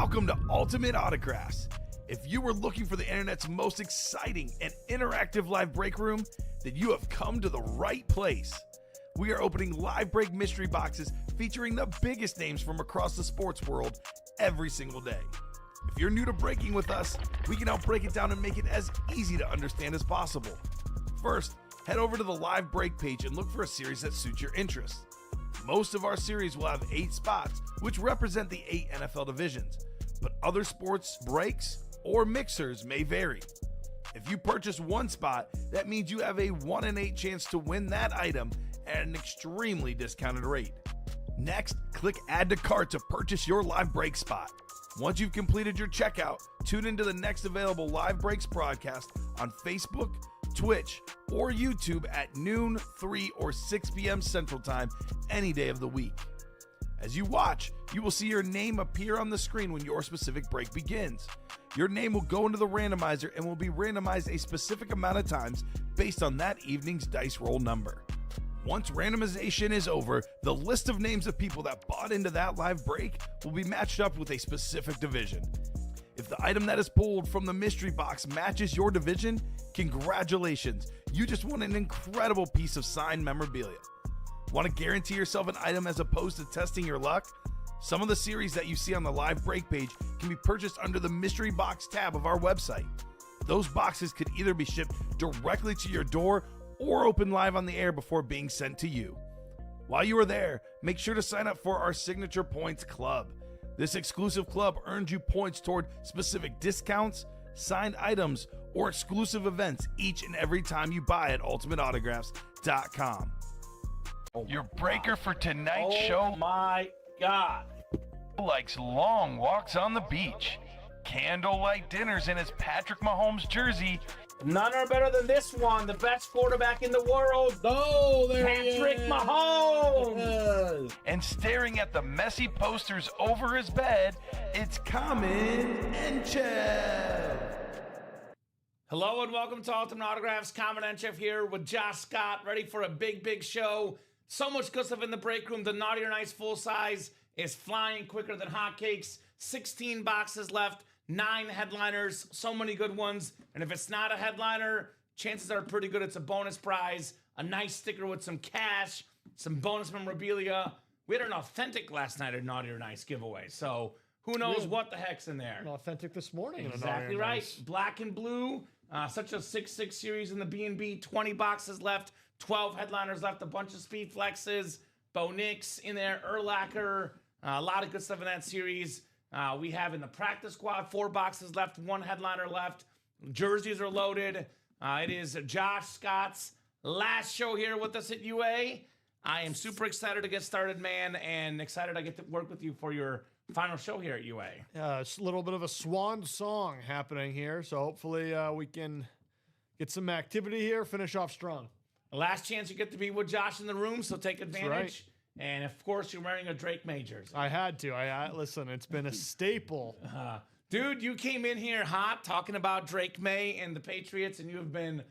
Welcome to Ultimate Autographs. If you were looking for the internet's most exciting and interactive live break room, then you have come to the right place. We are opening live break mystery boxes featuring the biggest names from across the sports world every single day. If you're new to breaking with us, we can help break it down and make it as easy to understand as possible. First, head over to the live break page and look for a series that suits your interests. Most of our series will have 8 spots, which represent the 8 NFL divisions, but other sports breaks or mixers may vary. If you purchase one spot, that means you have a 1 in 8 chance to win that item at an extremely discounted rate. Next, click Add to Cart to purchase your live break spot. Once you've completed your checkout, tune into the next available live breaks broadcast on Facebook, Twitch, or YouTube at noon, 3, or 6 p.m. Central Time any day of the week. As you watch, you will see your name appear on the screen when your specific break begins. Your name will go into the randomizer and will be randomized a specific amount of times based on that evening's dice roll number. Once randomization is over, the list of names of people that bought into that live break will be matched up with a specific division. If the item that is pulled from the mystery box matches your division, congratulations, you just won an incredible piece of signed memorabilia. Want to guarantee yourself an item as opposed to testing your luck? Some of the series that you see on the live break page can be purchased under the mystery box tab of our website. Those boxes could either be shipped directly to your door or open live on the air before being sent to you. While you are there, make sure to sign up for our Signature Points Club. This exclusive club earns you points toward specific discounts, signed items, or exclusive events each and every time you buy at ultimateautographs.com. Your breaker for tonight's show. Oh my God. Likes long walks on the beach, candlelight dinners in his Patrick Mahomes jersey, None are better than this one, the best quarterback in the world. Oh, there Patrick he is. Mahomes. and staring at the messy posters over his bed, it's Common and Chev. Hello and welcome to Ultimate Autographs. Common and Chef here with Josh Scott, ready for a big show. So much good stuff in the break room. The Naughty or Nice full size is flying quicker than hotcakes. 16 boxes left, 9 headliners, so many good ones. And if it's not a headliner, chances are pretty good it's a bonus prize, a nice sticker with some cash, some bonus memorabilia. We had an authentic last night at Naughty or Nice giveaway, so who knows what the heck's in there. An authentic this morning. Exactly right. Black and blue, such a 6-6 series in the B&B, 20 boxes left, 12 headliners left, a bunch of speed flexes, Bo Nix in there, Urlacher, a lot of good stuff in that series. We have in the practice squad 4 boxes left, 1 headliner left. Jerseys are loaded. It is Josh Scott's last show here with us at UA. I am super excited to get started, man, and excited I get to work with you for your final show here at UA. It's a little bit of a swan song happening here, so hopefully we can get some activity here, finish off strong. Last chance you get to be with Josh in the room, so take advantage. right. And of course, you're wearing a Drake Majors. I had to. Listen, it's been a staple. Dude, you came in here hot talking about Drake May and the Patriots, and you have been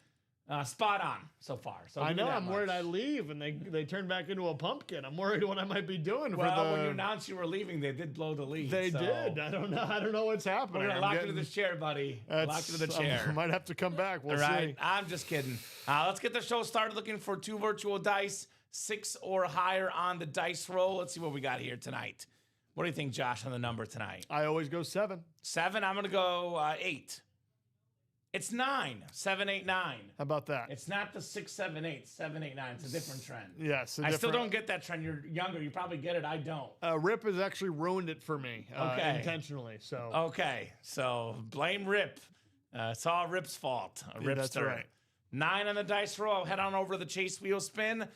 spot on so far. So I give me know. that I'm worried much. I leave and they turn back into a pumpkin. I'm worried what I might be doing Well, for the. when you announced you were leaving, they did blow the lead. They so did. I don't know what's happening. We're gonna I'm lock you getting- to this chair, buddy. That's- Lock you to the chair. I might have to come back. We'll All right, see. I'm just kidding. Let's get the show started. Looking for 2 virtual dice, 6 or higher on the dice roll. Let's see what we got here tonight. What do you think, Josh, on the number tonight? I always go 7. 7. I'm gonna go 8. It's 9. 7, 8, 9. How about that? It's not the 6, 7, 8. 7, 8, 9. It's a different trend. Yes. I still don't get that trend. You're younger. You probably get it. I don't. Rip has actually ruined it for me Okay. intentionally. So Okay, so blame Rip. It's all Rip's fault. Ripster. that's right. 9 on the dice roll. I'll head on over to the chase wheel spin.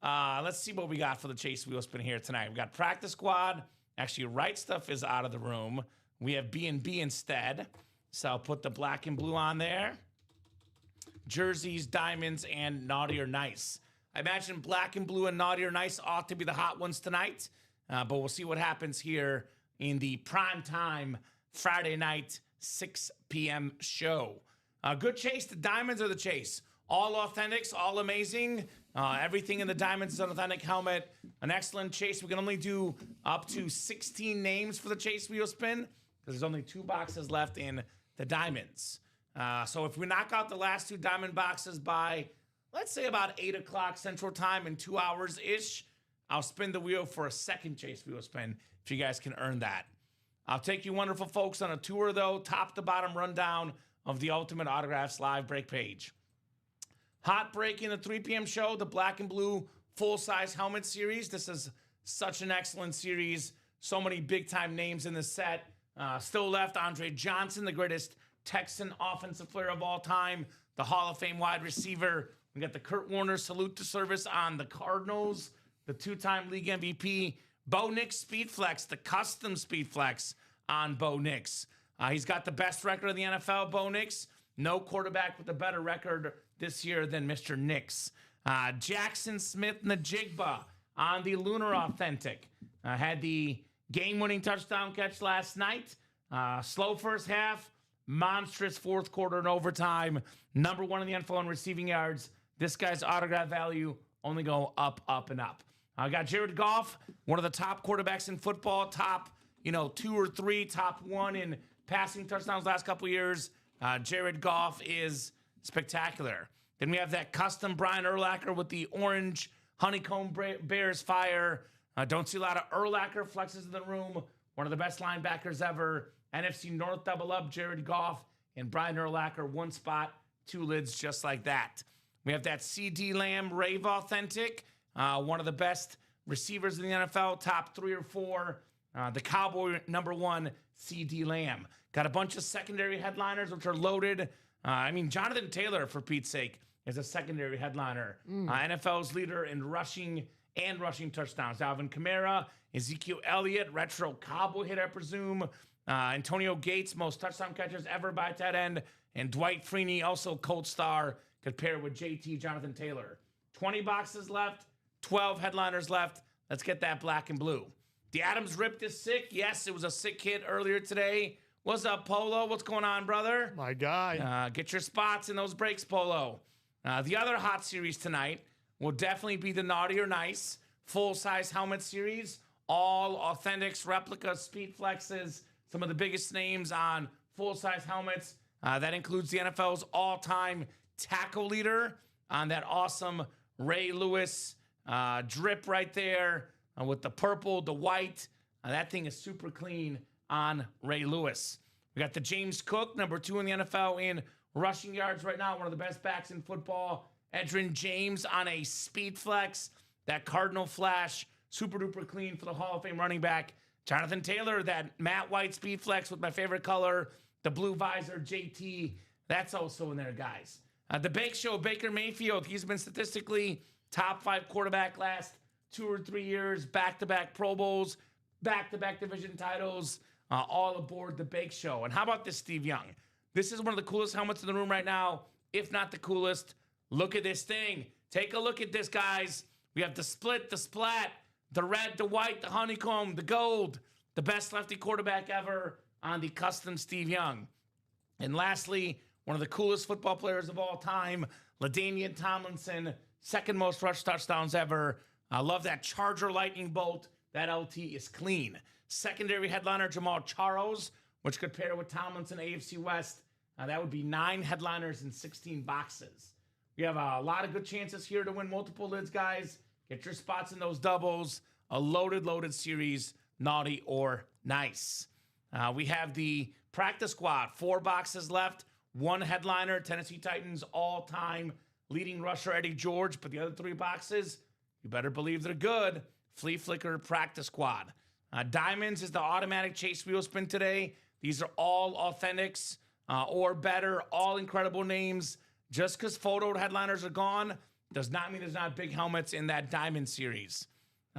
Let's see what we got for the chase wheel spin here tonight. We got practice squad. Actually, right stuff is out of the room. We have B&B instead. So I'll put the black and blue on there. Jerseys, diamonds, and Naughty or Nice. I imagine black and blue and Naughty or Nice ought to be the hot ones tonight. But we'll see what happens here in the prime time Friday night 6 p.m. show. Good chase. The diamonds are the chase. All authentics, all amazing. Everything in the diamonds is an authentic helmet. An excellent chase. We can only do up to 16 names for the chase wheel spin. because there's only 2 boxes left in the diamonds. So if we knock out the last 2 diamond boxes by, let's say, about 8 o'clock Central Time in 2 hours-ish, I'll spin the wheel for a second chase wheel spin if you guys can earn that. I'll take you wonderful folks on a tour, though, top to bottom rundown of the Ultimate Autographs live break page. Hot break in the 3 p.m. show, the Black and Blue full-size helmet series. This is such an excellent series. So many big-time names in the set. Still left, Andre Johnson, the greatest Texan offensive player of all time, the Hall of Fame wide receiver. We got the Kurt Warner salute to service on the Cardinals, the 2-time league MVP, Bo Nix Speed Flex, the custom Speed Flex on Bo Nix. He's got the best record in the NFL, Bo Nix. No quarterback with a better record this year than Mr. Nix. Jackson Smith and the Jigba on the Lunar Authentic. Had the game-winning touchdown catch last night. Slow first half, monstrous fourth quarter and overtime. Number 1 in the NFL in receiving yards. This guy's autograph value only go up, up, and up. I got Jared Goff, one of the top quarterbacks in football, top 2 or 3, top 1 in passing touchdowns last couple years. Jared Goff is spectacular. Then we have that custom Brian Urlacher with the orange honeycomb Bears fire. Don't see a lot of Urlacher flexes in the room. One of the best linebackers ever. NFC North double up, Jared Goff and Brian Urlacher, 1 spot, 2 lids just like that. We have that CD Lamb Rave Authentic, one of the best receivers in the NFL, top 3 or 4. The Cowboy number 1, CD Lamb. Got a bunch of secondary headliners, which are loaded. Jonathan Taylor, for Pete's sake, is a secondary headliner. NFL's leader in rushing and rushing touchdowns. Alvin Kamara, Ezekiel Elliott, retro Cowboy hit, I presume. Antonio Gates, most touchdown catchers ever by tight end. And Dwight Freeney, also Colt star, could pair with JT Jonathan Taylor. 20 boxes left, 12 headliners left. Let's get that black and blue. The Adams Ripped is sick. Yes, it was a sick hit earlier today. What's up, Polo? What's going on, brother? My guy. Get your spots in those breaks, Polo. The other hot series tonight will definitely be the Naughty or Nice full-size helmet series. All authentics, replicas, speed flexes, some of the biggest names on full-size helmets. That includes the NFL's all-time tackle leader on that awesome Ray Lewis drip right there with the purple, the white. That thing is super clean on Ray Lewis. We got the James Cook, number 2 in the NFL in rushing yards right now, one of the best backs in football. Edgerrin James on a speed flex. That Cardinal Flash, super duper clean for the Hall of Fame running back. Jonathan Taylor, that matte white speed flex with my favorite color, the blue visor, JT. That's also in there, guys. The Bake Show, Baker Mayfield. He's been statistically top 5 quarterback last 2 or 3 years, back-to-back Pro Bowls, back-to-back division titles, all aboard the Bake Show. And how about this, Steve Young? This is one of the coolest helmets in the room right now, if not the coolest. Look at this thing. Take a look at this, guys. We have the split, the splat, the red, the white, the honeycomb, the gold, the best lefty quarterback ever on the custom Steve Young. And lastly, one of the coolest football players of all time, LaDainian Tomlinson, second most rush touchdowns ever. I love that Charger lightning bolt. That LT is clean. Secondary headliner, Jamal Charles, which could pair with Tomlinson, AFC West. That would be 9 headliners and 16 boxes. We have a lot of good chances here to win multiple lids, guys. Get your spots in those doubles. A loaded series, Naughty or Nice. We have the practice squad. 4 boxes left. 1 headliner, Tennessee Titans all-time leading rusher Eddie George. But the other 3 boxes, you better believe they're good. Flea Flicker practice squad. Diamonds is the automatic chase wheel spin today. These are all authentics or better, all incredible names. Just because photo headliners are gone does not mean there's not big helmets in that diamond series.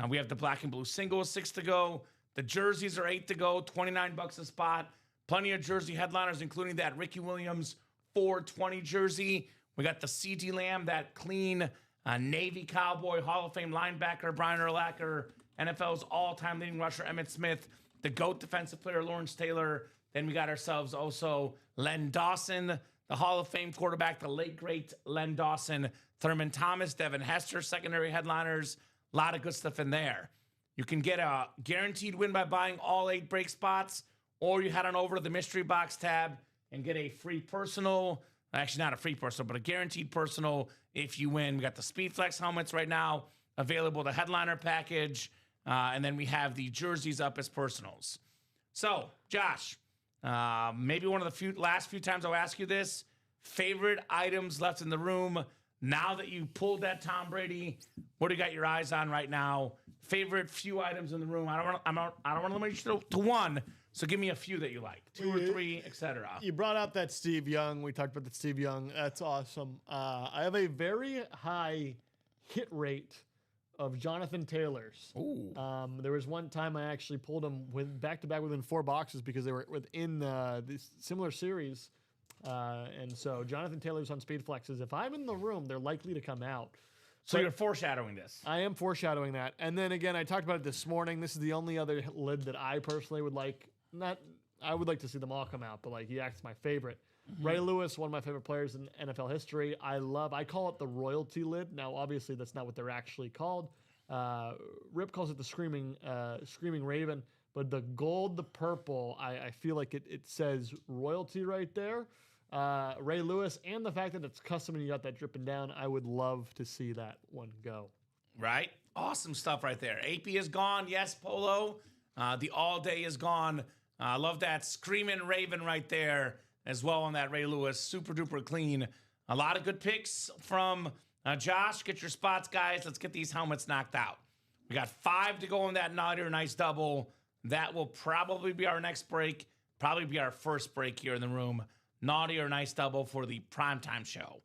We have the black and blue single, 6 to go. The jerseys are 8 to go, $29 a spot. Plenty of jersey headliners, including that Ricky Williams 420 jersey. We got the CD Lamb, that clean Navy Cowboy Hall of Fame linebacker Brian Urlacher, NFL's all-time leading rusher Emmitt Smith, the GOAT defensive player Lawrence Taylor. Then we got ourselves also Len Dawson, the Hall of Fame quarterback, the late, great Len Dawson, Thurman Thomas, Devin Hester, secondary headliners. A lot of good stuff in there. You can get a guaranteed win by buying all 8 break spots or you head on over to the mystery box tab and get a free personal. Actually, not a free personal, but a guaranteed personal if you win. We got the Speedflex helmets right now available, the headliner package, and then we have the jerseys up as personals. So, Josh, maybe one of the last few times I'll ask you this. Favorite items left in the room now that you pulled that Tom Brady? What do you got your eyes on right now? Favorite few items in the room? I don't want to limit you to one. So give me a few that you like, 2 or 3, etc. You brought up that Steve Young. We talked about the Steve Young. That's awesome. I have a very high hit rate of Jonathan Taylor's. Ooh. There was one time I actually pulled them with back-to-back within 4 boxes because they were within this similar series. And so Jonathan Taylor's on speed flexes. If I'm in the room, they're likely to come out. So you're foreshadowing this. I am foreshadowing that. And then again, I talked about it this morning. This is the only other lid that I personally would like. I would like to see them all come out, but like he acts my favorite. Mm-hmm. Ray Lewis, one of my favorite players in NFL history. I call it the royalty lid. Now, obviously, that's not what they're actually called. Rip calls it the Screaming Raven. But the gold, the purple, I feel like it says royalty right there. Ray Lewis, and the fact that it's custom and you got that dripping down, I would love to see that one go. Right? Awesome stuff right there. AP is gone. Yes, Polo. The all day is gone. I love that Screaming Raven right there as well on that Ray Lewis. Super duper clean. A lot of good picks from Josh. Get your spots, guys. Let's get these helmets knocked out. We got 5 to go on that naughty or nice double. That will probably be our next break. Probably be our first break here in the room. Naughty or nice double for the primetime show.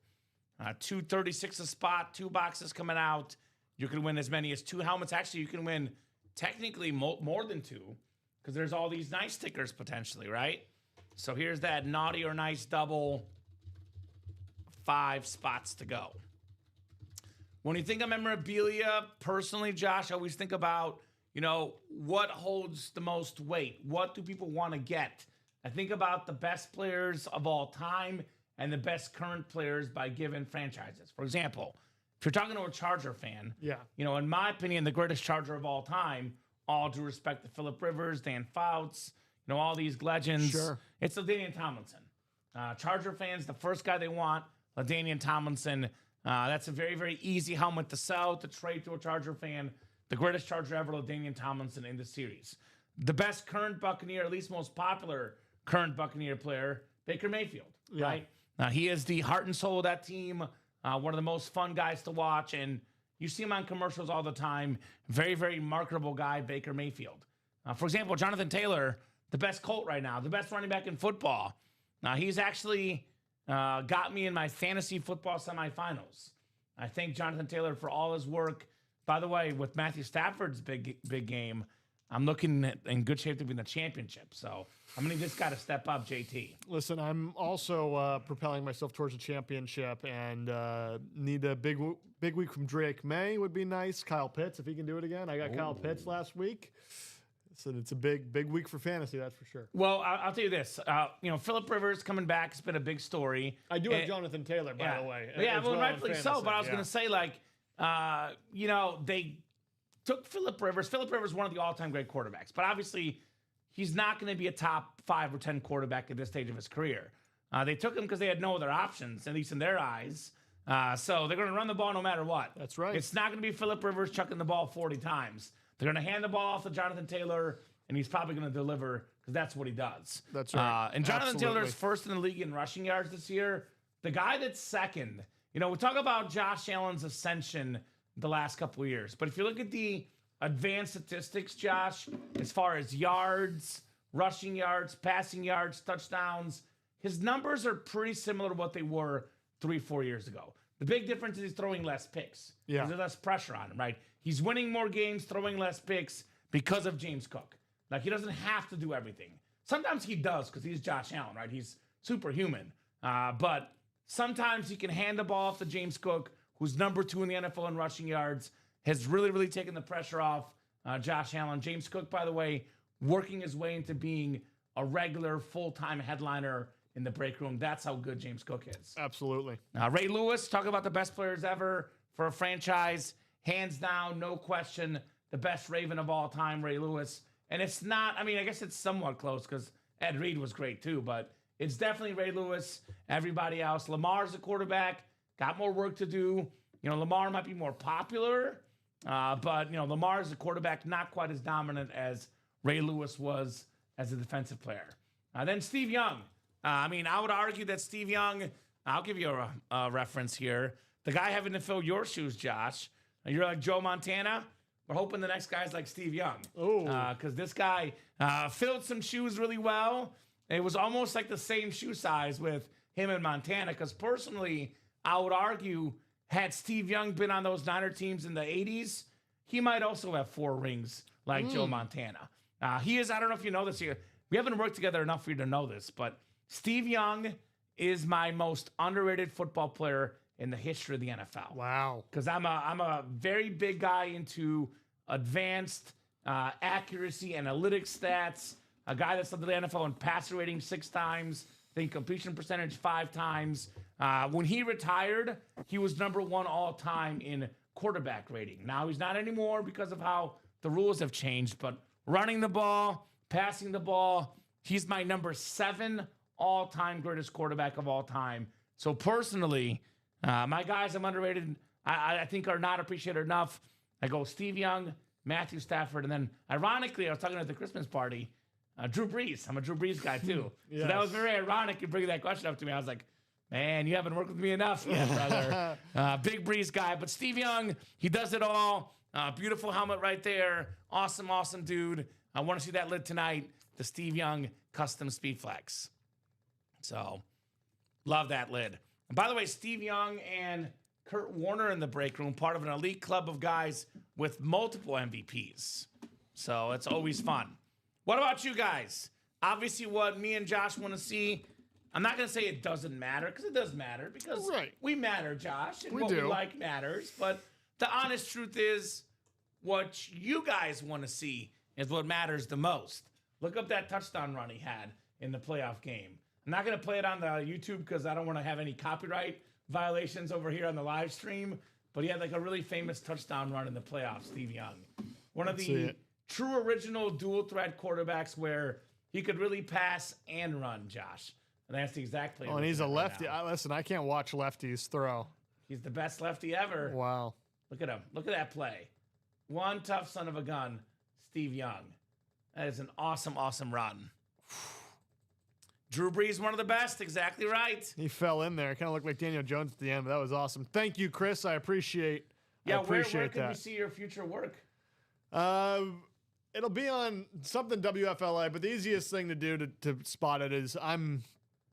$236 a spot, 2 boxes coming out. You can win as many as 2 helmets. Actually, you can win technically more than 2 because there's all these nice stickers potentially, right? So here's that naughty or nice double. 5 spots to go. When you think of memorabilia, personally, Josh, I always think about, what holds the most weight? What do people want to get? I think about the best players of all time and the best current players by given franchises. For example, if you're talking to a Charger fan, in my opinion, the greatest Charger of all time, all due respect to Phillip Rivers, Dan Fouts, all these legends. Sure. It's LaDainian Tomlinson. Charger fans, the first guy they want, LaDainian Tomlinson. That's a very, very easy helmet to sell, to trade to a Charger fan. The greatest Charger ever, LaDainian Tomlinson in the series. The best current Buccaneer, at least most popular current Buccaneer player, Baker Mayfield, right? He is the heart and soul of that team, one of the most fun guys to watch, and you see him on commercials all the time. Very, very marketable guy, Baker Mayfield. For example, Jonathan Taylor, the best Colt right now, the best running back in football. He's actually got me in my fantasy football semifinals. I thank Jonathan Taylor for all his work. By the way, with Matthew Stafford's big game, I'm looking in good shape to win the championship. So I'm going to just got to step up, JT. Listen, I'm also propelling myself towards a championship and need a big week from Drake May would be nice. Kyle Pitts, if he can do it again. I got Kyle Pitts last week. So it's a big week for fantasy, that's for sure. Well, I'll tell you this. Phillip Rivers coming back has been a big story. I do have Jonathan Taylor, by the way. Rightfully so. But I was going to say, they took Phillip Rivers. Phillip Rivers is one of the all-time great quarterbacks. But obviously, he's not going to be a top 5 or 10 quarterback at this stage of his career. They took him because they had no other options, at least in their eyes. So they're going to run the ball no matter what. That's right. It's not going to be Phillip Rivers chucking the ball 40 times. They're going to hand the ball off to Jonathan Taylor, and he's probably going to deliver because that's what he does. That's right. And Jonathan Taylor is first in the league in rushing yards this year. The guy that's second, we talk about Josh Allen's ascension the last couple of years. But if you look at the advanced statistics, Josh, as far as yards, rushing yards, passing yards, touchdowns, his numbers are pretty similar to what they were 3-4 years ago. The big difference is he's throwing less picks. Yeah. There's less pressure on him, right? He's winning more games, throwing less picks because of James Cook. He doesn't have to do everything. Sometimes he does because he's Josh Allen, right? He's superhuman. But sometimes he can hand the ball off to James Cook, who's number 2 in the NFL in rushing yards, has really, really taken the pressure off Josh Allen. James Cook, by the way, working his way into being a regular full-time headliner in the break room. That's how good James Cook is. Absolutely. Ray Lewis, talk about the best players ever for a franchise. Hands down, no question, the best Raven of all time, Ray Lewis. And it's not, I guess it's somewhat close because Ed Reed was great too, but it's definitely Ray Lewis, everybody else. Lamar's the quarterback, got more work to do. Lamar might be more popular, but, Lamar's the quarterback, not quite as dominant as Ray Lewis was as a defensive player. Then Steve Young. I would argue that Steve Young, I'll give you a reference here. The guy having to fill your shoes, Josh. You're like Joe Montana. We're hoping the next guy's like Steve Young. Because this guy filled some shoes really well. It was almost like the same shoe size with him and Montana. Because personally, I would argue, had Steve Young been on those Niner teams in the 80s, he might also have 4 rings like Joe Montana. He is, I don't know if you know this here. We haven't worked together enough for you to know this, but Steve Young is my most underrated football player in the history of the NFL. Wow. Because I'm a very big guy into advanced accuracy, analytics stats, a guy that's led the NFL in passer rating 6 times, I think completion percentage 5 times. When he retired, he was number 1 all time in quarterback rating. Now he's not anymore because of how the rules have changed, but running the ball, passing the ball, he's my number 7 all-time greatest quarterback of all time. So personally, my guys I'm underrated, I think are not appreciated enough. I go Steve Young, Matthew Stafford, and then ironically, I was talking at the Christmas party, Drew Brees. I'm a Drew Brees guy too. Yes. So that was very ironic you bringing that question up to me. I was like, man, you haven't worked with me enough yet, brother. Big Brees guy. But Steve Young, he does it all. Beautiful helmet right there. Awesome, awesome dude. I want to see that lid tonight. The Steve Young Custom Speed Flex. So, love that lid. And by the way, Steve Young and Kurt Warner in the break room, part of an elite club of guys with multiple MVPs. So, it's always fun. What about you guys? Obviously, what me and Josh want to see, I'm not going to say it doesn't matter, because it does matter, because we matter, Josh, and what we like matters. But the honest truth is, what you guys want to see is what matters the most. Look up that touchdown run he had in the playoff game. I'm not going to play it on the YouTube because I don't want to have any copyright violations over here on the live stream, but he had like a really famous touchdown run in the playoffs, Steve Young. One of the true original dual threat quarterbacks where he could really pass and run, Josh. And that's the exact play. Oh, and he's a lefty. Listen, I can't watch lefties throw. He's the best lefty ever. Wow. Look at him. Look at that play. One tough son of a gun, Steve Young. That is an awesome, awesome run. Drew Brees, one of the best. Exactly right. He fell in there. Kind of looked like Daniel Jones at the end, but that was awesome. Thank you, Chris. I appreciate where can we see your future work? It'll be on something WFLA, but the easiest thing to do to spot it is I'm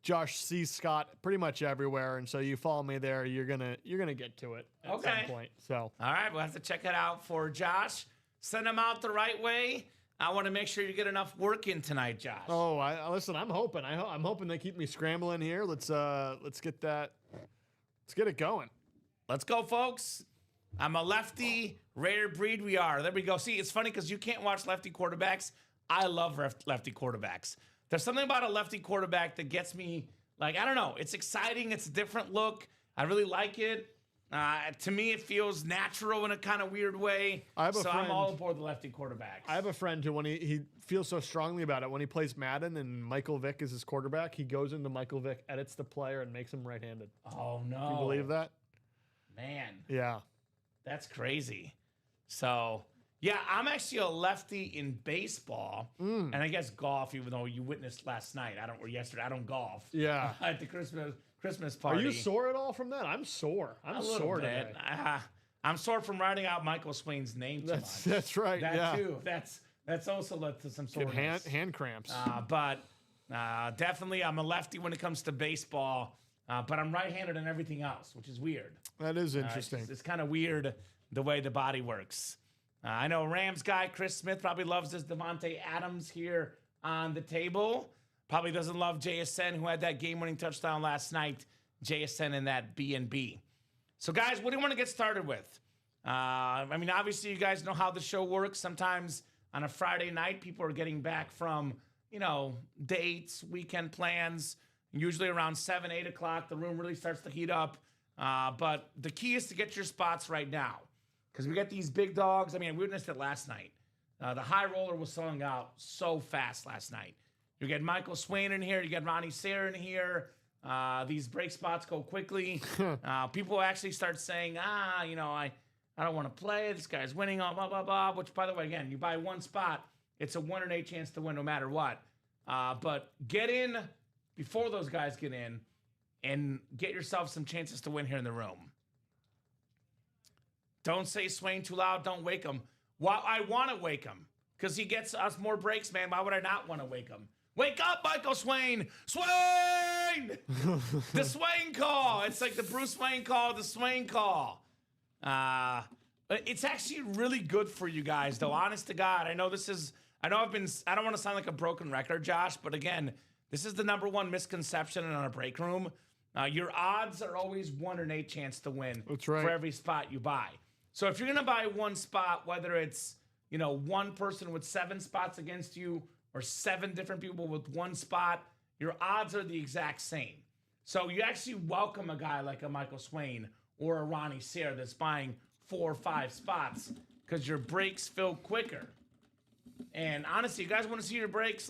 Josh C. Scott pretty much everywhere, and so you follow me there, you're gonna get to it at some point. So all right, we'll have to check it out for Josh. Send him out the right way. I want to make sure you get enough work in tonight, Josh. Oh, listen, I'm hoping. I'm hoping they keep me scrambling here. Let's get it going. Let's go, folks. I'm a lefty, rare breed we are. There we go. See, it's funny because you can't watch lefty quarterbacks. I love lefty quarterbacks. There's something about a lefty quarterback that gets me, like, I don't know. It's exciting. It's a different look. I really like it. To me, it feels natural in a kind of weird way. I'm all aboard the lefty quarterbacks. I have a friend who, when he feels so strongly about it, when he plays Madden and Michael Vick is his quarterback, he goes into Michael Vick, edits the player, and makes him right-handed. Oh, no. Can you believe that? Man. Yeah. That's crazy. So, yeah, I'm actually a lefty in baseball, and I guess golf, even though you witnessed last night, I don't golf. Yeah. At the Christmas party. Are you sore at all from that? I'm sore. I'm sore today. I'm sore from writing out Michael Swain's name too much. That's right. That too. That's also led to some soreness. Hand cramps. But definitely, I'm a lefty when it comes to baseball. But I'm right-handed in everything else, which is weird. That is interesting. It's kind of weird the way the body works. I know Rams guy Chris Smith probably loves his Devontae Adams here on the table. Probably doesn't love JSN, who had that game-winning touchdown last night. JSN in that B&B. So, guys, what do you want to get started with? Obviously, you guys know how the show works. Sometimes on a Friday night, people are getting back from, dates, weekend plans. Usually around 7, 8 o'clock, the room really starts to heat up. But the key is to get your spots right now. Because we got these big dogs. We witnessed it last night. The high roller was selling out so fast last night. You get Michael Swain in here. You get Ronnie Sayre in here. These break spots go quickly. People actually start saying, I don't want to play. This guy's winning, blah, blah, blah. Which, by the way, again, you buy one spot, it's a 1 in 8 chance to win no matter what. But get in before those guys get in and get yourself some chances to win here in the room. Don't say Swain too loud. Don't wake him. Well, I want to wake him because he gets us more breaks, man. Why would I not want to wake him? Wake up, Michael Swain! Swain! The Swain call. It's like the Bruce Wayne call, the Swain call. It's actually really good for you guys, though. Honest to God, I don't want to sound like a broken record, Josh, but again, this is the number one misconception in our break room. Your odds are always 1 in 8 chance to win. That's right. For every spot you buy. So if you're going to buy one spot, whether it's, one person with 7 spots against you or 7 different people with 1 spot, your odds are the exact same. So you actually welcome a guy like a Michael Swain or a Ronnie Sayre that's buying 4 or 5 spots because your breaks fill quicker. And honestly, you guys want to see your breaks,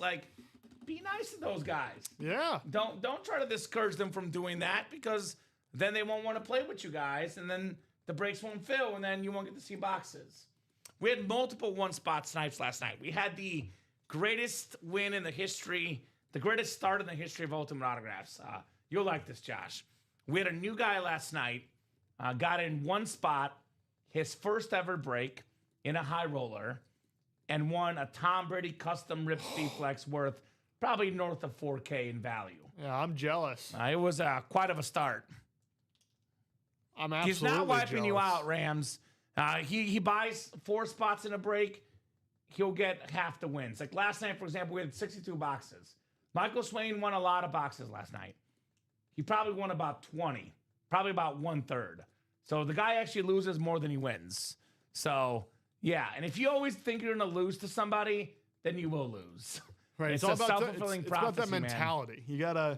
be nice to those guys. Yeah. Don't try to discourage them from doing that because then they won't want to play with you guys, and then the breaks won't fill, and then you won't get to see boxes. We had multiple one-spot snipes last night. We had the greatest win in the history, the greatest start in the history of Ultimate Autographs. You'll like this, Josh. We had a new guy last night, got in one spot, his first ever break in a high roller, and won a Tom Brady custom Rip Speed Flex worth probably north of $4K in value. Yeah, I'm jealous. It was quite of a start. I'm absolutely He's not wiping jealous. you out, Rams. He buys 4 spots in a break. He'll get half the wins. Like last night, for example, we had 62 boxes. Michael Swain won a lot of boxes last night. He probably won about 20, probably about 1/3. So the guy actually loses more than he wins. So, yeah. And if you always think you're going to lose to somebody, then you will lose. Right. It's all a about self-fulfilling it's about that prophecy, man. mentality. You gotta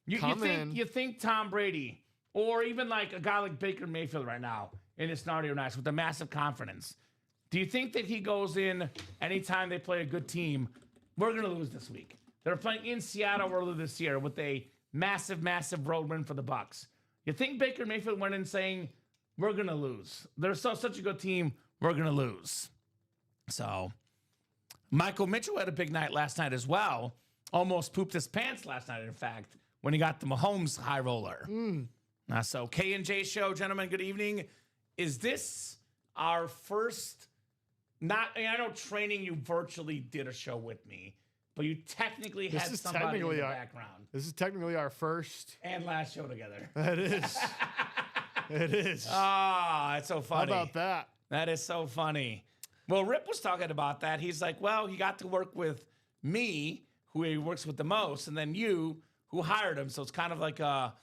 You think Tom Brady or even like a guy like Baker Mayfield right now in his scenario nice with a massive confidence. Do you think that he goes in anytime they play a good team, we're going to lose this week? They're playing in Seattle earlier this year with a massive, massive road win for the Bucs. You think Baker Mayfield went in saying, we're going to lose? They're such a good team, we're going to lose. So Michael Mitchell had a big night last night as well. Almost pooped his pants last night, in fact, when he got the Mahomes high roller. So K&J show, gentlemen, good evening. Is this our first... I know training you virtually did a show with me, but you technically had somebody in the background. This is technically our first and last show together. It is. It is. It's so funny. How about that? That is so funny. Well, Rip was talking about that. He's like, well, he got to work with me, who he works with the most, and then you, who hired him. So it's kind of like a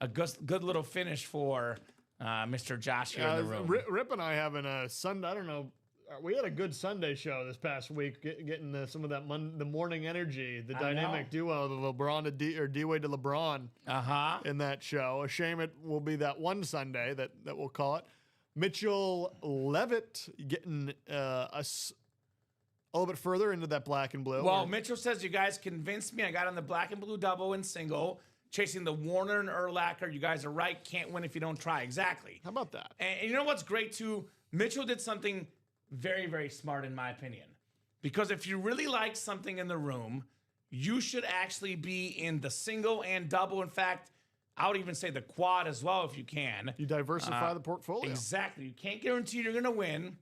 good little finish for Mr. Josh here in the room. Rip and I having a Sunday, I don't know, we had a good Sunday show this past week, getting some of that the morning energy, the dynamic duo, the LeBron to D-Wade to LeBron in that show. A shame it will be that one Sunday that we'll call it. Mitchell Levitt getting us a little bit further into that black and blue. Well, Mitchell says, you guys convinced me. I got on the black and blue double and single, chasing the Warner and Urlacher. You guys are right. Can't win if you don't try. Exactly. How about that? And you know what's great, too? Mitchell did something very, very smart, in my opinion. Because if you really like something in the room, you should actually be in the single and double. In fact, I would even say the quad as well if you can. You diversify the portfolio. Exactly. You can't guarantee you're going to win,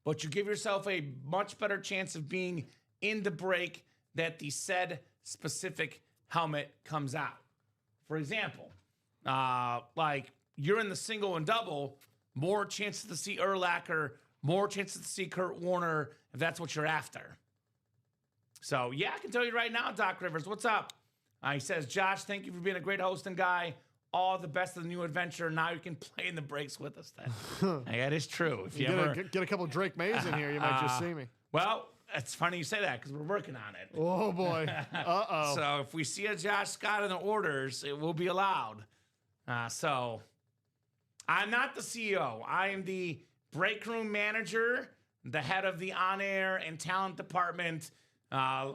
but you give yourself a much better chance of being in the break that the said specific helmet comes out. For example, like you're in the single and double, more chances to see Urlacher, more chances to see Kurt Warner, if that's what you're after. So, yeah, I can tell you right now, Doc Rivers, what's up? He says, Josh, thank you for being a great host and guy. All the best of the new adventure. Now you can play in the breaks with us then. That is true. If you ever get a couple Drake Mays in here, you might just see me. Well, it's funny you say that because we're working on it. Oh, boy. Uh-oh. So if we see a Josh Scott in the orders, it will be allowed. So I'm not the CEO. I am the break room manager, the head of the on-air and talent department.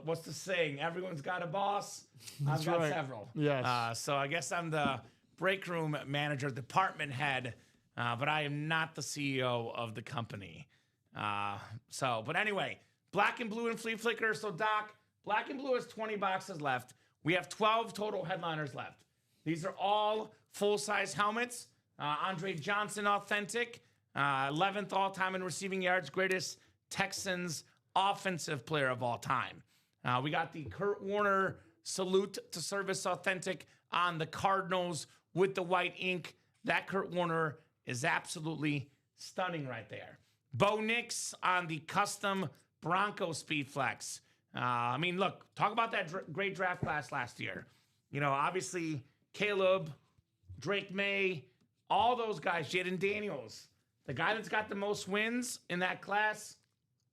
What's the saying? Everyone's got a boss. I've got right. several. Yes. So I guess I'm the break room manager, department head, but I am not the CEO of the company. But anyway, black and blue and flea flicker. So Doc, black and blue has 20 boxes left. We have 12 total headliners left. These are all full-size helmets. Andre Johnson authentic, 11th all-time in receiving yards, greatest Texans offensive player of all time. We got the Kurt Warner salute to service authentic on the Cardinals with the white ink. That Kurt Warner is absolutely stunning right there. Bo Nix on the custom Bronco Speed Flex. Look, talk about that great draft class last year. Obviously Caleb, Drake May, all those guys, Jaden Daniels. The guy that's got the most wins in that class,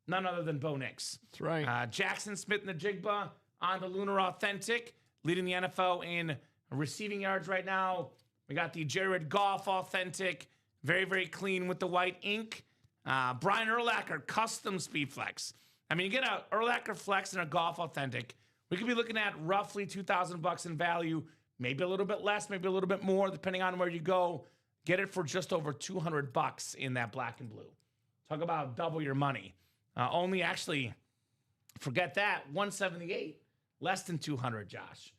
none other than Bo Nix. That's right. Jackson Smith and the Jigba on the Lunar Authentic, leading the NFL in receiving yards right now. We got the Jared Goff Authentic, very, very clean with the white ink. Brian Urlacher, custom Speed Flex. You get a Urlacher Flex and a Goff Authentic. We could be looking at roughly $2,000 in value, maybe a little bit less, maybe a little bit more, depending on where you go. Get it for just over $200 in that black and blue. Talk about double your money. Only actually, forget that, 178, less than 200, Josh.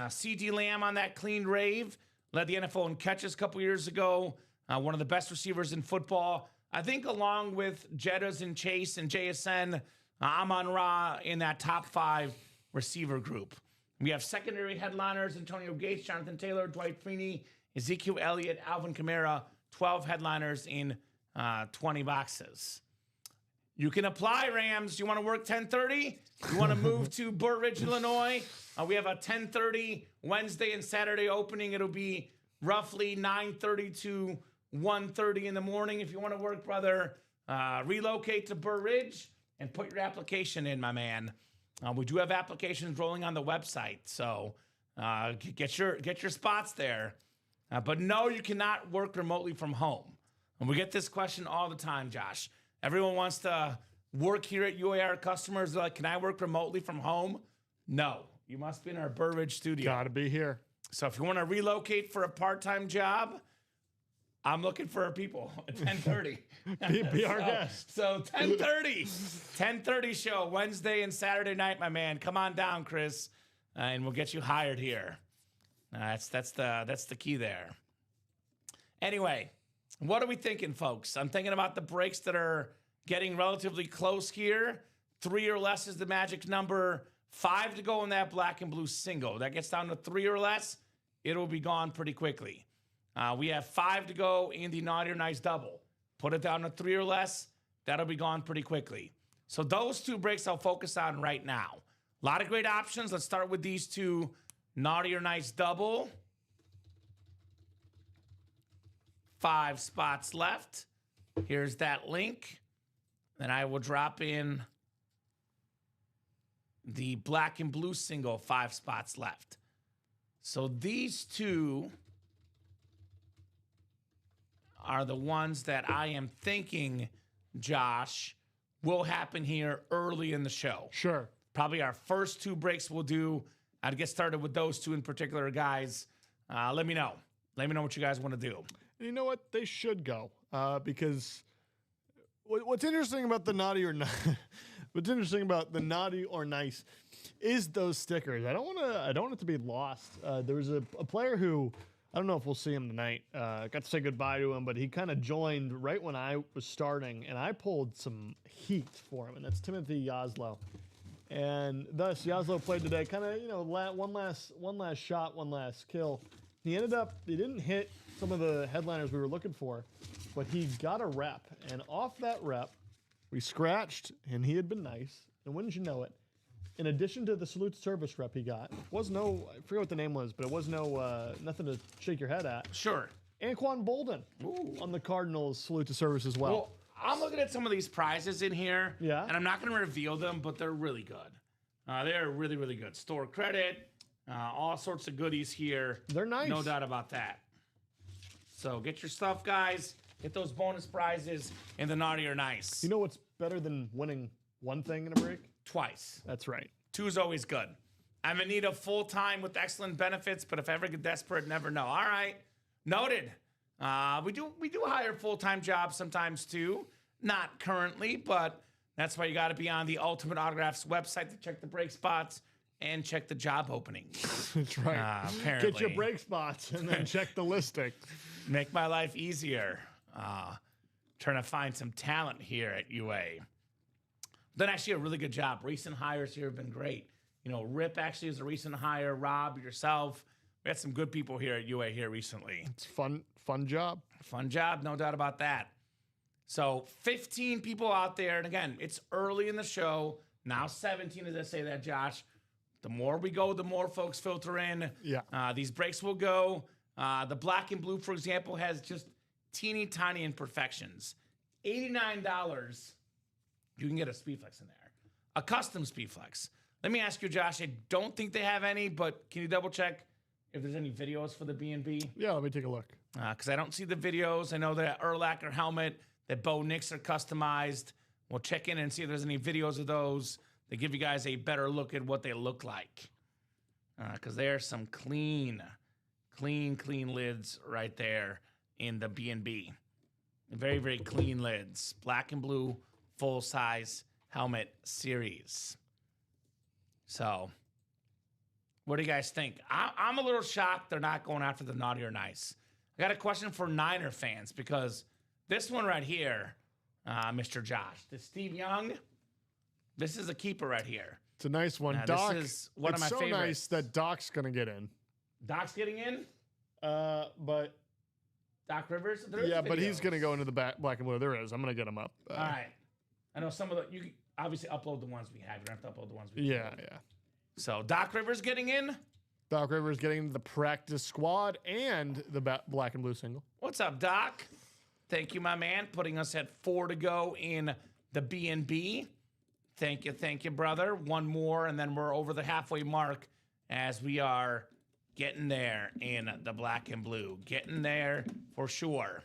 C.D. Lamb on that clean rave, led the NFL in catches a couple years ago. One of the best receivers in football. I think along with Jettas and Chase and JSN, Amon-Ra in that top 5 receiver group. We have secondary headliners, Antonio Gates, Jonathan Taylor, Dwight Freeney, Ezekiel Elliott, Alvin Kamara, 12 headliners in 20 boxes. You can apply, Rams. You want to work 10:30? You want to move to Burr Ridge, Illinois? We have a 10:30 Wednesday and Saturday opening. It'll be roughly 9:30 to 1:30 in the morning. If you want to work, brother, relocate to Burr Ridge and put your application in, my man. We do have applications rolling on the website, so get your spots there. But no, you cannot work remotely from home. And we get this question all the time, Josh. Everyone wants to work here at UAR. Customers are like, can I work remotely from home? No, you must be in our Burr Ridge studio. Gotta be here. So if you want to relocate for a part-time job, I'm looking for people at 10:30. Be our guest. So 10:30 show Wednesday and Saturday night, my man. Come on down, Chris, and we'll get you hired here. That's the key there. Anyway, what are we thinking, folks? I'm thinking about the breaks that are getting relatively close here. 3 or less is the magic number. 5 to go in that black and blue single. That gets down to 3 or less, it'll be gone pretty quickly. We have 5 to go in the naughty or nice double. Put it down to 3 or less, that'll be gone pretty quickly. So those 2 breaks I'll focus on right now. A lot of great options. Let's start with these 2. Naughty or nice double. 5 spots left. Here's that link. Then I will drop in the black and blue single, 5 spots left. So these 2 are the ones that I am thinking, Josh, will happen here early in the show. Sure. Probably our first 2 breaks we'll do. I'd get started with those 2 in particular, guys. Let me know. Let me know what you guys want to do. And you know what? They should go because what's interesting about the naughty or what's interesting about the naughty or nice is those stickers. I don't want it to be lost. There was a player who, I don't know if we'll see him tonight. Got to say goodbye to him, but he kind of joined right when I was starting, and I pulled some heat for him, and that's Timothy Yaslow. And thus, Yaslow played today, kind of, one last shot, one last kill. He didn't hit some of the headliners we were looking for, but he got a rep. And off that rep, we scratched, and he had been nice. And wouldn't you know it, in addition to the salute to service rep he got, I forget what the name was, but it was nothing to shake your head at. Sure. Anquan Bolden on the Cardinals salute to service as well. Well, I'm looking at some of these prizes in here, Yeah. and I'm not going to reveal them, but they're really good. They're really, really good. Store credit, all sorts of goodies here. They're nice. No doubt about that. So get your stuff, guys. Get those bonus prizes in the naughty or nice. You know what's better than winning One thing in a break? Twice. That's right. 2 is always good. I'm in need of full-time with excellent benefits, but if I ever get desperate, never know. All right. Noted. We do hire full-time jobs sometimes too. Not currently, but that's why you got to be on the Ultimate Autographs website to check the break spots and check the job openings. That's right. Apparently. Get your break spots and then check the listing. Make my life easier. Trying to find some talent here at UA. Done actually a really good job. Recent hires here have been great. You know, Rip actually is a recent hire. Rob, yourself. We had some good people here at UA here recently. It's fun job. Fun job, no doubt about that. So 15 people out there. And again, it's early in the show. Now 17 as I say that, Josh. The more we go, the more folks filter in. Yeah. These breaks will go. The black and blue, for example, has just teeny tiny imperfections. $89. You can get a Speedflex in there. A custom Speedflex. Let me ask you, Josh, I don't think they have any, but can you double check if there's any videos for the B&B? Yeah, let me take a look. Because I don't see the videos. I know that Urlacher helmet, that Bo Nix are customized. We'll check in and see if there's any videos of those that give you guys a better look at what they look like. Because there's some clean lids right there in the B&B. Very, very clean lids. Black and blue, full-size helmet series. So, what do you guys think? I'm a little shocked they're not going after the naughty or nice. I got a question for Niner fans because this one right here, Mr. Josh, the Steve Young, this is a keeper right here. It's a nice one. Doc, this is one of my favorites. It's so nice that Doc's going to get in. Doc's getting in? But... Doc Rivers? Yeah, but he's going to go into the black and blue. There is. I'm going to get him up. All right. I know some of the... You obviously upload the ones we have. You don't have to upload the ones we have. Yeah. So, Doc Rivers getting in? Doc Rivers getting the practice squad and the black and blue single. What's up, Doc? Thank you, my man. Putting us at 4 to go in the B&B. Thank you, brother. One more, and then we're over the halfway mark as we are getting there in the black and blue. Getting there for sure.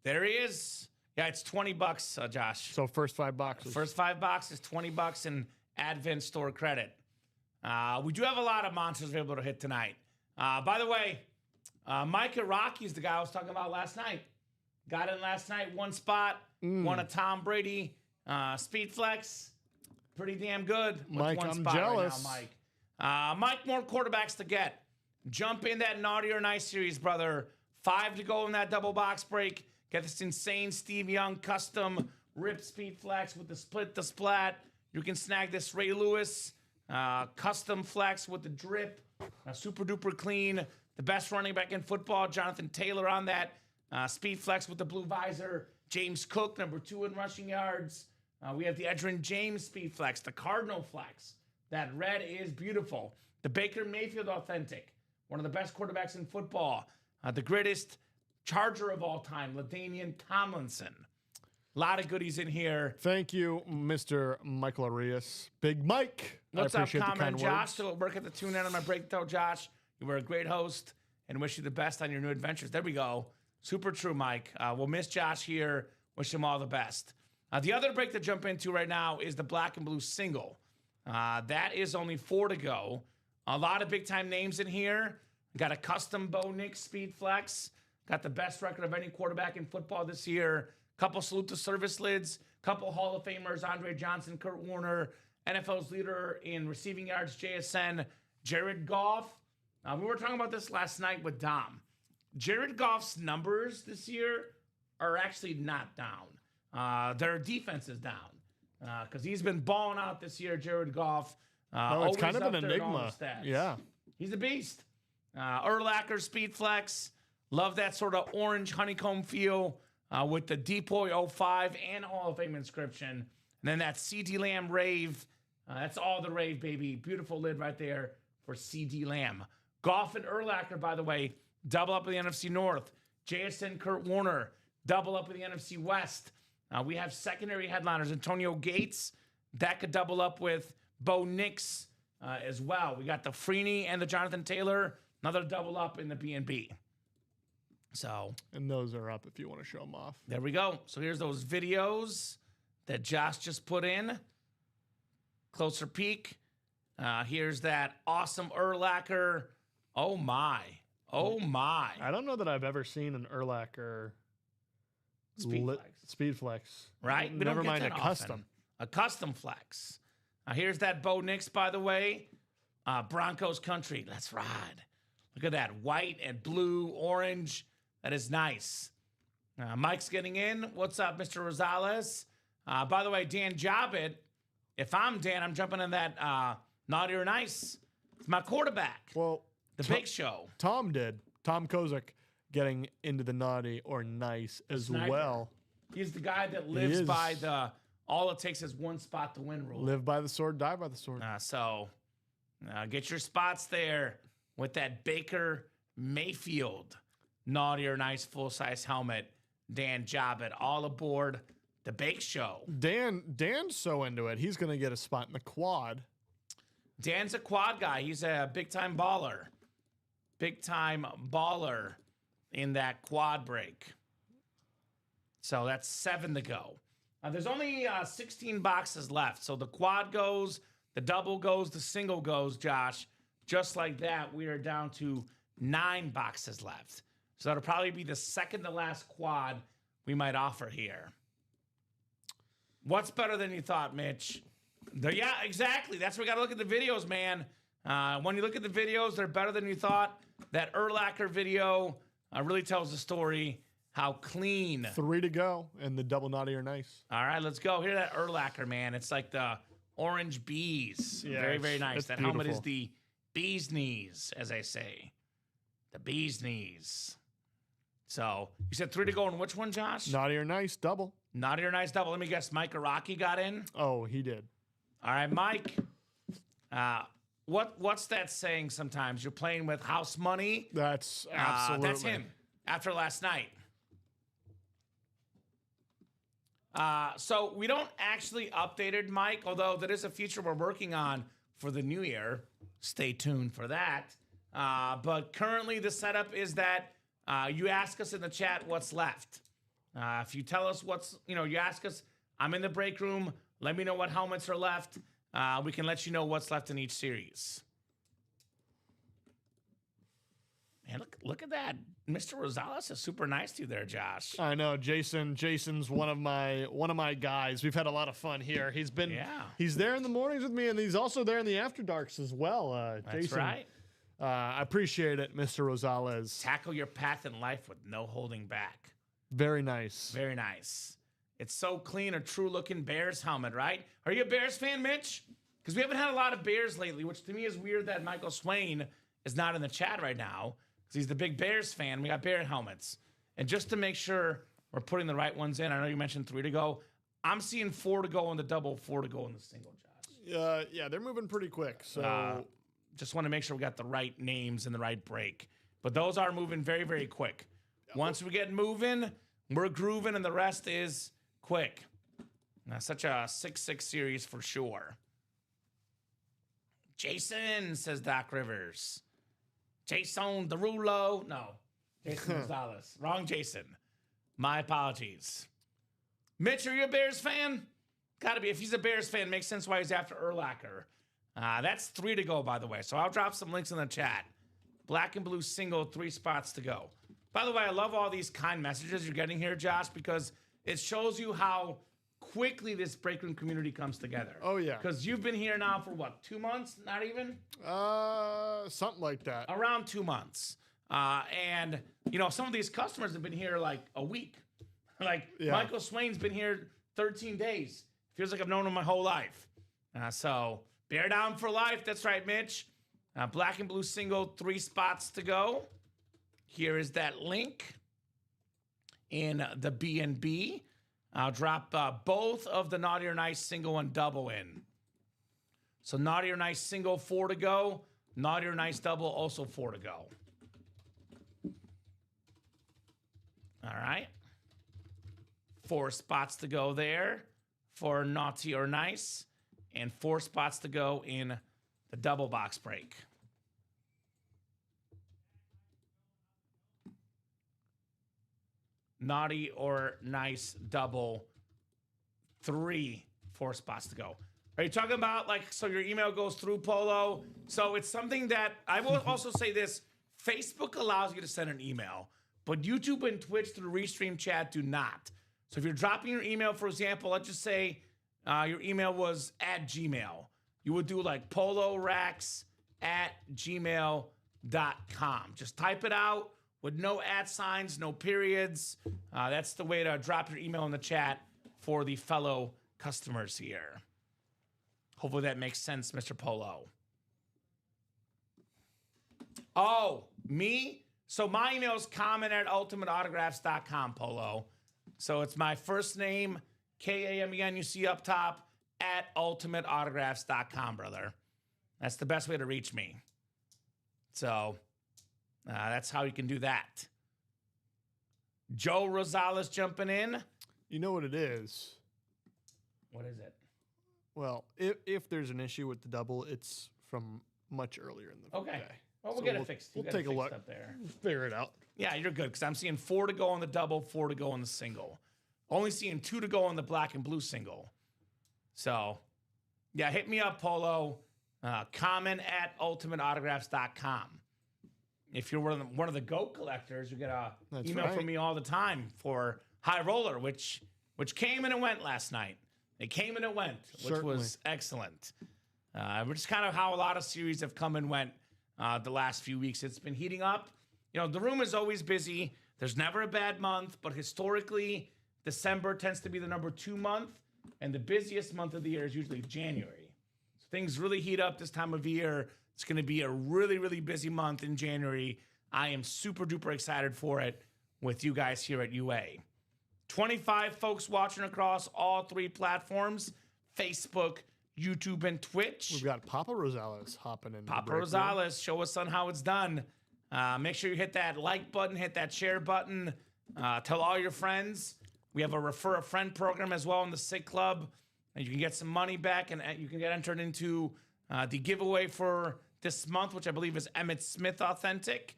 There he is. Yeah, it's $20, Josh. So first 5 boxes. First 5 boxes, $20 in Advent store credit. We do have a lot of monsters we're able to hit tonight. By the way, Micah Rocky's the guy I was talking about last night. Got in last night, 1 spot, won a Tom Brady Speed Flex. Pretty damn good. With Mike, 1 I'm spot jealous. right now, Mike. Mike, more quarterbacks to get. Jump in that naughty or nice series, brother. 5 to go in that double box break. Get this insane Steve Young custom Rip Speed Flex with the split the splat. You can snag this Ray Lewis custom flex with the drip. Super duper clean. The best running back in football, Jonathan Taylor on that Speed Flex with the blue visor. James Cook, number 2 in rushing yards. We have the Edgerrin James Speed Flex, the Cardinal Flex. That red is beautiful. The Baker Mayfield Authentic, one of the best quarterbacks in football. The greatest Charger of all time, LaDainian Tomlinson. A lot of goodies in here. Thank you, Mr. Michael Arias. Big Mike. What's I up, appreciate the Common kind Josh? words. So work at the tune in on my breakthrough, Josh. You were a great host and wish you the best on your new adventures. There we go. Super true, Mike. We'll miss Josh here. Wish him all the best. The other break to jump into right now is the black and blue single. That is only 4 to go. A lot of big-time names in here. Got a custom Bo Nix Speed Flex. Got the best record of any quarterback in football this year. Couple salute to service lids. Couple Hall of Famers, Andre Johnson, Kurt Warner. NFL's leader in receiving yards, JSN, Jared Goff. We were talking about this last night with Dom. Jared Goff's numbers this year are actually not down. Their defense is down. Because he's been balling out this year, Jared Goff. No, it's kind of an enigma. Yeah. He's a beast. Urlacher Speed Flex. Love that sort of orange honeycomb feel with the Depoy 05 and Hall of Fame inscription. And then that CD Lamb Rave. That's all the rave, baby. Beautiful lid right there for CD Lamb. Goff and Urlacher, by the way, double up in the NFC North. JSN Kurt Warner, double up in the NFC West. We have secondary headliners, Antonio Gates. That could double up with Bo Nix as well. We got the Freeney and the Jonathan Taylor. Another double up in the B&B. So And those are up if you want to show them off. there we go. So here's those videos that Josh just put in. Closer peek. Here's that awesome Urlacher. Oh my. Oh my. I don't know that I've ever seen an Urlacher Speed Flex. Right? We Never don't get mind that a custom. often. A custom flex. Here's that Bo Nix, by the way. Broncos country. Let's ride. Look at that. White and blue, orange. That is nice. Mike's getting in. What's up, Mr. Rosales? By the way, Dan Jobbitt. If I'm Dan, I'm jumping in that naughty or nice. It's my quarterback. Well, The Big Show. Tom did. Tom Kozak getting into the naughty or nice as Sniper. well. He's the guy that lives by the all it takes is one spot to win rule. Live by the sword, die by the sword. So get your spots there with that Baker Mayfield naughty or nice full-size helmet. Dan Jobbitt all aboard the Bake Show. Dan's so into it. He's going to get a spot in the quad. Dan's a quad guy. He's a big-time baller. Big-time baller in that quad break. So that's 7 to go. There's only 16 boxes left. So the quad goes, the double goes, the single goes, Josh. Just like that, we are down to 9 boxes left. So that'll probably be the second to last quad we might offer here. What's better than you thought, Mitch? Yeah, exactly. That's where we got to look at the videos, man. When you look at the videos, they're better than you thought. That Urlacher video really tells the story. How clean. 3 to go and the double naughty or nice. All right, let's go. Hear that Urlacher, man. It's like the orange bees. Yeah, very, very nice. That beautiful. helmet is the bee's knees, as I say. The bee's knees. So you said 3 to go on which one, Josh? Naughty or nice, double. Naughty or nice double. Let me guess. Mike Araki got in. Oh, he did. All right, Mike. What's that saying sometimes? You're playing with house money. That's absolutely. That's him after last night. So we don't actually update it, Mike, although that is a feature we're working on for the new year. Stay tuned for that. But currently the setup is that you ask us in the chat what's left. If you tell us you ask us, I'm in the break room, let me know what helmets are left. We can let you know what's left in each series. Man, look at that. Mr. Rosales is super nice to you there, Josh. I know, Jason's one of my guys. We've had a lot of fun here. He's there in the mornings with me, and he's also there in the after darks as well. That's Jason, right. I appreciate it, Mr. Rosales. Tackle your path in life with no holding back. Very nice. Very nice. It's so clean, a true-looking Bears helmet, right? Are you a Bears fan, Mitch? Because we haven't had a lot of Bears lately, which to me is weird that Michael Swain is not in the chat right now. He's the big Bears fan. We got Bear helmets. And just to make sure we're putting the right ones in, I know you mentioned 3 to go. I'm seeing 4 to go on the double, 4 to go on the single, Josh. Yeah, they're moving pretty quick. So just want to make sure we got the right names and the right break. But those are moving very, very quick. Once we get moving, we're grooving, and the rest is quick. Such a 6-6 series for sure. Jason, says Doc Rivers. Jason Derulo. No, Jason Gonzalez. Wrong Jason. My apologies. Mitch, are you a Bears fan? Gotta be. If he's a Bears fan, makes sense why he's after Urlacher. That's 3 to go, by the way. So I'll drop some links in the chat. Black and blue single, 3 spots to go. By the way, I love all these kind messages you're getting here, Josh, because it shows you how quickly this break room community comes together. Oh, yeah. Because you've been here now for what, 2 months? Not even? Something like that. Around 2 months. And, some of these customers have been here like a week. Michael Swain's been here 13 days. Feels like I've known him my whole life. So, bear down for life. That's right, Mitch. Black and blue single, 3 spots to go. Here is that link in the B&B. I'll drop both of the Naughty or Nice single and double in. So Naughty or Nice single, 4 to go. Naughty or Nice double, also 4 to go. All right. 4 spots to go there for Naughty or Nice. And 4 spots to go in the double box break. naughty or nice double, 3 4 spots to go. Are you talking about so your email goes through, Polo? So it's something that I will also say this. Facebook allows you to send an email, but YouTube and Twitch through Restream Chat do not. So if you're dropping your email, for example, let's just say your email was at Gmail. You would do polorax@gmail.com. Just type it out with no @ no periods. That's the way to drop your email in the chat for the fellow customers here. Hopefully that makes sense, Mr. Polo. Oh, me? So my email is comment@ultimateautographs.com, Polo. So it's my first name, Kamen, you see up top, @ultimateautographs.com, brother. That's the best way to reach me. So that's how you can do that. Joe Rosales jumping in. You know what it is? What is it? Well, if there's an issue with the double, it's from much earlier in the day. Well, we'll get it fixed. We'll take a look up there. Figure it out. Yeah, you're good because I'm seeing 4 to go on the double, 4 to go on the single. Only seeing 2 to go on the black and blue single. So, yeah, hit me up, Polo. Comment@ultimateautographs.com. If you're one of the GOAT collectors, you get a email from me all the time for High Roller, which came and it went last night. It came and it went, which was excellent. Which is kind of how a lot of series have come and went the last few weeks. It's been heating up. The room is always busy. There's never a bad month, but historically, December tends to be the number 2 month, and the busiest month of the year is usually January. So things really heat up this time of year. It's going to be a really, really busy month in January. I am super duper excited for it with you guys here at UA. 25 folks watching across all 3 platforms, Facebook, YouTube, and Twitch. We've got Papa Rosales hopping in. Papa Rosales, show us on how it's done. Make sure you hit that like button, hit that share button. Tell all your friends. We have a refer a friend program as well in the SIG Club. And you can get some money back and you can get entered into the giveaway for this month, which I believe is Emmitt Smith Authentic.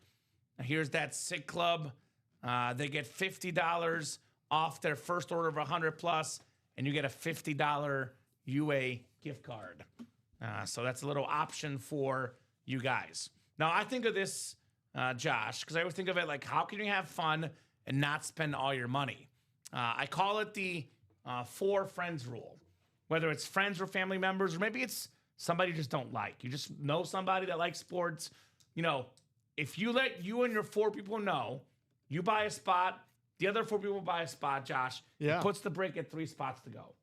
Now here's that SIG Club. They get $50 off their first order of 100 plus, and you get a $50 UA gift card. So that's a little option for you guys. Now, I think of this, Josh, because I always think of it like, how can you have fun and not spend all your money? I call it the 4 friends rule. Whether it's friends or family members, or maybe it's somebody you just don't like. You just know somebody that likes sports. If you let you and your 4 people know, you buy a spot, the other 4 people buy a spot, Josh, it puts the break at 3 spots to go.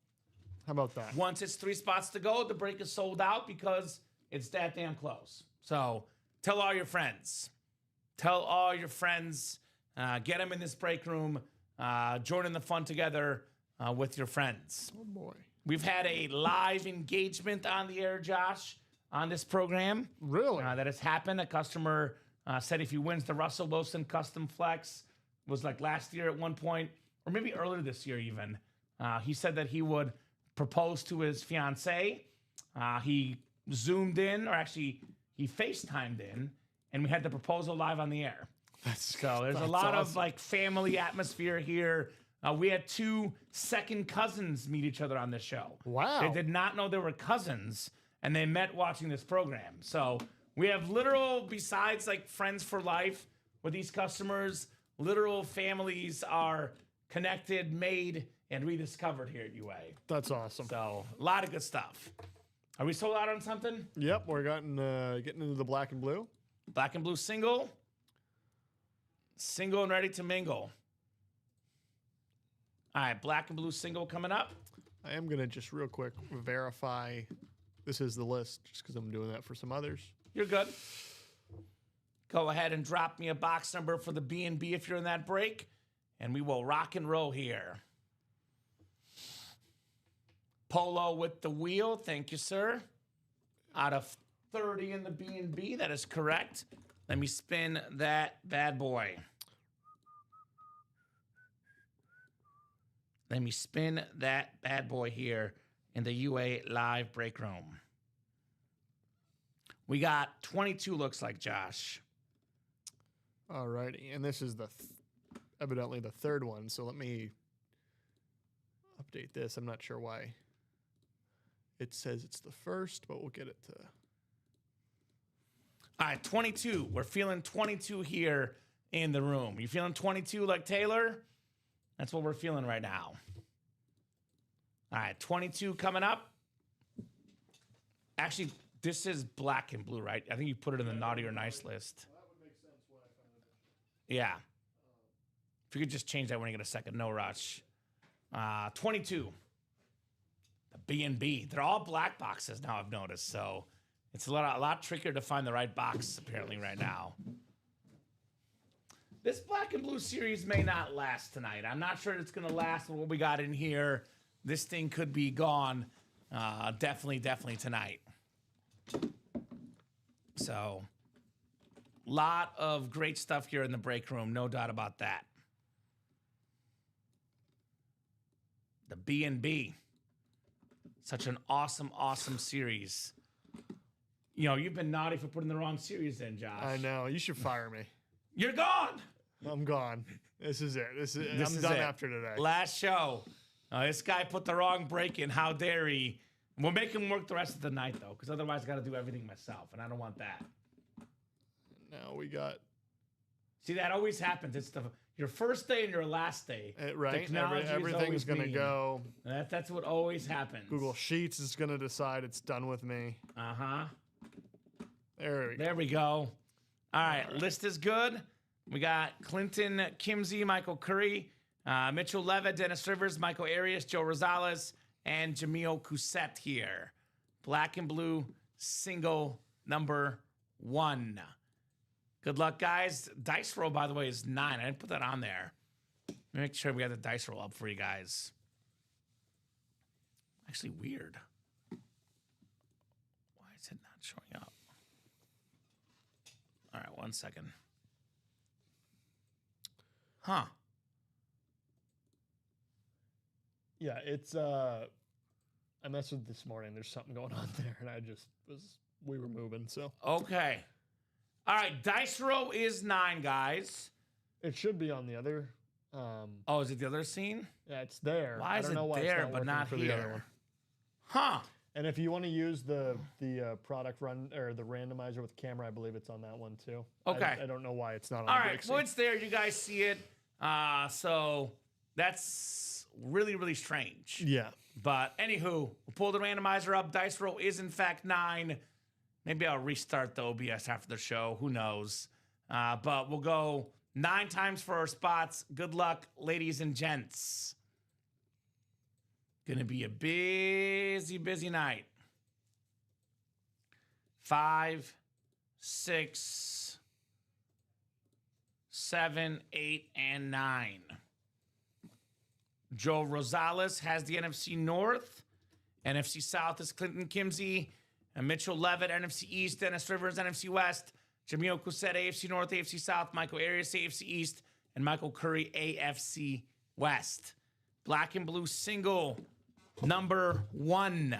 How about that? Once it's 3 spots to go, the break is sold out because it's that damn close. So tell all your friends. Tell all your friends. Get them in this break room. Join in the fun together with your friends. Oh, boy. We've had a live engagement on the air, Josh, on this program. Really? That has happened. A customer said if he wins the Russell Wilson Custom Flex, was like last year at one point, or maybe earlier this year even, he said that he would propose to his fiancée. He Zoomed in, or actually he FaceTimed in, and we had the proposal live on the air. There's a lot of family atmosphere here. We had 2 second cousins meet each other on this show. Wow. They did not know they were cousins, and they met watching this program. So we have literal, besides friends for life with these customers, literal families are connected, made, and rediscovered here at UA. That's awesome. So a lot of good stuff. Are we sold out on something? Yep, we're getting into the black and blue. Black and blue single. Single and ready to mingle. All right, black and blue single coming up. I am going to just real quick verify this is the list just because I'm doing that for some others. You're good. Go ahead and drop me a box number for the B&B if you're in that break, and we will rock and roll here. Polo with the wheel. Thank you, sir. Out of 30 in the B&B, that is correct. Let me spin that bad boy. Let me spin that bad boy here in the UA live break room. We got 22 looks like, Josh. Alrighty, and this is the evidently the third one. So let me update this. I'm not sure why it says it's the first, but we'll get it to. All right, 22. We're feeling 22 here in the room. You feeling 22 like Taylor? That's what we're feeling right now. All right, 22 coming up. Actually, this is black and blue, right? I think you put it in the naughty or nice list. That would make sense what I found it. Yeah. If you could just change that when you get a second, no rush. 22. The B&B. They're all black boxes now, I've noticed. So it's a lot trickier to find the right box, apparently, right now. This black and blue series may not last tonight. I'm not sure it's going to last with what we got in here. This thing could be gone definitely tonight. So, lot of great stuff here in the break room, no doubt about that. The B&B. Such an awesome series. You know, you've been naughty for putting the wrong series in, Josh. I know. You should fire me. You're gone. I'm gone. This is it. I'm done after today. Last show. This guy put the wrong break in. How dare he? We'll make him work the rest of the night, though, because otherwise I got to do everything myself, and I don't want that. Now we got. See, that always happens. It's your first day and your last day. Right? Technology is Everything's always going to mean. go. That's what always happens. Google Sheets is going to decide it's done with me. Uh-huh. There we go. All right, list is good. We got Clinton Kimsey, Michael Curry, Mitchell Levitt, Dennis Rivers, Michael Arias, Joe Rosales, and Jamil Cousset here. Black and blue, single number 1. Good luck, guys. Dice roll, by the way, is 9. I didn't put that on there. Make sure we have the dice roll up for you guys. Actually, weird. Why is it not showing up? All right, 1 second. Huh. Yeah, it's I messed with this morning. There's something going on there, and we were moving, so. Okay. All right, dice roll is 9, guys. It should be on the other. Oh, is it the other scene? Yeah, it's there. Why is it why there it's but not for the other here? one. Huh. And if you want to use the product run or the randomizer with the camera, I believe it's on that one too. Okay. I don't know why it's not on All the right, break well, scene. it's there. You guys see it. So that's really strange. Yeah. But anywho, we'll pull the randomizer up. Dice roll is in fact 9. Maybe I'll restart the OBS after the show. Who knows? But we'll go 9 times for our spots. Good luck, ladies and gents. Gonna be a busy night. 5, 6, 7, 8, and 9. Joe Rosales has the NFC North. NFC South is Clinton Kimsey. And Mitchell Levitt, NFC East. Dennis Rivers, NFC West. Jamil Cousset, AFC North, AFC South. Michael Arias, AFC East. And Michael Curry, AFC West. Black and blue single number 1.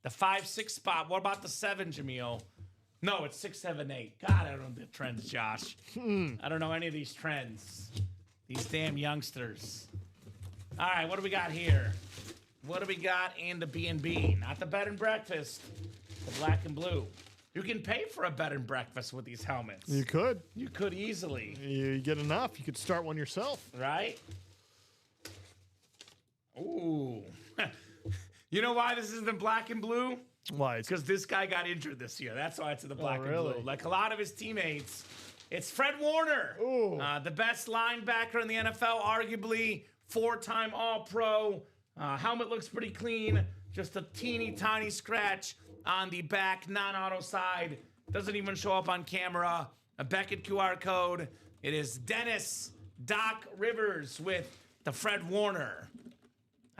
The 5-6 spot. What about the 7, Jamil? No, it's 6, 7, 8. God, I don't know the trends, Josh. I don't know any of these trends. These damn youngsters. All right, what do we got here? What do we got in the B&B? Not the bed and breakfast. The black and blue. You can pay for a bed and breakfast with these helmets. You could. You could easily. You get enough. You could start one yourself. Right? Ooh. You know why this isn't black and blue? Why? It's Because this guy got injured this year. That's why it's in the black and really? blue. Like a lot of his teammates. It's Fred Warner. Ooh. The best linebacker in the NFL, arguably 4-time All-Pro. Helmet looks pretty clean. Just a teeny tiny scratch on the back non-auto side. Doesn't even show up on camera. A Beckett QR code. It is Dennis Doc Rivers with the Fred Warner.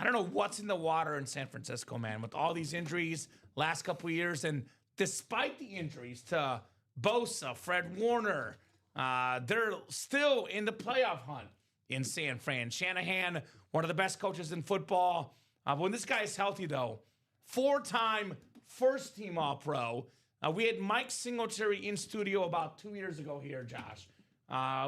I don't know what's in the water in San Francisco, man, with all these injuries last couple years. And despite the injuries to Bosa, Fred Warner, they're still in the playoff hunt in San Fran. Shanahan, one of the best coaches in football. When this guy is healthy, though, 4-time first-team All-Pro. We had Mike Singletary in studio about 2 years ago here, Josh.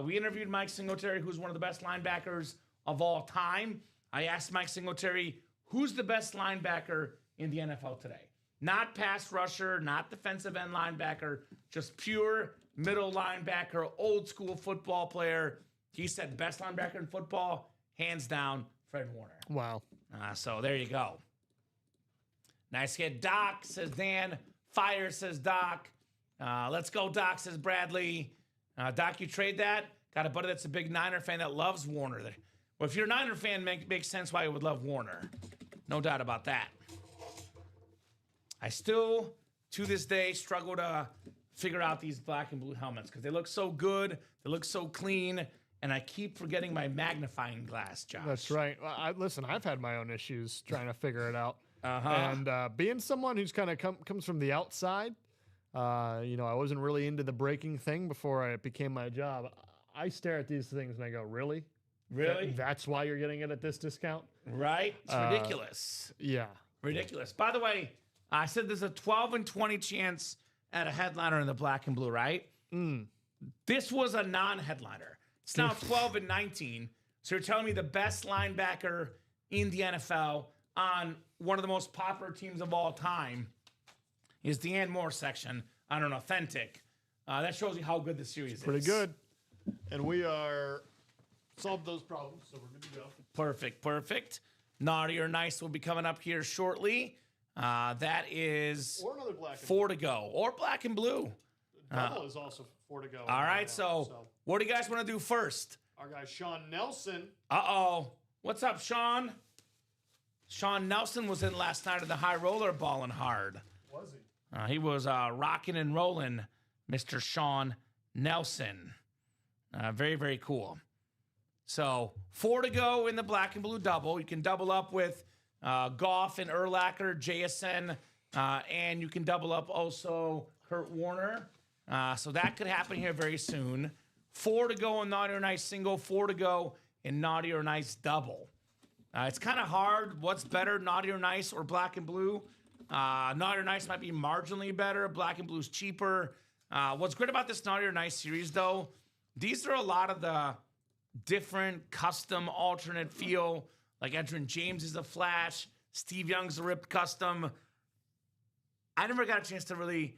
We interviewed Mike Singletary, who's one of the best linebackers of all time. I asked Mike Singletary, who's the best linebacker in the NFL today? Not pass rusher, not defensive end linebacker, just pure middle linebacker, old school football player. He said best linebacker in football, hands down, Fred Warner. Wow. So there you go. Nice hit, Doc, says Dan. Fire, says Doc. Let's go, Doc, says Bradley. Doc, you trade that? Got a buddy that's a big Niner fan that loves Warner. Well, if you're a Niner fan, makes sense why you would love Warner. No doubt about that. I still, to this day, struggle to figure out these black and blue helmets because they look so good, they look so clean, and I keep forgetting my magnifying glass, Josh. That's right. Well, listen, I've had my own issues trying to figure it out. And being someone who's kind of comes from the outside, I wasn't really into the breaking thing before it became my job. I stare at these things and I go, really? Really? That's why you're getting it at this discount? Right? It's ridiculous. Yeah. Ridiculous. By the way, I said there's a 12 and 20 chance at a headliner in the black and blue, right? This was a non-headliner. It's now 12 and 19. So you're telling me the best linebacker in the NFL on one of the most popular teams of all time is the Ann Moore section on an authentic. That shows you how good the series is. Pretty good. And we are solved those problems, so we're good to go. Perfect. Naughty or Nice will be coming up here shortly. That is Or another black and 4 to go. Or black and blue. Double is also 4 to go. All right, so what do you guys want to do first? Our guy Sean Nelson. Uh-oh. What's up, Sean? Sean Nelson was in last night at the high roller balling hard. Was he? He was rocking and rolling, Mr. Sean Nelson. Very, very cool. So 4 to go in the black and blue double. You can double up with Goff and Urlacher, JSN, and you can double up also Kurt Warner. So that could happen here very soon. 4 to go in Naughty or Nice single, 4 to go in Naughty or Nice double. It's kind of hard. What's better, Naughty or Nice or black and blue? Naughty or Nice might be marginally better. Black and blue's cheaper. What's great about this Naughty or Nice series, though, these are a lot of the different custom alternate feel. Like Edgerrin James is a Flash. Steve Young's a ripped custom. I never got a chance to really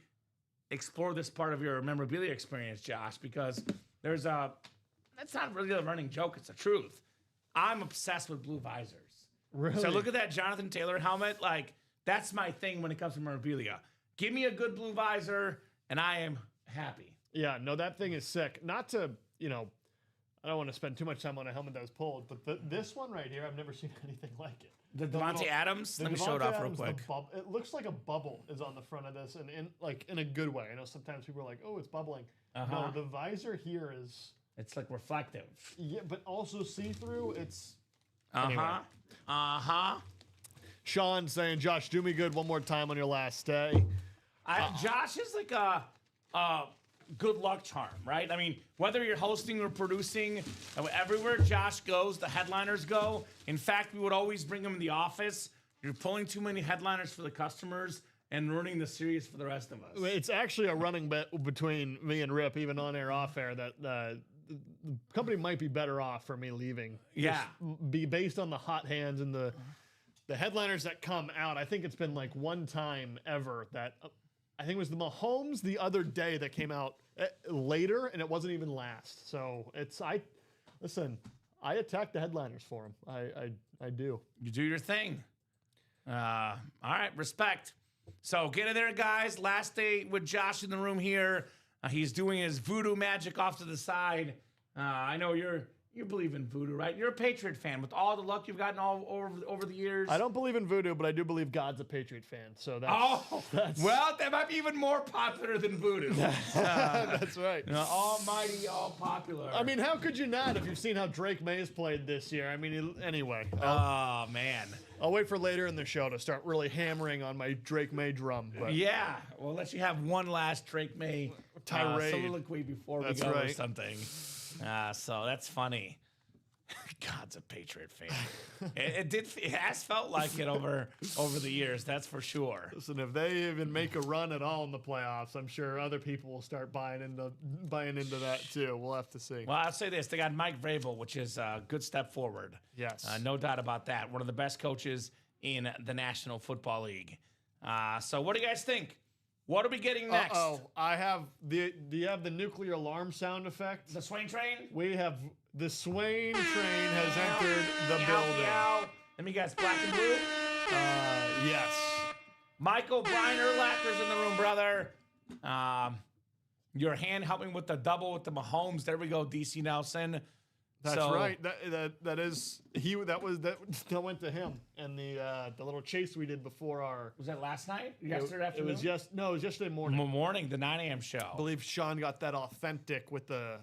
explore this part of your memorabilia experience, Josh, because that's not really a running joke. It's the truth. I'm obsessed with blue visors. Really? So look at that Jonathan Taylor helmet. Like, that's my thing when it comes to memorabilia. Give me a good blue visor, and I am happy. Yeah, no, that thing is sick. Not to, I don't want to spend too much time on a helmet that was pulled, but this one right here, I've never seen anything like it. The Devontae Adams? Let me show it off real quick. It looks like a bubble is on the front of this, and in a good way. I know sometimes people are like, oh, it's bubbling. No, the visor here is... It's like reflective. Yeah, but also see-through. It's... Anyway. Sean saying, Josh, do me good one more time on your last day. Josh is like a good luck charm, right? I mean, whether you're hosting or producing, everywhere Josh goes, the headliners go. In fact, we would always bring him in the office. You're pulling too many headliners for the customers and ruining the series for the rest of us. It's actually a running bet between me and Rip, even on air, off air, that the company might be better off for me leaving. Yeah. Be based on the hot hands and the headliners that come out. I think it's been like one time ever that I think it was the Mahomes the other day that came out later, and it wasn't even last. So I attack the headliners for him. I do. You do your thing. All right, respect. So get in there, guys. Last day with Josh in the room here. He's doing his voodoo magic off to the side. I know you believe in voodoo, right? You're a Patriot fan with all the luck you've gotten all over the years. I don't believe in voodoo, but I do believe God's a Patriot fan. So that's well, that might be even more popular than voodoo. That's right. Almighty, all popular. I mean, how could you not if you've seen how Drake May's played this year? I mean, anyway. Oh, man. I'll wait for later in the show to start really hammering on my Drake May drum. But. Yeah, we'll let you have one last Drake May tirade soliloquy before we go or something. So that's funny. God's a Patriot fan. It has felt like it over the years. That's for sure. Listen, if they even make a run at all in the playoffs, I'm sure other people will start buying into that too. We'll have to see. Well, I'll say this: they got Mike Vrabel, which is a good step forward. Yes, no doubt about that. One of the best coaches in the National Football League. So, what do you guys think? What are we getting next? I have the. Do you have the nuclear alarm sound effect? The Swain train. We have the Swain train has entered the building. Meow. Let me guess, black and blue. Yes. Michael Brian Urlacher's in the room, brother. Your hand helping with the double with the Mahomes. There we go, DC Nelson. That's right. That is he. That went to him. And the little chase we did before our. Was that last night? Yesterday afternoon? It was yesterday morning. Morning, the 9 a.m. show. I believe Sean got that authentic with the.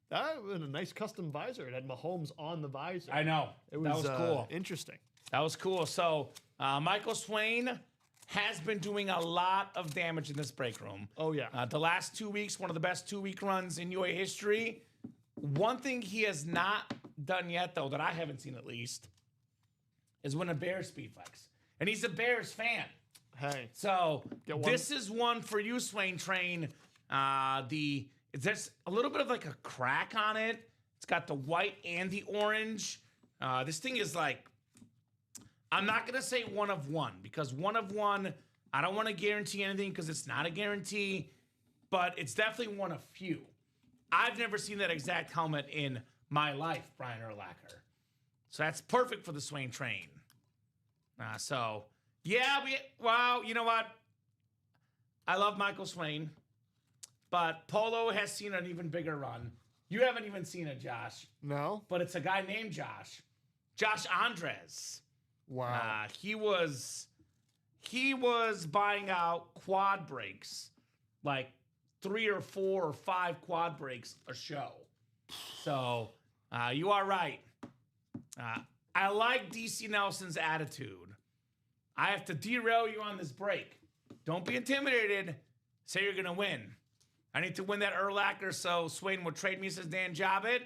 That was a nice custom visor. It had Mahomes on the visor. I know. That was cool. Interesting. That was cool. So Michael Swain has been doing a lot of damage in this break room. Oh yeah. The last 2 weeks, one of the best 2-week runs in UA history. One thing he has not done yet, though, that I haven't seen at least, is win a Bears speed flex. And he's a Bears fan. Hey. So this is one for you, Swain Train. There's a little bit of like a crack on it. It's got the white and the orange. This thing is like, I'm not going to say one of one, because one of one, I don't want to guarantee anything because it's not a guarantee, but it's definitely one of few. I've never seen that exact helmet in my life, Brian Urlacher. So that's perfect for the Swain Train. You know what? I love Michael Swain, but Polo has seen an even bigger run. You haven't even seen it, Josh. No? But it's a guy named Josh. Josh Andres. Wow. He was buying out quad breaks, like 3 or 4 or 5 quad breaks a show. So you are right. I like DC Nelson's attitude. I have to derail you on this break. Don't be intimidated. Say you're going to win. I need to win that Urlacher so Swain will trade me, says Dan Jobbit.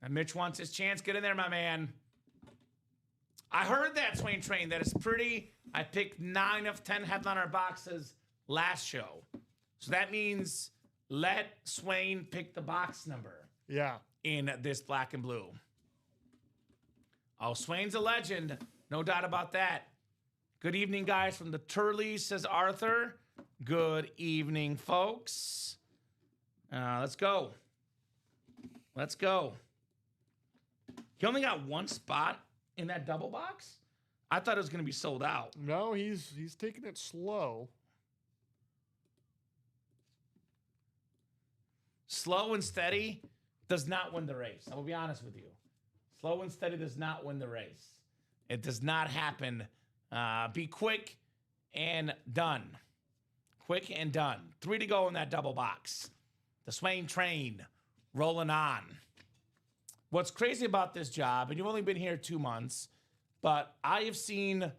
And Mitch wants his chance. Get in there, my man. I heard that, Swain Train. That is pretty. I picked 9 of 10 headliner boxes last show. So that means let Swain pick the box number. Yeah. In this black and blue. Oh, Swain's a legend. No doubt about that. Good evening, guys, from the Turleys, says Arthur. Good evening, folks. Let's go. Let's go. He only got one spot in that double box? I thought it was going to be sold out. No, he's taking it slow. Slow and steady does not win the race. I will be honest with you. Slow and steady does not win the race. It does not happen. Be quick and done. Quick and done. 3 to go in that double box. The Swain Train rolling on. What's crazy about this job, and you've only been here 2 months, but I have seen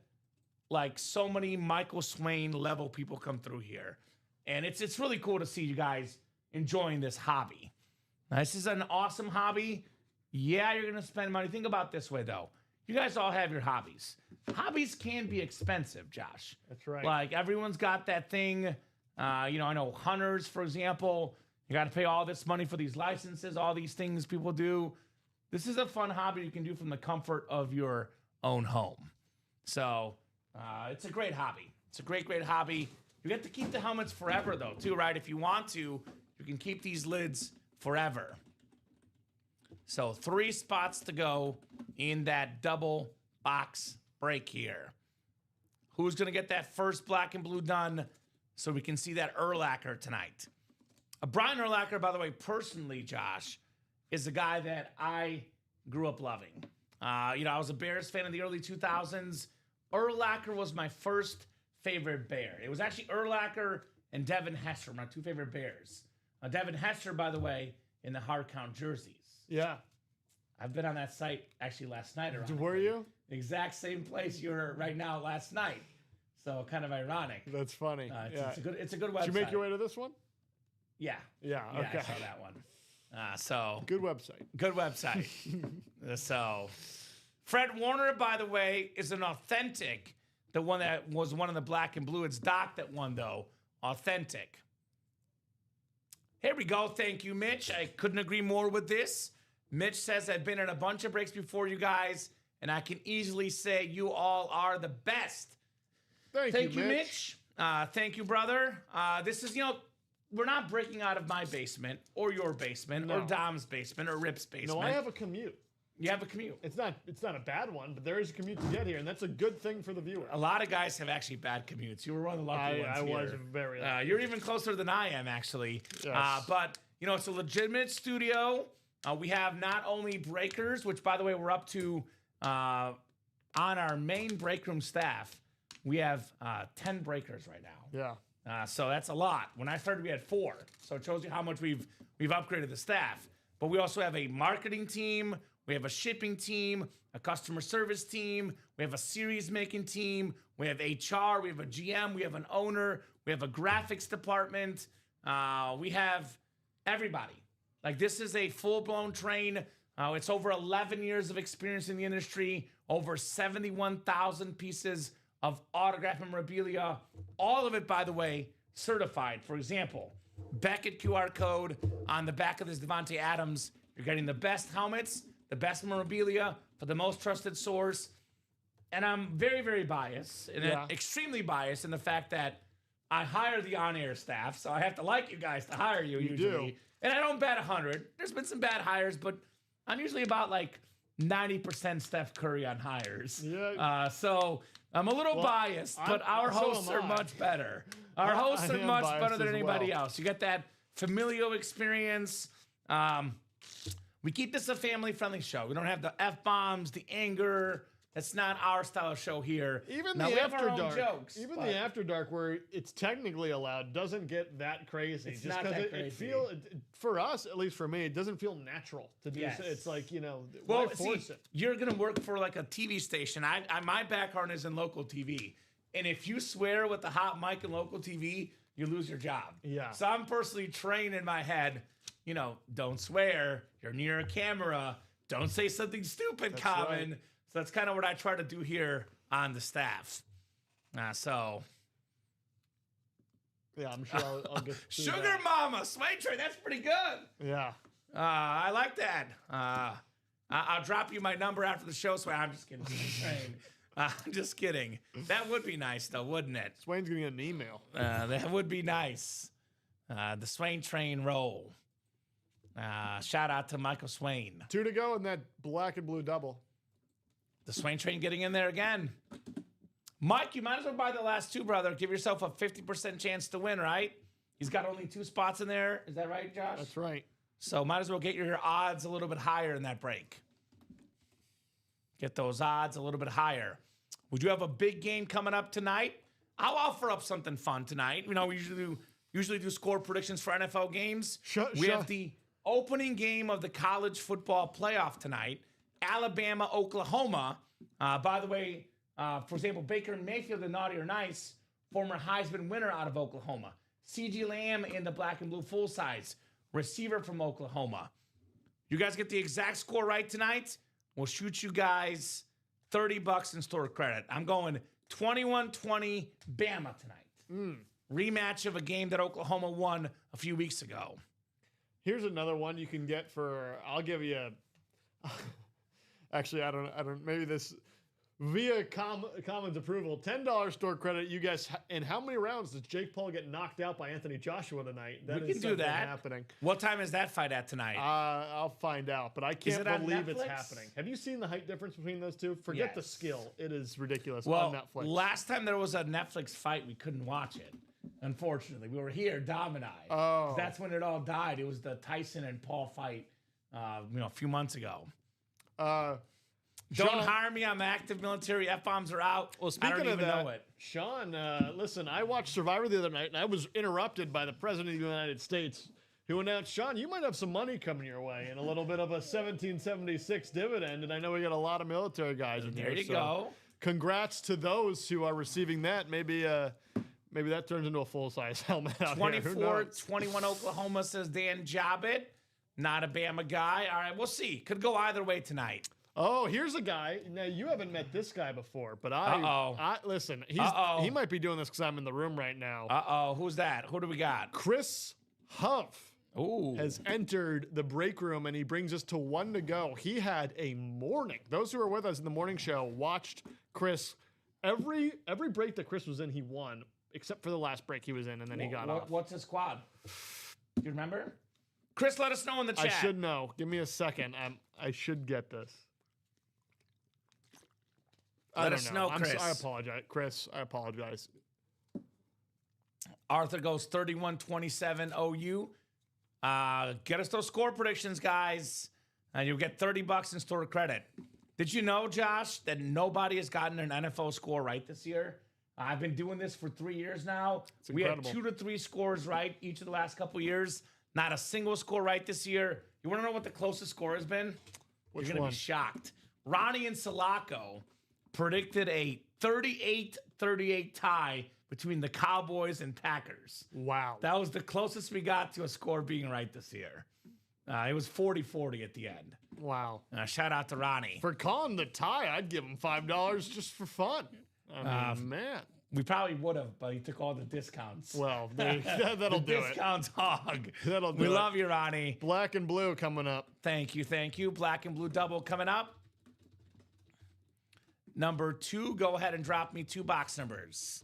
like so many Michael Swain level people come through here. And it's really cool to see you guys enjoying this hobby. Now, this is an awesome hobby. Yeah, you're going to spend money. Think about it this way, though. You guys all have your hobbies. Hobbies can be expensive, Josh. That's right. Like, everyone's got that thing. I know hunters, for example, you got to pay all this money for these licenses, all these things people do. This is a fun hobby you can do from the comfort of your own home. So, it's a great hobby. It's a great, great hobby. You get to keep the helmets forever, though, too, right? If you want to, you can keep these lids forever. So 3 spots to go in that double box break here. Who's going to get that first black and blue done so we can see that Urlacher tonight? Brian Urlacher, by the way, personally, Josh, is a guy that I grew up loving. I was a Bears fan in the early 2000s. Urlacher was my first favorite Bear. It was actually Urlacher and Devin Hester, my 2 favorite Bears. Devin Hester, by the way, in the hard count jerseys. Yeah. I've been on that site actually last night. Were you? Exact same place you were right now last night. So kind of ironic. That's funny. It's a good website. Did you make your way to this one? Yeah. Yeah, okay. I saw that one. Good website. Good website. So, Fred Warner, by the way, is an authentic. The one that was one in the black and blue. It's Doc that won, though. Authentic. Here we go. Thank you, Mitch. I couldn't agree more with this. Mitch says, I've been in a bunch of breaks before you guys, and I can easily say you all are the best. Thank you, Mitch. Thank you, brother. This is, we're not breaking out of my basement or your basement or Dom's basement or Rip's basement. No, I have a commute. You have a commute. It's not a bad one, but there is a commute to get here, and that's a good thing for the viewer. A lot of guys have actually bad commutes. You were one of the lucky ones. I was very lucky. You're even closer than I am, actually. Yes. But, it's a legitimate studio. We have not only breakers, which, by the way, we're up to on our main break room staff. We have 10 breakers right now. Yeah. So that's a lot. When I started, we had 4. So it shows you how much we've upgraded the staff. But we also have a marketing team. We have a shipping team, a customer service team. We have a series making team. We have HR. We have a GM. We have an owner. We have a graphics department. We have everybody. Like, this is a full-blown train. It's over 11 years of experience in the industry, over 71,000 pieces of autograph memorabilia. All of it, by the way, certified. For example, Beckett QR code on the back of this Devontae Adams. You're getting the best helmets, the best memorabilia for the most trusted source. And I'm very, very biased, and extremely biased in the fact that I hire the on-air staff, so I have to like you guys to hire you usually. And I don't bat 100. There's been some bad hires, but I'm usually about like 90% Steph Curry on hires. Yeah. So I'm a little biased, but our hosts are much better. Our hosts are much better than anybody else. You get that familial experience. We keep this a family-friendly show. We don't have the F-bombs, the anger. That's not our style of show here. Even now, the After Dark, jokes, the After Dark, where it's technically allowed, doesn't get that crazy. It's just not that crazy. It feels, for us, at least for me, it doesn't feel natural to do. Yes. It's like, why force it? You're gonna work for like a TV station. My background is in local TV, and if you swear with the hot mic in local TV, you lose your job. Yeah. So I'm personally trained in my head. Don't swear. You're near a camera. Don't say something stupid, That's Common. right. So that's kind of what I try to do here on the staff. Yeah, I'm sure I'll get Sugar that. Mama, Sway Train, that's pretty good. Yeah. I like that. I'll drop you my number after the show, Sway. I'm just kidding. Train. I'm just kidding. That would be nice, though, wouldn't it? Swain's going to get an email. That would be nice. The Swain Train roll. Shout out to Michael Swain. 2 to go in that black and blue double. The Swain Train getting in there again. Mike, you might as well buy the last 2, brother. Give yourself a 50% chance to win, right? He's got only 2 spots in there. Is that right, Josh? That's right. So might as well get your odds a little bit higher in that break. Get those odds a little bit higher. Would you have a big game coming up tonight? I'll offer up something fun tonight. We usually do score predictions for NFL games. We have the opening game of the college football playoff tonight. Alabama, Oklahoma. By the way, for example, Baker Mayfield in Naughty or Nice, former Heisman winner out of Oklahoma. C.G. Lamb in the black and blue full size, receiver from Oklahoma. You guys get the exact score right tonight, we'll shoot you guys $30 in store credit. I'm going 21-20 Bama tonight. Rematch of a game that Oklahoma won a few weeks ago. Here's another one you can get for, I'll give you actually, I don't, maybe this, via Common's approval, $10 store credit. You guys, in how many rounds does Jake Paul get knocked out by Anthony Joshua tonight? We can do that. Happening. What time is that fight at tonight? I'll find out, but I can't believe it's Netflix? happening. Have you seen the height difference between those two? Forget the skill. It is ridiculous well, on Netflix. Last time there was a Netflix fight, we couldn't watch it. Unfortunately, we were here, Dom and I. Oh. That's when it all died. It was the Tyson and Paul fight, a few months ago. Don't hire me. I'm active military. F-bombs are out. Well, speaking I don't of even that, know it. Sean, listen, I watched Survivor the other night, and I was interrupted by the President of the United States, who announced, Sean, you might have some money coming your way and a little bit of a 1776 dividend, and I know we got a lot of military guys in here. There you go. Congrats to those who are receiving that. Maybe that turns into a full-size helmet out here. 24-21 Oklahoma, says Dan Jobbitt. Not a Bama guy. All right, we'll see. Could go either way tonight. Oh, here's a guy. Now, you haven't met this guy before, but listen, he might be doing this because I'm in the room right now. Who's that? Who do we got? Chris Huff Ooh. has entered the break room, and he brings us to 1 to go. He had a morning. Those who were with us in the morning show watched Chris. Every break that Chris was in, he won, except for the last break he was in, and then he got off. What's his squad? Do you remember? Chris, let us know in the chat. I should know. Give me a second. I should get this. Let us know, Chris. I apologize. Chris, I apologize. Arthur goes 31-27 OU. Get us those score predictions, guys. And you'll get $30 in store credit. Did you know, Josh, that nobody has gotten an NFL score right this year? I've been doing this for 3 years now. We had 2 to 3 scores right each of the last couple years. Not a single score right this year. You want to know what the closest score has been? You're going to be shocked. Ronnie and Sulaco predicted a 38-38 tie between the Cowboys and Packers. Wow. That was the closest we got to a score being right this year. It was 40-40 at the end. Wow. Shout out to Ronnie. For calling the tie, I'd give him $5 just for fun. I mean, man. We probably would have, but he took all the discounts. Well, that'll do it. Discounts hog. That'll do We it. love you, Ronnie. Black and blue coming up. Thank you. Black and blue double coming up. Number 2, go ahead and drop me 2 box numbers.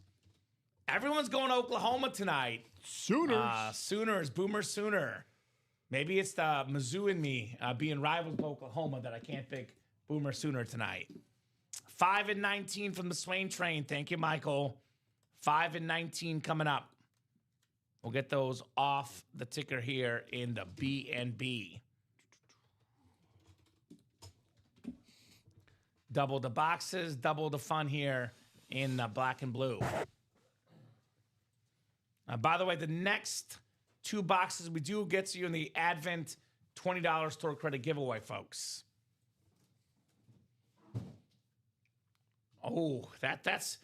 Everyone's going to Oklahoma tonight. Sooners. Boomer Sooner. Maybe it's the Mizzou in me being rivals with Oklahoma that I can't pick Boomer Sooner tonight. 5-19 from the Swain train. Thank you, Michael. 5-19 coming up. We'll get those off the ticker here in the B&B. Double the boxes, double the fun here in black and blue. By the way, the next 2 boxes we do gets you in the Advent $20 store credit giveaway, folks. Oh, that's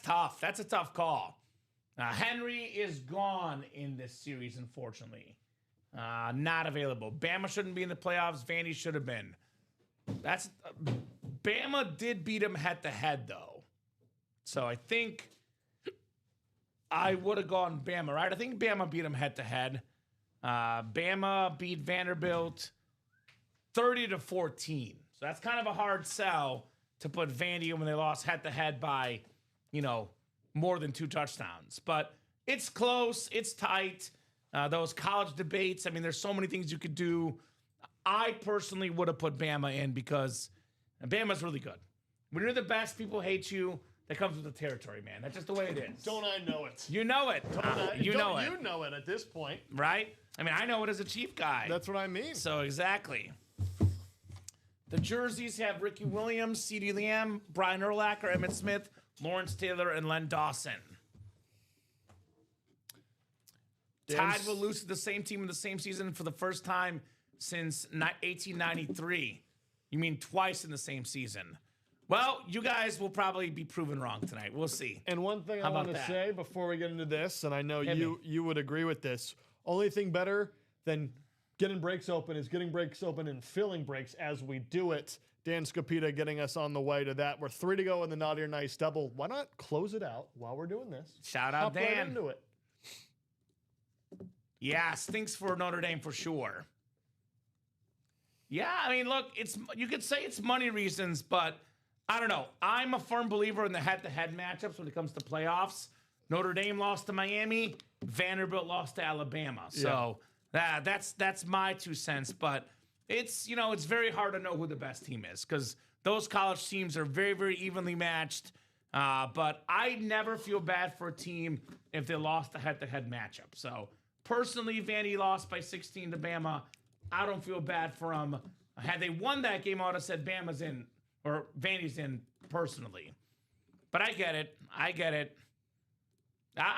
tough. That's a tough call. Henry is gone in this series, unfortunately. Not available. Bama shouldn't be in the playoffs. Vandy should have been. Bama did beat him head-to-head, though. So I think I would have gone Bama, right? I think Bama beat him head-to-head. Bama beat Vanderbilt 30-14. So that's kind of a hard sell to put Vandy when they lost head-to-head by, more than 2 touchdowns. But it's close. It's tight. Those college debates, I mean, there's so many things you could do. I personally would have put Bama in because Bama's really good. When you're the best, people hate you. That comes with the territory, man. That's just the way it is. Don't I know it? You know it. You know it at this point. Right? I mean, I know it as a Chief guy. That's what I mean. So, exactly. The jerseys have Ricky Williams, CeeDee Lamb, Brian Urlacher, Emmitt Smith, Lawrence Taylor, and Len Dawson. Tide will lose to the same team in the same season for the first time since 1893. You mean twice in the same season. Well, you guys will probably be proven wrong tonight. We'll see. And one thing I want to say before we get into this, and I know you would agree with this, only thing better than getting breaks open is getting breaks open and filling breaks as we do it. Dan Scapita getting us on the way to that. We're 3 to go in the Naughty or Nice double. Why not close it out while we're doing this? Shout out Dan. Right into it. Yeah, stinks for Notre Dame for sure. Yeah, I mean, look, you could say it's money reasons, but I don't know. I'm a firm believer in the head-to-head matchups when it comes to playoffs. Notre Dame lost to Miami. Vanderbilt lost to Alabama. So that's my 2 cents. But it's very hard to know who the best team is because those college teams are very, very evenly matched. But I never feel bad for a team if they lost a head-to-head matchup. So personally, Vandy lost by 16 to Bama. I don't feel bad for them. Had they won that game, I would have said Bama's in or Vandy's in personally. But I get it. I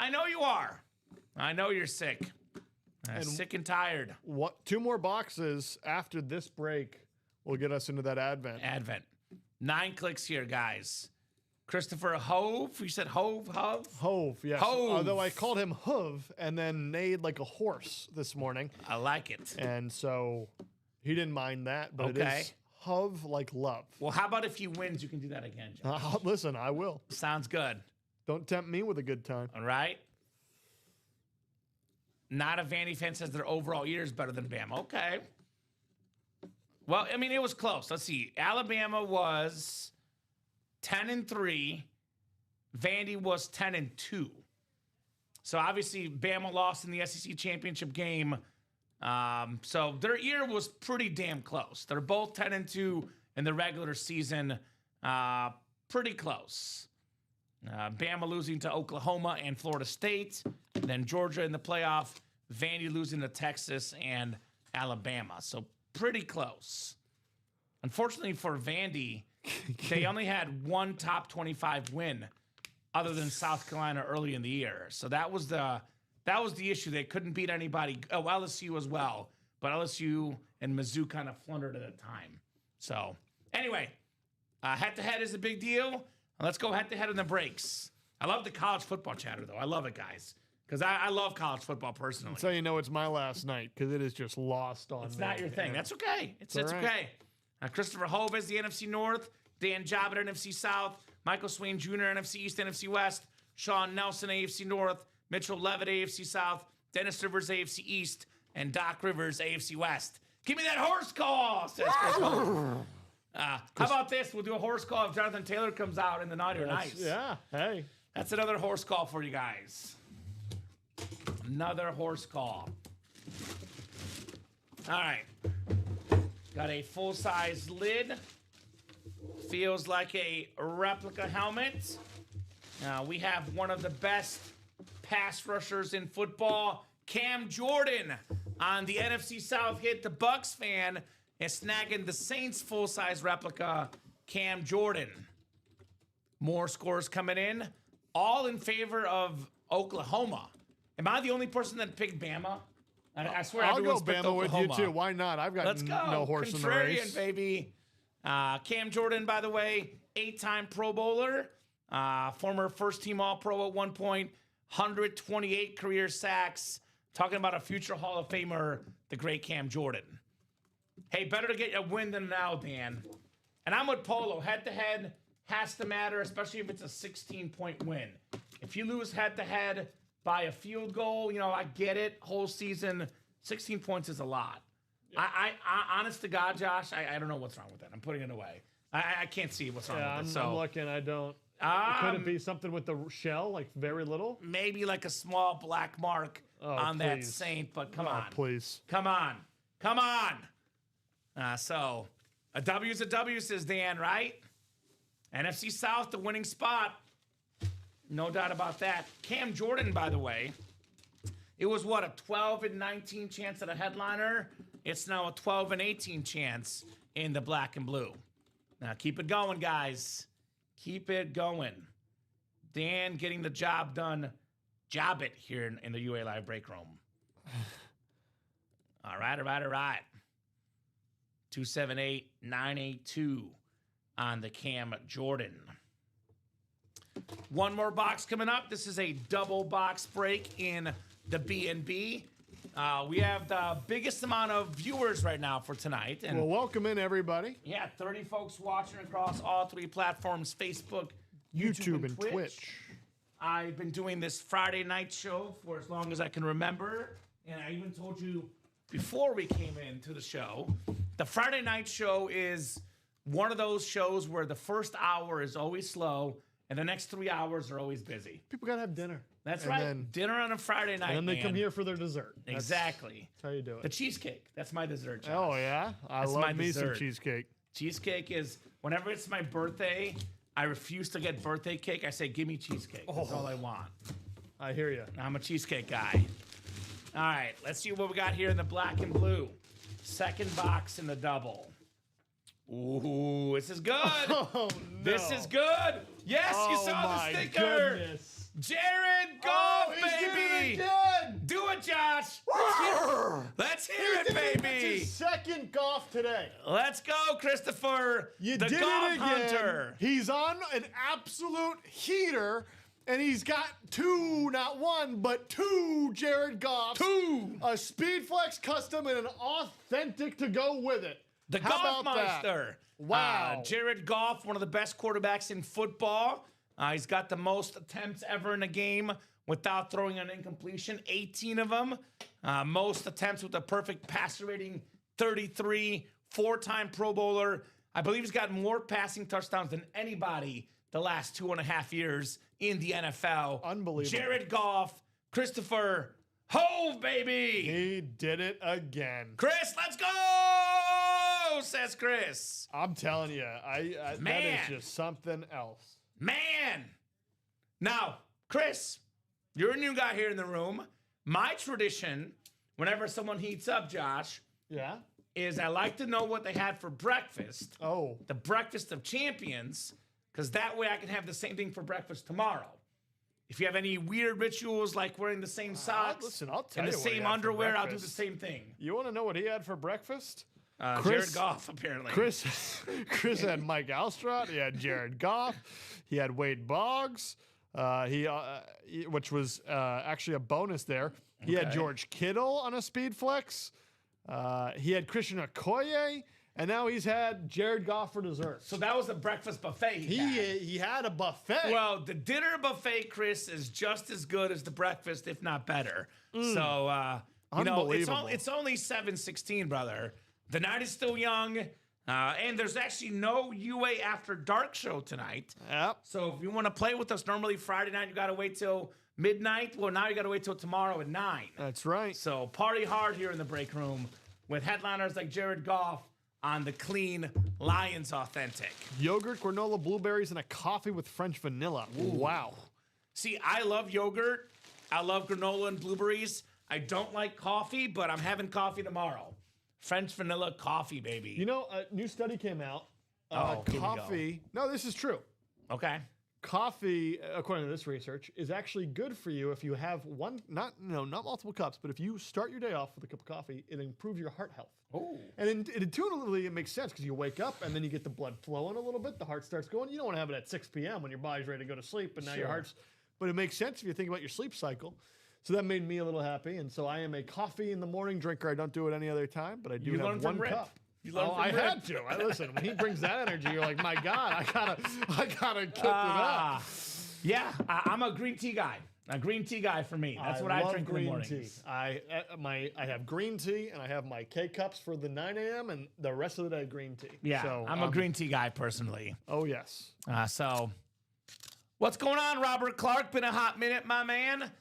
know you are. I know you're sick. Sick and tired. 2 more boxes after this break will get us into that Advent. 9 clicks here, guys. Christopher Hove. You said Hove? Hove, yes. Hove. Although I called him Hove and then neighed like a horse this morning. I like it. And so He didn't mind that, but it Okay. is Hov like love. Well, how about if he wins, you can do that again, Josh? Listen, I will. Sounds good. Don't tempt me with a good time. All right. Not a Vandy fan says their overall year is better than Bama. Okay. Well, I mean, it was close. Let's see. Alabama was 10-3. Vandy was 10-2. So obviously, Bama lost in the SEC championship game. So their year was pretty damn close. They're both 10-2 in the regular season. Pretty close. Bama losing to Oklahoma and Florida State. Then Georgia in the playoff. Vandy losing to Texas and Alabama. So pretty close. Unfortunately for Vandy, they only had one top 25 win other than South Carolina early in the year. So that was the issue. They couldn't beat anybody. Oh, LSU as well. But LSU and Mizzou kind of floundered at a time. So anyway, head-to-head is a big deal. Let's go head-to-head in the breaks. I love the college football chatter, though. I love it, guys. Because I love college football personally. So you know it's my last night because it is just lost on It's me. not your thing. Yeah. That's okay. It's all right. okay. Christopher Hove is the NFC North. Dan Jobbitt, NFC South. Michael Swain Jr., NFC East, NFC West. Sean Nelson, AFC North. Mitchell Levitt, AFC South. Dennis Rivers, AFC East. And Doc Rivers, AFC West. Give me that horse call, says Chris Hove. How about this? We'll do a horse call if Jonathan Taylor comes out in the Naughty or Nice. Yeah, hey. That's another horse call for you guys. Another horse call. All right. Got a full-size lid. Feels like a replica helmet. We have one of the best pass rushers in football, Cam Jordan, on the NFC South hit. The Bucks fan is snagging the Saints full-size replica, Cam Jordan. More scores coming in, all in favor of Oklahoma. Am I the only person that picked Bama? I swear I'll go everyone's picked Bama with you Oklahoma. too. Why not? I've got Let's go. no horse in the Contrarian, race. baby. Cam Jordan, by the way, 8-time Pro Bowler, former first-team All-Pro at one point, 128 career sacks. Talking about a future Hall of Famer, the great Cam Jordan. Hey, better to get a win than now, Dan. And I'm with Polo. Head-to-head has to matter, especially if it's a 16-point win. If you lose head-to-head by a field goal, I get it. Whole season, 16 points is a lot. Yeah. I honest to God, Josh, I don't know what's wrong with that. I'm putting it away. I can't see what's wrong with it. I'm looking. I don't. Could it be something with the shell, like very little? Maybe like a small black mark on that Saint, but come on. Please. Come on. So a W's a W, says Dan, right? NFC South, the winning spot. No doubt about that. Cam Jordan, by the way, it was what, a 12-19 chance at a headliner? It's now a 12-18 chance in the black and blue. Now keep it going, guys. Keep it going. Dan getting the job done. Job it here in the UA Live break room. All right. 278-982 on the Cam Jordan. One more box coming up. This is a double box break in the B&B. We have the biggest amount of viewers right now for tonight. And well, welcome in, everybody. Yeah, 30 folks watching across all three platforms, Facebook, YouTube and Twitch. I've been doing this Friday night show for as long as I can remember. And I even told you before we came into the show, the Friday night show is one of those shows where the first hour is always slow and the next 3 hours are always busy. People got to have dinner. That's right. Then, dinner on a Friday night. And then they man. come here for their dessert. Exactly. That's how you do it. The cheesecake. That's my dessert, Josh. Oh, yeah? I love me some cheesecake. Cheesecake is, whenever it's my birthday, I refuse to get birthday cake. I say, give me cheesecake. That's all I want. I hear you. I'm a cheesecake guy. All right, let's see what we got here in the black and blue. Second box in the double. Ooh, this is good. Oh, no. This is good. Yes, you saw the sticker. Goodness. Jared Goff, baby. Do it, Josh. Let's hear it, baby. It's his second golf today. Let's go, Christopher. You the did golf it again. hunter. He's on an absolute heater. And he's got two, not one, but two Jared Goffs. Two. A Speedflex custom and an authentic to go with it. The How Goff about that? Monster. Wow. Jared Goff, one of the best quarterbacks in football. He's got the most attempts ever in a game without throwing an incompletion, 18 of them. Most attempts with a perfect passer rating, 33, four-time Pro Bowler. I believe he's got more passing touchdowns than anybody the last 2.5 years in the NFL. Unbelievable. Jared Goff, Christopher Hove, baby. He did it again. Chris, let's go, says Chris. I'm telling you, that Man. is just something else. Man. Now, Chris, you're a new guy here in the room. My tradition, whenever someone heats up, Josh, Yeah? is I like to know what they had for breakfast. Oh. The breakfast of champions, because that way I can have the same thing for breakfast tomorrow. If you have any weird rituals like wearing the same socks listen, I'll tell and the you what he same had for underwear, I'll do the breakfast. same thing. You want to know what he had for breakfast? Jared Goff, apparently. Chris had Mike Alstrout. He had Jared Goff. He had Wade Boggs. Which was actually a bonus there. He had Okay. George Kittle on a speed flex. He had Christian Okoye, and now he's had Jared Goff for dessert. So that was the breakfast buffet had. He had a buffet. Well, the dinner buffet, Chris, is just as good as the breakfast, if not better. So, you know, Unbelievable. it's only 7:16, brother. The night is still young, and there's actually no UA After Dark show tonight. Yep. So if you want to play with us, normally Friday night, you got to wait till midnight. Well, now you got to wait till tomorrow at 9. That's right. So party hard here in the break room with headliners like Jared Goff on the clean Lions Authentic. Yogurt, granola, blueberries, and a coffee with French vanilla. Wow. See, I love yogurt. I love granola and blueberries. I don't like coffee, but I'm having coffee tomorrow. French vanilla coffee, baby. You know, a new study came out. Here we go. Coffee. No, this is true. Okay. Coffee, according to this research, is actually good for you if you have not multiple cups, but if you start your day off with a cup of coffee, it improves your heart health. Oh. And intuitively, it makes sense because you wake up and then you get the blood flowing a little bit. The heart starts going. You don't want to have it at 6 p.m. when your body's ready to go to sleep, and now your Sure. heart's. But it makes sense if you think about your sleep cycle. So that made me a little happy, and so I am a coffee in the morning drinker. I don't do it any other time, but I do You have learned one from Rip. cup. You learned from I Rip. had to. Listen, when he brings that energy, you're like, my God, I gotta kick it up. Yeah, I'm a green tea guy. A green tea guy for me. That's what I love drink in the green mornings. tea. I have green tea, and I have my K cups for the 9 a.m. and the rest of the day green tea. Yeah, so, I'm a green tea guy personally. Oh yes. So, what's going on, Robert Clark? Been a hot minute, my man.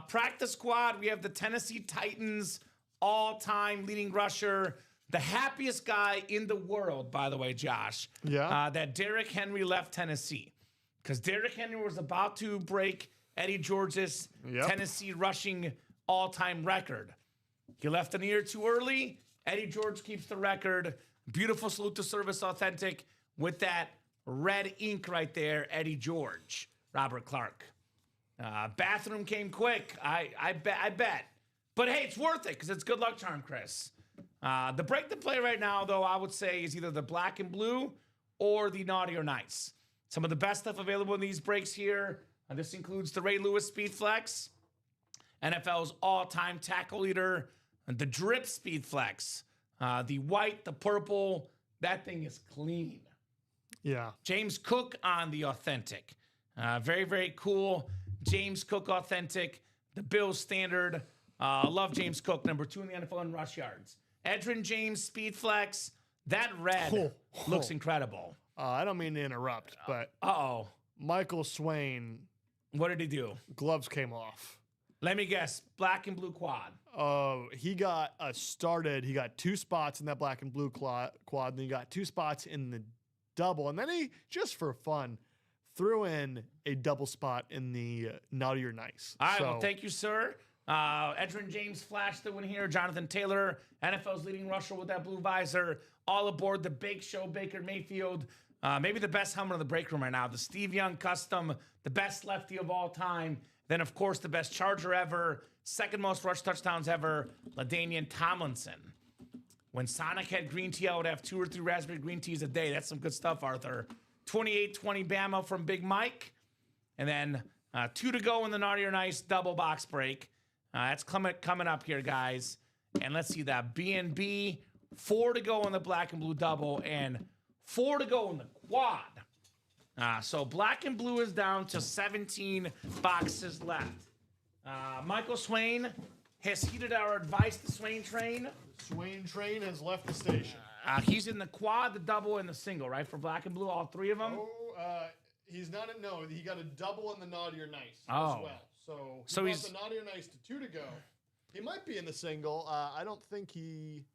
Practice squad, we have the Tennessee Titans all-time leading rusher, the happiest guy in the world, by the way, Josh. Yeah. That Derrick Henry left Tennessee. Because Derrick Henry was about to break Eddie George's Yep. Tennessee rushing all-time record. He left an year too early. Eddie George keeps the record. Beautiful salute to Service Authentic with that red ink right there, Eddie George, Robert Clark. Bathroom came quick. I bet. But hey, it's worth it because it's good luck charm, Chris. The break to play right now, though, I would say is either the black and blue or the naughty or nice. Some of the best stuff available in these breaks here. This includes the Ray Lewis Speed Flex, NFL's all-time tackle leader, the Drip Speed Flex, the white, the purple. That thing is clean. Yeah. James Cook on the Authentic. Very, very cool. James Cook Authentic, the Bills standard. Love James Cook, number 2 in the NFL in rush yards. Edgerrin James Speed Flex. That red looks incredible. I don't mean to interrupt, but Uh-oh. Michael Swain, What did he do? gloves came off. Let me guess. Black and blue quad. He got he got 2 spots in that black and blue quad, and he got 2 spots in the double, and then he, just for fun, threw in a double spot in the naughty or nice. All right, well, thank you, sir. Edgerrin James flashed the win here. Jonathan Taylor, NFL's leading rusher with that blue visor. All aboard the Bake Show, Baker Mayfield. Maybe the best helmet in the break room right now. The Steve Young Custom, the best lefty of all time. Then, of course, the best Charger ever. Second most rush touchdowns ever, LaDainian Tomlinson. When Sonic had green tea, I would have 2 or 3 raspberry green teas a day. That's some good stuff, Arthur. 28-20 Bama from Big Mike. And then 2 to go in the Naughty or Nice double box break. That's coming up here, guys. And let's see that. B&B, 4 to go in the black and blue double, and 4 to go in the quad. So black and blue is down to 17 boxes left. Michael Swain has heeded our advice, the Swain train. The Swain train has left the station. He's in the quad, the double, and the single, right? For black and blue, all 3 of them? He's not no. He got a double in the Naughty or Nice as Oh. well. So he's he's- the Naughty or Nice to 2 to go. He might be in the single. I don't think he.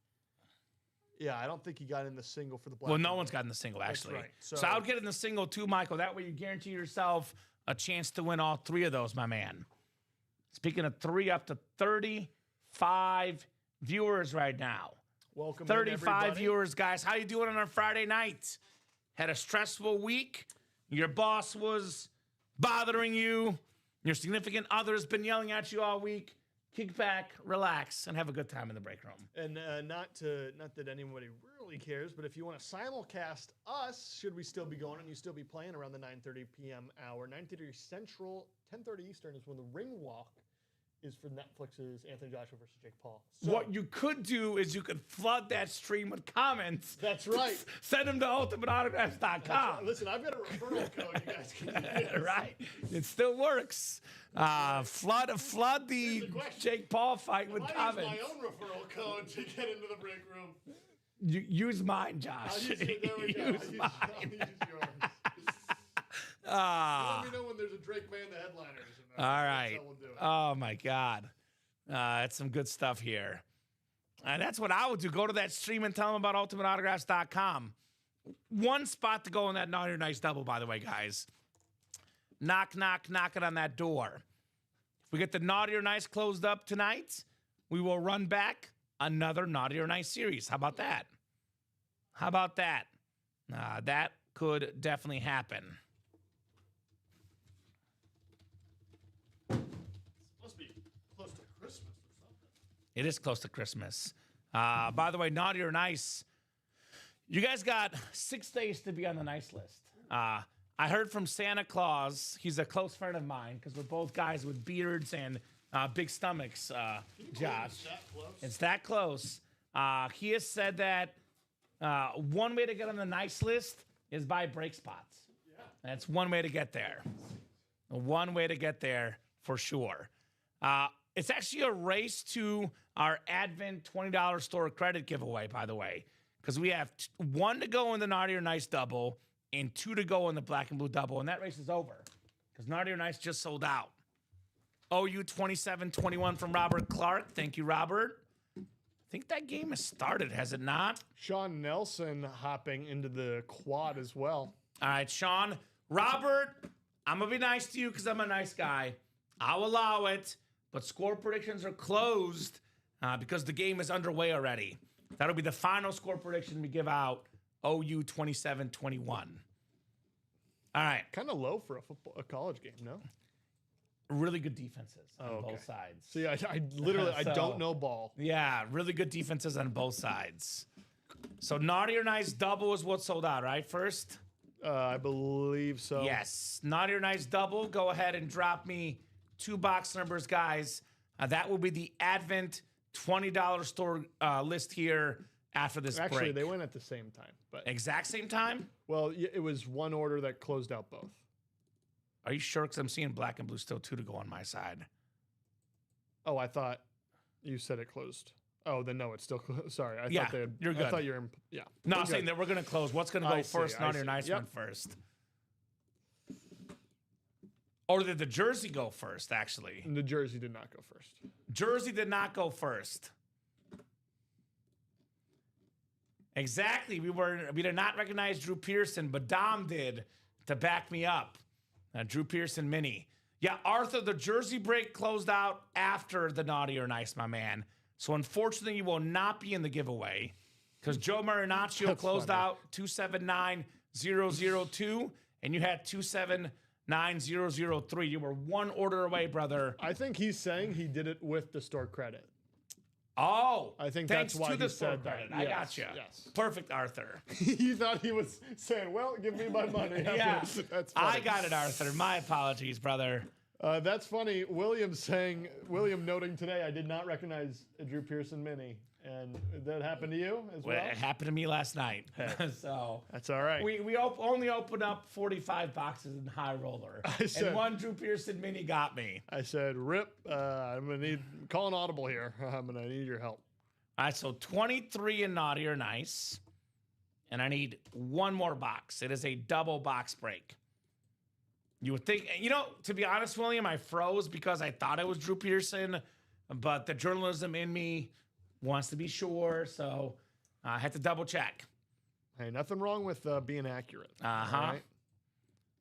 Yeah, I don't think he got in the single for the black. Well, and no blue. one's gotten the single, actually. right. So So- I would get in the single too, Michael. That way you guarantee yourself a chance to win all 3 of those, my man. Speaking of 3, up to 35 viewers right now. Welcome, 35 everybody. viewers, guys. How you doing on our Friday night? Had a stressful week. Your boss was bothering you. Your significant other's been yelling at you all week. Kick back, relax, and have a good time in the break room. And not that anybody really cares, but if you want to simulcast us, should we still be going and you still be playing around the 9:30 p.m. hour, 9:30 Central, 10:30 Eastern is when the ring walk is for Netflix's Anthony Joshua versus Jake Paul. So, What you could do is you could flood that stream with comments. That's right. Send them to ultimateautographs.com. Listen, I've got a referral code you guys can use. Right? It still works. Flood the the question. Jake Paul fight with I use comments. my own referral code to get into the break room. Use mine, Josh. I'll use it. There we go. Use I'll mine. use yours. Let me know when there's a Drake Man the headliners. And, All that's right. how we'll do it. Oh my God. That's some good stuff here. And that's what I would do. Go to that stream and tell them about ultimateautographs.com. One spot to go in that Naughty or Nice double, by the way, guys. Knock it on that door. If we get the Naughty or Nice closed up tonight, we will run back another Naughty or Nice series. How about that? How about that? That could definitely happen. Must be close to Christmas or something. It is close to Christmas. By the way, Naughty or Nice, you guys got 6 days to be on the nice list. I heard from Santa Claus. He's a close friend of mine because we're both guys with beards and big stomachs, Josh. It's that close. He has said that one way to get on the nice list is by break spots. Yeah. That's one way to get there. One way to get there for sure. It's actually a race to our Advent $20 store credit giveaway, by the way, because we have 1 to go in the Naughty or Nice double and 2 to go in the black and blue double, and that race is over because Naughty or Nice just sold out. OU 27-21 from Robert Clark. Thank you, Robert. I think that game has started, has it not? Sean Nelson hopping into the quad as well. All right, Sean. Robert, I'm going to be nice to you because I'm a nice guy. I'll allow it, but score predictions are closed because the game is underway already. That'll be the final score prediction we give out, OU 27-21. All right. Kind of low for a college game, no? Really good defenses on okay. both sides. See, I literally I So- don't know ball. Yeah, really good defenses on both sides. So Naughty or Nice double is what sold out, right? First? I believe so. Yes. Naughty or Nice double. Go ahead and drop me 2 box numbers, guys. That will be the Advent $20 store list here after this Actually, break. they went at the same time, but Exact same time? well, it was one order that closed out both. Are you sure? Because I'm seeing black and blue still 2 to go on my side. Oh, I thought you said it closed. Oh, then no, it's still closed. Sorry, I Yeah, thought they had, you're I good. thought you're in, yeah. No, we're I'm saying good. that we're going to close. What's going to go I see, first? I Naughty or see. Nice Yep. went first. Or did the jersey go first, actually? The jersey did not go first. Jersey did not go first. Exactly. We did not recognize Drew Pearson, but Dom did to back me up. Drew Pearson mini. Yeah, Arthur, the jersey break closed out after the Naughty or Nice, my man. So unfortunately, you will not be in the giveaway because Joe Marinaccio closed out 279002, and you had 279003. You were 1 order away, brother. I think he's saying he did it with the store credit. Oh, I think thanks that's why to he the store said that. credit. I Yes, got you. yes. Perfect, Arthur. He thought he was saying, "Well, give me my money." Yeah, That's I funny. got it, Arthur. My apologies, brother. That's funny. William noting today, I did not recognize a Drew Pearson mini. And that happened to you as well? It happened to me last night. So that's all right. We only opened up 45 boxes in High Roller. And one Drew Pearson mini got me. I said, Rip, I'm going to need, call an audible here. I'm going to need your help. All right, so 23 and naughty or nice. And I need one more box. It is a double box break. You would think, to be honest, William, I froze because I thought it was Drew Pearson, but the journalism in me wants to be sure, so I had to double check. Hey, nothing wrong with being accurate. Right?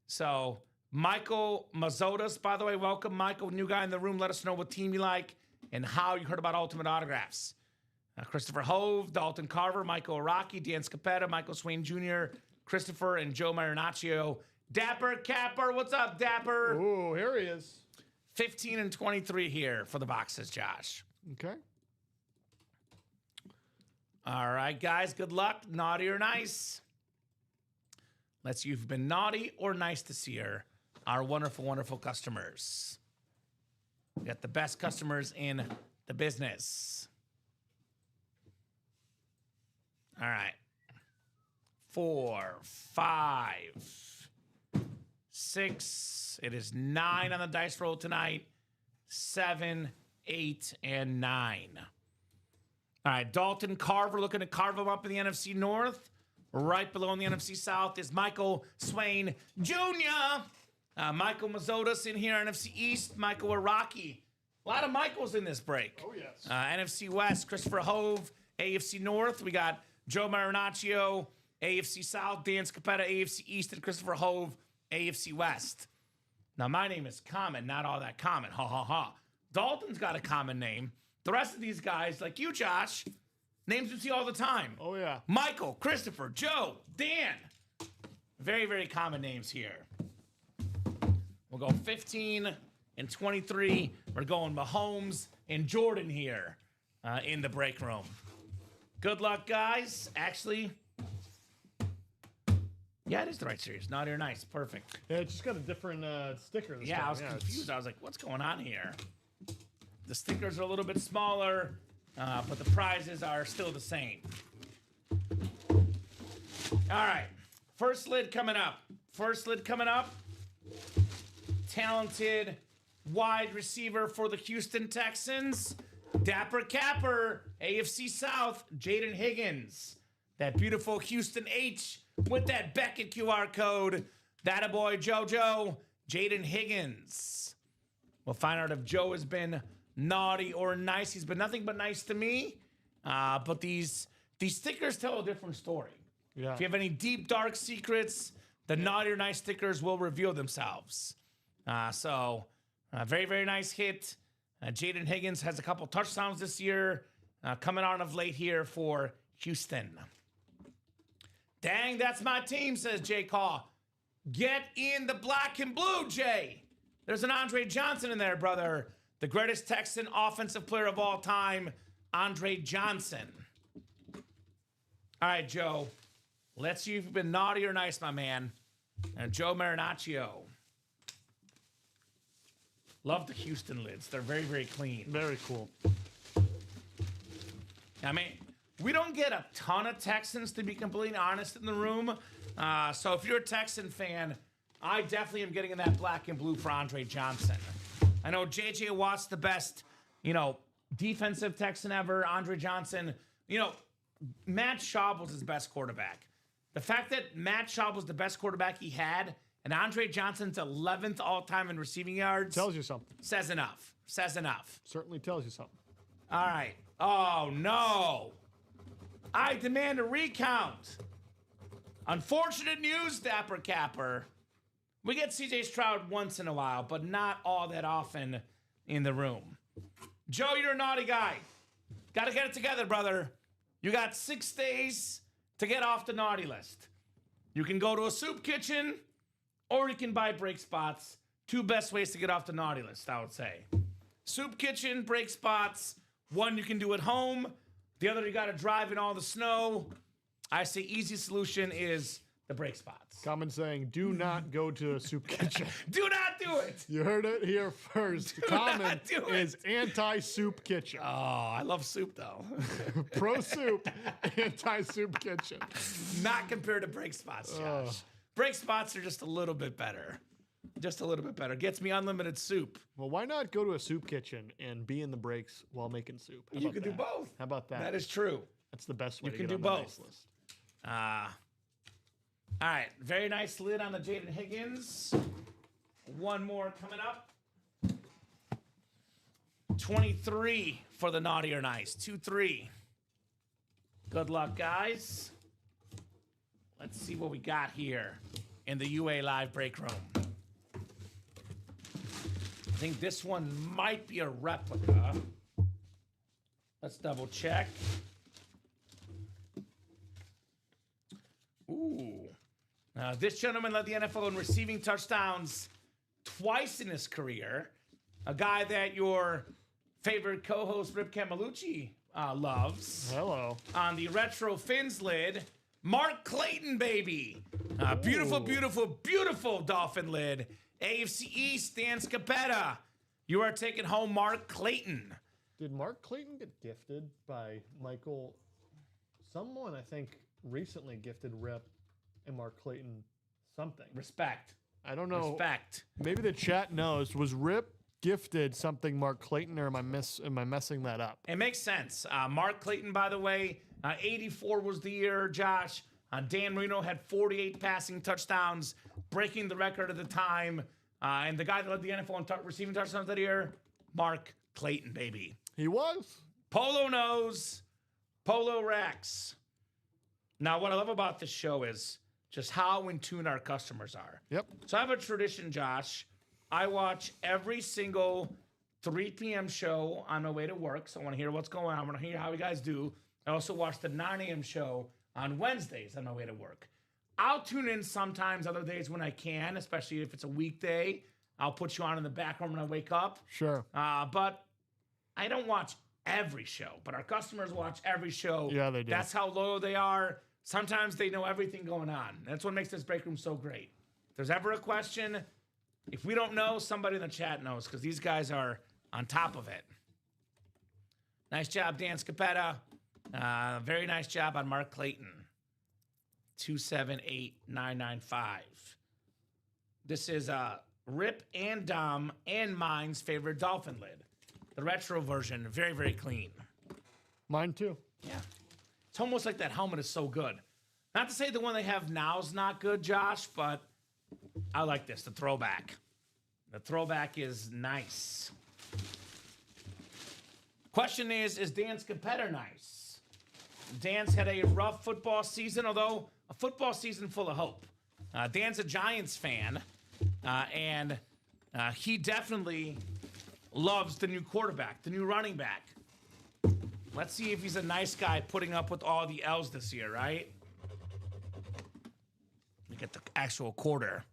So, Michael Mazotas, by the way, welcome, Michael, new guy in the room. Let us know what team you like and how you heard about Ultimate Autographs. Christopher Hove, Dalton Carver, Michael Araki, Dan Scapetta, Michael Swain Jr., Christopher, and Joe Marinaccio. Dapper Capper, what's up, Dapper? Ooh, here he is. 15 and 23 here for the boxes, Josh. Okay. All right, guys, good luck. Naughty or nice? Let's see if you've been naughty or nice this year. Our wonderful, wonderful customers. We got the best customers in the business. All right. 4, 5, 6. It is 9 on the dice roll tonight. 7, 8, and 9. All right, Dalton Carver looking to carve him up in the NFC North. Right below in the NFC South is Michael Swain Jr. Michael Mazotas in here, NFC East. Michael Araki. A lot of Michaels in this break. Oh, yes. NFC West, Christopher Hove. AFC North, we got Joe Marinaccio. AFC South, Dan Scapetta. AFC East, and Christopher Hove. AFC West. Now, my name is common, not all that common. Ha, ha, ha. Dalton's got a common name. The rest of these guys, like you, Josh, names you see all the time. Oh, yeah. Michael, Christopher, Joe, Dan. Very, very common names here. We'll go 15 and 23. We're going Mahomes and Jordan here in the break room. Good luck, guys. Actually, yeah, it is the right series. Naughty or nice. Perfect. Yeah, it's just got a different sticker this time. I was confused. I was like, what's going on here? The stickers are a little bit smaller, but the prizes are still the same. All right. First lid coming up. Talented wide receiver for the Houston Texans. Dapper Capper, AFC South, Jaden Higgins. That beautiful Houston H with that Beckett QR code. That-a-boy JoJo, Jaden Higgins. We'll find out if Joe has been naughty or nice. He's been nothing but nice to me. But these stickers tell a different story. Yeah. If you have any deep, dark secrets, the naughty or nice stickers will reveal themselves. Very, very nice hit. Jaden Higgins has a couple touchdowns this year. Coming on of late here for Houston. Dang, that's my team, says Jay Caw. Get in the black and blue, Jay. There's an Andre Johnson in there, brother. The greatest Texan offensive player of all time, Andre Johnson. All right, Joe. Let's see if you've been naughty or nice, my man. And Joe Marinaccio. Love the Houston lids. They're very, very clean. Very cool. I mean, we don't get a ton of Texans, to be completely honest, in the room. So if you're a Texan fan, I definitely am getting in that black and blue for Andre Johnson. I know J.J. Watt's the best, defensive Texan ever. Andre Johnson, Matt Schaub was his best quarterback. The fact that Matt Schaub was the best quarterback he had, and Andre Johnson's 11th all-time in receiving yards. Tells you something. Says enough. Certainly tells you something. All right. Oh, no. I demand a recount. Unfortunate news, Dapper Capper. We get CJ Stroud once in a while, but not all that often in the room. Joe, you're a naughty guy. Got to get it together, brother. You got 6 days to get off the naughty list. You can go to a soup kitchen, or you can buy break spots. 2 best ways to get off the naughty list, I would say. Soup kitchen, break spots. One you can do at home. The other you got to drive in all the snow. I say easy solution is the break spots. Common saying, do not go to a soup kitchen. Do not do it. You heard it here first. Common is anti-soup kitchen. Oh, I love soup, though. Pro soup, anti-soup kitchen. Not compared to break spots, Josh. Break spots are just a little bit better. Just a little bit better. Gets me unlimited soup. Well, why not go to a soup kitchen and be in the breaks while making soup? You can do both. How about that? That is true. That's the best way You to can get do on the both. nice list. All right. Very nice lid on the Jaden Higgins. One more coming up. 23 for the naughty or nice. 2-3. Good luck, guys. Let's see what we got here in the UA Live break room. I think this one might be a replica. Let's double check. Ooh. This gentleman led the NFL in receiving touchdowns twice in his career. A guy that your favorite co-host, Rip Camelucci, loves. Hello. On the Retro Fins lid, Mark Clayton, baby. Beautiful, beautiful, beautiful Dolphin lid. AFC East, Dan Scapetta. You are taking home Mark Clayton. Did Mark Clayton get gifted by Michael? Someone, I think, recently gifted Rip and Mark Clayton something. Respect. I don't know. Respect. Maybe the chat knows. Was Rip gifted something Mark Clayton, or am I messing that up? It makes sense. Mark Clayton, by the way, 84 was the year, Josh. Dan Marino had 48 passing touchdowns, breaking the record at the time. And the guy that led the NFL in receiving touchdowns that year, Mark Clayton, baby. He was. Polo knows, Polo Rex. Now, what I love about this show is just how in tune our customers are. Yep. So I have a tradition, Josh. I watch every single 3 p.m. show on my way to work. So I want to hear what's going on. I want to hear how you guys do. I also watch the 9 a.m. show on Wednesdays on my way to work. I'll tune in sometimes other days when I can, especially if it's a weekday. I'll put you on in the background when I wake up. Sure. But I don't watch every show. But our customers watch every show. Yeah, they do. That's how loyal they are. Sometimes they know everything going on. That's what makes this break room so great. If there's ever a question, if we don't know, somebody in the chat knows because these guys are on top of it. Nice job, Dan Scapetta. Very nice job on Mark Clayton. 278995. This is Rip and Dom and mine's favorite Dolphin lid. The retro version, very, very clean. Mine too. Yeah. It's almost like that helmet is so good. Not to say the one they have now is not good, Josh, but I like this, the throwback. The throwback is nice. Question is Dan Scapetta nice? Dan's had a rough football season, although a football season full of hope. Dan's a Giants fan, and he definitely loves the new quarterback, the new running back. Let's see if he's a nice guy putting up with all the L's this year, right? Let me get the actual quarter.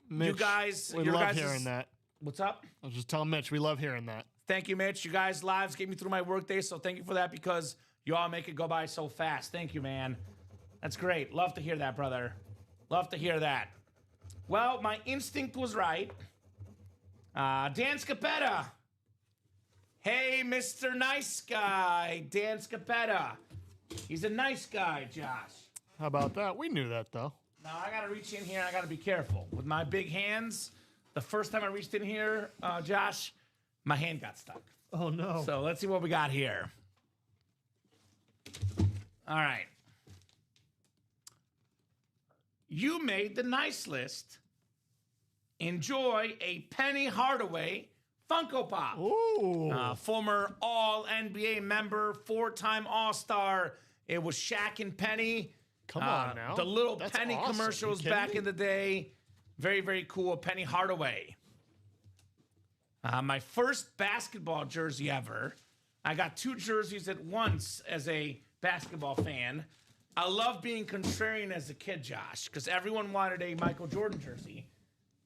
Mitch, you guys, we your love guys' hearing that. What's up? I was just telling Mitch, we love hearing that. Thank you, Mitch. You guys' lives get me through my workday, so thank you for that because you all make it go by so fast. Thank you, man. That's great. Love to hear that, brother. Love to hear that. Well, my instinct was right. Dan Scapetta. Hey, Mr. Nice Guy, Dan Scapetta. He's a nice guy, Josh. How about that? We knew that, though. Now, I got to reach in here, and I got to be careful. With my big hands, the first time I reached in here, Josh, my hand got stuck. Oh, no. So let's see what we got here. All right. You made the nice list. Enjoy a Penny Hardaway Funko Pop. Ooh. Former All-NBA member, 4-time All-Star. It was Shaq and Penny. Come on now. The little That's Penny awesome. commercials You kidding back me? in the day. Very, very cool. Penny Hardaway. My first basketball jersey ever. I got 2 jerseys at once as a basketball fan. I love being contrarian as a kid, Josh, because everyone wanted a Michael Jordan jersey.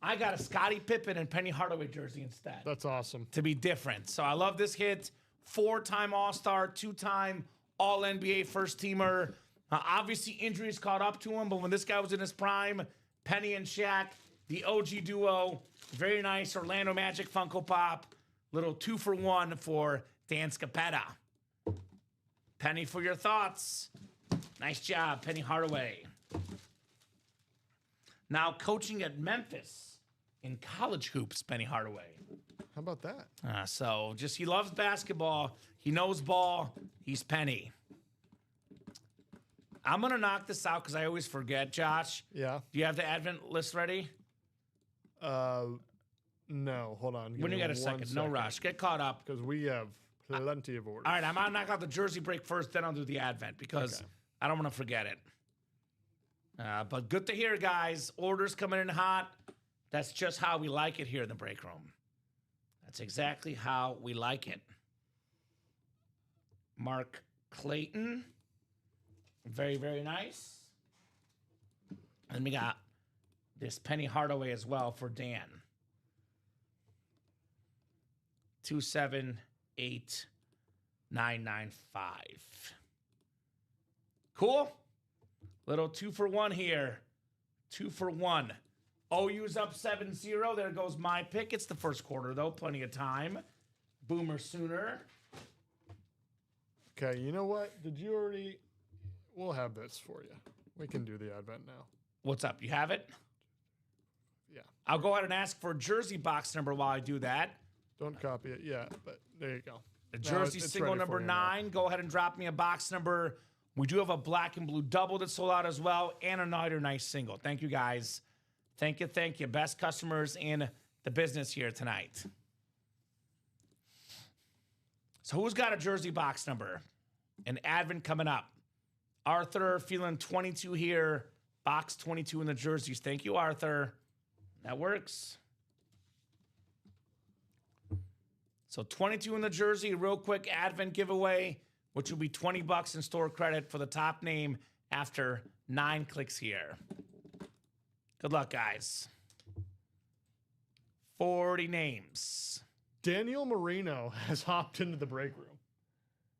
I got a Scottie Pippen and Penny Hardaway jersey instead. That's awesome. To be different. So I love this hit. 4-time All-Star, 2-time All-NBA first teamer. Obviously, injuries caught up to him, but when this guy was in his prime, Penny and Shaq, the OG duo, very nice Orlando Magic Funko Pop. Little 2-for-1 for Dan Scapetta. Penny, for your thoughts. Nice job, Penny Hardaway. Now coaching at Memphis in college hoops, Penny Hardaway. How about that? So just he loves basketball. He knows ball. He's Penny. I'm going to knock this out because I always forget, Josh. Yeah. Do you have the Advent list ready? No. Hold on. When you got a second. No rush. Get caught up. Because we have plenty of orders. All right, I'm going to knock out the jersey break first, then I'll do the Advent because I don't want to forget it. But good to hear, guys. Orders coming in hot. That's just how we like it here in the break room. That's exactly how we like it. Mark Clayton. Very, very nice. And we got this Penny Hardaway as well for Dan. 278995. Cool. Little 2-for-1 here. 2-for-1. OU's up 7-0. There goes my pick. It's the first quarter, though. Plenty of time. Boomer Sooner. Okay, you know what? Did you already... We'll have this for you. We can do the Advent now. What's up? You have it? Yeah. I'll go ahead and ask for a jersey box number while I do that. Don't copy it yet, but there you go. The jersey single number 9. Go ahead and drop me a box number. We do have a black and blue double that sold out as well, and another nice single. Thank you, guys. Thank you, thank you. Best customers in the business here tonight. So who's got a jersey box number? An Advent coming up. Arthur feeling 22 here. Box 22 in the jerseys. Thank you, Arthur. That works. So 22 in the jersey. Real quick Advent giveaway, which will be $20 in store credit for the top name after 9 clicks here. Good luck, guys. 40 names. Daniel Marino has hopped into the break room.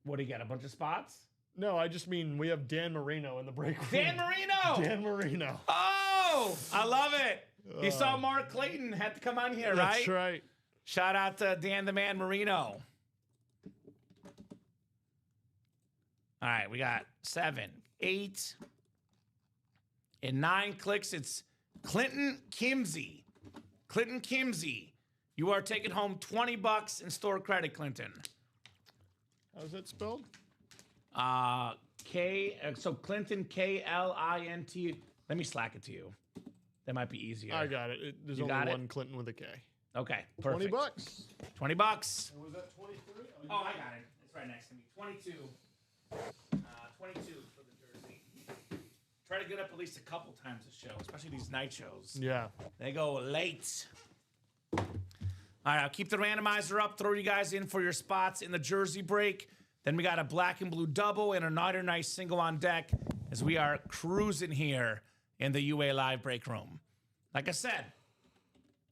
What do you got? A bunch of spots? No, I just mean we have Dan Marino in the break room. Dan Marino! Dan Marino. Oh, I love it. You saw Mark Clayton had to come on here, right? That's right. Shout out to Dan the Man Marino. All right, we got 7, 8, and 9 clicks. It's Clinton Kimsey. Clinton Kimsey. You are taking home $20 in store credit, Clinton. How's it spelled? So Clinton, K-L-I-N-T. Let me slack it to you. That might be easier. I got it. There's You only got it? one Clinton with a K. Okay, perfect. $20. $20. Was that 23? Oh, I got it. It's right next to me. 22. 22 for the jersey. Try to get up at least a couple times a show, especially these night shows. Yeah. They go late. All right, I'll keep the randomizer up. Throw you guys in for your spots in the jersey break. Then we got a black and blue double and another nice single on deck as we are cruising here in the UA Live break room. Like I said,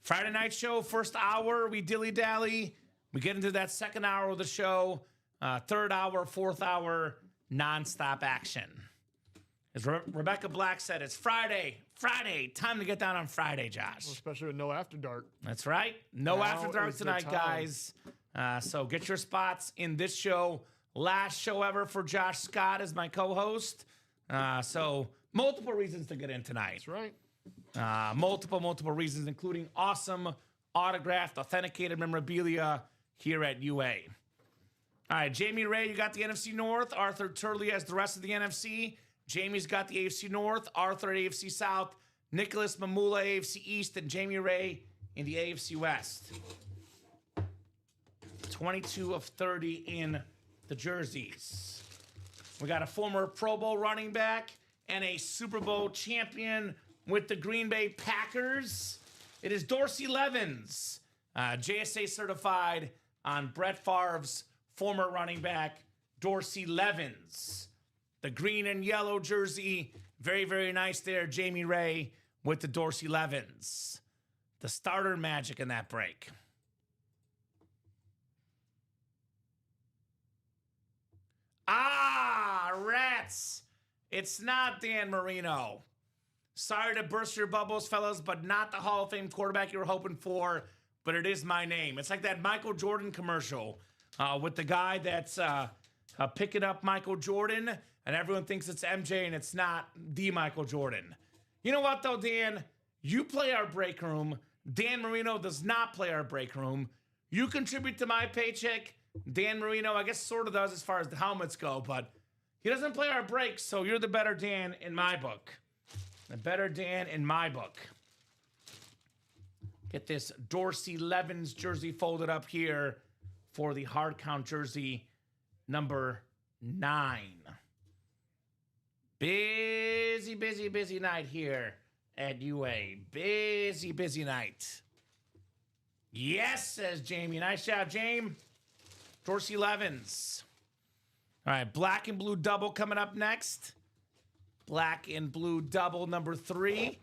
Friday night show, first hour, we dilly-dally. We get into that second hour of the show. Third hour, fourth hour, nonstop action. As Rebecca Black said, it's Friday. Friday. Time to get down on Friday, Josh. Well, especially with no After Dark. That's right. No Now After Dark is the tonight, time. guys. So get your spots in this show. Last show ever for Josh Scott as my co-host. So multiple reasons to get in tonight. That's right. Multiple reasons, including awesome autographed, authenticated memorabilia here at UA. All right, Jamie Ray, you got the NFC North. Arthur Turley has the rest of the NFC. Jamie's got the AFC North. Arthur at AFC South. Nicholas Mamula, AFC East. And Jamie Ray in the AFC West. 22 of 30 in the jerseys. We got a former Pro Bowl running back and a Super Bowl champion with the Green Bay Packers. It is Dorsey Levens, JSA certified on Brett Favre's former running back, Dorsey Levens. The green and yellow jersey, very, very nice there, Jamie Ray with the Dorsey Levens. The starter magic in that break. Rats. It's not Dan Marino. Sorry to burst your bubbles, fellas, but not the Hall of Fame quarterback you were hoping for, but it is my name. It's like that Michael Jordan commercial with the guy that's picking up Michael Jordan, and everyone thinks it's MJ, and it's not the Michael Jordan. You know what, though, Dan? You play our break room. Dan Marino does not play our break room. You contribute to my paycheck. Dan Marino, I guess, sort of does as far as the helmets go, but he doesn't play our breaks, so you're the better Dan in my book. The better Dan in my book. Get this Dorsey Levens jersey folded up here for the hard count jersey number 9. Busy, busy, busy night here at UA. Busy, busy night. Yes, says Jamie. Nice job, Jamie. Dorsey Levens. All right, black and blue double coming up next. Black and blue double number 3.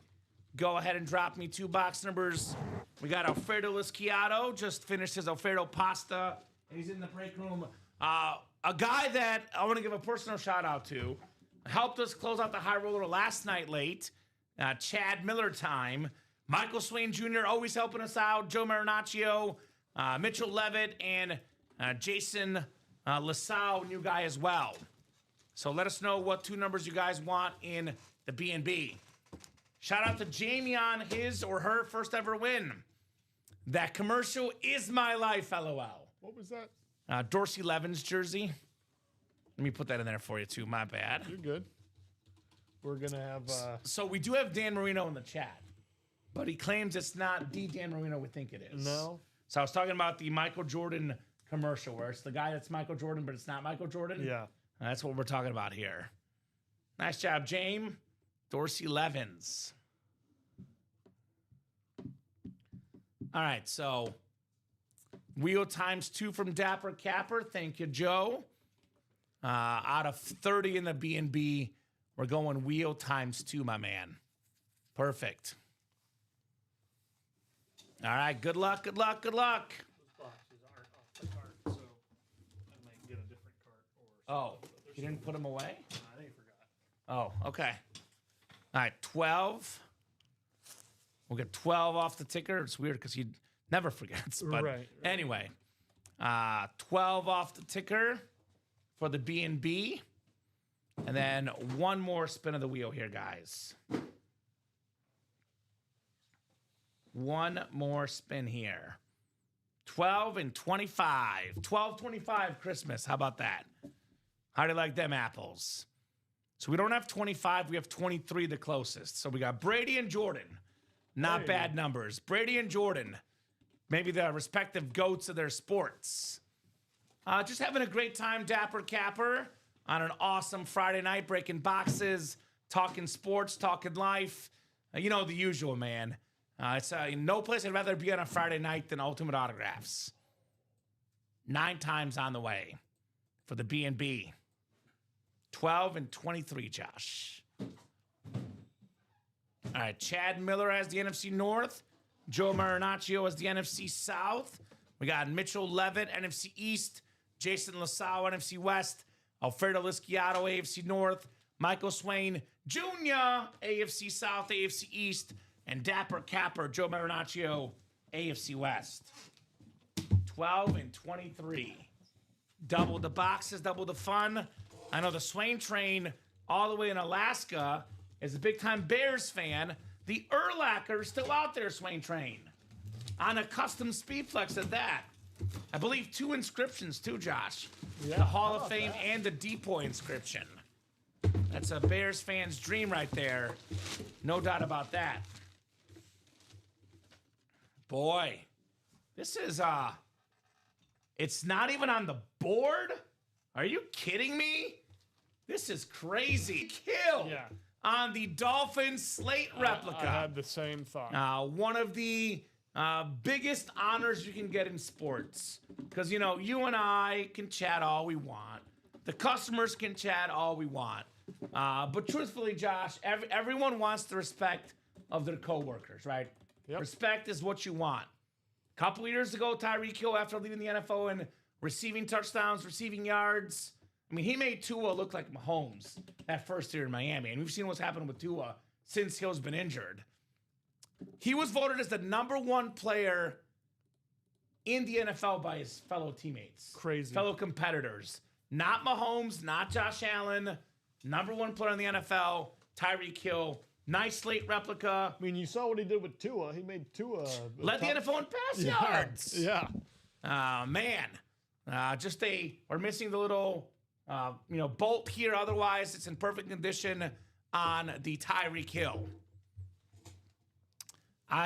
Go ahead and drop me 2 box numbers. We got Alfredo Lisciato. Just finished his Alfredo pasta. He's in the break room. A guy that I want to give a personal shout out to. Helped us close out the high roller last night late. Chad Miller time. Michael Swain Jr. always helping us out. Joe Marinaccio. Mitchell Levitt. And Jason LaSalle, new guy as well. So let us know what 2 numbers you guys want in the B&B. Shout out to Jamie on his or her first ever win. That commercial is my life, LOL. What was that? Dorsey Levens jersey. Let me put that in there for you too, my bad. You're good. We're going to have... So we do have Dan Marino in the chat, but he claims it's not the Dan Marino we think it is. No. So I was talking about the Michael Jordan commercial where it's the guy that's Michael Jordan, but it's not Michael Jordan. Yeah. That's what we're talking about here. Nice job, James. Dorsey Levens. All right, so wheel times 2 from Dapper Capper. Thank you, Joe. Out of 30 in the B&B, we're going wheel times 2, my man. Perfect. All right, good luck, good luck, good luck. Those boxes aren't off the cart, so I might get a different cart. Oh, you didn't put them away? I think I forgot. Oh, okay. All right, 12. We'll get 12 off the ticker. It's weird because he never forgets. But Right. anyway, 12 off the ticker for the B&B. And then one more spin of the wheel here, guys. One more spin here. 12 and 25. 12-25 Christmas. How about that? How do you like them apples? So we don't have 25. We have 23, the closest. So we got Brady and Jordan. Not bad numbers. Brady and Jordan. Maybe the respective goats of their sports. Just having a great time, Dapper Capper, on an awesome Friday night, breaking boxes, talking sports, talking life. You know, the usual, man. It's no place I'd rather be on a Friday night than Ultimate Autographs. 9 times on the way for the B&B. 12 and 23, Josh. All right, Chad Miller has the NFC North. Joe Marinaccio has the NFC South. We got Mitchell Levitt, NFC East. Jason LaSalle, NFC West. Alfredo Lisciato, AFC North. Michael Swain Jr., AFC South, AFC East. And Dapper Capper, Joe Marinaccio, AFC West. 12 and 23. Double the boxes, double the fun. I know the Swain train all the way in Alaska is a big-time Bears fan. The Urlacher is still out there, Swain train. On a custom Speedflex at that. I believe 2 inscriptions too, Josh. Yeah, the Hall of Fame and the Depoy inscription. That's a Bears fan's dream right there. No doubt about that. Boy, this is, it's not even on the board? Are you kidding me? This is crazy. Kill on the Dolphins slate replica. I had the same thought. One of the biggest honors you can get in sports. Because, you know, you and I can chat all we want. The customers can chat all we want. But truthfully, Josh, everyone wants the respect of their coworkers, right? Yep. Respect is what you want. A couple of years ago, Tyreek Hill, after leading the NFL in receiving touchdowns, receiving yards, I mean, he made Tua look like Mahomes that first year in Miami. And we've seen what's happened with Tua since Hill's been injured. He was voted as the #1 player in the NFL by his fellow teammates. Crazy. Fellow competitors. Not Mahomes, not Josh Allen. #1 player in the NFL, Tyreek Hill. Nice late replica. I mean, you saw what he did with Tua. He made Tua Led the NFL in pass yards. Yeah. Man. We're missing the little, bolt here. Otherwise, it's in perfect condition on the Tyreek Hill.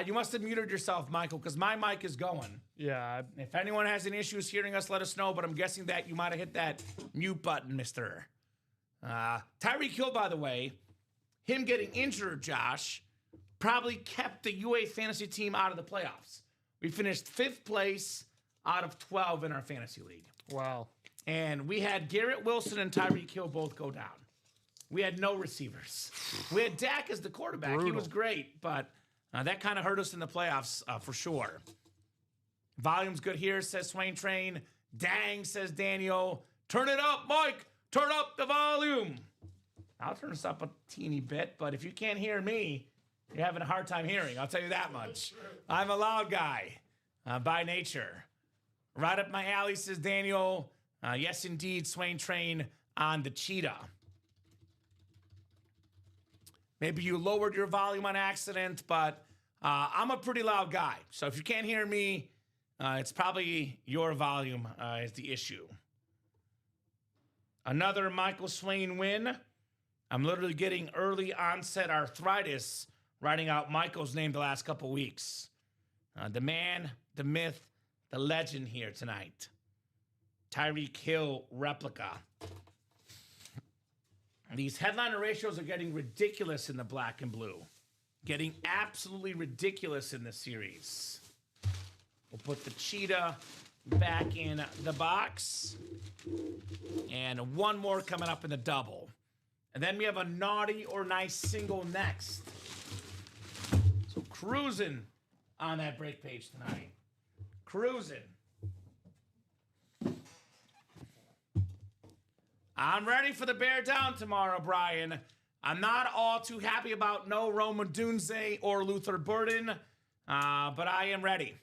You must have muted yourself, Michael, because my mic is going. Yeah. If anyone has any issues hearing us, let us know. But I'm guessing that you might have hit that mute button, mister. Tyreek Hill, by the way, him getting injured, Josh, probably kept the UA fantasy team out of the playoffs. We finished 5th place out of 12 in our fantasy league. Wow. And we had Garrett Wilson and Tyreek Hill both go down. We had no receivers. We had Dak as the quarterback. Brutal. He was great, but that kind of hurt us in the playoffs for sure. Volume's good here, says Swain Train. Dang, says Daniel. Turn it up, Mike. Turn up the volume. I'll turn this up a teeny bit, but if you can't hear me, you're having a hard time hearing. I'll tell you that much. I'm a loud guy by nature. Right up my alley, says Daniel. Yes, indeed, Swain Train on the cheetah. Maybe you lowered your volume on accident, but I'm a pretty loud guy. So if you can't hear me, it's probably your volume is the issue. Another Michael Swain win. I'm literally getting early onset arthritis writing out Michael's name the last couple weeks. The man, the myth, the legend here tonight. Tyreek Hill replica. These headliner ratios are getting ridiculous in the black and blue. Getting absolutely ridiculous in this series. We'll put the cheetah back in the box. And one more coming up in the double. And then we have a naughty or nice single next. So cruising on that break page tonight. Cruising. I'm ready for the bear down tomorrow, Brian. I'm not all too happy about no Roma Dunze or Luther Burden, but I am ready.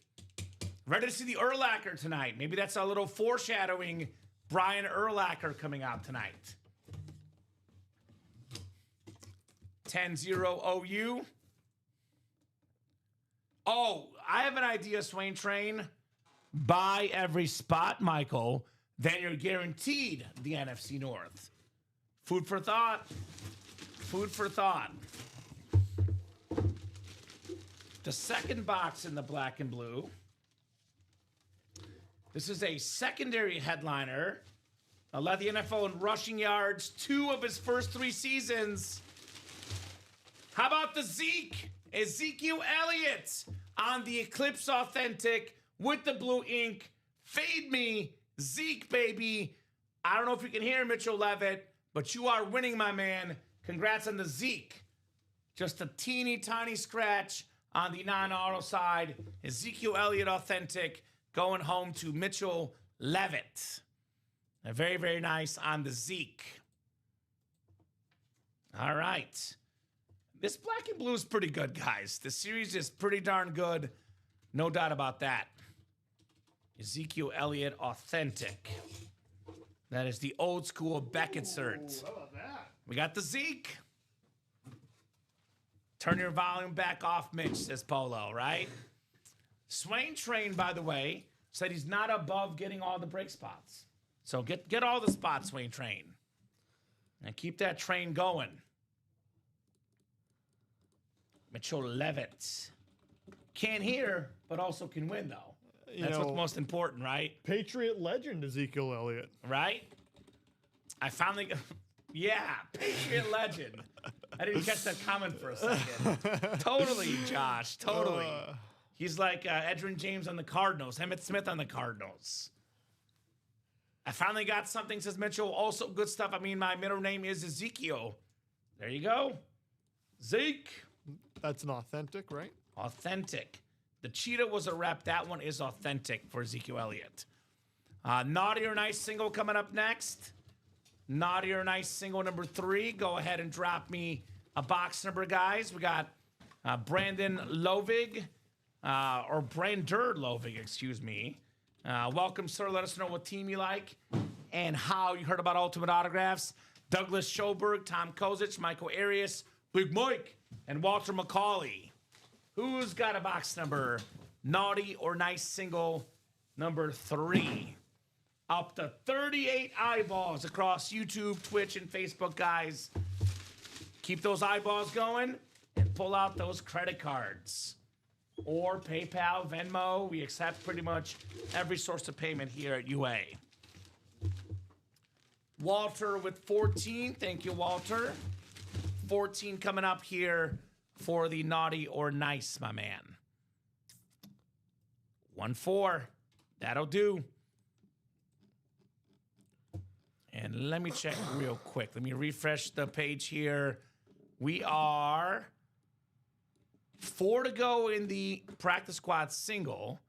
Ready to see the Urlacher tonight. Maybe that's a little foreshadowing Brian Urlacher coming out tonight. 10-0 OU. Oh, I have an idea, Swain Train. Buy every spot, Michael. Then you're guaranteed the NFC North. Food for thought. Food for thought. The second box in the black and blue. This is a secondary headliner. Led the NFL in rushing yards 2 of his first 3 seasons. How about the Zeke? Ezekiel Elliott on the Eclipse Authentic with the blue ink. Fade me, Zeke, baby. I don't know if you can hear Mitchell Levitt, but you are winning, my man. Congrats on the Zeke. Just a teeny tiny scratch on the non-auto side. Ezekiel Elliott Authentic going home to Mitchell Levitt. Very, very nice on the Zeke. All right. This black and blue is pretty good, guys. The series is pretty darn good. No doubt about that. Ezekiel Elliott Authentic. That is the old school Beckett cert. How about that? We got the Zeke. Turn your volume back off, Mitch, says Polo, right? Swain Train, by the way, said he's not above getting all the break spots. So get all the spots, Swain Train. And keep that train going. Mitchell Levitt. Can't hear, but also can win, though. That's what's most important, right? Patriot legend Ezekiel Elliott. Right? I finally... Yeah, Patriot legend. I didn't catch that comment for a second. Totally, Josh. Totally. He's like Edgerrin James on the Cardinals. Emmitt Smith on the Cardinals. I finally got something, says Mitchell. Also good stuff. I mean, my middle name is Ezekiel. There you go. Zeke. That's an authentic, right? Authentic. The cheetah was a rep. That one is authentic for Ezekiel Elliott. Naughty or nice single coming up next. naughty or nice single number 3. Go ahead and drop me a box number, guys. We got Brandon Lovig, or Brander Lovig, excuse me. Welcome, sir. Let us know what team you like and how you heard about Ultimate Autographs. Douglas Schoberg, Tom Kozic, Michael Arias, Big Mike, and Walter McCauley. Who's got a box number naughty or nice single number 3? Up to 38 eyeballs across YouTube, Twitch, and Facebook, guys. Keep those eyeballs going and pull out those credit cards. Or PayPal, Venmo. We accept pretty much every source of payment here at UA. Walter with 14. Thank you, Walter. 14 coming up here for the naughty or nice, my man. 1-4. That'll do. And let me check real quick. Let me refresh the page here. We are 4 to go in the practice squad single.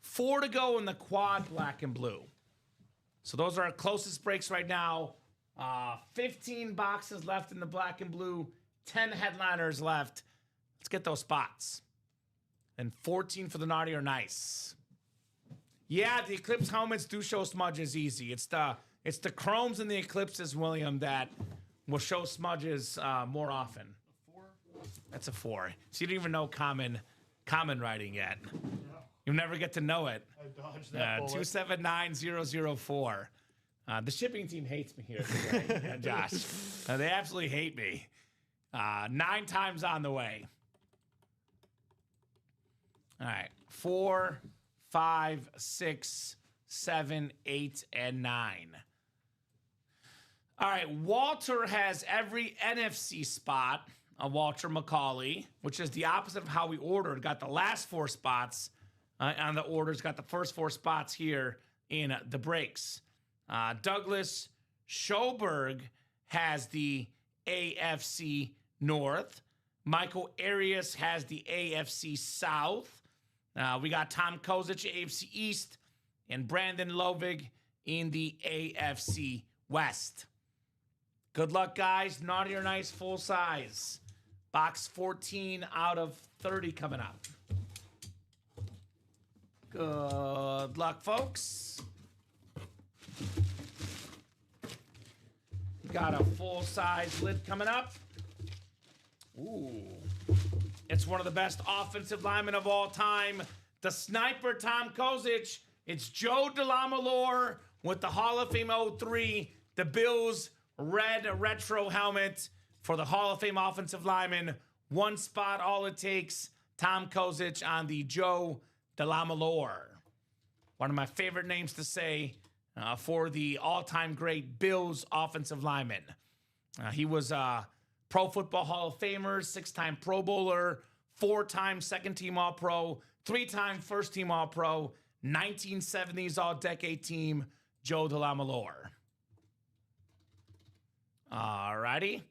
4 to go in the quad black and blue. So those are our closest breaks right now. 15 boxes left in the black and blue. 10 headliners left. Let's get those spots. And 14 for the naughty or nice. Yeah, the Eclipse helmets do show smudges easy. It's the chromes and the Eclipses, William, that will show smudges more often. A 4? That's a 4. So you don't even know common writing yet. No. You'll never get to know it. I dodged that bullet. 279004. The shipping team hates me here today, Josh. They absolutely hate me. 9 times on the way. All right. 4, 5, 6, 7, 8, and 9. All right. Walter has every NFC spot. Walter McCauley, which is the opposite of how we ordered. Got the last 4 spots on the orders. Got the first 4 spots here in the breaks. Douglas Schoberg has the AFC North. Michael Arias has the AFC South. We got Tom Kozic, AFC East, and Brandon Lovig in the AFC West. Good luck, guys. Naughty or nice, full size. Box 14 out of 30 coming up. Good luck, folks. Got a full-size lid coming up. Ooh. It's one of the best offensive linemen of all time. The sniper, Tom Kozic. It's Joe DeLamalore with the Hall of Fame 03. The Bills red retro helmet for the Hall of Fame offensive lineman. 1 spot, all it takes. Tom Kozic on the Joe DeLamalore. One of my favorite names to say for the all-time great Bills offensive lineman. He was a Pro Football Hall of Famer, 6-time Pro Bowler, 4-time second-team All-Pro, 3-time first-team All-Pro, 1970s All-Decade team, Joe DeLamalore. All righty.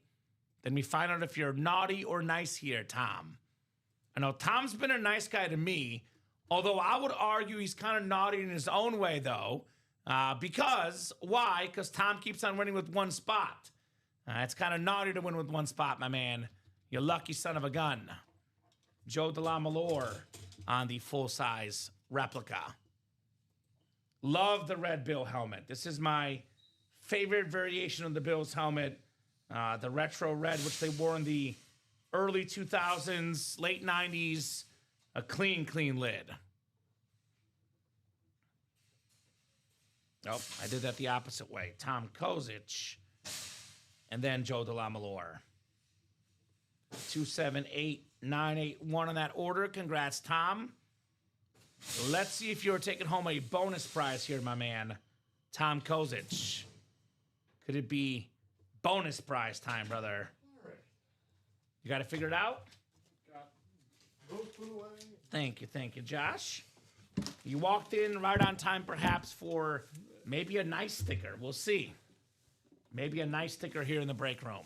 Then we find out if you're naughty or nice here, Tom. I know Tom's been a nice guy to me, although I would argue he's kind of naughty in his own way, though. Why? Because Tom keeps on winning with 1 spot. It's kind of naughty to win with 1 spot, my man. You lucky son of a gun. Joe DeLamalore on the full-size replica. Love the red Bill helmet. This is my favorite variation of the Bills helmet. The retro red, which they wore in the early 2000s, late 90s. A clean lid. Oh, I did that the opposite way. Tom Kozic. And then Joe DeLamalore. 278981 in that order. Congrats, Tom. Let's see if you're taking home a bonus prize here, my man. Tom Kozic. Could it be bonus prize time, brother? All right. You got to figure it out? Got both put away. Thank you, Josh. You walked in right on time, perhaps, for maybe a nice sticker. We'll see. Maybe a nice sticker here in the break room.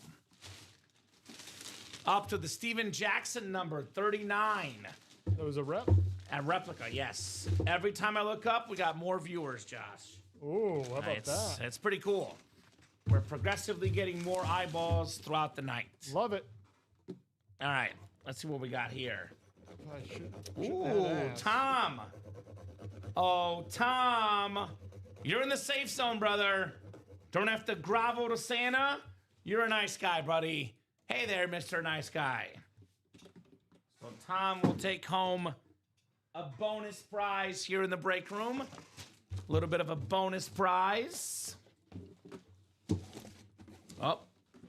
Up to the Steven Jackson number 39. That was a rep? At replica, yes. Every time I look up, we got more viewers, Josh. Ooh, how about that? It's pretty cool. We're progressively getting more eyeballs throughout the night. Love it. All right, let's see what we got here. I should Ooh, that ass. Tom. Oh, Tom. You're in the safe zone, brother. Don't have to grovel to Santa. You're a nice guy, buddy. Hey there, Mr. Nice Guy. So Tom will take home a bonus prize here in the break room. A little bit of a bonus prize. Oh,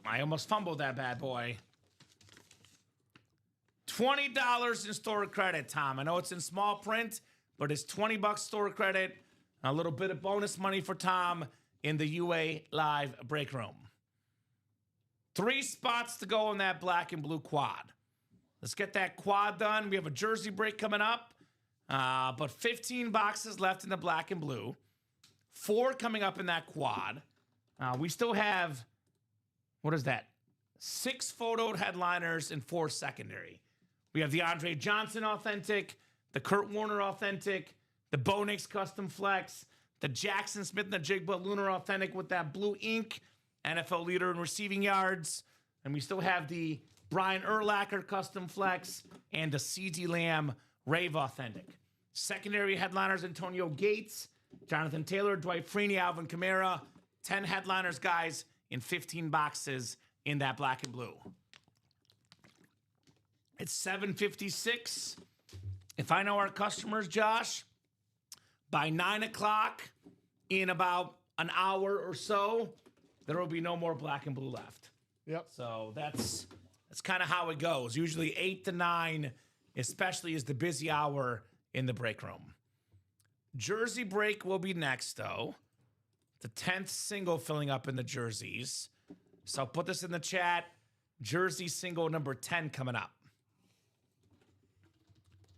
I almost fumbled that bad boy. $20 in store credit, Tom. I know it's in small print, but it's $20 store credit. A little bit of bonus money for Tom in the UA Live break room. 3 spots to go in that black and blue quad. Let's get that quad done. We have a jersey break coming up, but 15 boxes left in the black and blue. 4 coming up in that quad. We still have, what is that? 6 photoed headliners and 4 secondary. We have the Andre Johnson authentic, the Kurt Warner authentic, the Bo Nix custom flex, the Jackson Smith and the Jigba Lunar authentic with that blue ink, NFL leader in receiving yards. And we still have the Brian Urlacher custom flex and the CeeDee Lamb Rave authentic. Secondary headliners, Antonio Gates, Jonathan Taylor, Dwight Freeney, Alvin Kamara. 10 headliners, guys, in 15 boxes in that black and blue. It's 7:56. If I know our customers, Josh, by 9 o'clock, in about an hour or so, there will be no more black and blue left. Yep. So that's kind of how it goes. Usually 8 to 9, especially is the busy hour in the break room. Jersey break will be next, though. The 10th single filling up in the jerseys. So put this in the chat. Jersey single number 10 coming up.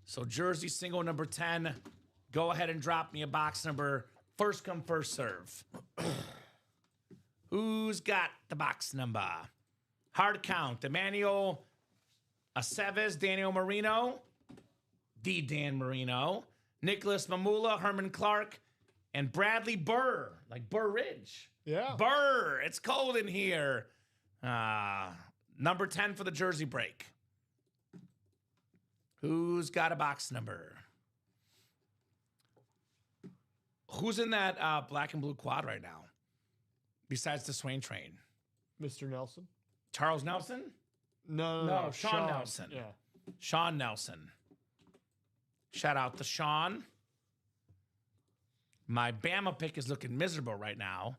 So jersey single number 10. Go ahead and drop me a box number. First come, first serve. Who's got the box number? Hard count. Emmanuel Aceves, Daniel Marino, D. Dan Marino, Nicholas Mamula, Herman Clark, and Bradley Burr, like Burr Ridge. Yeah. Burr, it's cold in here. Number 10 for the jersey break. Who's got a box number? Who's in that black and blue quad right now? Besides the Swain train. Mr. Nelson? Charles Nelson? No, Sean Nelson. Yeah. Sean Nelson. Shout out to Sean. My Bama pick is looking miserable right now.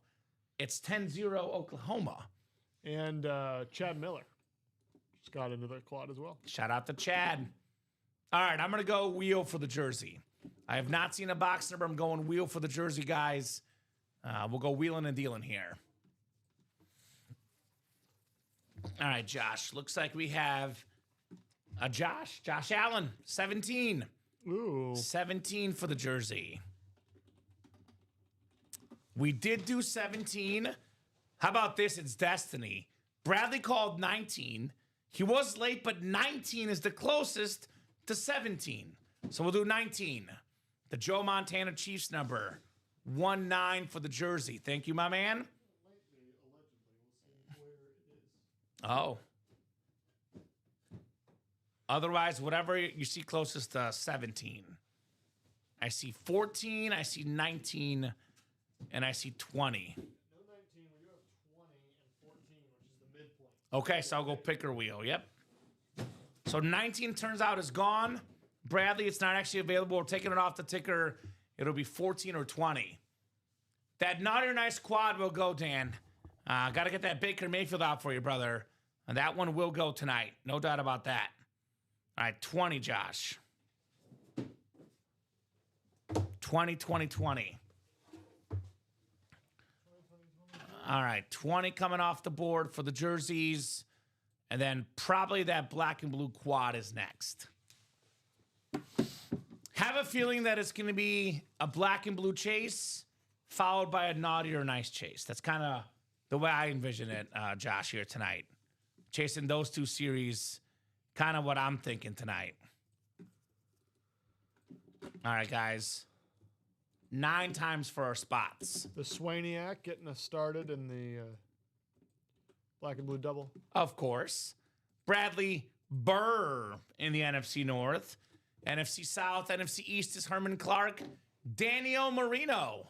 It's 10-0 Oklahoma. And Chad Miller just got into the quad as well. Shout out to Chad. All right, I'm going to go wheel for the jersey. I have not seen a box number. I'm going wheel for the jersey, guys. We'll go wheeling and dealing here. All right, Josh. Looks like we have a Josh Allen, 17. Ooh. 17 for the jersey. We did do 17. How about this? It's destiny. Bradley called 19. He was late, but 19 is the closest to 17. So we'll do 19. The Joe Montana Chiefs number. 19 for the jersey. Thank you, my man. Oh. Otherwise, whatever you see closest to 17. I see 14, I see 19, and I see 20. No 19, we do have 20 and 14, which is the midpoint. Okay, so I'll go picker wheel. Yep. So 19 turns out is gone. Bradley, it's not actually available. We're taking it off the ticker. It'll be 14 or 20. That Naughty or Nice quad will go, Dan. Got to get that Baker Mayfield out for you, brother. And that one will go tonight. No doubt about that. All right, 20, Josh. 20, 20, 20. All right, 20 coming off the board for the jerseys. And then probably that black and blue quad is next. Have a feeling that it's going to be a black and blue chase followed by a Naughty or Nice chase. That's kind of the way I envision it, Josh, here tonight. Chasing those two series, kind of what I'm thinking tonight. All right, guys. 9 times for our spots. The Swaniac getting us started in the Black and blue double. Of course. Bradley Burr in the NFC North. NFC South, NFC East is Herman Clark. Daniel Marino.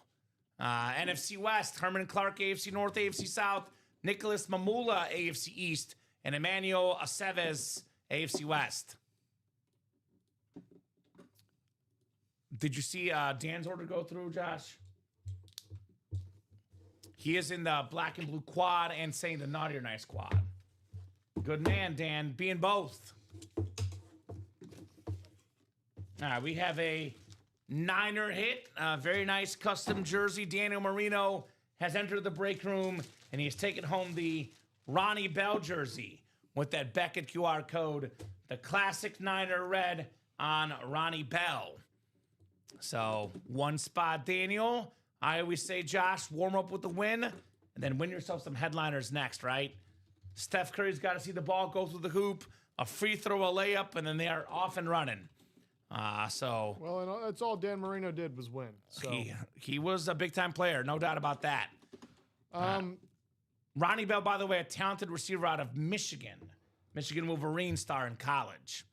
NFC West, Herman Clark, AFC North, AFC South. Nicholas Mamula, AFC East. And Emmanuel Aceves, AFC West. Did you see Dan's order go through, Josh? He is in the black and blue quad and saying the naughty or nice quad. Good man, Dan. Being both. All right, we have a Niner hit. Very nice custom jersey. Daniel Marino has entered the break room, and he has taken home the Ronnie Bell jersey with that Beckett QR code. The classic Niner red on Ronnie Bell. So, one spot, Daniel. I always say, Josh, warm up with the win, and then win yourself some headliners next, right? Steph Curry's got to see the ball go through the hoop, a free throw, a layup, and then they are off and running. Well, and that's all Dan Marino did was win. So he was a big-time player, no doubt about that. Ronnie Bell, by the way, a talented receiver out of Michigan. Michigan Wolverine star in college.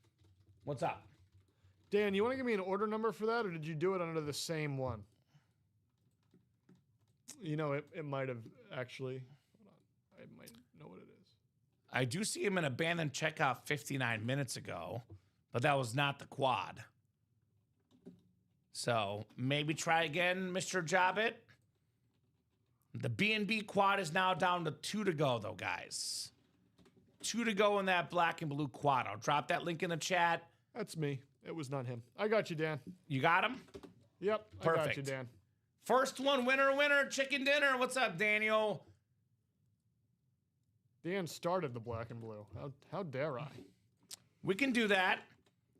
What's up? Dan, you want to give me an order number for that, or did you do it under the same one? You know, it might have actually. Hold on. I might know what it is. I do see him in abandoned checkout 59 minutes ago, but that was not the quad. So maybe try again, Mr. Jobbit. The B&B quad is now down to 2 to go, though, guys. 2 to go in that black and blue quad. I'll drop that link in the chat. That's me. It was not him. I got you, Dan. You got him? Yep, Perfect. I got you, Dan. First one, winner, chicken dinner. What's up, Daniel? Dan started the black and blue. How dare I? We can do that.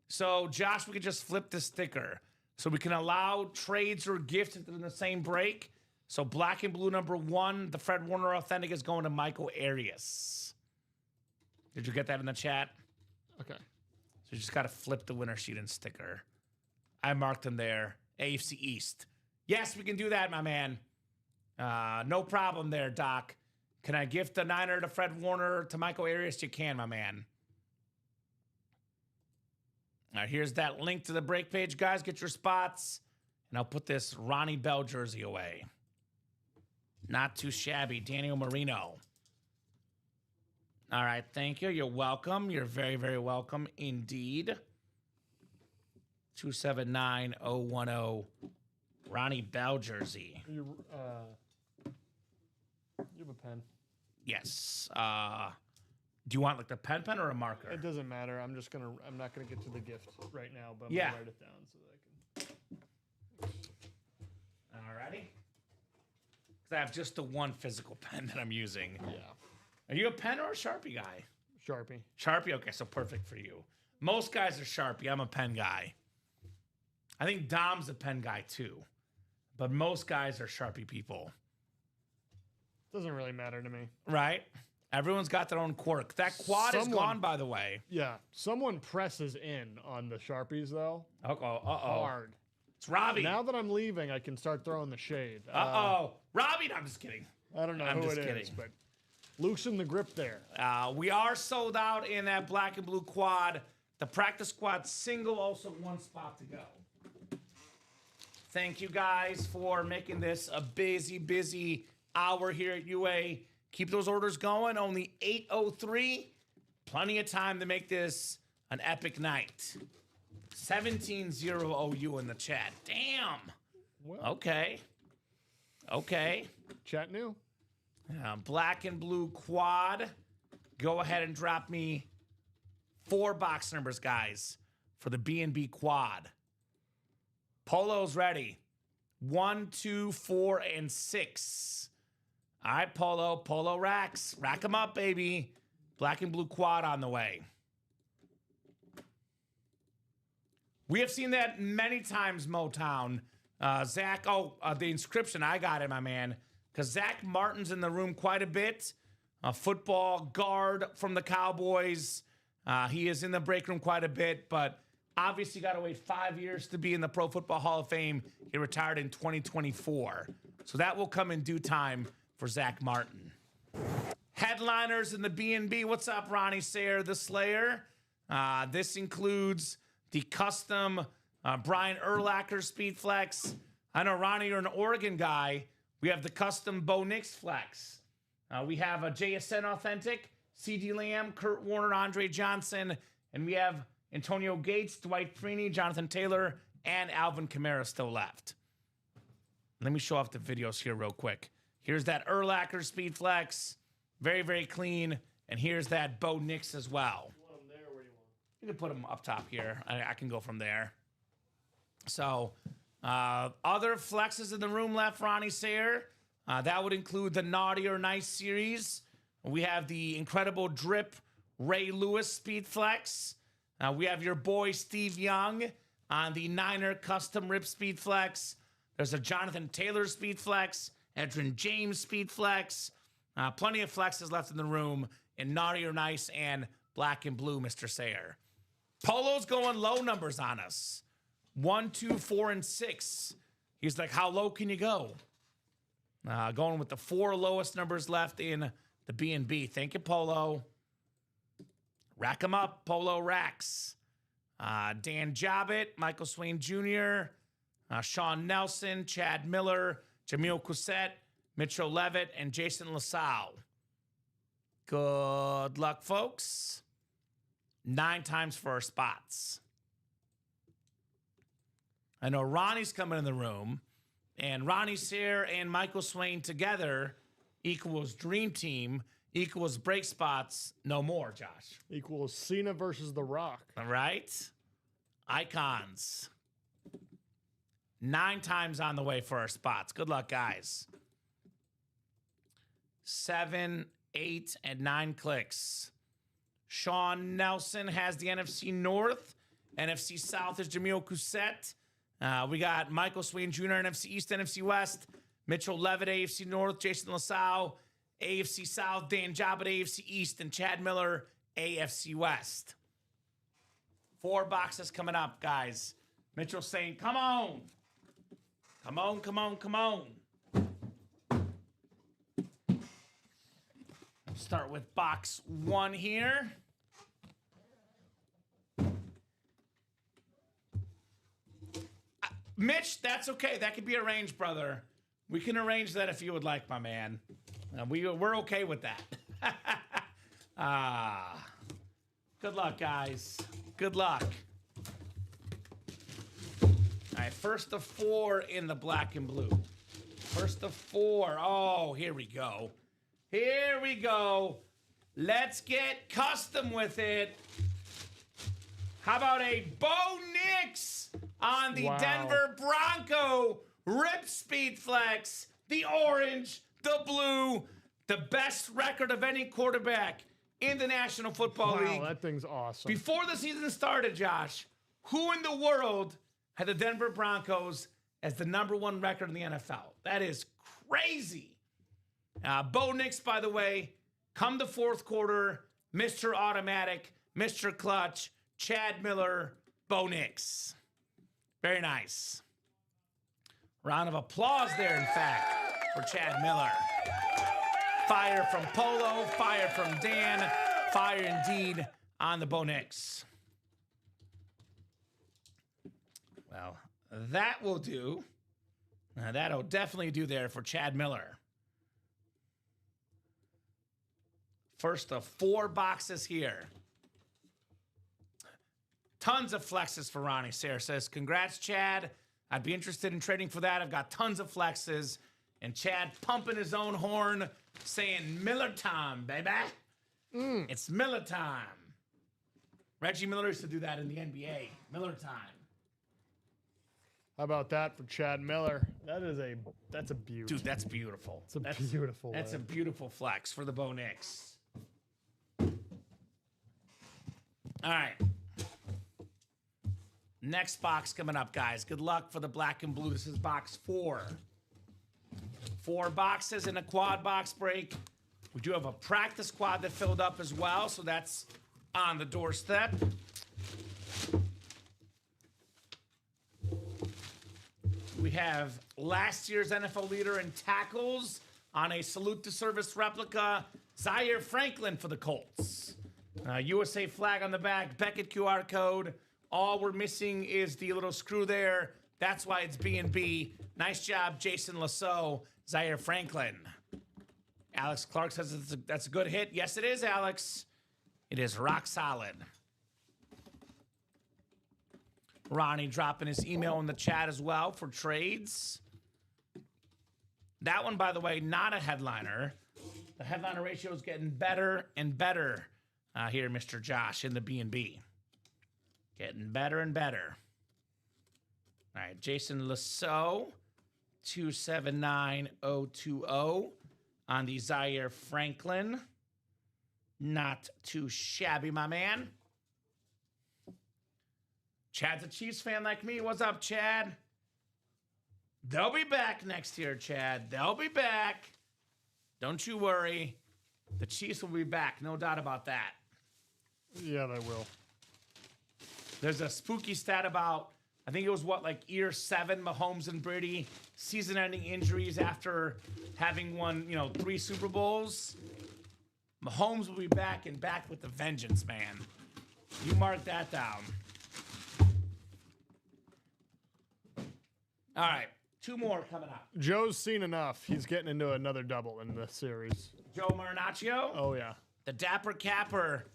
So, Josh, we can just flip the sticker. So we can allow trades or gifts in the same break. So black and blue number 1, the Fred Warner Authentic is going to Michael Arias. Did you get that in the chat? Okay. So you just got to flip the winner sheet and sticker. I marked them there. AFC East. Yes, we can do that, my man. No problem there, Doc. Can I gift the Niner to Fred Warner to Michael Arias? You can, my man. All right, here's that link to the break page, guys. Get your spots. And I'll put this Ronnie Bell jersey away. Not too shabby. Daniel Marino. All right, thank you. You're welcome. You're very, very welcome indeed. 279010 Ronnie Bell jersey. You have a pen. Yes. Do you want like the pen or a marker? It doesn't matter. I'm not gonna get to the gift right now, but I'm Yeah. gonna write it down so that I can. Alrighty. Because I have just the one physical pen that I'm using. Yeah. Are you a pen or a Sharpie guy? Sharpie. Sharpie? Okay, so perfect for you. Most guys are Sharpie. I'm a pen guy. I think Dom's a pen guy too. But most guys are Sharpie people. Doesn't really matter to me. Right? Everyone's got their own quirk. That quad is gone, by the way. Yeah. Someone presses in on the Sharpies, though. Uh-oh. Hard. It's Robbie. Now that I'm leaving, I can start throwing the shade. Robbie, no, I'm just kidding. I don't know I'm who just it kidding. is, but loosen the grip there. We are sold out in that black and blue quad. The practice squad single, also 1 spot to go. Thank you guys for making this a busy hour here at UA. Keep those orders going. Only 8:03. Plenty of time to make this an epic night. 17-0 OU in the chat. Damn. Well, Okay. chat new. Black and blue quad. Go ahead and drop me 4 box numbers, guys, for the B&B quad. Polo's ready. 1, 2, 4, and 6. All right, Polo racks. Rack them up, baby. Black and blue quad on the way. We have seen that many times, Motown. Zach, the inscription, I got it, my man. Because Zach Martin's in the room quite a bit. A football guard from the Cowboys. He is in the break room quite a bit, but obviously got to wait 5 years to be in the Pro Football Hall of Fame. He retired in 2024. So that will come in due time for Zach Martin. Headliners in the B&B. What's up, Ronnie Sayer, the Slayer? This includes the custom Brian Urlacher Speed Flex. I know, Ronnie, you're an Oregon guy. We have the custom Bo Nix Flex. We have a JSN Authentic, C.D. Lamb, Kurt Warner, Andre Johnson, and we have Antonio Gates, Dwight Freeney, Jonathan Taylor, and Alvin Kamara still left. Let me show off the videos here real quick. Here's that Urlacher Speed Flex. Very, very clean. And here's that Bo Nix as well. You want them there, or where do you want them? You can put them up top here. I can go from there. So, other flexes in the room left, Ronnie Sayer. That would include the Naughty or Nice series. We have the incredible Drip Ray Lewis Speed Flex. We have your boy Steve Young on the Niner Custom Rip Speed Flex. There's a Jonathan Taylor Speed Flex, Edrin James Speed Flex. Plenty of flexes left in the room in Naughty or Nice and Black and Blue, Mr. Sayer. Polo's going low numbers on us. 1, 2, 4, and 6. He's like, how low can you go? Going with the 4 lowest numbers left in the B&B. Thank you, Polo. Rack them up, Polo racks. Dan Jobbitt, Michael Swain Jr., Sean Nelson, Chad Miller, Jamil Cousette, Mitchell Levitt, and Jason LaSalle. Good luck, folks. 9 times for our spots. I know Ronnie's coming in the room, and Ronnie Sayer and Michael Swain together equals Dream Team, equals break spots, no more, Josh. Equals Cena versus The Rock. All right? Icons. 9 times on the way for our spots. Good luck, guys. 7, 8, and 9 clicks. Sean Nelson has the NFC North. NFC South is Jamil Cousette. We got Michael Swain Jr., NFC East, NFC West. Mitchell Levitt, AFC North. Jason LaSalle, AFC South. Dan Jobbitt, AFC East. And Chad Miller, AFC West. 4 boxes coming up, guys. Mitchell saying, come on. Come on, come on, come on. Start with box 1 here. Mitch, that's okay. That could be arranged, brother. We can arrange that if you would like, my man. We're okay with that. Good luck, guys. Good luck. All right, first of 4 in the black and blue. First of 4. Oh, here we go. Here we go. Let's get custom with it. How about a Bo Nix on the Denver Bronco Rip Speed Flex? The orange, the blue, the best record of any quarterback in the National Football League. Wow, that thing's awesome. Before the season started, Josh, who in the world had the Denver Broncos as the #1 record in the NFL? That is crazy. Bo Nix, by the way, come the fourth quarter, Mr. Automatic, Mr. Clutch, Chad Miller, Bo Nix. Very nice. Round of applause there, in fact, for Chad Miller. Fire from Polo, fire from Dan, fire indeed on the Bo Nix. Well, that will do. That'll definitely do there for Chad Miller. First of 4 boxes here. Tons of flexes for Ronnie. Sarah says, congrats, Chad. I'd be interested in trading for that. I've got tons of flexes. And Chad pumping his own horn, saying, Miller time, baby. It's Miller time. Reggie Miller used to do that in the NBA. Miller time. How about that for Chad Miller? That's a beauty. Dude, that's beautiful. That's beautiful. That's a beautiful flex for the Bo Nix. All right. Next box coming up, guys. Good luck for the black and blue. This is box 4. 4 boxes in a quad box break. We do have a practice squad that filled up as well, so that's on the doorstep. We have last year's NFL leader in tackles on a Salute to Service replica, Zaire Franklin for the Colts. USA flag on the back, Beckett QR code. All we're missing is the little screw there. That's why it's B&B. Nice job, Jason Lasso, Zaire Franklin. Alex Clark says that's a good hit. Yes, it is, Alex. It is rock solid. Ronnie dropping his email in the chat as well for trades. That one, by the way, not a headliner. The headliner ratio is getting better and better here, Mr. Josh, in the B&B. Getting better and better. All right, Jason Lasso, 279020 on the Zaire Franklin. Not too shabby, my man. Chad's a Chiefs fan like me. What's up, Chad? They'll be back next year, Chad. They'll be back. Don't you worry. The Chiefs will be back. No doubt about that. Yeah, they will. There's a spooky stat about, I think it was year 7, Mahomes and Brady, season-ending injuries after having won, 3 Super Bowls. Mahomes will be back and back with the vengeance, man. You mark that down. All right, 2 more coming up. Joe's seen enough. He's getting into another double in the series. Joe Marinaccio. Oh, yeah. The Dapper Capper.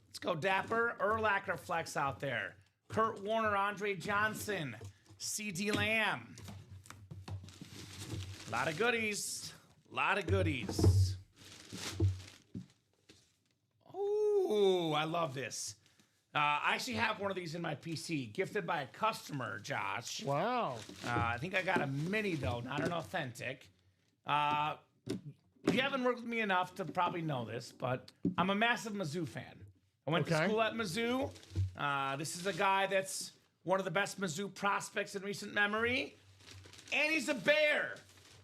Let's go, Dapper. Urlacher flex out there. Kurt Warner, Andre Johnson, C.D. Lamb. A lot of goodies. A lot of goodies. Ooh, I love this. I actually have one of these in my PC, gifted by a customer, Josh. Wow. I think I got a mini, though, not an authentic. You haven't worked with me enough to probably know this, but I'm a massive Mizzou fan. I went to school at Mizzou. This is a guy that's one of the best Mizzou prospects in recent memory. And he's a Bear.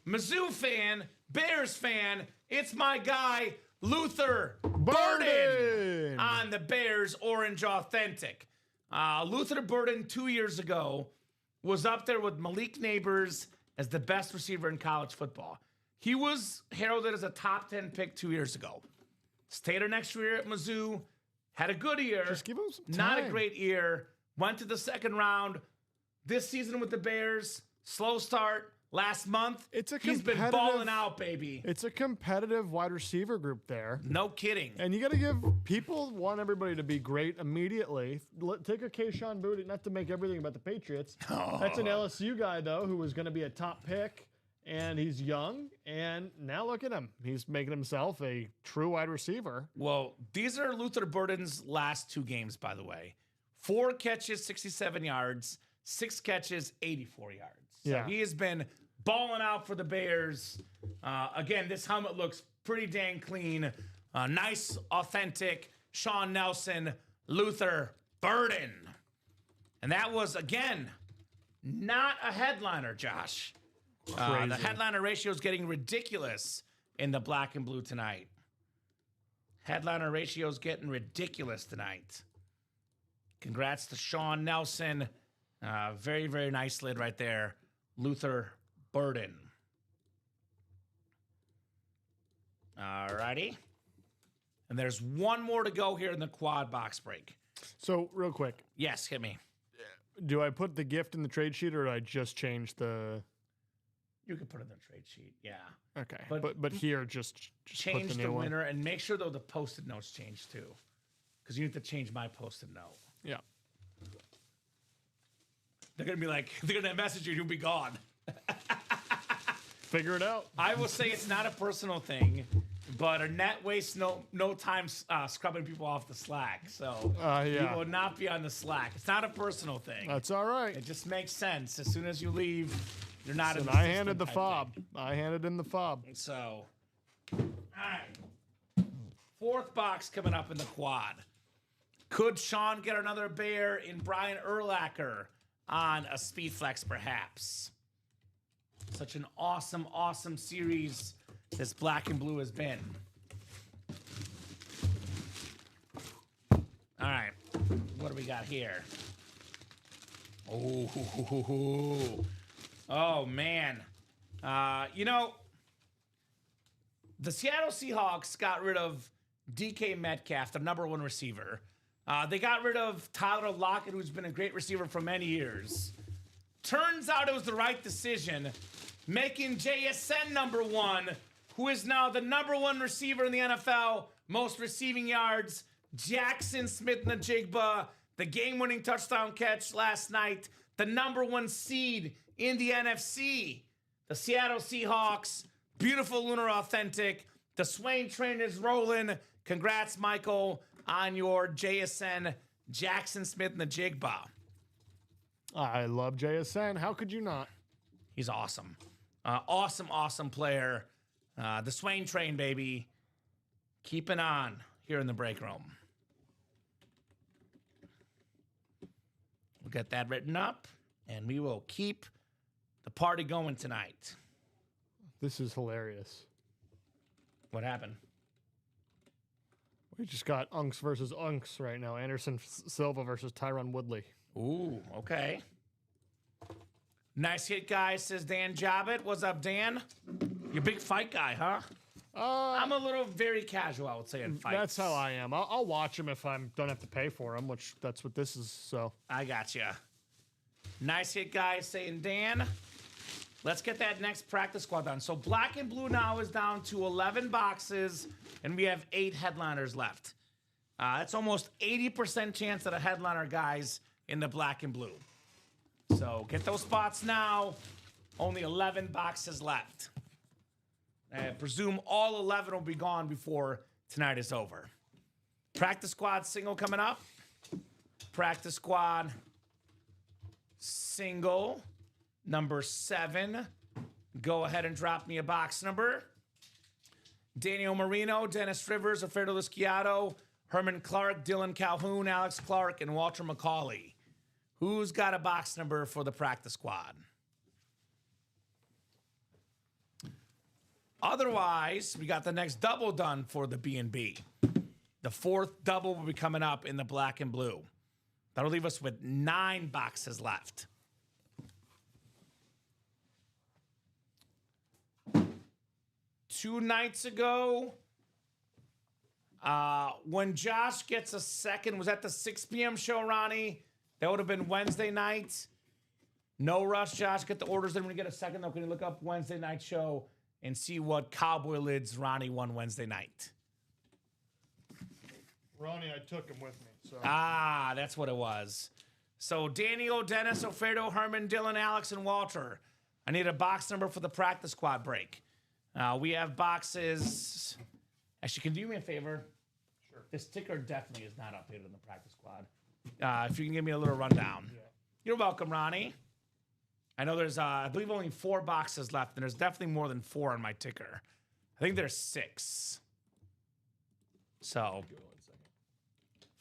Mizzou fan, Bears fan. It's my guy, Luther Burden on the Bears Orange Authentic. Luther Burden 2 years ago was up there with Malik Neighbors as the best receiver in college football. He was heralded as a top 10 pick 2 years ago. Stayed an extra year at Mizzou, had a good year. Just give him some time. Not a great year. Went to the second round. This season with the Bears, slow start. Last month, he's been balling out, baby. It's a competitive wide receiver group there. No kidding. And you got to give people want everybody to be great immediately. Take a Kayshon Boutte, not to make everything about the Patriots. Oh. That's an LSU guy, though, who was going to be a top pick, and he's young. And now look at him. He's making himself a true wide receiver. Well, these are Luther Burden's last 2 games, by the way. 4 catches, 67 yards. 6 catches, 84 yards. So yeah. He has been balling out for the Bears. Again, this helmet looks pretty dang clean. Nice, authentic Sean Nelson, Luther Burden. And that was, again, not a headliner, Josh. The headliner ratio is getting ridiculous in the black and blue tonight. Headliner ratio is getting ridiculous tonight. Congrats to Sean Nelson. Very, very nice lid right there. Luther Burden. All righty. And there's one more to go here in the quad box break. So, real quick. Yes, hit me. Do I put the gift in the trade sheet, or do I just change the... You can put it in the trade sheet, yeah. Okay, but here, just change put the new winner, one. and make sure, though, the posted notes change, too. Because you need to change my posted note. Yeah. They're going to message you, you'll be gone. Figure it out. I will say it's not a personal thing, but a net wastes no time scrubbing people off the Slack. So you will not be on the Slack. It's not a personal thing. That's all right. It just makes sense. As soon as you leave, you're not in the I handed the fob. I handed in the fob. So, all right. 4th box coming up in the quad. Could Sean get another Bear in Brian Urlacher on a speed flex, perhaps? Such an awesome, awesome series this black and blue has been. All right. What do we got here? Oh man. The Seattle Seahawks got rid of DK Metcalf, their number one receiver. They got rid of Tyler Lockett, who's been a great receiver for many years. Turns out it was the right decision, making JSN number one, who is now the number one receiver in the NFL, most receiving yards. Jackson Smith-Njigba, the game-winning touchdown catch last night, the number one seed in the NFC. The Seattle Seahawks, beautiful lunar authentic. The Swain train is rolling. Congrats, Michael, on your JSN Jackson Smith-Njigba. I love JSN. How could you not? He's awesome. Awesome player. The Swain train, baby. Keeping on here in the break room. We'll get that written up, and we will keep the party going tonight. This is hilarious. What happened? We just got Unks versus Unks right now. Anderson Silva versus Tyron Woodley. Ooh, okay. Nice hit, guys, says Dan Jobbit. What's up, Dan? You're a big fight guy, huh? I'm a little very casual, I would say, in fights. That's how I am. I'll watch them if I don't have to pay for them, which that's what this is. So I gotcha. Nice hit, guys, saying Dan. Let's get that next practice squad done. So black and blue now is down to 11 boxes, and we have 8 headliners left. That's almost 80% chance at a headliner, guys, in the black and blue. So get those spots now. Only 11 boxes left. I presume all 11 will be gone before tonight is over. Practice squad single coming up. Practice squad single number 7. Go ahead and drop me a box number. Daniel Marino, Dennis Rivers, Alfredo Lisciato, Herman Clark, Dylan Calhoun, Alex Clark, and Walter McCauley. Who's got a box number for the practice squad? Otherwise, we got the next double done for the B&B. The 4th double will be coming up in the black and blue. That'll leave us with 9 boxes left. Two nights ago, when Josh gets a second, was that the 6 p.m. show, Ronnie? That would have been Wednesday night. No rush, Josh. Get the orders in when you get a second, though. Can you look up Wednesday night show and see what Cowboy Lids Ronnie won Wednesday night? Ronnie, I took him with me. So That's what it was. So Daniel, Dennis, Alfredo, Herman, Dylan, Alex, and Walter. I need a box number for the practice squad break. We have boxes. Actually, can you do me a favor? Sure. This ticker definitely is not updated in the practice squad. If you can give me a little rundown. Yeah. You're welcome, Ronnie. I know there's, I believe, only 4 boxes left, and there's definitely more than 4 on my ticker. I think there's 6. So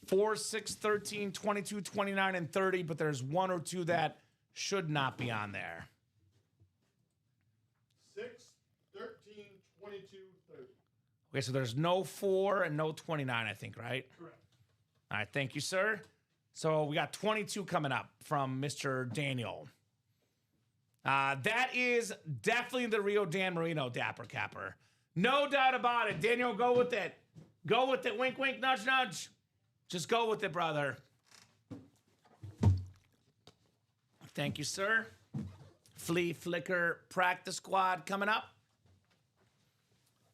4, 6, 13, 22, 29, and 30, but there's 1 or 2 that should not be on there. 6, 13, 22, 30. Okay, so there's no 4 and no 29, I think, right? Correct. All right, thank you, sir. So we got 22 coming up from Mr. Daniel. That is definitely the Rio Dan Marino Dapper Capper. No doubt about it. Daniel, go with it. Go with it. Wink, wink, nudge, nudge. Just go with it, brother. Thank you, sir. Flea Flicker Practice Squad coming up.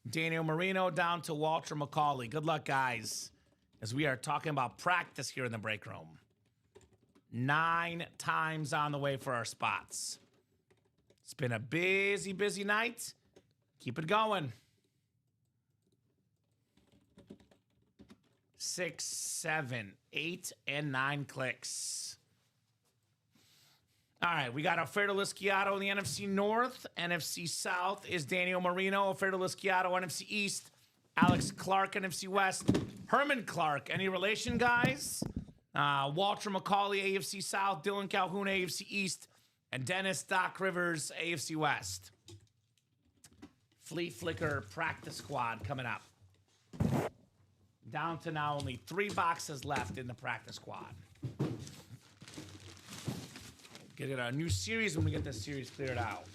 Daniel Marino down to Walter McCauley. Good luck, guys, as we are talking about practice here in the break room. 9 times on the way for our spots. It's been a busy, busy night. Keep it going. 6, 7, 8, and 9 clicks. All right, we got Alfredo Lisciato in the NFC North. NFC South is Daniel Marino. Alfredo Lisciato, NFC East. Alex Clark, NFC West. Herman Clark, any relation, guys? Walter McCauley, AFC South. Dylan Calhoun, AFC East. And Dennis Doc Rivers, AFC West. Flea Flicker Practice Squad coming up. Down to now only 3 boxes left in the practice squad. Get it a new series when we get this series cleared out.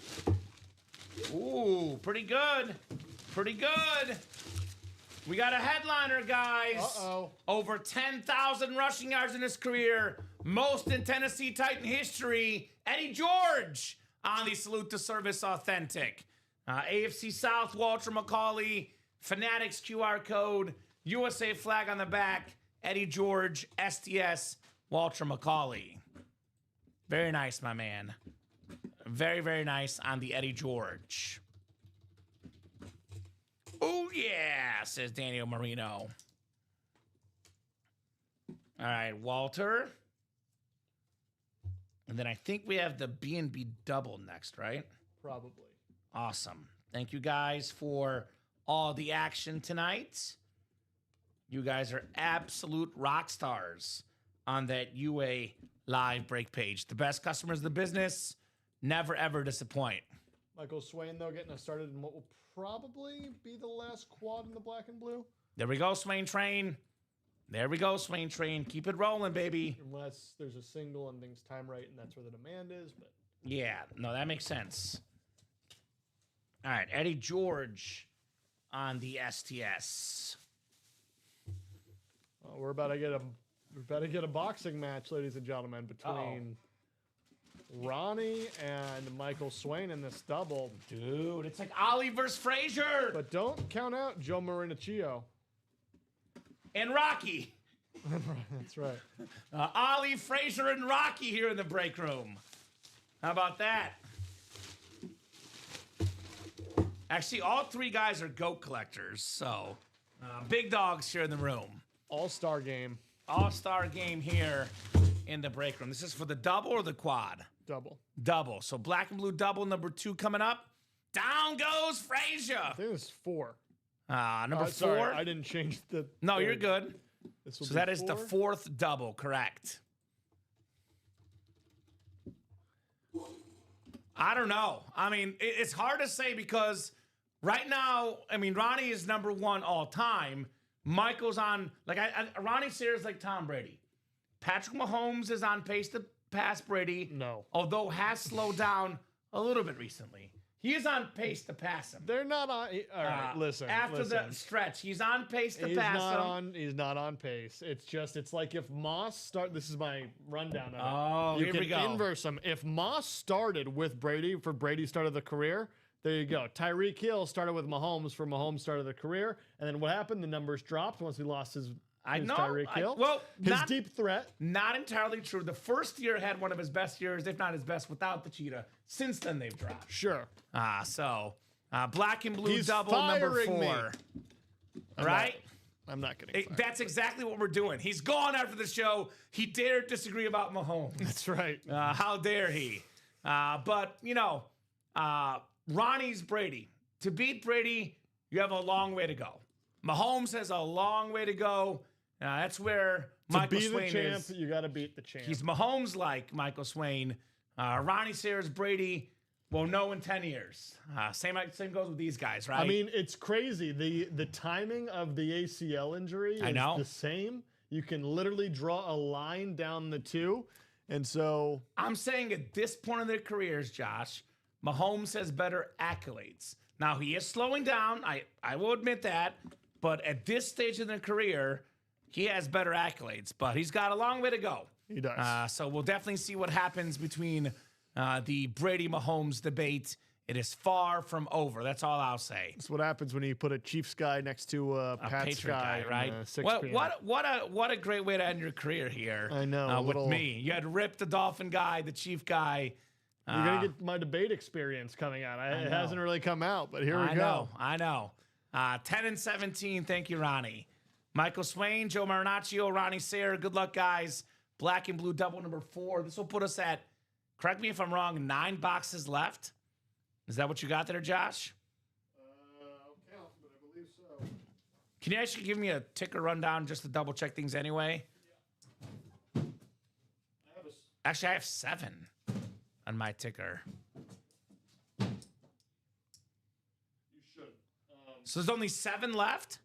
Ooh, pretty good. Pretty good. We got a headliner, guys. Uh-oh. Over 10,000 rushing yards in his career. Most in Tennessee Titan history. Eddie George on the Salute to Service Authentic. AFC South, Walter McCauley. Fanatics QR code. USA flag on the back. Eddie George, STS, Walter McCauley. Very nice, my man. Very, very nice on the Eddie George. Oh, yeah, says Daniel Marino. All right, Walter. And then I think we have the B&B double next, right? Probably. Awesome. Thank you guys for all the action tonight. You guys are absolute rock stars on that UA live break page. The best customers in the business, never, ever disappoint. Michael Swain, though, getting us started in what will probably be the last quad in the black and blue. There we go, Swain Train. There we go, Swain Train. Keep it rolling, baby. Unless there's a single and things time right and that's where the demand is. But Yeah, no, that makes sense. All right, Eddie George on the STS. we're about to get a boxing match, ladies and gentlemen, between Ronnie and Michael Swain in this double. Dude, it's like Ali versus Frazier. But don't count out Joe Marinaccio. And Rocky. That's right. Ali, Frazier, and Rocky here in the break room. How about that? Actually, all three guys are goat collectors, so big dogs here in the room. All-star game. All-star game here in the break room. This is for the double or the quad? Double. Double. So black and blue double, number 2 coming up. Down goes Frazier. I think it's 4. Number 4. Sorry, I didn't change the... No, you're good. So that is the 4? 4th double, correct. I don't know. I mean, it's hard to say because right now, I mean, Ronnie is number 1 all time. Michael's on, like, Ronnie Sayers like Tom Brady. Patrick Mahomes is on pace to pass Brady. No. Although has slowed down a little bit recently. He is on pace to pass him. They're not on... All right, listen. After the stretch, he's on pace to he's pass not him. He's not on pace. It's like if Moss start... This is my rundown of it. Oh, you here can we go. inverse them. If Moss started with Brady for Brady's start of the career, there you go. Tyreek Hill started with Mahomes for Mahomes' start of the career. And then what happened? The numbers dropped once he lost his Tyreek Hill. His deep threat. Not entirely true. The first year had one of his best years, if not his best, without the cheetah. Since then, they've dropped. Sure. Black and blue He's double number 4. firing me. Right? I'm not getting fired. That's exactly what we're doing. He's gone after the show. He dared disagree about Mahomes. That's right. How dare he? But, you know, Ronnie's Brady. To beat Brady, you have a long way to go. Mahomes has a long way to go. That's where Michael Swain is. To be the champ, you got to beat the champ. He's Mahomes-like Michael Swain. Ronnie Sayers, Brady, we'll know in 10 years. Same goes with these guys, right? I mean, it's crazy. The timing of the ACL injury is the same. You can literally draw a line down the two. And so... I'm saying at this point in their careers, Josh, Mahomes has better accolades. Now, he is slowing down. I will admit that. But at this stage in their career, he has better accolades. But he's got a long way to go. He does. So we'll definitely see what happens between the Brady-Mahomes debate. It is far from over. That's all I'll say. That's what happens when you put a Chiefs guy next to a Pats Patriot guy, right? What a great way to end your career here. I know. With me, you had Rip the Dolphin guy, the Chief guy. You're gonna get my debate experience coming out. It hasn't really come out, but here we go. I know. 10 and 17. Thank you, Ronnie. Michael Swain, Joe Marinaccio, Ronnie Sayre. Good luck, guys. Black and blue double number 4. This will put us at, correct me if I'm wrong, 9 boxes left. Is that what you got there, Josh? I'll count, but I believe so. Can you actually give me a ticker rundown just to double check things anyway? Yeah. Actually, I have 7 on my ticker. You should. So there's only 7 left?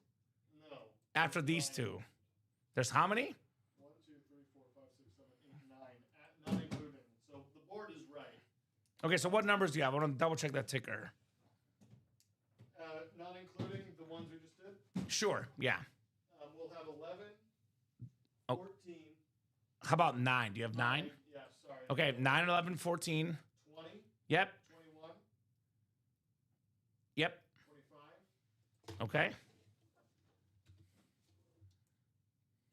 No. After these 2. There's how many? 1, 2, 3, 4, 5, 6, 7, 8, 9. Not including. So the board is right. Okay, so what numbers do you have? I want to double check that ticker. Not including Sure, yeah. We'll have 11, Oh. 14, How about 9? Do you have 9? yeah, sorry. Okay, 9, 11, 14. 20, Yep, 21, yep. 25, Okay.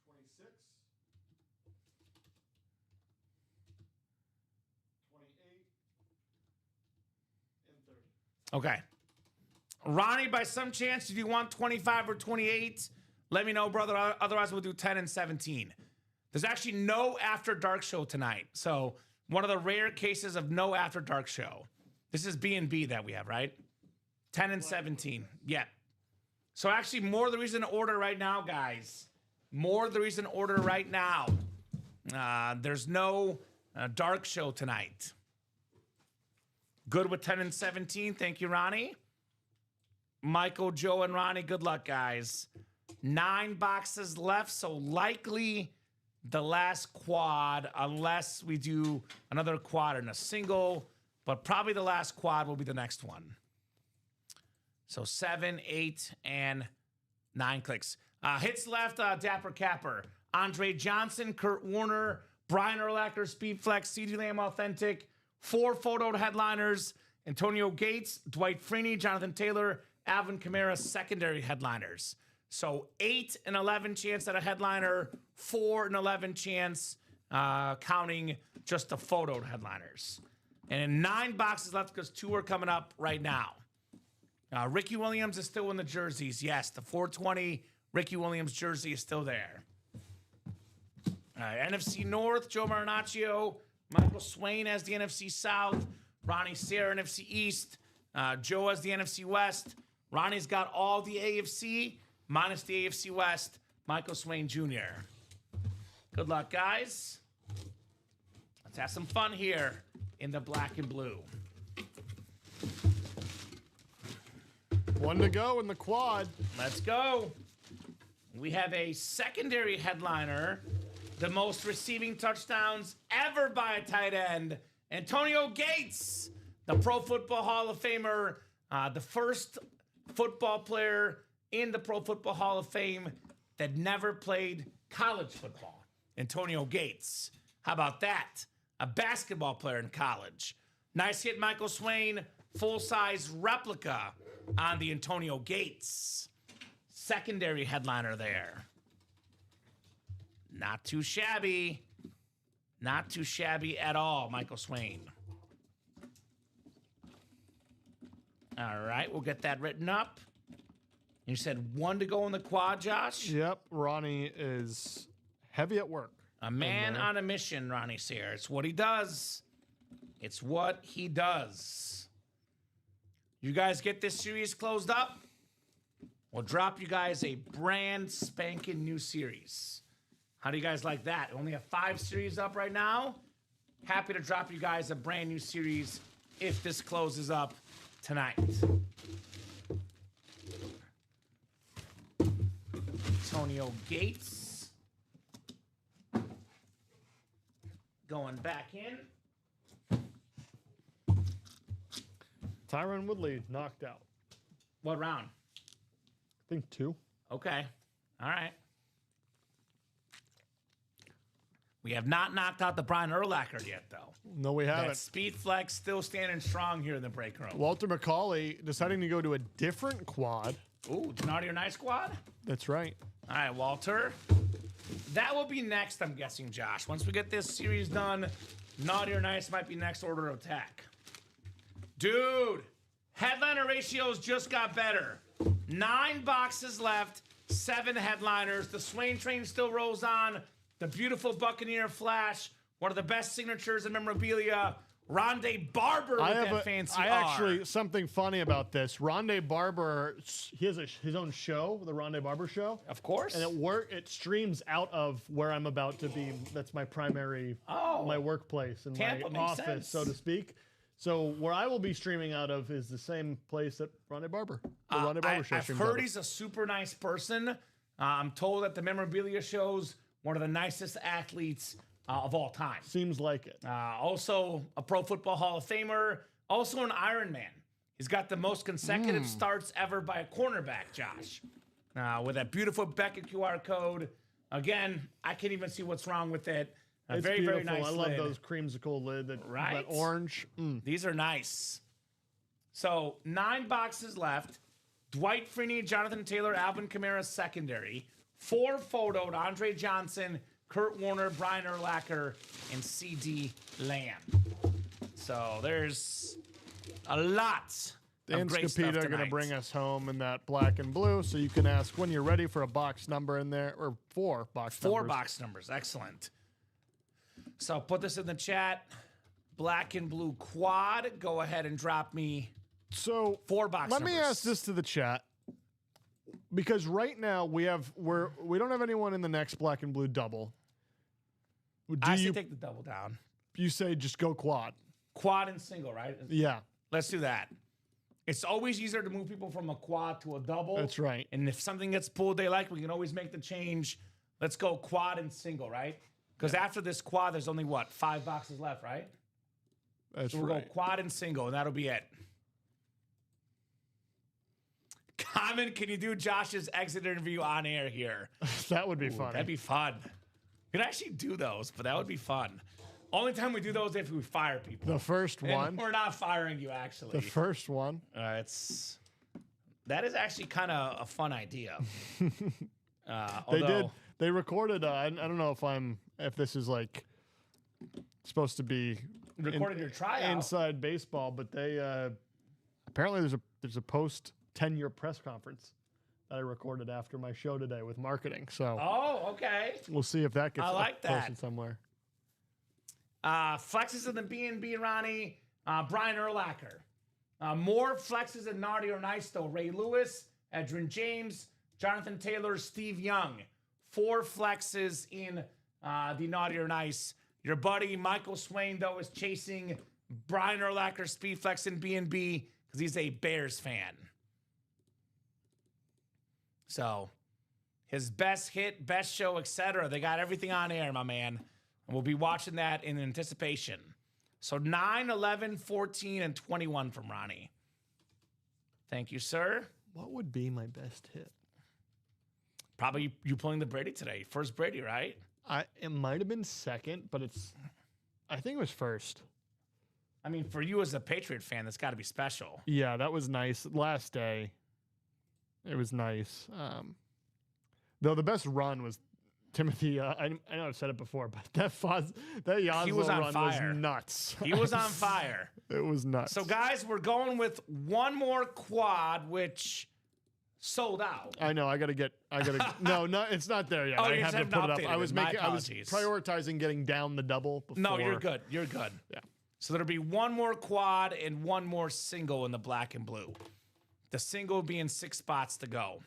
26, 28, and 30. Okay. Ronnie, by some chance, do you want 25 or 28? Let me know, brother. Otherwise, we'll do 10 and 17. There's actually no After Dark show tonight. So one of the rare cases of no After Dark show. This is B&B that we have, right? 10 and 17. Yeah. So actually, more the reason to order right now, guys. More the reason to order right now. There's no Dark show tonight. Good with 10 and 17. Thank you, Ronnie. Michael, Joe, and Ronnie, good luck, guys. 9 boxes left, so likely the last quad, unless we do another quad and a single, but probably the last quad will be the next one. So 7, 8, and 9 clicks. Hits left, Dapper Capper. Andre Johnson, Kurt Warner, Brian Urlacher, Speedflex, CeeDee Lamb Authentic, 4 photo headliners, Antonio Gates, Dwight Freeney, Jonathan Taylor, Alvin Kamara, secondary headliners. So 8 and 11 chance at a headliner, 4 and 11 chance counting just the photoed headliners. And 9 boxes left because 2 are coming up right now. Ricky Williams is still in the jerseys. Yes, the 420 Ricky Williams jersey is still there. All right, NFC North, Joe Marinaccio, Michael Swain as the NFC South, Ronnie Sayre, NFC East, Joe as the NFC West. Ronnie's got all the AFC, minus the AFC West, Michael Swain Jr. Good luck, guys. Let's have some fun here in the black and blue. 1 to go in the quad. Let's go. We have a secondary headliner, the most receiving touchdowns ever by a tight end, Antonio Gates, the Pro Football Hall of Famer, the first football player in the Pro Football Hall of Fame that never played college football. Antonio Gates. How about that? A basketball player in college. Nice hit, Michael Swain. Full-size replica on the Antonio Gates. Secondary headliner there. Not too shabby. Not too shabby at all, Michael Swain. All right, we'll get that written up. You said 1 to go in the quad, Josh? Yep, Ronnie is heavy at work. A man on a mission, Ronnie Sayre. It's what he does. It's what he does. You guys get this series closed up? We'll drop you guys a brand spanking new series. How do you guys like that? Only have 5 series up right now. Happy to drop you guys a brand new series if this closes up tonight. Antonio Gates going back in. Tyron Woodley knocked out. What round? I think 2. Okay. All right. We have not knocked out the Brian Urlacher yet, though. No, we haven't. That speed flex still standing strong here in the break room. Walter McCauley deciding to go to a different quad. Ooh, Naughty or Nice squad? That's right. All right, Walter. That will be next, I'm guessing, Josh. Once we get this series done, Naughty or Nice might be next order of attack. Dude, headliner ratios just got better. 9 boxes left, 7 headliners. The Swain train still rolls on. The beautiful Buccaneer flash, one of the best signatures in memorabilia. Rondé Barber with that fancy R. Actually, something funny about this. Rondé Barber, he has his own show, the Rondé Barber Show. Of course. And it streams out of where I'm about to be. That's my primary, my workplace and Tampa my makes office, sense. so to speak. So where I will be streaming out of is the same place that Rondé Barber, the Rondé Barber Show I've streams heard out of. he's a super nice person. I'm told that the memorabilia shows one of the nicest athletes of all time. Seems like it. Also a Pro Football Hall of Famer. Also an Iron Man. He's got the most consecutive starts ever by a cornerback, Josh. with that beautiful Beckett QR code. Again, I can't even see what's wrong with it. A It's very, beautiful. very nice I love lid. those creamsicle lid. That Right? orange. These are nice. So 9 boxes left. Dwight Freeney, Jonathan Taylor, Alvin Kamara secondary. 4 photoed: Andre Johnson, Kurt Warner, Brian Urlacher, and C.D. Lamb. So there's a lot Dan of great stuff Scapita tonight. going to bring us home in that black and blue, so you can ask when you're ready for a box number in there, or 4 box numbers. 4 box numbers. Excellent. So put this in the chat. Black and blue quad. Go ahead and drop me So 4 box let numbers. me ask this to the chat, because right now we don't have anyone in the next black and blue double. I say take the double down. You say just go quad? Quad and single, right? Yeah, Let's do that. It's always easier to move people from a quad to a double. that's right. And if something gets pulled they like, we can always make the change. Let's go quad and single, right? Because after this quad, there's only, 5 boxes left, right? That's So we'll right. go quad and single, and that'll be it. Common, can you do Josh's exit interview on air here? That would be funny. That'd be fun. We could actually do those, but that would be fun. Only time we do those is if we fire people. The first And one. we're not firing you, actually. The first one. That is actually kind of a fun idea. They did. They recorded. I don't know if this is like supposed to be Recorded your tryout. inside baseball, but they apparently there's a post 10-year press conference that I recorded after my show today with marketing. So Oh, okay. we'll see if that gets I like that. posted somewhere. Flexes in the B&B, Ronnie. Brian Urlacher. More flexes in Naughty or Nice, though. Ray Lewis, Edrin James, Jonathan Taylor, Steve Young. 4 flexes in the Naughty or Nice. Your buddy Michael Swain, though, is chasing Brian Urlacher speed flex in B&B because he's a Bears fan. So his best hit, best show, etc. They got everything on air, my man. And we'll be watching that in anticipation. So 9, 11, 14, and 21 from Ronnie. Thank you, sir. What would be my best hit? Probably you pulling the Brady today. First Brady, right? It might have been second, but I think it was first. I mean, for you as a Patriot fan, that's got to be special. Yeah, that was nice. Last day, it was nice. Though the best run was Timothy. I know I've said it before, but that Yazlo was on run fire. was nuts. He was on fire. It was nuts. So, guys, we're going with one more quad, which sold out. I know. I gotta. No, it's not there yet. Oh, I you have to haven't put it up. updated I was it. My making. I was apologies. prioritizing getting down the double before. No, you're good. You're good. Yeah. So there'll be one more quad and one more single in the black and blue. The single being 6 spots to go.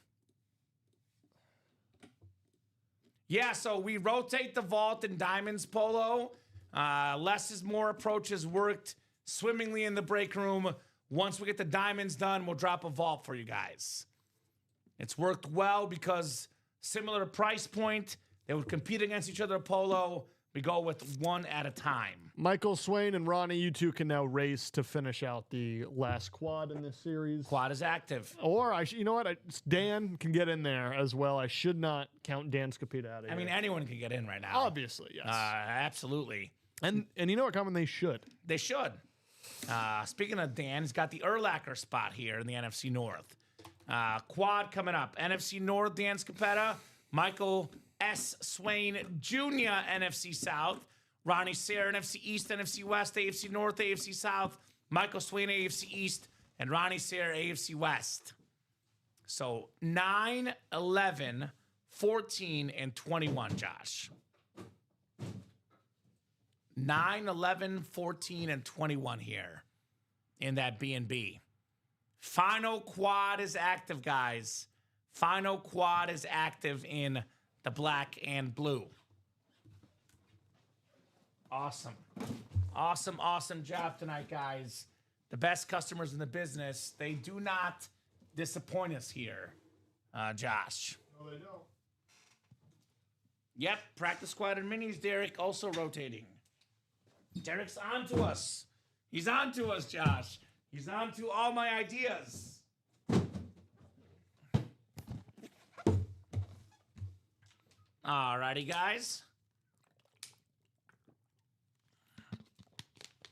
Yeah, so we rotate the vault in Diamonds Polo. Less is more approach has worked swimmingly in the break room. Once we get the diamonds done, we'll drop a vault for you guys. It's worked well because similar price point. They would compete against each other at Polo. We go with one at a time. Michael Swain and Ronnie, you two can now race to finish out the last quad in this series. Quad is active. Or you know what? Dan can get in there as well. I should not count Dan Scapita out of here. I mean, anyone can get in right now. obviously, yes. Absolutely. and you know what, Common? They should. They should. Speaking of Dan, he's got the Urlacher spot here in the NFC North. Quad coming up. NFC North, Dan Scapetta. Michael S. Swain Jr., NFC South. Ronnie Sayre, NFC East, NFC West, AFC North, AFC South. Michael Swain, AFC East. And Ronnie Sayre, AFC West. So 9, 11, 14, and 21, Josh. 9, 11, 14, and 21 here in that B&B. Final quad is active, guys. Final quad is active in the black and blue. Awesome. Awesome job tonight, guys. The best customers in the business. They do not disappoint us here, Josh. No, they don't. Yep, practice squad and minis, Derek, also rotating. Derek's on to us. He's on to us, Josh. He's on to all my ideas. Alrighty, guys.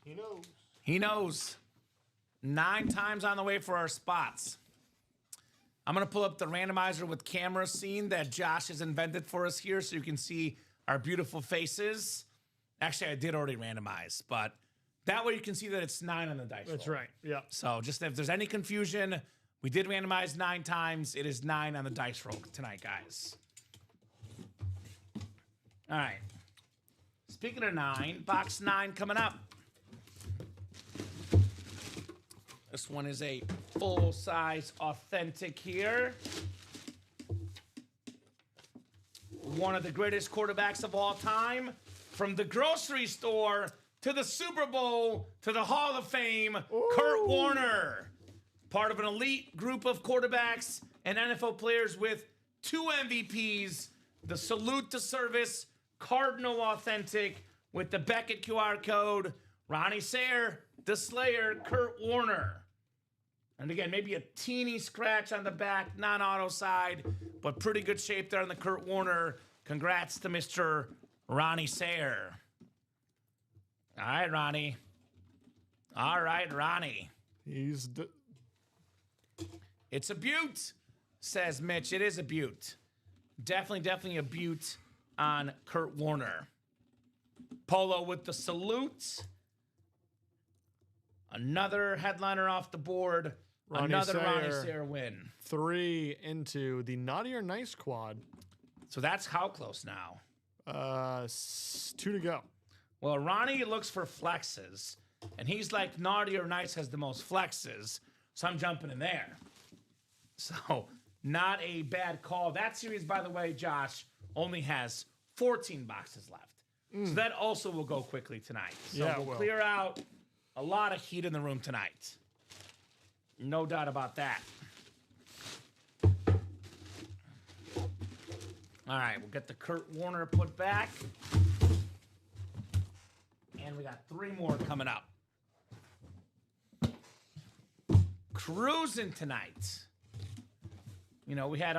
He knows. He knows. 9 times on the way for our spots. I'm going to pull up the randomizer with camera scene that Josh has invented for us here so you can see our beautiful faces. Actually, I did already randomize, but that way you can see that it's 9 on the dice roll. That's right. Yeah. So just if there's any confusion, we did randomize 9 times. It is 9 on the dice roll tonight, guys. All right. Speaking of 9, box 9 coming up. This one is a full-size authentic here. One of the greatest quarterbacks of all time. From the grocery store to the Super Bowl to the Hall of Fame, Kurt Warner. Part of an elite group of quarterbacks and NFL players with 2 MVPs. The Salute to Service Cardinal Authentic with the Beckett QR code. Ronnie Sayer, the Slayer, Kurt Warner. And again, maybe a teeny scratch on the back, non-auto side, but pretty good shape there on the Kurt Warner. Congrats to Mr. Ronnie Sayer. All right, Ronnie. All right, Ronnie. It's a beaut, says Mitch. It is a beaut. Definitely a beaut on Kurt Warner. Polo with the salute. Another headliner off the board. Another Ronnie Sayer win. 3 into the naughty or nice quad. So that's how close now? 2 to go. Well, Ronnie looks for flexes, and he's like naughty or nice has the most flexes, so I'm jumping in there. So not a bad call. That series, by the way, Josh, only has 14 boxes left. So that also will go quickly tonight. So we'll clear out a lot of heat in the room tonight. No doubt about that. All right, we'll get the Kurt Warner put back. And we got 3 more coming up. Cruising tonight. You know, we had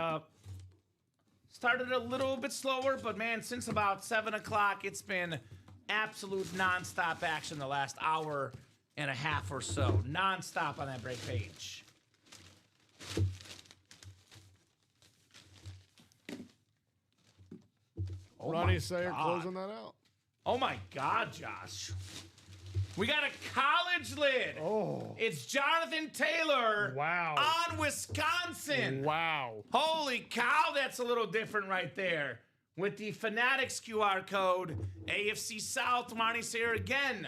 started a little bit slower, but man, since about 7 o'clock, it's been absolute nonstop action the last hour and a half or so. Nonstop on that break page. Oh Ronnie Sayer closing that out. Oh my God, Josh. We got a college lid. Oh. It's Jonathan Taylor. Wow. On Wisconsin. Wow. Holy cow, that's a little different right there. With the Fanatics QR code, AFC South, Ronnie Sayer again,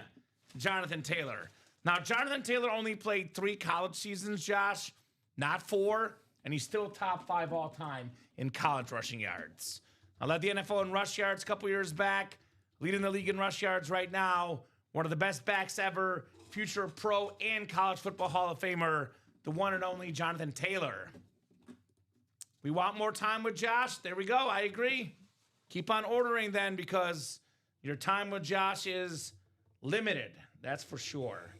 Jonathan Taylor. Now, Jonathan Taylor only played 3 college seasons, Josh, not 4, and he's still top 5 all time in college rushing yards. I led the NFL in rush yards a couple years back, leading the league in rush yards right now. One of the best backs ever, future pro and college football Hall of Famer, the one and only Jonathan Taylor. We want more time with Josh. There we go. I agree. Keep on ordering then, because your time with Josh is limited. That's for sure.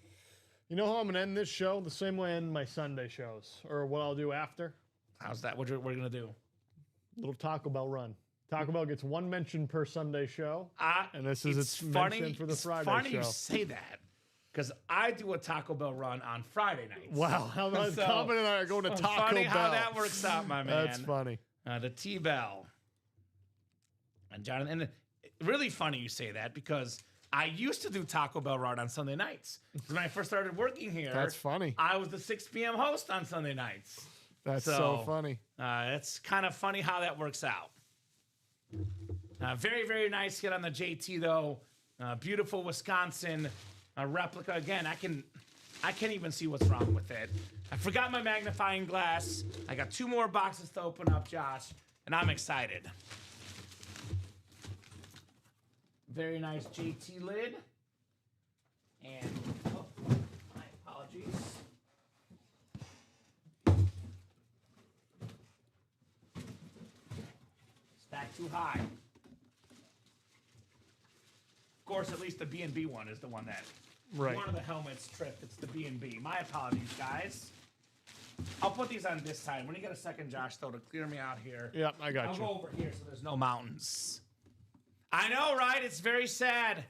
You know how I'm going to end this show? The same way I end my Sunday shows, or what I'll do after. How's that? What we're going to do? Little Taco Bell run. Taco Bell gets 1 mention per Sunday show, and this is its funny, mention for the Friday show. It's funny you say that, because I do a Taco Bell run on Friday nights. Wow, how about Common and I are going to Taco Bell. Funny how that works out, my man. That's funny. The T-Bell. And Jonathan, and really funny you say that, because I used to do Taco Bell run on Sunday nights. When I first started working here, that's funny. I was the 6 p.m. host on Sunday nights. That's so funny. It's kind of funny how that works out. Very, very nice hit on the JT, though. Beautiful Wisconsin replica. Again, I can't even see what's wrong with it. I forgot my magnifying glass. I got 2 more boxes to open up, Josh, and I'm excited. Very nice JT lid. And, my apologies. Stacked too high. Of course, at least the B&B one is the one that, right. One of the helmets tripped. It's the B&B. My apologies, guys. I'll put these on this side. When you get a second, Josh, though, to clear me out here. Yep, I got I'll you. go over here so there's no mountains. I know, right? It's very sad.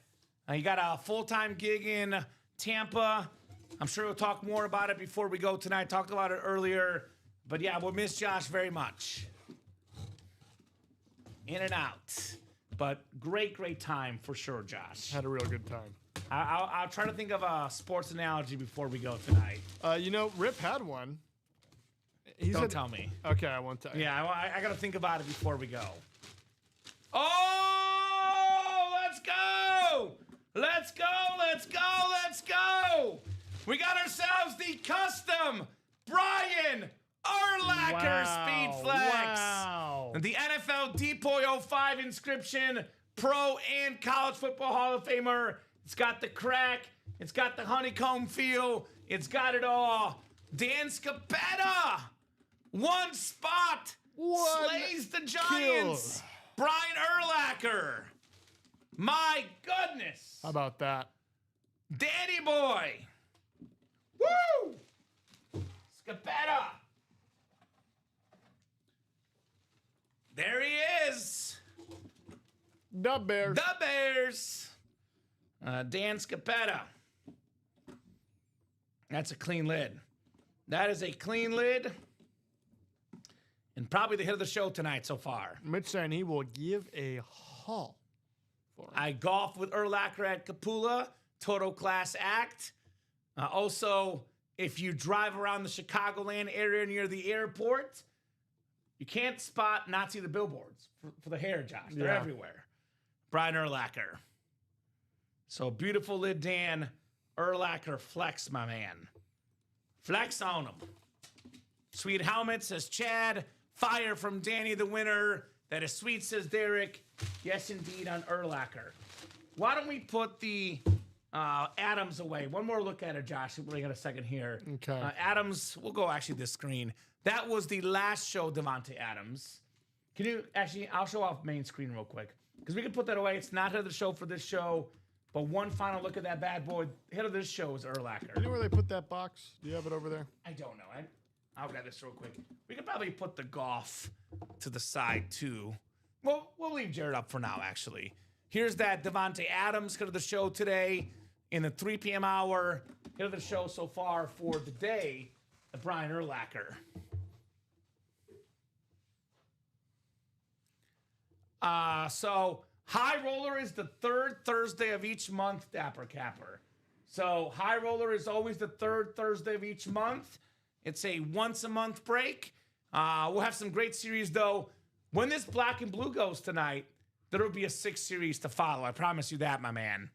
You got a full-time gig in Tampa. I'm sure we'll talk more about it before we go tonight. Talked about it earlier. But yeah, we'll miss Josh very much. In and out. But great time for sure, Josh. Had a real good time. I'll try to think of a sports analogy before we go tonight. Rip had one. Don't tell me. Okay, I won't tell you. Yeah, I got to think about it before we go. Oh, let's go! Let's go! We got ourselves the custom Brian Urlacher Speed Flex. Wow. The NFL Depoy 05 inscription, Pro and College Football Hall of Famer. It's got the crack. It's got the honeycomb feel. It's got it all. Dan Scapetta. One spot. Slays the Giants. Kill. Brian Urlacher. My goodness. How about that? Danny boy. Woo! Scapetta. There he is. The Bears. The Bears. Dan Scapetta. That's a clean lid. That is a clean lid. And probably the hit of the show tonight so far. Mitch saying he will give a haul for him. I golfed with Urlacher at Capula. Total class act. Also, if you drive around the Chicagoland area near the airport, you can't not see the billboards for the hair, Josh. They're everywhere. Brian Urlacher. So beautiful lid, Dan. Urlacher flex, my man. Flex on him. Sweet helmet, says Chad. Fire from Danny, the winner. That is sweet, says Derek. Yes, indeed, on Urlacher. Why don't we put the Adams away? One more look at it, Josh. We got a second here. Okay. Adams, we'll go actually this screen. That was the last show, Devontae Adams. Can you actually, I'll show off main screen real quick. Because we can put that away. It's not hit of the show for this show. But one final look at that bad boy. Hit of this show is Urlacher. You know where they put that box? Do you have it over there? I don't know. I'll grab this real quick. We could probably put the golf to the side too. Well, we'll leave Jared up for now, actually. Here's that Devontae Adams hit of the show today in the 3 p.m. hour. Hit of the show so far for the day, the Brian Urlacher. So High Roller is the third Thursday of each month, Dapper Capper. So High Roller is always the third Thursday of each month. It's a once-a-month break. We'll have some great series, though. When this Black and Blue goes tonight, there will be a 6 series to follow. I promise you that, my man.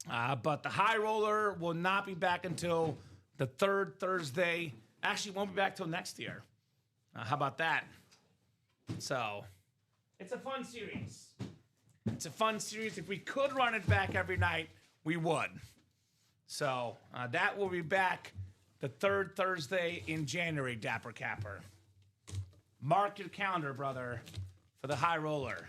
But the High Roller will not be back until the third Thursday. Actually, won't be back till next year. How about that? So, it's a fun series. It's a fun series. If we could run it back every night, we would. So, that will be back the third Thursday in January, Dapper Capper. Mark your calendar, brother, for the High Roller.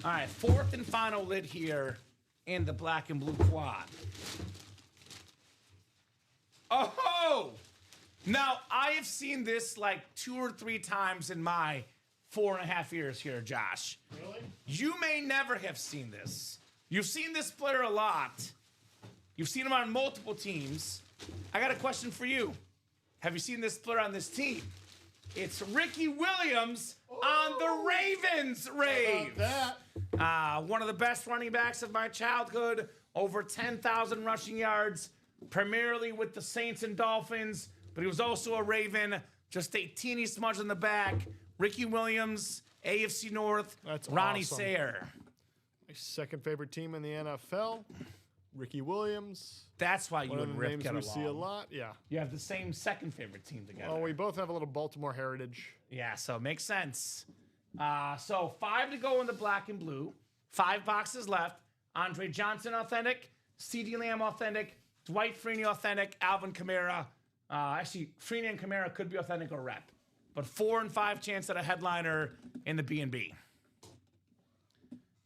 All right, fourth and final lid here in the Black and Blue quad. Oh! Now, I have seen this like 2 or 3 times in my 4.5 years here, Josh. Really? You may never have seen this. You've seen this player a lot. You've seen him on multiple teams. I got a question for you. Have you seen this player on this team? It's Ricky Williams on the Ravens rave. How about that? One of the best running backs of my childhood. Over 10,000 rushing yards, primarily with the Saints and Dolphins. But he was also a Raven. Just a teeny smudge on the back. Ricky Williams, AFC North. That's Ronnie awesome. Sayer. My second favorite team in the NFL. Ricky Williams. That's why you One of and the Rip names get we along. see a lot. Yeah. You have the same second favorite team together. Well, we both have a little Baltimore heritage. Yeah, so it makes sense. So 5 to go in the Black and Blue. 5 boxes left. Andre Johnson authentic. CeeDee Lamb authentic. Dwight Freeney authentic. Alvin Kamara. Actually, Freeney and Kamara could be authentic or rep. But 4 and 5 chance at a headliner in the B&B.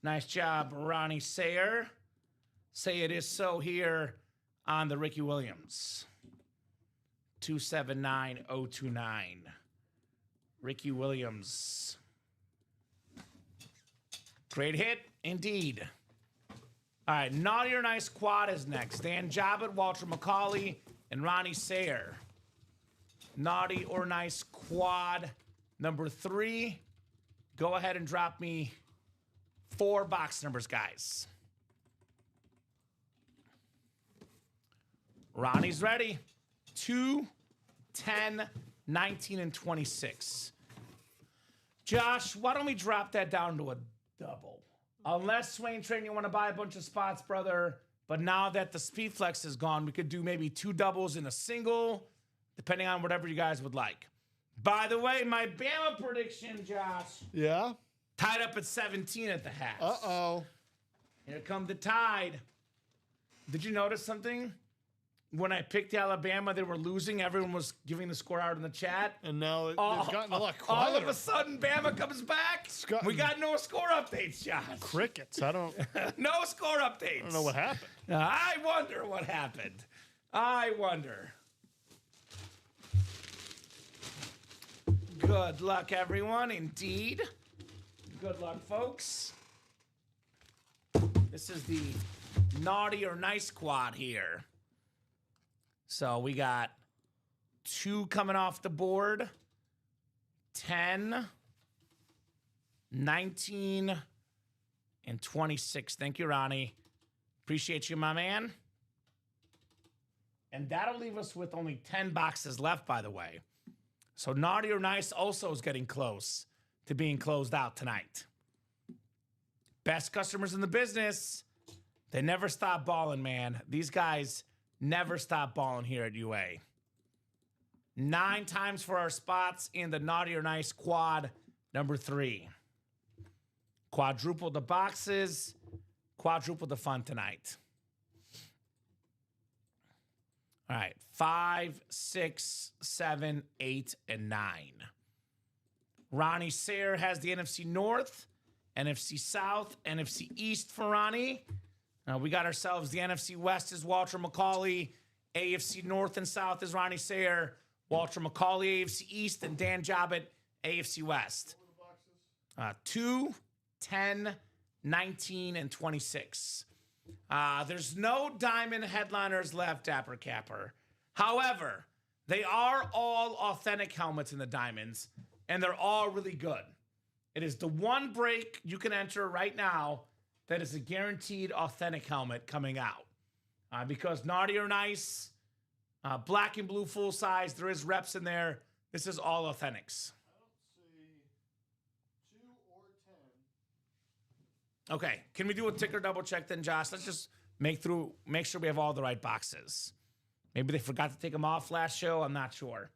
Nice job, Ronnie Sayer. Say it is so here on the Ricky Williams. 279029. Ricky Williams. Great hit, indeed. All right, Naughty or Nice Quad is next. Dan Jobbitt, Walter McCauley, and Ronnie Sayer. Naughty or Nice Quad number 3. Go ahead and drop me 4 box numbers, guys. Ronnie's ready. 2, 10, 19, and 26. Josh, why don't we drop that down to a double? Unless, Swain Train, you want to buy a bunch of spots, brother. But now that the Speed Flex is gone, we could do maybe 2 doubles in a single, depending on whatever you guys would like. By the way, my Bama prediction, Josh. Yeah? Tied up at 17 at the half. Uh-oh. Here come the Tide. Did you notice something? When I picked Alabama, they were losing. Everyone was giving the score out in the chat. And now it's gotten a lot quieter. All of a sudden, Bama comes back. We got no score updates, Josh. Crickets. I don't No score updates. I don't know what happened. I wonder what happened. I wonder. Good luck, everyone. Indeed. Good luck, folks. This is the Naughty or Nice Quad here. So we got 2 coming off the board. 10, 19, and 26. Thank you, Ronnie. Appreciate you, my man. And that'll leave us with only 10 boxes left, by the way. So Naughty or Nice also is getting close to being closed out tonight. Best customers in the business. They never stop balling, man. These guys never stop balling here at UA. 9 times for our spots in the Naughty or Nice Quad number 3. Quadruple the boxes, quadruple the fun tonight. All right, 5, 6, 7, 8, and 9. Ronnie Sayer has the NFC North, NFC South, NFC East for Ronnie. We got ourselves the NFC West is Walter McCauley. AFC North and South is Ronnie Sayer. Walter McCauley, AFC East, and Dan Jobbitt, AFC West. 2, 10, 19, and 26. There's no diamond headliners left, Dapper Capper. However, they are all authentic helmets in the diamonds, and they're all really good. It is the one break you can enter right now that is a guaranteed authentic helmet coming out. Because Naughty or Nice, black and blue full size, there is reps in there. This is all authentics. I don't see 2 or 10. Okay, can we do a ticker double check then, Josh? Let's just make sure we have all the right boxes. Maybe they forgot to take them off last show. I'm not sure.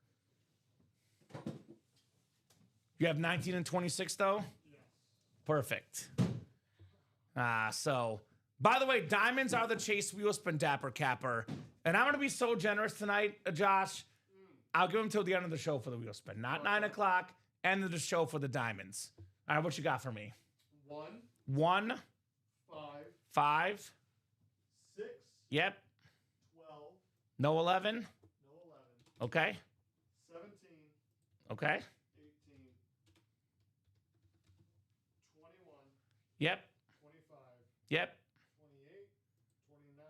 You have 19 and 26 though? Yes. Perfect. So, by the way, diamonds are the Chase Wheel Spin Dapper Capper. And I'm going to be so generous tonight, Josh. I'll give them till the end of the show for the wheel spin. Not 9 o'clock, end of the show for the diamonds. All right, what you got for me? 1, 5, 6, yep. 12, No 11? no 11, Okay. 17, Okay. 18, 21, Yep. 25, Yep. 28, 29,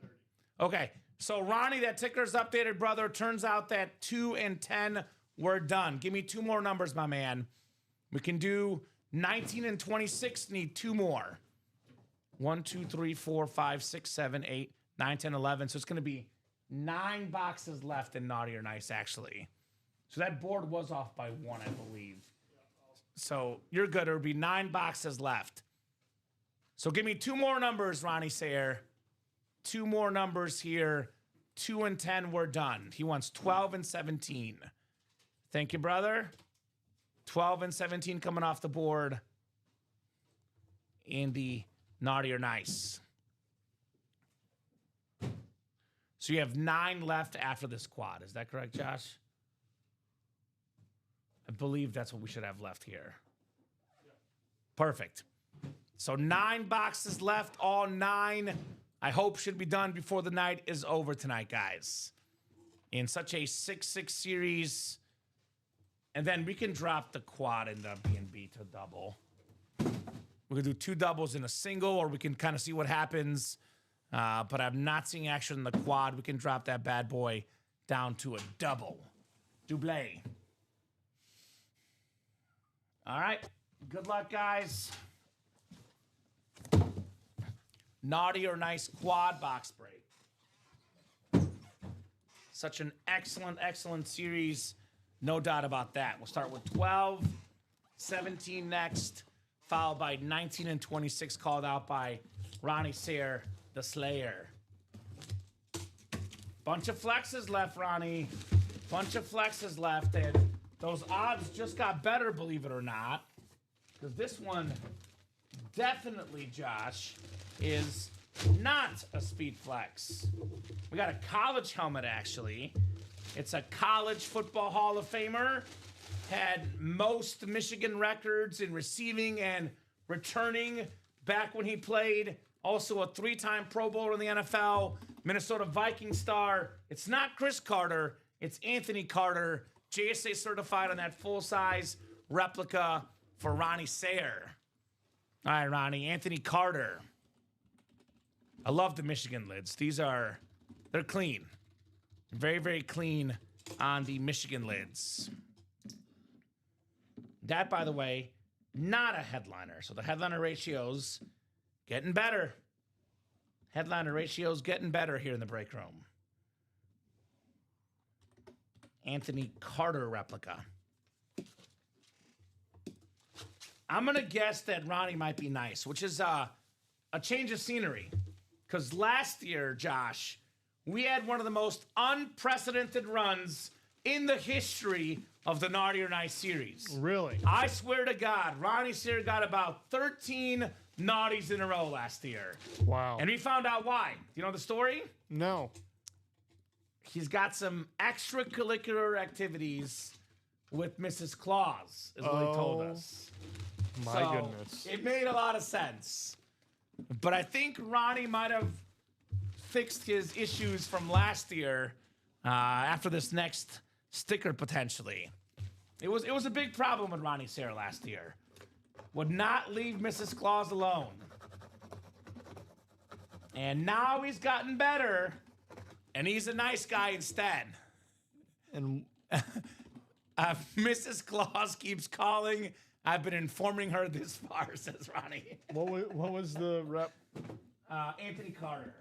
30. Okay. So, Ronnie, that ticker's updated, brother. Turns out that 2 and 10 were done. Give me 2 more numbers, my man. We can do 19 and 26. Need 2 more. 1, 2, 3, 4, 5, 6, 7, 8, 9, 10, 11. So it's going to be 9 boxes left in Naughty or Nice, actually. So that board was off by 1, I believe. So you're good. There'll be 9 boxes left. So give me 2 more numbers, Ronnie Sayer. 2 more numbers here. 2 and 10 were done. He wants 12 and 17. Thank you, brother. 12 and 17 coming off the board in the Naughty or Nice. So you have 9 left after this quad. Is that correct, Josh? I believe that's what we should have left here. Perfect. So 9 boxes left, all 9. I hope should be done before the night is over tonight, guys. in such a 6-6 series. And then we can drop the quad into B&B to double. We can do 2 doubles in a single, or we can kind of see what happens. But I'm not seeing action in the quad. We can drop that bad boy down to a double. Double. All right. Good luck, guys. Naughty or nice quad box break. Such an excellent, excellent series. No doubt about that. We'll start with 12, 17 next, followed by 19 and 26 called out by Ronnie Sayre, the Slayer. Bunch of flexes left, Ronnie. Bunch of flexes left. And those odds just got better, believe it or not. Because this one definitely, Josh, is not a speed flex. We got a college helmet, actually. It's a college football Hall of Famer. Had most Michigan records in receiving and returning back when he played. Also a 3-time Pro Bowler in the NFL. Minnesota Viking star. It's not Chris Carter. It's Anthony Carter. JSA certified on that full-size replica for Ronnie Sayre. All right, Ronnie. Anthony Carter. I love the Michigan lids. They're clean. Very, very clean on the Michigan lids. That, by the way, not a headliner. So the headliner ratio's getting better. Headliner ratio's getting better here in the break room. Anthony Carter replica. I'm going to guess that Ronnie might be nice, which is a change of scenery. Because last year, Josh, we had one of the most unprecedented runs in the history of the Naughty or Nice series. Really? I swear to God, Ronnie Sayre got about 13 naughties in a row last year. Wow. And we found out why. Do you know the story? No. He's got some extracurricular activities with Mrs. Claus, is what he told us. My So, goodness. It made a lot of sense. But I think Ronnie might have fixed his issues from last year after this next sticker, potentially. It was a big problem with Ronnie Sayre last year. Would not leave Mrs. Claus alone. And now he's gotten better, and he's a nice guy instead. And Mrs. Claus keeps calling. I've been informing her this far, says Ronnie. what was the rep? Anthony Carter.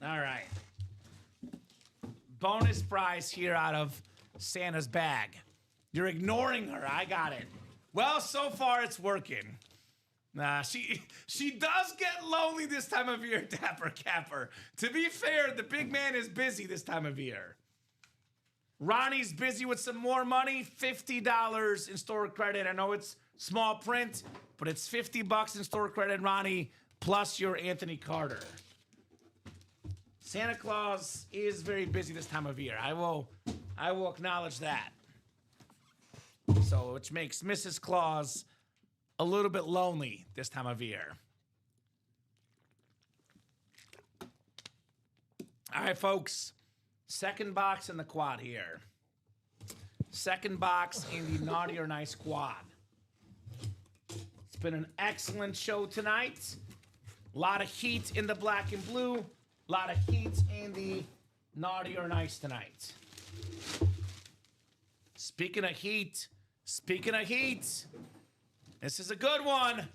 All right. Bonus prize here out of Santa's bag. You're ignoring her. I got it. Well, so far it's working. She does get lonely this time of year, Dapper Capper. To be fair, the big man is busy this time of year. Ronnie's busy with some more money, $50 in store credit. I know it's small print, but it's $50 in store credit, Ronnie, plus your Anthony Carter. Santa Claus is very busy this time of year. I will acknowledge that. So, which makes Mrs. Claus a little bit lonely this time of year. All right, folks. Second box in the quad here. Second box in the Naughty or Nice quad. It's been an excellent show tonight. A lot of heat in the black and blue. A lot of heat in the Naughty or Nice tonight. Speaking of heat, this is a good one.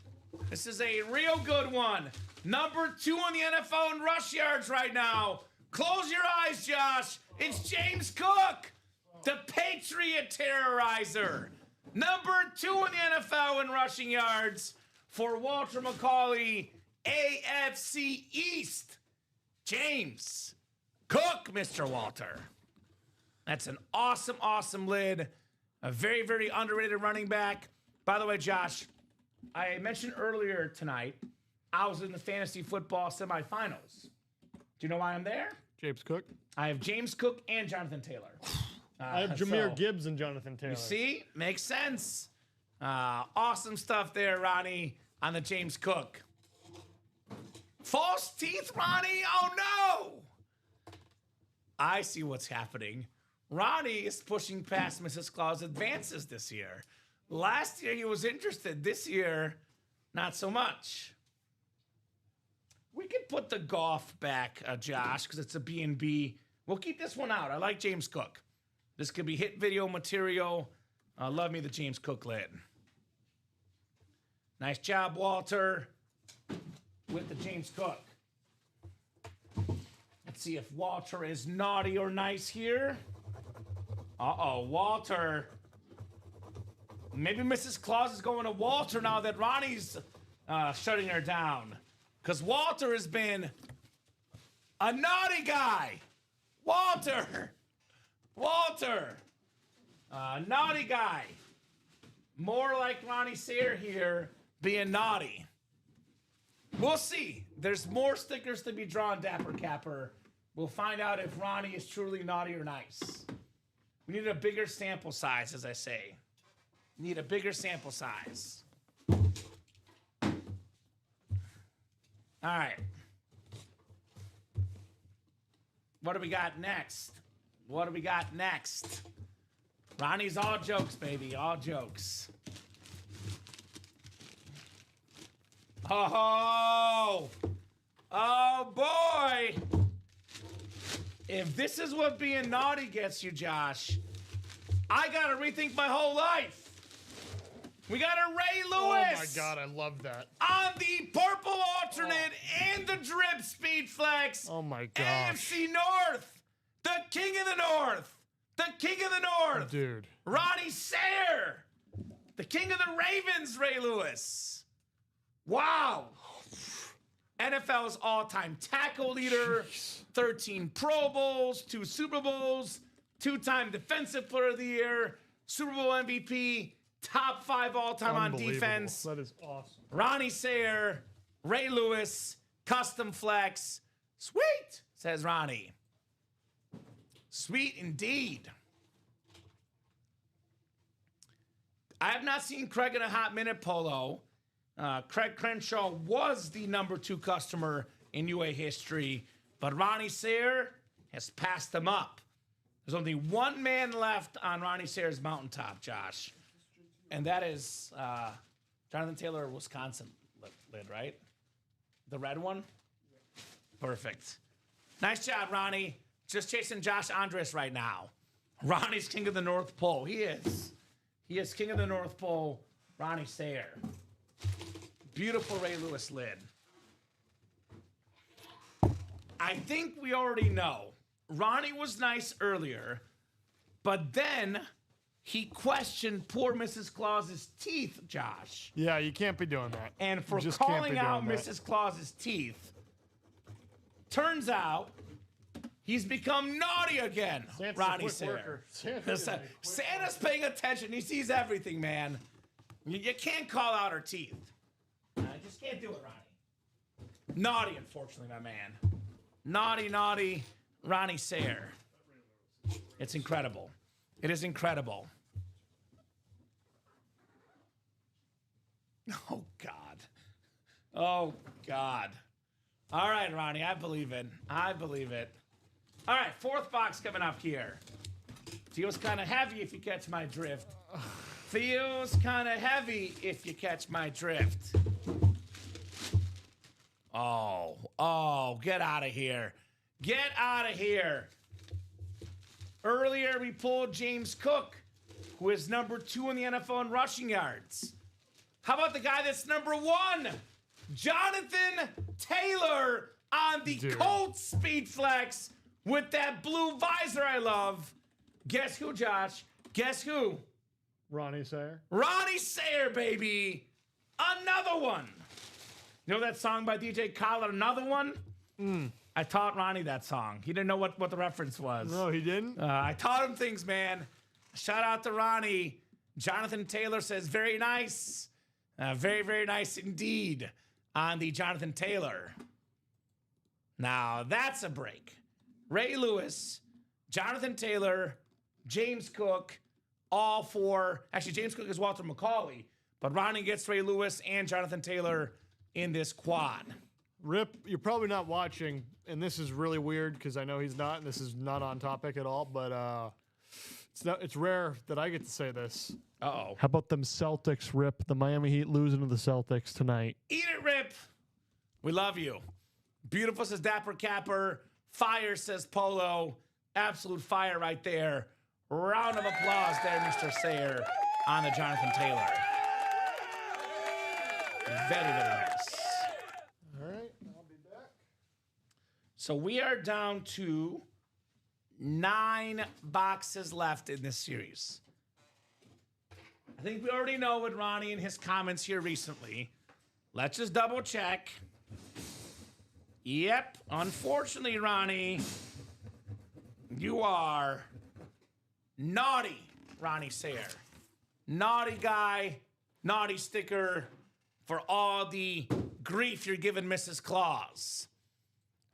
This is a real good one. Number 2 in the NFL in rush yards right now. Close your eyes, Josh. It's James Cook, the Patriot terrorizer. Number 2 in the NFL in rushing yards for Walter McCauley, AFC East. James Cook, Mr. Walter. That's an awesome, awesome lid. A very, very underrated running back. By the way, Josh, I mentioned earlier tonight, I was in the fantasy football semifinals. Do you know why I'm there? James Cook. I have James Cook and Jonathan Taylor. I have Jahmyr Gibbs and Jonathan Taylor. You see? Makes sense. Awesome stuff there, Ronnie, on the James Cook. False teeth, Ronnie? Oh, no! I see what's happening. Ronnie is pushing past Mrs. Claus advances this year. Last year, he was interested. This year, not so much. We could put the golf back, Josh, because it's a B&B. We'll keep this one out. I like James Cook. This could be hit video material. Love me the James Cook lid. Nice job, Walter, with the James Cook. Let's see if Walter is naughty or nice here. Uh-oh, Walter. Maybe Mrs. Claus is going to Walter now that Ronnie's shutting her down. Because Walter has been a naughty guy. Walter. Naughty guy. More like Ronnie Sayre here being naughty. We'll see. There's more stickers to be drawn, Dapper Capper. We'll find out if Ronnie is truly naughty or nice. We need a bigger sample size, as I say. Need a bigger sample size. All right. What do we got next? Ronnie's all jokes, baby. All jokes. Oh boy. If this is what being naughty gets you, Josh, I got to rethink my whole life. We got a Ray Lewis. Oh, my God. I love that. On the purple alternate and the drip speed flex. Oh, my gosh. AFC North. The king of the North. Oh, dude. Ronnie Sayre. The king of the Ravens, Ray Lewis. Wow. NFL's all-time tackle leader. Jeez. 13 Pro Bowls, 2 Super Bowls, 2-time Defensive Player of the Year, Super Bowl MVP, top 5 all-time on defense. That is awesome. Ronnie Sayre, Ray Lewis, custom flex. Sweet, says Ronnie. Sweet indeed. I have not seen Craig in a hot minute, Polo. Craig Crenshaw was the number 2 customer in UA history, but Ronnie Sayre has passed him up. There's only one man left on Ronnie Sayre's mountaintop, Josh, and that is Jonathan Taylor, Wisconsin lid, right? The red one? Perfect. Nice job, Ronnie. Just chasing Josh Andres right now. Ronnie's king of the North Pole. He is. He is king of the North Pole, Ronnie Sayre. Beautiful Ray Lewis lid. I think we already know. Ronnie was nice earlier, but then he questioned poor Mrs. Claus's teeth, Josh. Yeah, you can't be doing that. And for You just can't calling be out doing that. Mrs. Claus's teeth, turns out he's become naughty again, Santa's a Ronnie quick Sayre. worker. Santa's paying attention. He sees everything, man. You can't call out her teeth. I just can't do it, Ronnie. Naughty, unfortunately, my man. Naughty, Ronnie Sayre. It's incredible. It is incredible. Oh, God. Oh, God. All right, Ronnie, I believe it. All right, 4th box coming up here. Feels kind of heavy if you catch my drift. Feels kind of heavy if you catch my drift. Oh, get out of here. Get out of here. Earlier, we pulled James Cook, who is number 2 in the NFL in rushing yards. How about the guy that's number 1? Jonathan Taylor on the Colts Speed Flex with that blue visor I love. Guess who, Josh? Guess who? Ronnie Sayre. Ronnie Sayre, baby. Another one. You know that song by DJ Khaled, Another One? I taught Ronnie that song. He didn't know what the reference was. No, he didn't? I taught him things, man. Shout out to Ronnie. Jonathan Taylor says, very nice. Very, very nice indeed on the Jonathan Taylor. Now, that's a break. Ray Lewis, Jonathan Taylor, James Cook, all 4. Actually, James Cook is Walter McCauley, but Ronnie gets Ray Lewis and Jonathan Taylor in this quad. Rip, you're probably not watching, and this is really weird because I know he's not, and this is not on topic at all, but it's rare that I get to say this. Uh-oh. How about them Celtics, Rip? The Miami Heat losing to the Celtics tonight. Eat it, Rip. We love you. Beautiful, says Dapper Capper. Fire, says Polo. Absolute fire right there. Round of applause there, Mr. Sayer, on the Jonathan Taylor. Very, very nice. All right, I'll be back. So we are down to 9 boxes left in this series. I think we already know what Ronnie and his comments here recently. Let's just double check. Yep, unfortunately, Ronnie, you are naughty, Ronnie Sayer. Naughty guy, naughty sticker for all the grief you're giving Mrs. Claus.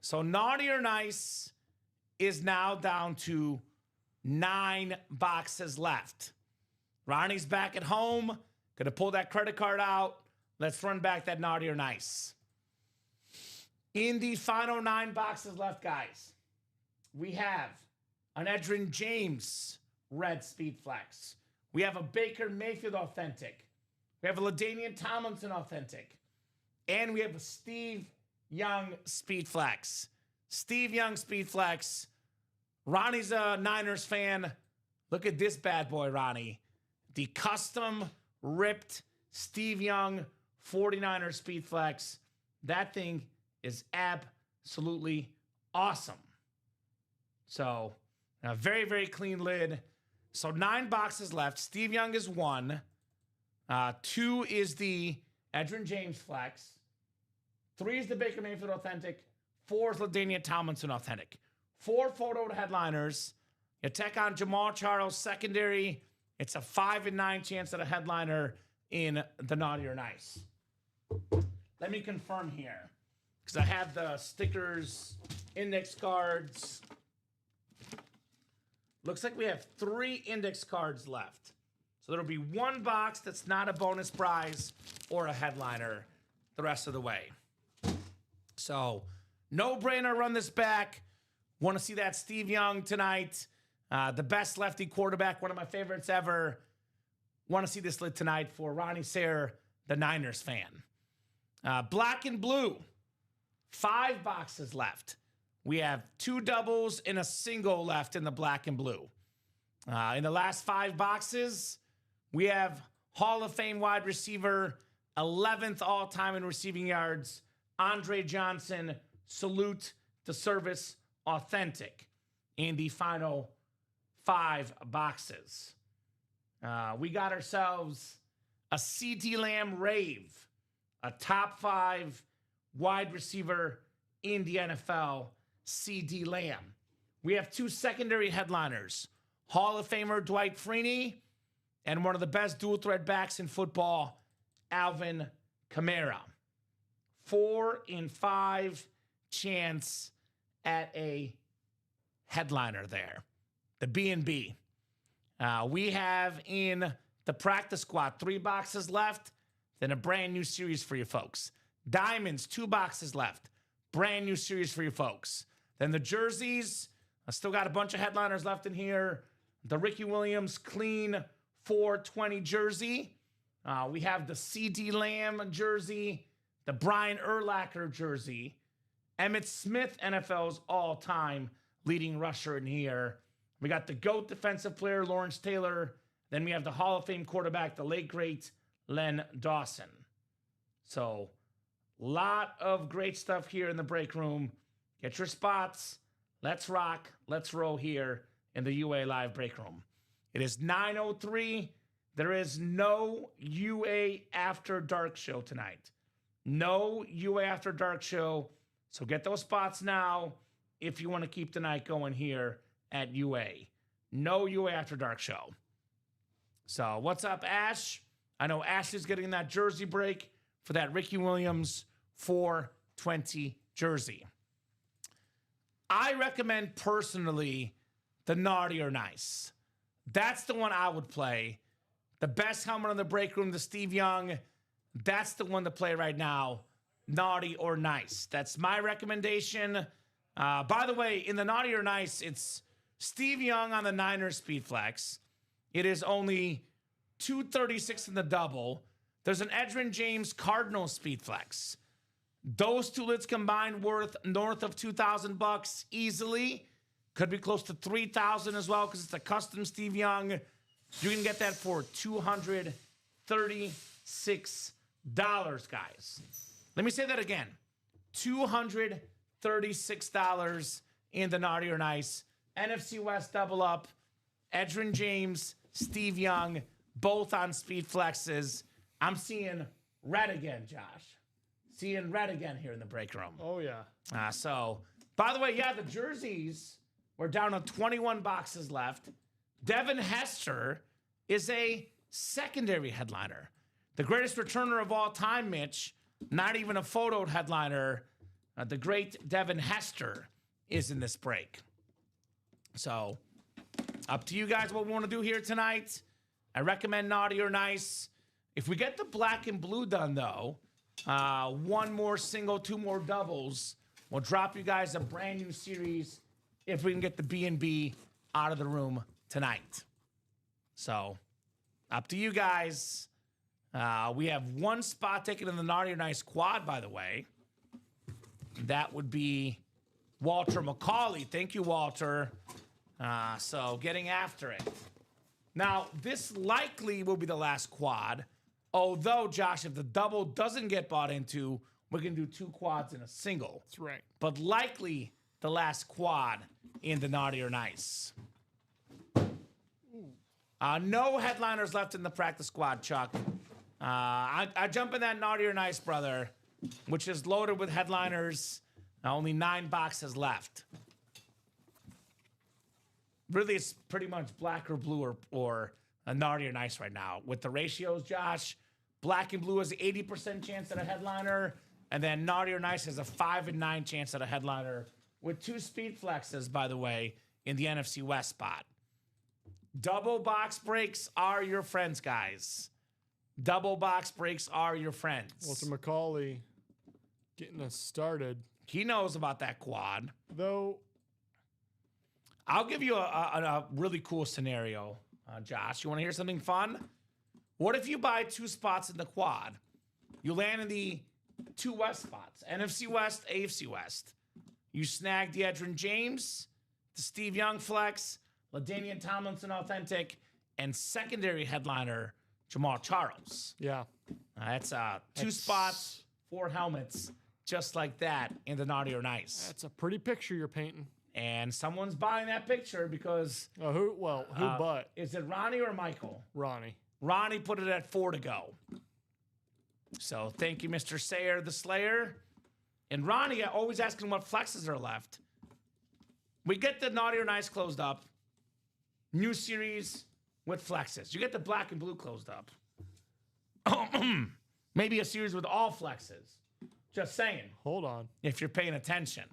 So naughty or nice is now down to 9 boxes left. Ronnie's back at home. Gonna pull that credit card out. Let's run back that naughty or nice. In the final 9 boxes left, guys, we have an Edgerrin James red speed flex. We have a Baker Mayfield authentic. We have a LaDainian Tomlinson authentic. And we have a Steve Young speed flex. Steve Young speed flex. Ronnie's a Niners fan. Look at this bad boy, Ronnie. The custom ripped Steve Young 49er speed flex. That thing is absolutely awesome. So, a very, very clean lid. So 9 boxes left. Steve Young is 1. 2 is the Edgerrin James flex. 3 is the Baker Mayfield authentic. 4 is LaDainian Tomlinson authentic. 4 photo headliners. You take on Jamal Charles secondary. It's a 5 in 9 chance at a headliner in the naughty or nice. Let me confirm here, because I have the stickers, index cards. Looks like we have 3 index cards left. So there'll be 1 box that's not a bonus prize or a headliner the rest of the way. So, no brainer, run this back. Want to see that Steve Young tonight. The best lefty quarterback, one of my favorites ever. Want to see this lid tonight for Ronnie Sayer, the Niners fan. Black and blue, 5 boxes left. We have 2 doubles and a single left in the black and blue. In the last 5 boxes, we have Hall of Fame wide receiver, 11th all-time in receiving yards, Andre Johnson, salute to service, authentic. In the final 5 boxes. We got ourselves a CeeDee Lamb rave, a top 5 wide receiver in the NFL, CeeDee Lamb. We have 2 secondary headliners, Hall of Famer Dwight Freeney and one of the best dual threat backs in football, Alvin Kamara. 4 in 5 chance at a headliner there. The B&B. We have in the practice squad 3 boxes left, then a brand new series for you folks. Diamonds, 2 boxes left. Brand new series for you folks. Then the jerseys, I still got a bunch of headliners left in here. The Ricky Williams clean 420 jersey. We have the CeeDee Lamb jersey, the Brian Urlacher jersey, Emmitt Smith, NFL's all-time leading rusher in here. We got the GOAT defensive player, Lawrence Taylor. Then we have the Hall of Fame quarterback, the late, great Len Dawson. So, lot of great stuff here in the break room. Get your spots. Let's rock. Let's roll here in the UA Live break room. It is 9:03. There is no UA After Dark show tonight. No UA After Dark show. So get those spots now if you want to keep the night going here at UA. No UA After Dark show. So what's up, Ash? I know Ashley's getting that jersey break for that Ricky Williams 420 jersey. I recommend personally the Naughty or Nice. That's the one I would play. The best helmet in the break room, the Steve Young. That's the one to play right now. naughty or nice. That's my recommendation. By the way, in the naughty or nice, it's Steve Young on the Niners speed flex. It is only $236 in the double. There's an Edgerrin James Cardinals speed flex. Those two lids combined worth north of $2,000 easily. Could be close to $3,000 as well because it's a custom Steve Young. You can get that for $236, guys. Let me say that again. $236 in the naughty or nice. NFC West double up. Edgerrin James, Steve Young, both on speed flexes. I'm seeing red again, Josh. Seeing red again here in the break room. Oh, yeah. By the way, yeah, the jerseys, we're down to 21 boxes left. Devin Hester is a secondary headliner. The greatest returner of all time, Mitch. Not even a photoed headliner. The great Devin Hester is in this break. So, up to you guys what we want to do here tonight. I recommend naughty or nice. If we get the black and blue done, though, one more single, two more doubles, we'll drop you guys a brand new series if we can get the B&B out of the room tonight. So, up to you guys. We have one spot taken in the naughty or nice quad, by the way. That would be Walter McCauley. Thank you, Walter. So, getting after it. Now, this likely will be the last quad. Although, Josh, if the double doesn't get bought into, we can do two quads in a single. That's right. But likely the last quad in the naughty or nice. No headliners left in the practice squad, Chuck. I jump in that naughty or nice, brother, which is loaded with headliners. Only 9 boxes left. Really, it's pretty much black or blue or a naughty or nice right now. With the ratios, Josh, black and blue has an 80% chance at a headliner, and then naughty or nice has a 5 and 9 chance at a headliner with 2 speed flexes, by the way, in the NFC West spot. Double box breaks are your friends, guys. Double box breaks are your friends. Walter McCauley getting us started. He knows about that quad. Though, I'll give you a really cool scenario, Josh. You want to hear something fun? What if you buy 2 spots in the quad? You land in the 2 West spots, NFC West, AFC West. You snag the Edgerrin James, the Steve Young flex, LaDainian Tomlinson authentic, and secondary headliner Jamal Charles. yeah. That's 2 spots, 4 helmets, just like that in the naughty or nice. That's a pretty picture you're painting. And someone's buying that picture because... Who but? Is it Ronnie or Michael? Ronnie. Ronnie put it at 4 to go. So thank you, Mr. Sayer, the Slayer. And Ronnie, always asking what flexes are left. We get the naughty or nice closed up. New series with flexes. You get the black and blue closed up. Maybe a series with all flexes. Just saying. Hold on. If you're paying attention.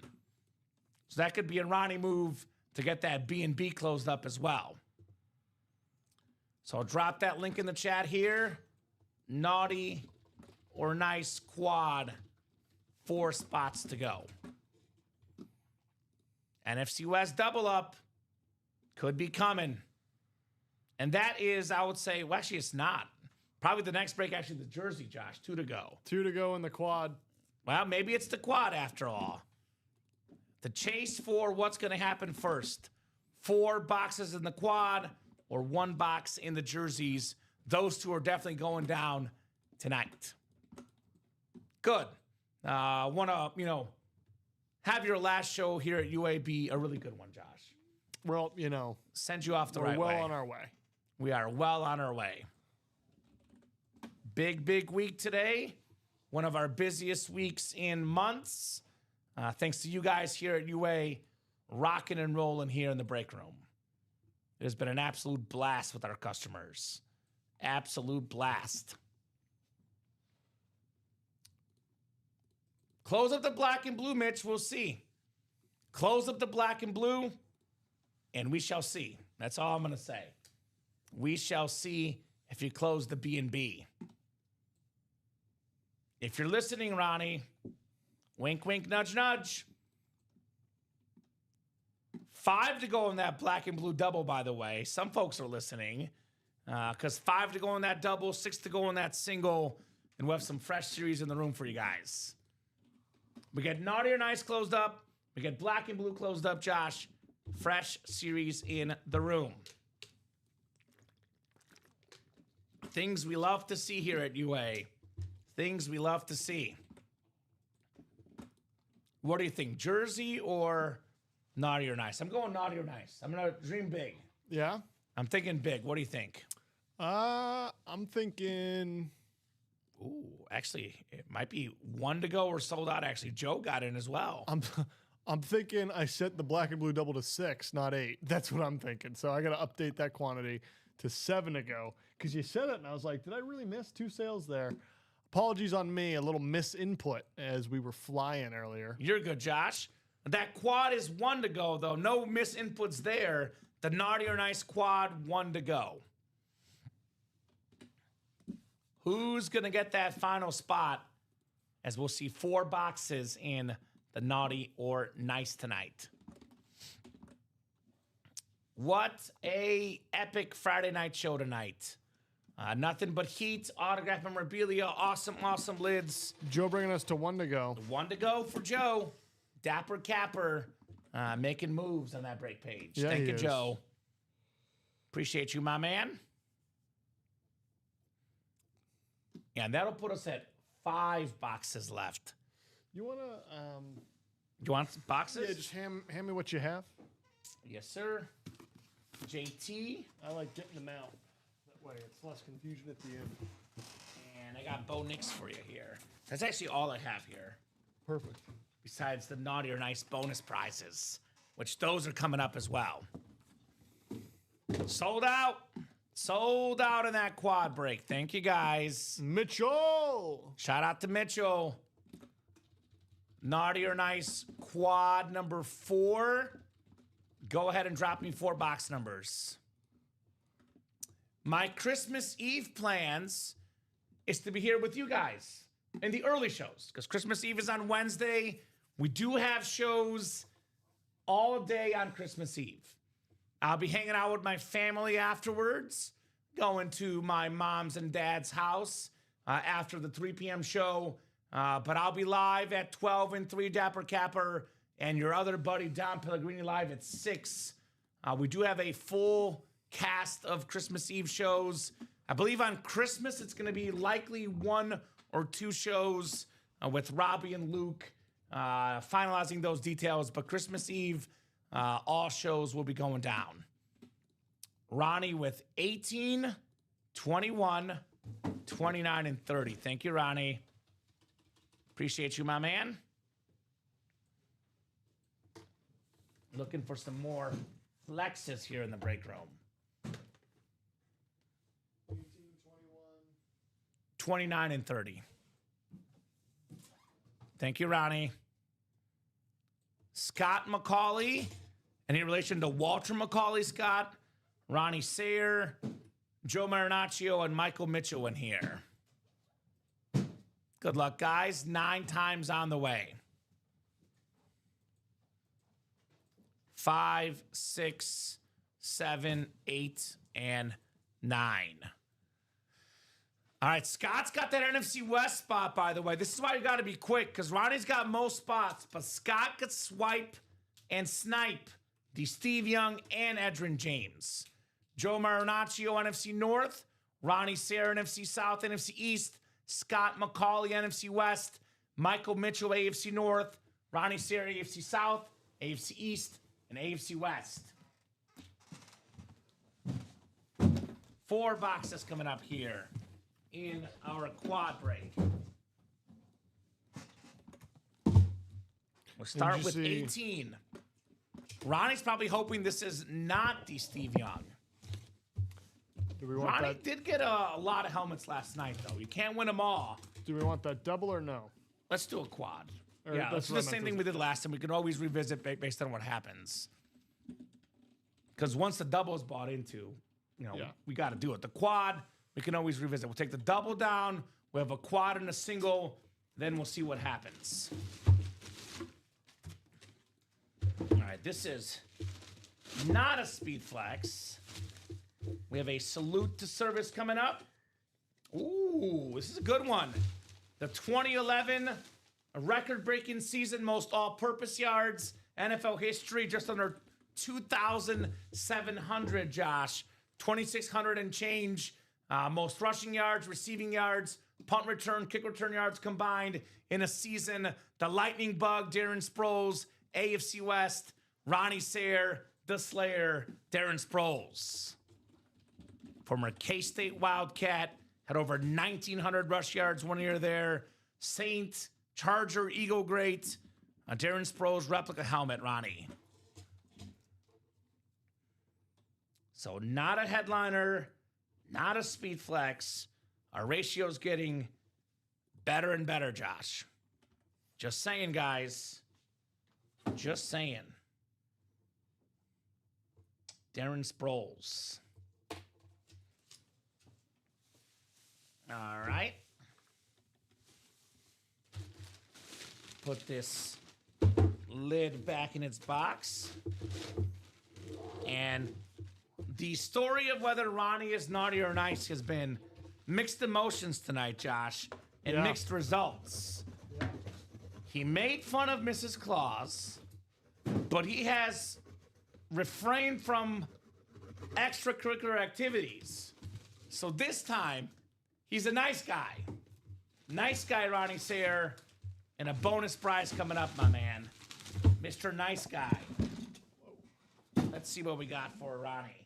So that could be a Ronnie move to get that B&B closed up as well. So I'll drop that link in the chat here. Naughty or nice quad. 4 spots to go. NFC West double up. Could be coming. And that is, I would say, well, actually, it's not. Probably the next break, actually, the jersey, Josh. 2 to go. 2 to go in the quad. Well, maybe it's the quad after all. The chase for what's going to happen first. 4 boxes in the quad or 1 box in the jerseys. Those 2 are definitely going down tonight. Good. Want to, have your last show here at UA be a really good one, Josh. Well, Send you off the we're right way. well on our way. We are well on our way. Big week today. One of our busiest weeks in months. Thanks to you guys here at UA, rocking and rolling here in the break room. It has been an absolute blast with our customers. Absolute blast. Close up the black and blue, Mitch. We'll see. Close up the black and blue, and we shall see. That's all I'm going to say. We shall see if you close the B&B. If you're listening, Ronnie, Wink, wink, nudge, nudge. 5 to go in that black and blue double, by the way. Some folks are listening because 5 to go in that double, 6 to go in that single, and we'll have some fresh series in the room for you guys. We get Naughty or Nice closed up. We get black and blue closed up, Josh. Fresh series in the room. Things we love to see here at UA. Things we love to see. What do you think, jersey or Naughty or Nice? I'm going Naughty or Nice. I'm going to dream big. Yeah? I'm thinking big. What do you think? I'm thinking... Ooh, actually, it might be 1 to go or sold out. Actually, Joe got in as well. I'm thinking I set the black and blue double to 6, not 8. That's what I'm thinking. So I got to update that quantity to 7 to go. Because you said it, and I was like, did I really miss 2 sales there? Apologies on me, a little misinput as we were flying earlier. You're good, Josh. That quad is 1 to go, though. No misinputs there. The Naughty or Nice quad, 1 to go. Who's going to get that final spot as we'll see 4 boxes in the Naughty or Nice tonight? What a epic Friday night show tonight. Nothing but heat, autograph memorabilia, awesome lids. Joe bringing us to 1 to go. 1 to go for Joe. Dapper Capper making moves on that break page. Yeah, Thank you, is. Joe. Appreciate you, my man. And that'll put us at 5 boxes left. You want to... You want some boxes? Yeah, just hand me what you have. Yes, sir. JT. I like getting them out. That way it's less confusion at the end. And I got Bo Nix for you here. That's actually all I have here. Perfect. Besides the Naughty or Nice bonus prizes, which those are coming up as well. Sold out. Sold out in that quad break. Thank you, guys. Mitchell! Shout out to Mitchell. Naughty or Nice quad number 4. Go ahead and drop me 4 box numbers. My Christmas Eve plans is to be here with you guys in the early shows because Christmas Eve is on Wednesday. We do have shows all day on Christmas Eve. I'll be hanging out with my family afterwards, going to my mom's and dad's house after the 3 p.m. show. But I'll be live at 12 and 3, Dapper Capper, and your other buddy, Don Pellegrini, live at 6. We do have a full cast of Christmas Eve shows. I believe on Christmas, it's going to be likely 1 or 2 shows with Robbie and Luke finalizing those details. But Christmas Eve, all shows will be going down. Ronnie with 18, 21, 29, and 30. Thank you, Ronnie. Appreciate you, my man. Looking for some more flexes here in the break room. 18, 29 and 30. Thank you, Ronnie. Scott McCauley, any relation to Walter McCauley, Scott? Ronnie Sayer, Joe Marinaccio, and Michael Mitchell in here. Good luck, guys. 9 times on the way. 5, 6, 7, 8, and 9. All right, Scott's got that NFC West spot, by the way. This is why you got to be quick, because Ronnie's got most spots, but Scott could swipe and snipe the Steve Young and Edgerrin James. Joe Marinaccio, NFC North. Ronnie Sayer, NFC South, NFC East. Scott McCauley, NFC West. Michael Mitchell, AFC North. Ronnie Sayer, AFC South, AFC East, and AFC West. 4 boxes coming up here in our quad break. We'll start with 18. Ronnie's probably hoping this is not the Steve Young. Do we want Ronnie that? did get a lot of helmets last night, though. You can't win them all. Do we want that double or no? Let's do a quad. Or Yeah, let's do the what I same meant thing we did last time. We can always revisit based on what happens. Because once the double is bought into, we got to do it. The quad, we can always revisit. We'll take the double down. We have a quad and a single. Then we'll see what happens. All right, this is not a speed flex. We have a salute to service coming up. Ooh, this is a good one. The 2011 record-breaking season, most all-purpose yards, NFL history, just under 2,700, Josh. 2,600 and change. Most rushing yards, receiving yards, punt return, kick return yards combined in a season. The Lightning Bug, Darren Sproles, AFC West, Ronnie Sayre, the Slayer, Darren Sproles. Former K-State Wildcat, had over 1,900 rush yards 1 year there. Saint, Charger, Eagle great. Darren Sproles replica helmet, Ronnie. So not a headliner, not a speed flex. Our ratio's getting better and better, Josh. Just saying, guys. Just saying. Darren Sproles. All right. Put this lid back in its box. And the story of whether Ronnie is naughty or nice has been mixed emotions tonight, Josh, and mixed results. Yeah. He made fun of Mrs. Claus, but he has refrained from extracurricular activities. So this time, he's a nice guy. Nice guy, Ronnie Sayre, and a bonus prize coming up, my man. Mr. Nice Guy. Let's see what we got for Ronnie.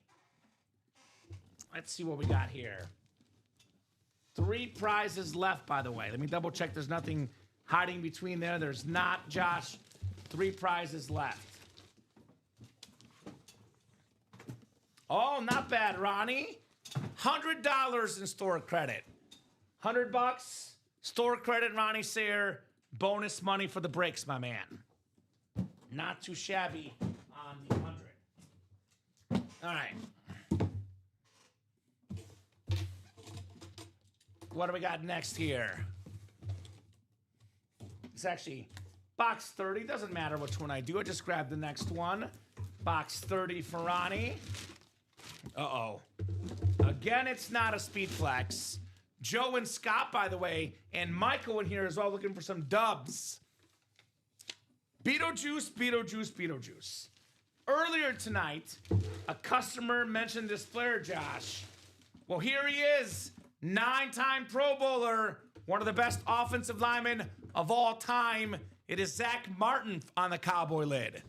Let's see what we got here. 3 prizes left, by the way. Let me double check there's nothing hiding between there. There's not, Josh. 3 prizes left. Oh, not bad, Ronnie. $100 in store credit. $100 store credit, Ronnie Sayre. Bonus money for the breaks, my man. Not too shabby on the 100. All right. What do we got next here? It's actually box 30. Doesn't matter which one I do. I just grab the next one. Box 30 for Ronnie. Uh-oh. Again, it's not a speed flex. Joe and Scott, by the way, and Michael in here as well, looking for some dubs. Beetlejuice, Beetlejuice, Beetlejuice. Earlier tonight, a customer mentioned this player, Josh. Well, here he is. 9-time Pro Bowler, one of the best offensive linemen of all time. It is Zach Martin on the Cowboy lid.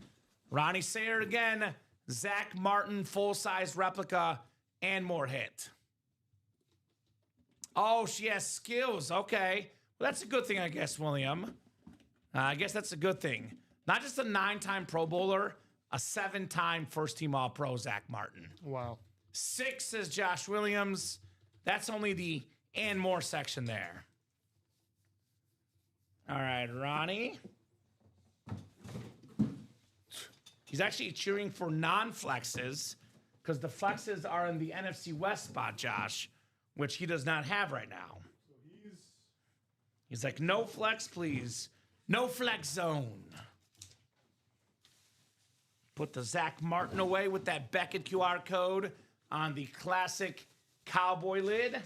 Ronnie Sayre again, Zach Martin, full-size replica, and more hit. Oh, she has skills. Okay. Well, that's a good thing, I guess, William. I guess that's a good thing. Not just a 9-time Pro Bowler, a 7-time first-team All-Pro, Zach Martin. Wow. 6 says Josh Williams. That's only the and more section there. All right, Ronnie. He's actually cheering for non-flexes because the flexes are in the NFC West spot, Josh, which he does not have right now. So he's like, no flex, please. No flex zone. Put the Zach Martin away with that Beckett QR code on the classic Cowboy lid.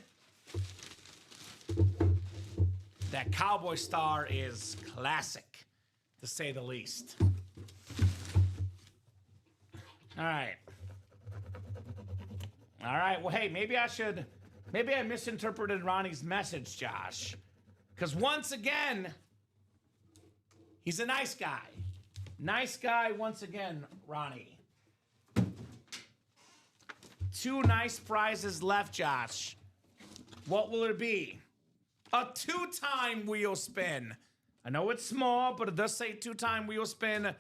That Cowboy star is classic, to say the least. All right. All right. Well, hey, maybe I misinterpreted Ronnie's message, Josh. Because once again, he's a nice guy. Nice guy once again, Ronnie. 2 nice prizes left, Josh. What will it be? A 2-time wheel spin. I know it's small, but it does say 2-time wheel spin.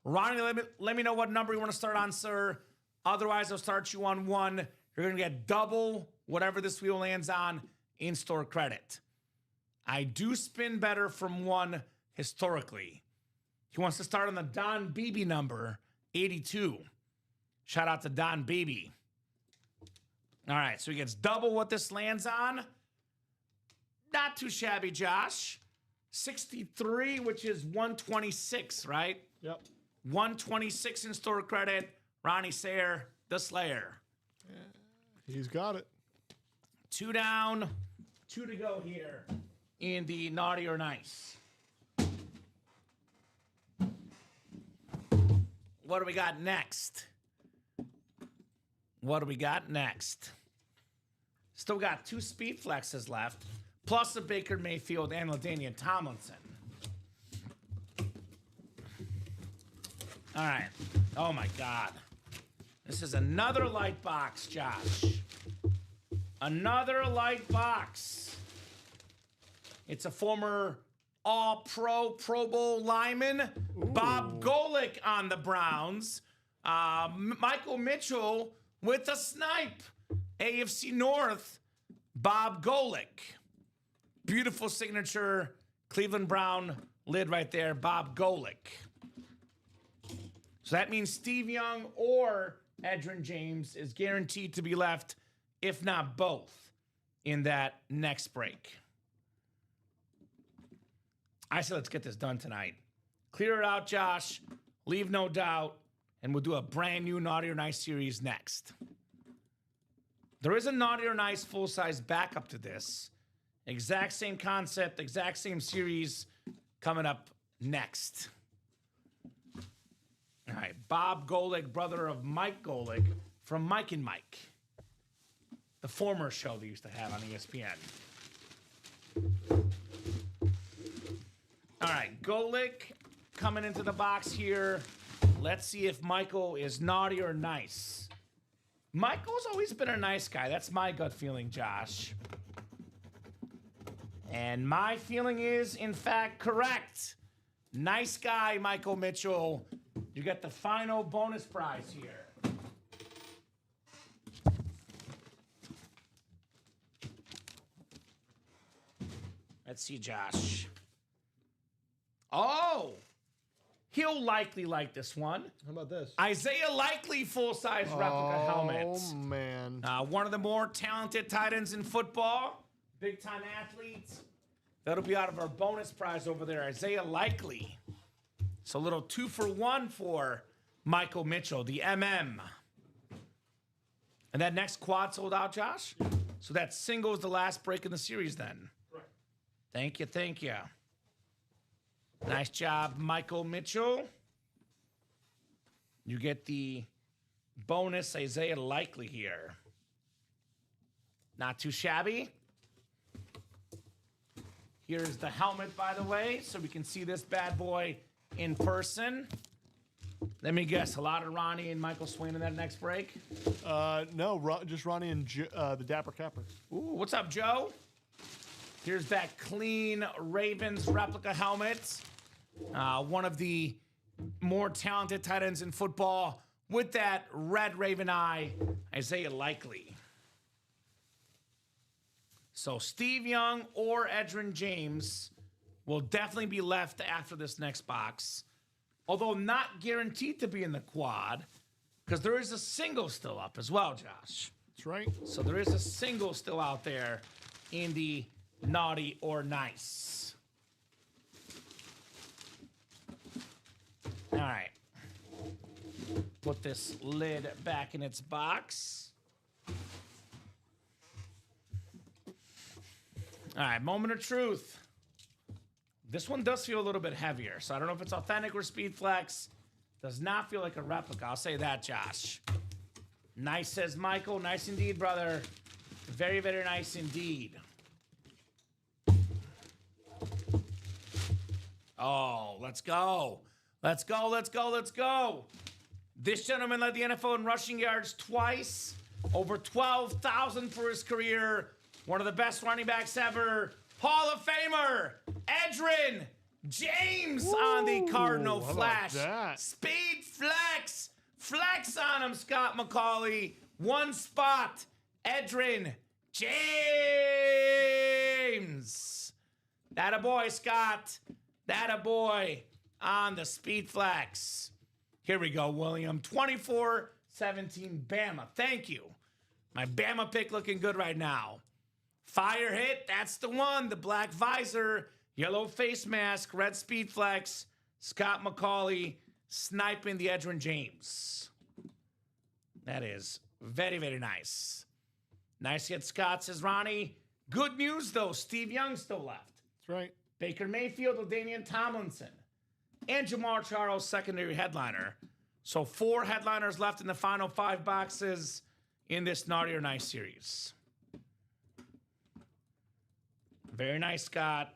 Ronnie, let me know what number you want to start on, sir. Otherwise, I'll start you on 1. You're going to get double whatever this wheel lands on in store credit. I do spin better from 1 historically. He wants to start on the Don Beebe number, 82. Shout out to Don Beebe. All right, so he gets double what this lands on. Not too shabby, Josh. 63, which is 126, right? Yep. 126 in store credit. Ronnie Sayer, the Slayer. He's got it. 2 down, 2 to go here in the naughty or nice. What do we got next? What do we got next? Still got 2 speed flexes left, plus a Baker Mayfield and LaDainian Tomlinson. All right. Oh, my God. This is another light box, Josh. Another light box. It's a former All-Pro, Pro Bowl lineman, Bob Golick on the Browns. Michael Mitchell with a snipe. AFC North, Bob Golick. Beautiful signature, Cleveland Brown lid right there, Bob Golick. So that means Steve Young or Edgerrin James is guaranteed to be left, if not both, in that next break. I said, let's get this done tonight. Clear it out, Josh. Leave no doubt. And we'll do a brand new Naughty or Nice series next. There is a Naughty or Nice full-size backup to this. Exact same concept, exact same series coming up next. All right, Bob Golick, brother of Mike Golick from Mike and Mike, the former show they used to have on ESPN. All right, Golick coming into the box here. Let's see if Michael is naughty or nice. Michael's always been a nice guy. That's my gut feeling, Josh. And my feeling is, in fact, correct. Nice guy, Michael Mitchell. You get the final bonus prize here. Let's see, Josh. Oh, he'll likely like this one. How about this? Isaiah Likely full-size replica helmet. Oh, man. One of the more talented tight ends in football. Big-time athletes. That'll be out of our bonus prize over there. Isaiah Likely. So a little 2-for-1 for Michael Mitchell, the MM. And that next quad sold out, Josh? So that single is the last break in the series then. Right. Thank you, thank you. Nice job, Michael Mitchell. You get the bonus Isaiah Likely here. Not too shabby. Here's the helmet, by the way, so we can see this bad boy in person. Let me guess, a lot of Ronnie and Michael Swain in that next break? No, just Ronnie and the Dapper Capper. Ooh, what's up, Joe? Here's that clean Ravens replica helmet. One of the more talented tight ends in football with that red Raven eye, Isaiah Likely. So Steve Young or Edgerrin James will definitely be left after this next box, although not guaranteed to be in the quad, because there is a single still up as well, Josh. That's right. So there is a single still out there in the naughty or nice. All right. Put this lid back in its box. All right, moment of truth. This one does feel a little bit heavier, so I don't know if it's authentic or speed flex. Does not feel like a replica. I'll say that, Josh. Nice, says Michael. Nice indeed, brother. Very, very nice indeed. Oh, let's go. Let's go, let's go, let's go. This gentleman led the NFL in rushing yards twice. Over 12,000 for his career. One of the best running backs ever. Hall of Famer, Edgerrin James. Woo, on the Cardinal Flash. Speed flex. Flex on him, Scott McCauley. One spot. Edgerrin James. That a boy, Scott. That a boy on the speed flex. Here we go, William. 24-17 Bama. Thank you. My Bama pick looking good right now. Fire hit, that's the one. The black visor, yellow face mask, red speed flex. Scott McCauley, sniping the Edgerrin James. That is very, very nice. Nice hit, Scott, says Ronnie. Good news, though. Steve Young still left. That's right. Baker Mayfield, LaDainian Tomlinson, and Jamar Charles, secondary headliner. So 4 headliners left in the final 5 boxes in this Naughty or Nice series. Very nice, Scott.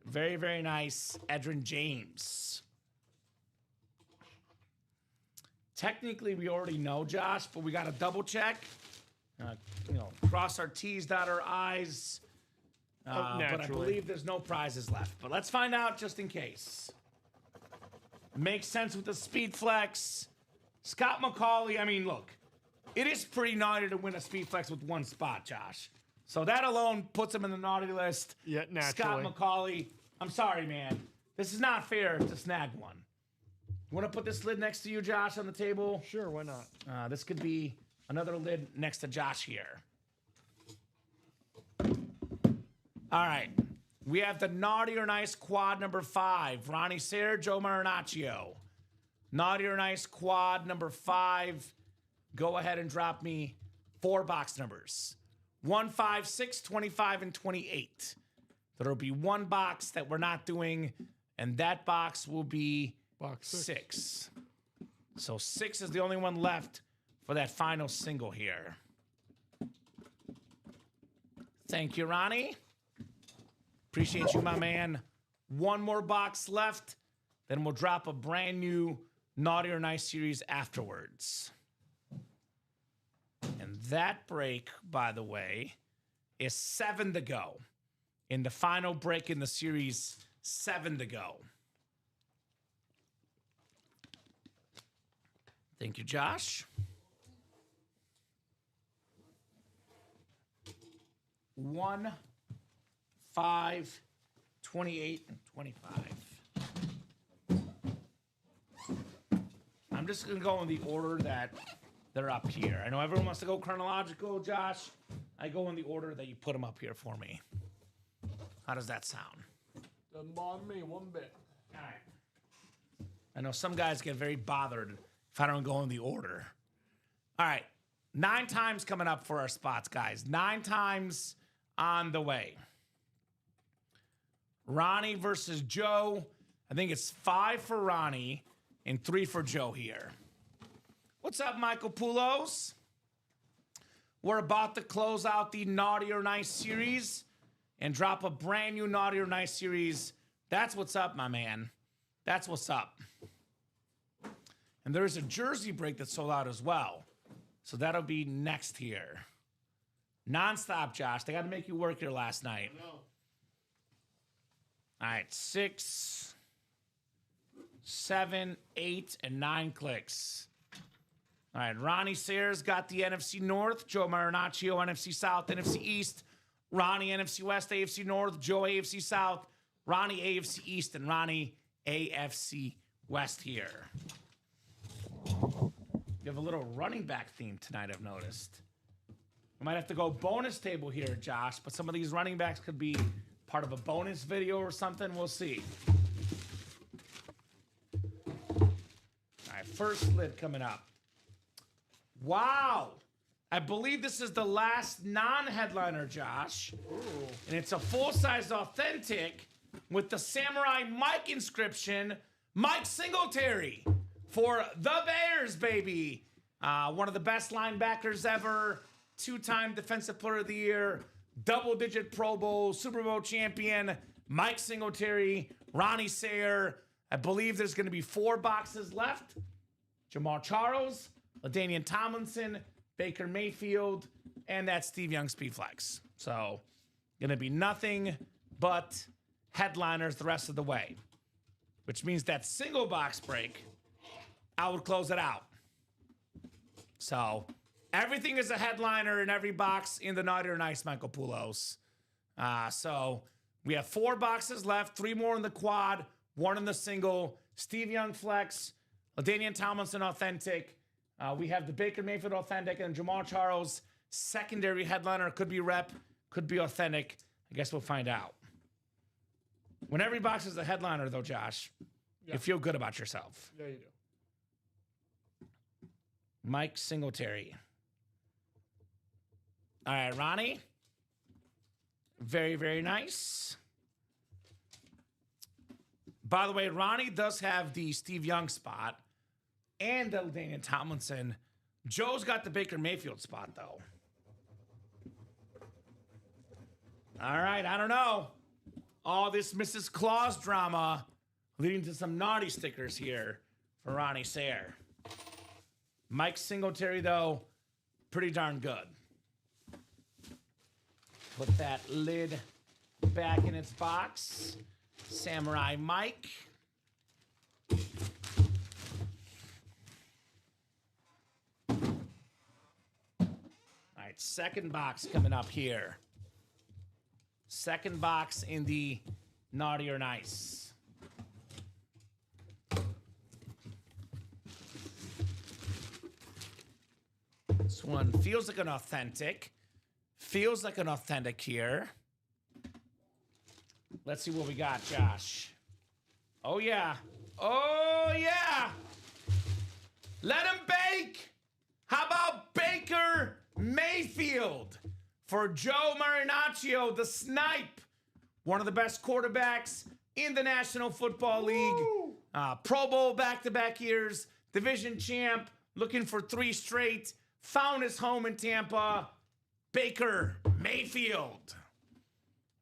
Very, very nice, Edgerrin James. Technically, we already know, Josh, but we got to double check. Cross our T's, dot our I's. But I believe there's no prizes left. But let's find out just in case. Makes sense with the speed flex. Scott McCauley, I mean, look, it is pretty naughty to win a speed flex with 1 spot, Josh. So that alone puts him in the naughty list. Yeah, naturally. Scott McCauley, I'm sorry, man. This is not fair to snag one. You want to put this lid next to you, Josh, on the table? Sure, why not? This could be another lid next to Josh here. All right. We have the Naughty or Nice quad number 5. Ronnie Sayre, Joe Marinaccio. Naughty or Nice quad number 5. Go ahead and drop me 4 box numbers. 1, 5, 6, 25, and 28. There'll be 1 box that we're not doing, and that box will be Box 6. So 6 is the only one left for that final single here. Thank you, Ronnie. Appreciate you, my man. 1 more box left, then we'll drop a brand new Naughty or Nice series afterwards. And that break, by the way, is 7 to go. In the final break in the series, 7 to go. Thank you, Josh. 1, 5, 28, and 25. I'm just going to go in the order that they're up here. I know everyone wants to go chronological, Josh. I go in the order that you put them up here for me. How does that sound? Doesn't bother me one bit. All right. I know some guys get very bothered if I don't go in the order. All right. 9 times coming up for our spots, guys. 9 times on the way. Ronnie versus Joe. I think it's 5 for Ronnie and 3 for Joe here. What's up, Michael Poulos? We're about to close out the Naughty or Nice series and drop a brand new Naughty or Nice series. That's what's up, my man. That's what's up. And there's a jersey break that sold out as well. So that'll be next here. Non-stop, Josh. They got to make you work here last night. No. All right, 6, 7, 8, and 9 clicks. All right, Ronnie Sayre's got the NFC North. Joe Marinaccio, NFC South, NFC East. Ronnie, NFC West, AFC North. Joe, AFC South. Ronnie, AFC East. And Ronnie, AFC West here. You have a little running back theme tonight, I've noticed. We might have to go bonus table here, Josh, but some of these running backs could be part of a bonus video or something. We'll see. All right, first lid coming up. Wow. I believe this is the last non-headliner, Josh. Ooh. And it's a full-size authentic with the Samurai Mike inscription, Mike Singletary for the Bears, baby. One of the best linebackers ever, 2-time Defensive Player of the Year, double-digit Pro Bowl, Super Bowl champion, Mike Singletary, Ronnie Sayre. I believe there's going to be 4 boxes left. Jamar Charles, LaDainian Tomlinson, Baker Mayfield, and that Steve Young Speedflex. So, going to be nothing but headliners the rest of the way, which means that single box break, I would close it out. So, everything is a headliner in every box in the Naughty or Nice, Michael Poulos. So, we have 4 boxes left, 3 more in the quad, 1 in the single. Steve Young Flex, LaDainian Tomlinson Authentic. We have the Baker Mayfield Authentic and Jamar Charles secondary headliner. Could be rep, could be authentic. I guess we'll find out. When every box is a headliner, though, Josh, You feel good about yourself. Yeah, you do. Mike Singletary. All right, Ronnie. Very, very nice. By the way, Ronnie does have the Steve Young spot and the Deion Tomlinson. Joe's got the Baker Mayfield spot, though. All right, I don't know. All this Mrs. Claus drama leading to some naughty stickers here for Ronnie Sayre. Mike Singletary, though, pretty darn good. Put that lid back in its box. Samurai Mike. All right, second box coming up here. Second box in the Naughty or Nice. This one feels like an authentic. Feels like an authentic here. Let's see what we got, Josh. Oh, yeah. Oh, yeah. Let him bake. How about Baker Mayfield for Joe Marinaccio, the snipe? One of the best quarterbacks in the National Football League. Pro Bowl back-to-back years. Division champ. Looking for 3 straight. Found his home in Tampa. Baker Mayfield.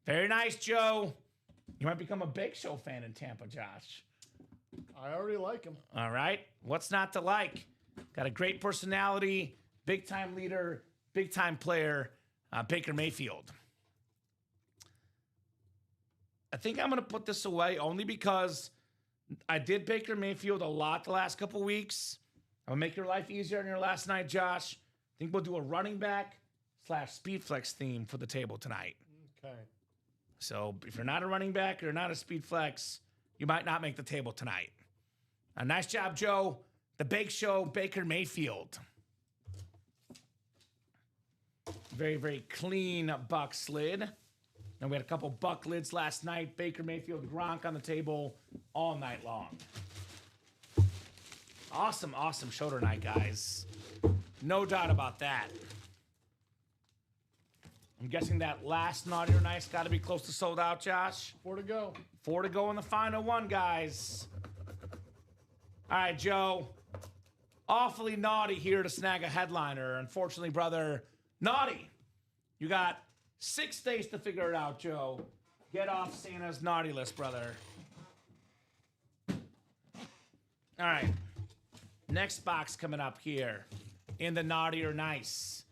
Very nice, Joe. You might become a Bake Show fan in Tampa, Josh. I already like him. All right. What's not to like? Got a great personality, big-time leader, big-time player, Baker Mayfield. I think I'm going to put this away only because I did Baker Mayfield a lot the last couple weeks. I'll make your life easier on your last night, Josh. I think we'll do a running back / speed flex theme for the table tonight. Okay. So if you're not a running back or not a speed flex, you might not make the table tonight. Nice job, Joe. The Bake Show, Baker Mayfield. Very, very clean Buck lid. And we had a couple Buck lids last night. Baker Mayfield, Gronk on the table all night long. Awesome, awesome show tonight, guys. No doubt about that. I'm guessing that last Naughty or Nice got to be close to sold out, Josh. 4 to go. 4 to go in the final one, guys. All right, Joe. Awfully naughty here to snag a headliner. Unfortunately, brother, naughty. You got 6 days to figure it out, Joe. Get off Santa's naughty list, brother. All right. Next box coming up here in the Naughty or Nice.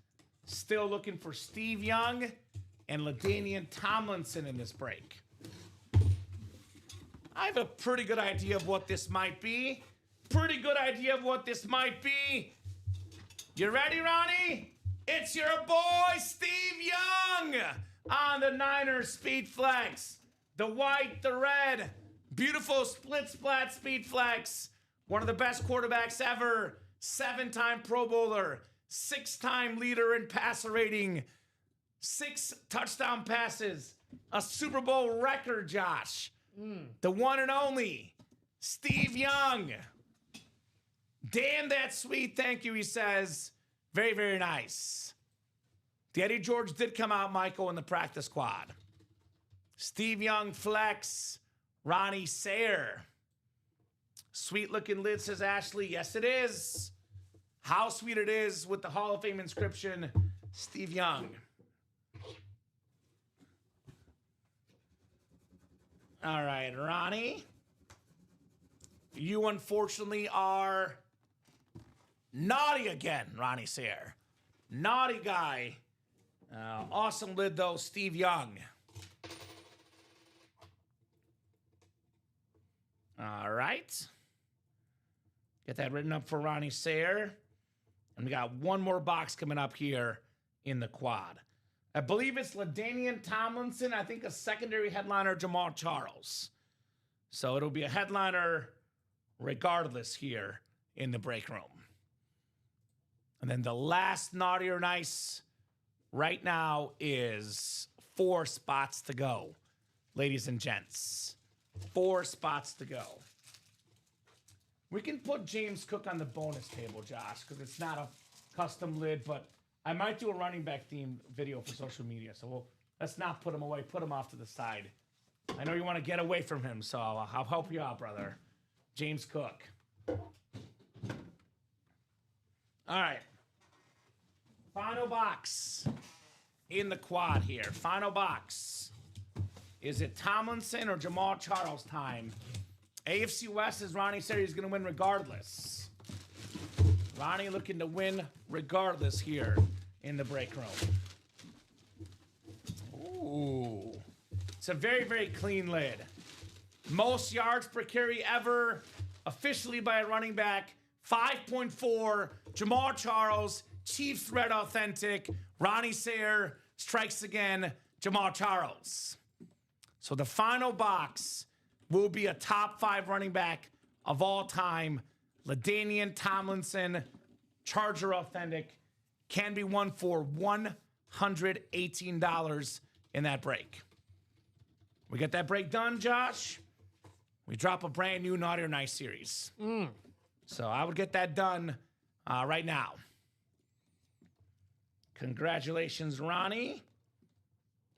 Still looking for Steve Young and LaDainian Tomlinson in this break. I have a pretty good idea of what this might be. Pretty good idea of what this might be. You ready, Ronnie? It's your boy, Steve Young, on the Niners Speed Flex. The white, the red, beautiful split-splat Speed Flex. One of the best quarterbacks ever. 7-time Pro Bowler. 6-time leader in passer rating. 6 touchdown passes. A Super Bowl record, Josh. The one and only Steve Young. Damn, that's sweet. Thank you, he says. Very, very nice. The Eddie George did come out, Michael, in the practice squad. Steve Young flex. Ronnie Sayre. Sweet looking lid, says Ashley. Yes, it is. How sweet it is with the Hall of Fame inscription, Steve Young. All right, Ronnie. You unfortunately are naughty again, Ronnie Sayre. Naughty guy. Awesome lid, though, Steve Young. All right. Get that written up for Ronnie Sayre. And we got one more box coming up here in the quad. I believe it's LaDainian Tomlinson. I think a secondary headliner, Jamal Charles. So it'll be a headliner regardless here in the break room. And then the last Naughty or Nice right now is 4 spots to go. Ladies and gents, 4 spots to go. We can put James Cook on the bonus table, Josh, because it's not a custom lid, but I might do a running back themed video for social media. So let's not put him away. Put him off to the side. I know you want to get away from him, so I'll help you out, brother. James Cook. All right. Final box in the quad here. Final box. Is it Tomlinson or Jamal Charles time? AFC West is Ronnie said he's going to win regardless. Ronnie looking to win regardless here in the break room. Ooh. It's a very, very clean lid. Most yards per carry ever, officially by a running back. 5.4. Jamal Charles, Chiefs Red Authentic. Ronnie Sayer strikes again. Jamal Charles. So the final box will be a top 5 running back of all time. LaDainian Tomlinson, Charger Authentic, can be won for $118 in that break. We get that break done, Josh. We drop a brand new Naughty or Nice series. So I would get that done right now. Congratulations, Ronnie,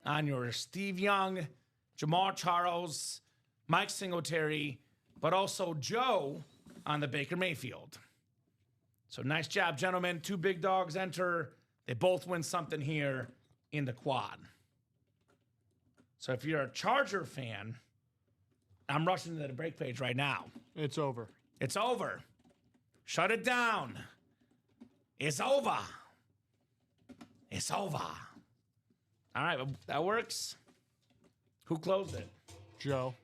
on your Steve Young, Jamal Charles, Mike Singletary, but also Joe on the Baker Mayfield. So nice job, gentlemen. 2 big dogs enter. They both win something here in the quad. So if you're a Charger fan, I'm rushing to the break page right now. It's over. It's over. Shut it down. It's over. It's over. All right, that works. Who closed it? Joe.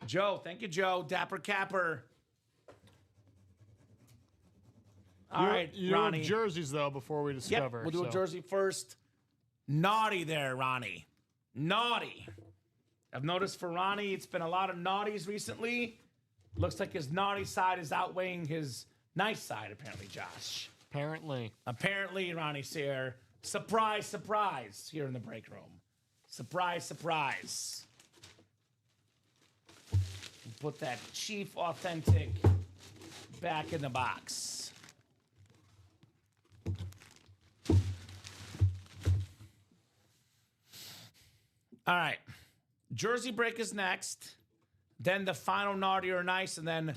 Joe. Thank you, Joe. Dapper Capper. All right, you Ronnie. have jerseys, though, before we discover. Yep, we'll do a jersey first. Naughty there, Ronnie. Naughty. I've noticed for Ronnie, it's been a lot of naughties recently. Looks like his naughty side is outweighing his nice side, apparently, Josh. Apparently, Ronnie Sayer. Surprise, surprise, here in the break room. Surprise, surprise. Put that Chief Authentic back in the box. All right. Jersey break is next. Then the final Naughty or Nice, and then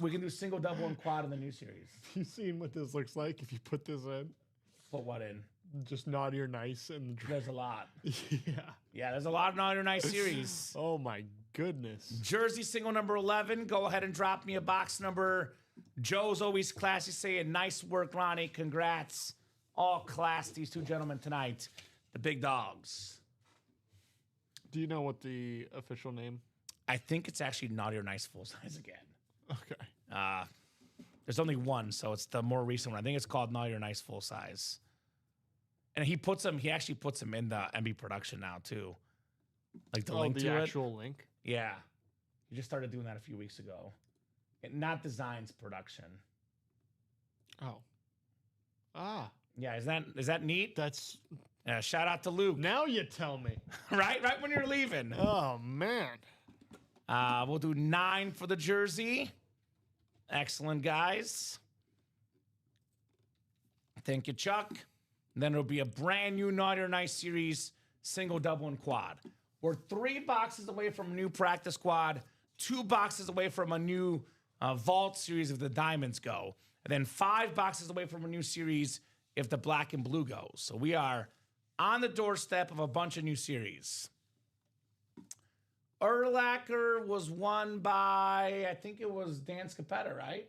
we can do single, double, and quad in the new series. You seen what this looks like if you put this in? Put what in? Just Naughty or Nice and There's a lot. yeah. Yeah, there's a lot of Naughty or Nice series. Oh my goodness. Jersey single number 11. Go ahead and drop me a box number. Joe's always classy saying, nice work, Ronnie. Congrats. All class, these 2 gentlemen tonight. The big dogs. Do you know what the official name? I think it's actually Naughty or Nice full size again. Okay. There's only one, so it's the more recent one. I think it's called Naughty or Nice full size. And he actually puts them in the MB production now too. Like the link to the actual link? Yeah. He just started doing that a few weeks ago. Not Designs production. Oh. Ah. Yeah, is that neat? That's shout out to Luke. now you tell me. right when you're leaving. Oh man. We'll do 9 for the jersey. Excellent, guys. Thank you, Chuck. And then it'll be a brand new Naughty or Nice series, single, double, and quad. We're 3 boxes away from a new practice squad, 2 boxes away from a new vault series if the diamonds go, and then 5 boxes away from a new series if the black and blue goes. So we are on the doorstep of a bunch of new series. Urlacher was won by, I think it was Dan Scapetta, right?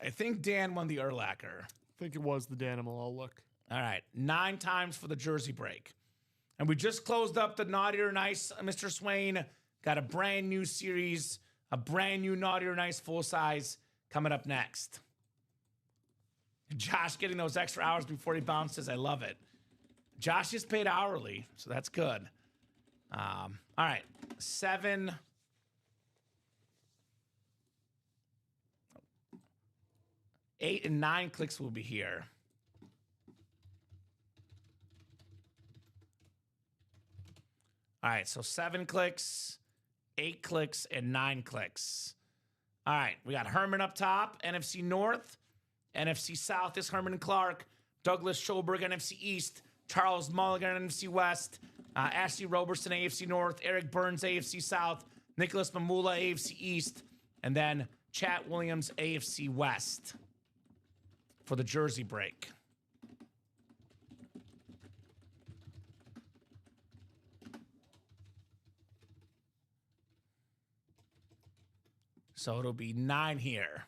I think Dan won the Urlacher. I think it was the Danimal. I'll look. All right, 9 times for the jersey break. And we just closed up the Naughty or Nice, Mr. Swain. Got a brand new series, a brand new Naughty or Nice full size coming up next. Josh getting those extra hours before he bounces. I love it. Josh is paid hourly, so that's good. All right, 7. 8 and 9 clicks will be here. All right, so 7 clicks, 8 clicks, and 9 clicks. All right, we got Herman up top, NFC North. NFC South is Herman Clark. Douglas Schoberg, NFC East. Charles Mulligan, NFC West. Ashley Roberson, AFC North. Eric Burns, AFC South. Nicholas Mamula, AFC East. And then Chat Williams, AFC West for the jersey break. So it'll be 9 here.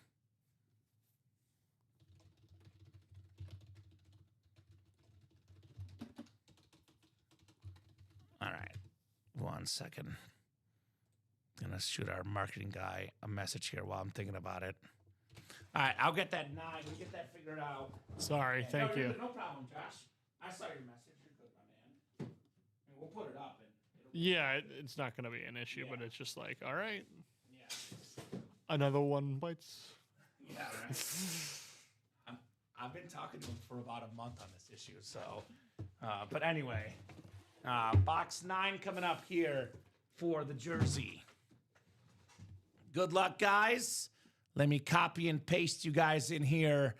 All right. 1 second. I'm going to shoot our marketing guy a message here while I'm thinking about it. All right. I'll get that 9. We'll get that figured out. Sorry. Thank you. No problem, Josh. I saw your message. You're good, my man. I mean, we'll put it up. Yeah, it's not going to be an issue, but it's just like, all right. Yeah. Another one bites. Yeah, right. I've been talking to him for about a month on this issue, so. But anyway, box 9 coming up here for the jersey. Good luck, guys. Let me copy and paste you guys in here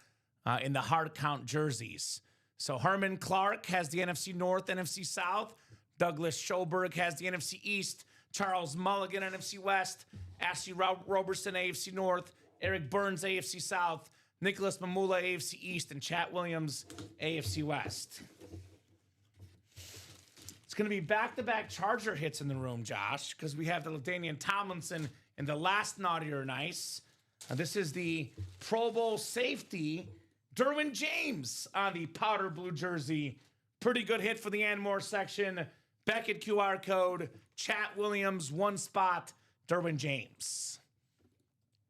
in the hard count jerseys. So Herman Clark has the NFC North, NFC South. Douglas Schoberg has the NFC East. Charles Mulligan, NFC West. Ashley Roberson, AFC North. Eric Burns, AFC South. Nicholas Mamula, AFC East. And Chat Williams, AFC West. It's going to be back-to-back Charger hits in the room, Josh, because we have the LaDainian Tomlinson in the last Naughty or Nice. This is the Pro Bowl safety, Derwin James, on the powder blue jersey. Pretty good hit for the Anmore section. Beckett QR code, Chat Williams, 1 spot, Derwin James.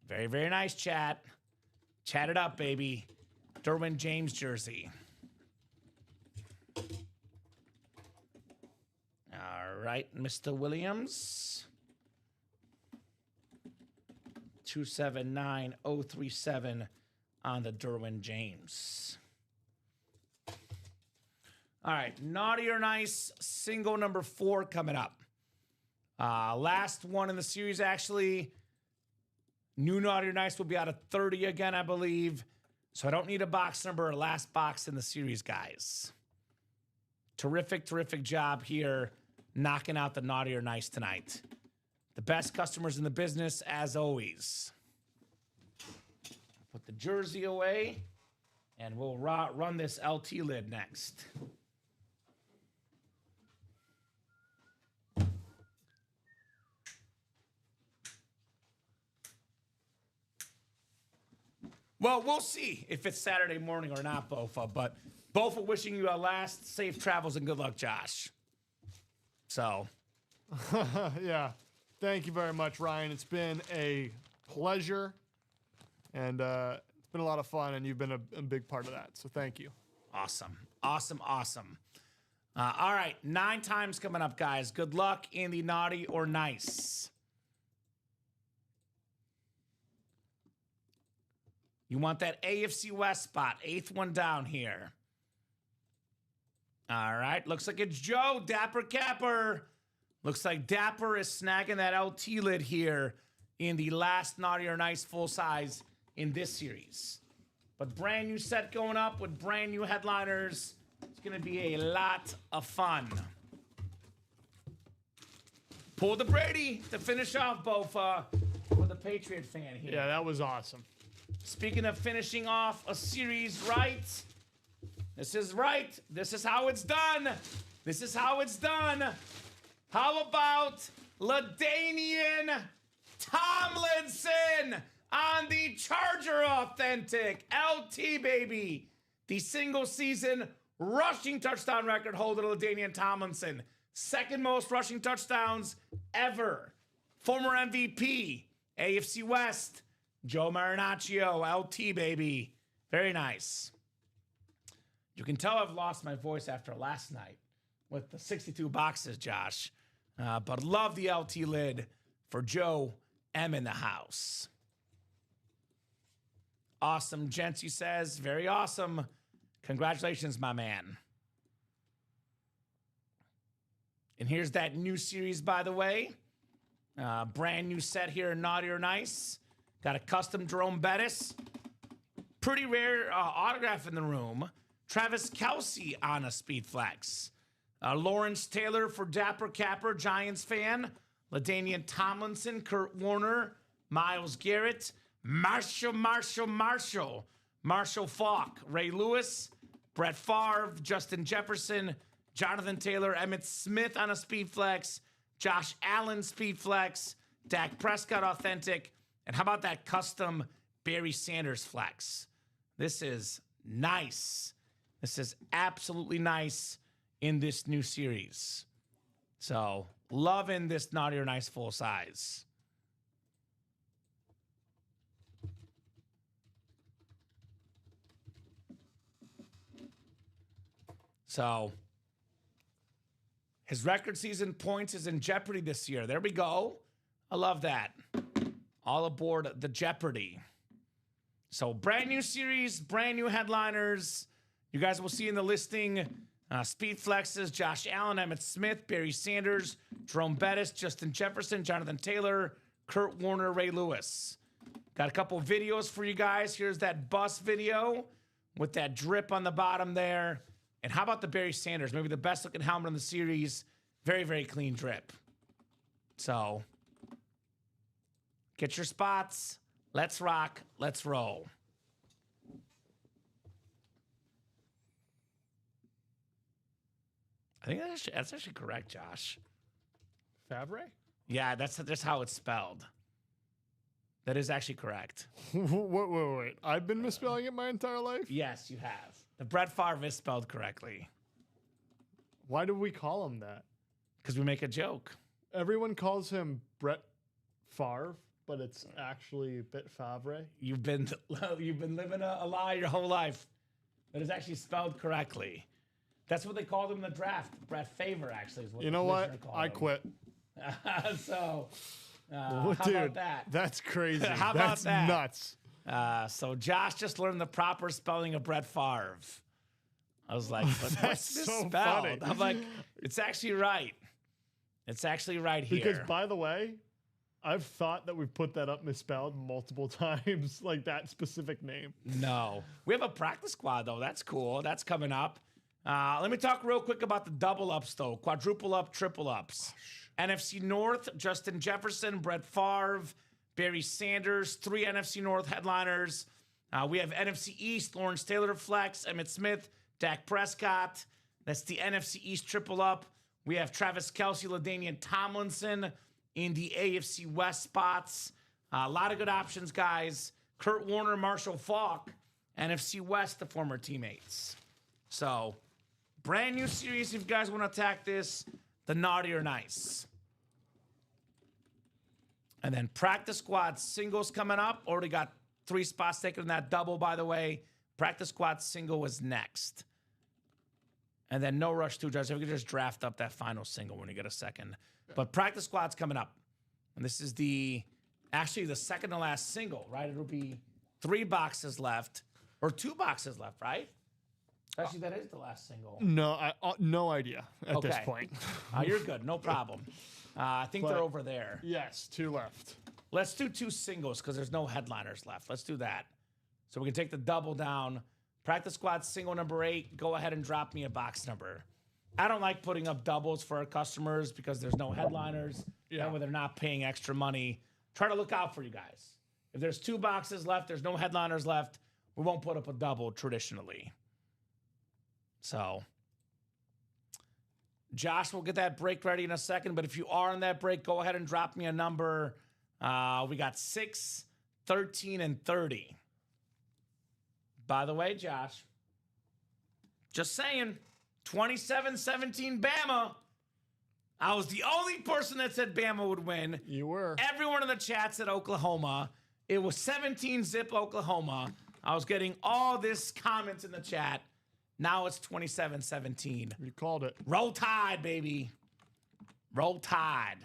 Very, very nice, Chat. Chat it up, baby. Derwin James jersey. All right, Mr. Williams. 279037 on the Derwin James. All right, Naughty or Nice, single number 4 coming up. Last one in the series, actually. New Naughty or Nice will be out of 30 again, I believe. So I don't need a box number or last box in the series, guys. Terrific, terrific job here knocking out the Naughty or Nice tonight. The best customers in the business, as always. Put the jersey away, and we'll run this LT lid next. Well, we'll see if it's Saturday morning or not, Bofa. But Bofa wishing you a last safe travels and good luck, Josh. So. Yeah. Thank you very much, Ryan. It's been a pleasure. And it's been a lot of fun, and you've been a big part of that. So thank you. Awesome. Awesome, awesome. All right, 9 times coming up, guys. Good luck in the Naughty or Nice. You want that AFC West spot. 8th one down here. All right. Looks like it's Joe. Dapper Capper. Looks like Dapper is snagging that LT lid here in the last Naughty or Nice full size in this series. But brand new set going up with brand new headliners. It's going to be a lot of fun. Pull the Brady to finish off Bofa for the Patriot fan here. Yeah, that was awesome. Speaking of finishing off a series right, this is right. This is how it's done. This is how it's done. How about LaDainian Tomlinson on the Charger Authentic LT, baby. The single season rushing touchdown record holder LaDainian Tomlinson. 2nd most rushing touchdowns ever. Former MVP, AFC West. Joe Marinaccio, LT, baby. Very nice. You can tell I've lost my voice after last night with the 62 boxes, Josh. But love the LT lid for Joe M in the house. Awesome, Jency says. Very awesome. Congratulations, my man. And here's that new series, by the way. Brand new set here in Naughty or Nice. Got a custom Jerome Bettis. Pretty rare autograph in the room. Travis Kelce on a Speed Flex. Lawrence Taylor for Dapper Capper, Giants fan. LaDainian Tomlinson, Kurt Warner, Myles Garrett, Marshall Falk, Ray Lewis, Brett Favre, Justin Jefferson, Jonathan Taylor, Emmitt Smith on a Speed Flex, Josh Allen Speed Flex, Dak Prescott Authentic, and how about that custom Barry Sanders Flex? This is nice. This is absolutely nice in this new series. So, loving this Naughty or Nice full size. So, his record season points is in jeopardy this year. There we go. I love that. All aboard the Jeopardy. So, brand new series, brand new headliners. You guys will see in the listing Speed Flexes, Josh Allen, Emmitt Smith, Barry Sanders, Jerome Bettis, Justin Jefferson, Jonathan Taylor, Kurt Warner, Ray Lewis. Got a couple videos for you guys. Here's that bus video with that drip on the bottom there. And how about the Barry Sanders? Maybe the best looking helmet in the series. Very, very clean drip. So, get your spots. Let's rock. Let's roll. I think that's actually correct, Josh. Favre? Yeah, that's how it's spelled. That is actually correct. Wait. I've been misspelling it my entire life? Yes, you have. The Brett Favre is spelled correctly. Why do we call him that? Because we make a joke. Everyone calls him Brett Favre, but it's actually Bit Favre. You've been living a lie your whole life. That is actually spelled correctly. That's what they called him in the draft. Brett Favre, actually, is what you know what? I quit. So, Dude, how about that? That's crazy. How that's about that? Nuts. So Josh just learned the proper spelling of Brett Favre. I was like, but what's this so spelled? funny. I'm like, it's actually right. It's actually right here. Because, by the way, I've thought that we've put that up misspelled multiple times, like that specific name. No. We have a practice squad, though. That's cool. That's coming up. Let me talk real quick about the double ups, though. Quadruple up, triple ups. NFC North, Justin Jefferson, Brett Favre, Barry Sanders, 3 NFC North headliners. We have NFC East, Lawrence Taylor Flex, Emmitt Smith, Dak Prescott. That's the NFC East triple up. We have Travis Kelce, LaDainian Tomlinson in the AFC West spots. A lot of good options, guys. Kurt Warner, Marshall Falk, NFC West, the former teammates. So, brand new series if you guys want to attack this, the Naughty or Nice. And then practice squad singles coming up. Already got 3 spots taken in that double, by the way. Practice squad single was next. And then no rush to judge. If we could just draft up that final single when you get a second. But practice squad's coming up. And this is actually the second to last single, right? It'll be 3 boxes left. Or 2 boxes left, right? Actually, that is the last single. No, no idea at this point. You're good. No problem. I think they're over there. Yes, 2 left. Let's do 2 singles because there's no headliners left. Let's do that. So we can take the double down. Practice squad single number 8. Go ahead and drop me a box number. I don't like putting up doubles for our customers because there's no headliners. Yeah. That way they're not paying extra money. Try to look out for you guys. If there's 2 boxes left, there's no headliners left, we won't put up a double traditionally. So, Josh will get that break ready in a second, but if you are on that break, go ahead and drop me a number. We got 6, 13, and 30. By the way, Josh, just saying, 27-17 Bama. I was the only person that said Bama would win. You were. Everyone in the chat said Oklahoma. It was 17-zip Oklahoma. I was getting all this comments in the chat. Now it's 27-17. You called it. Roll Tide, baby. Roll Tide.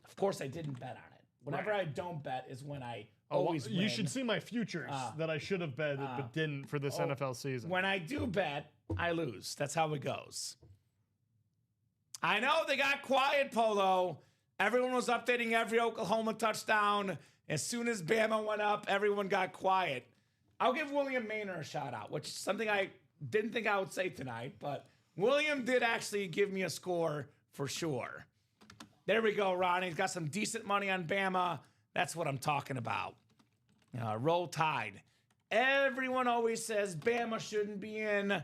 Of course, I didn't bet on it. Whenever I don't bet is when I always win. You should see my futures that I should have bet but didn't for this NFL season. When I do bet, I lose. That's how it goes. I know they got quiet, Polo. Everyone was updating every Oklahoma touchdown. As soon as Bama went up, everyone got quiet. I'll give William Maynard a shout out, which is something I didn't think I would say tonight, but William did actually give me a score for sure. There we go, Ronnie. He's got some decent money on Bama. That's what I'm talking about. Roll Tide. Everyone always says Bama shouldn't be in.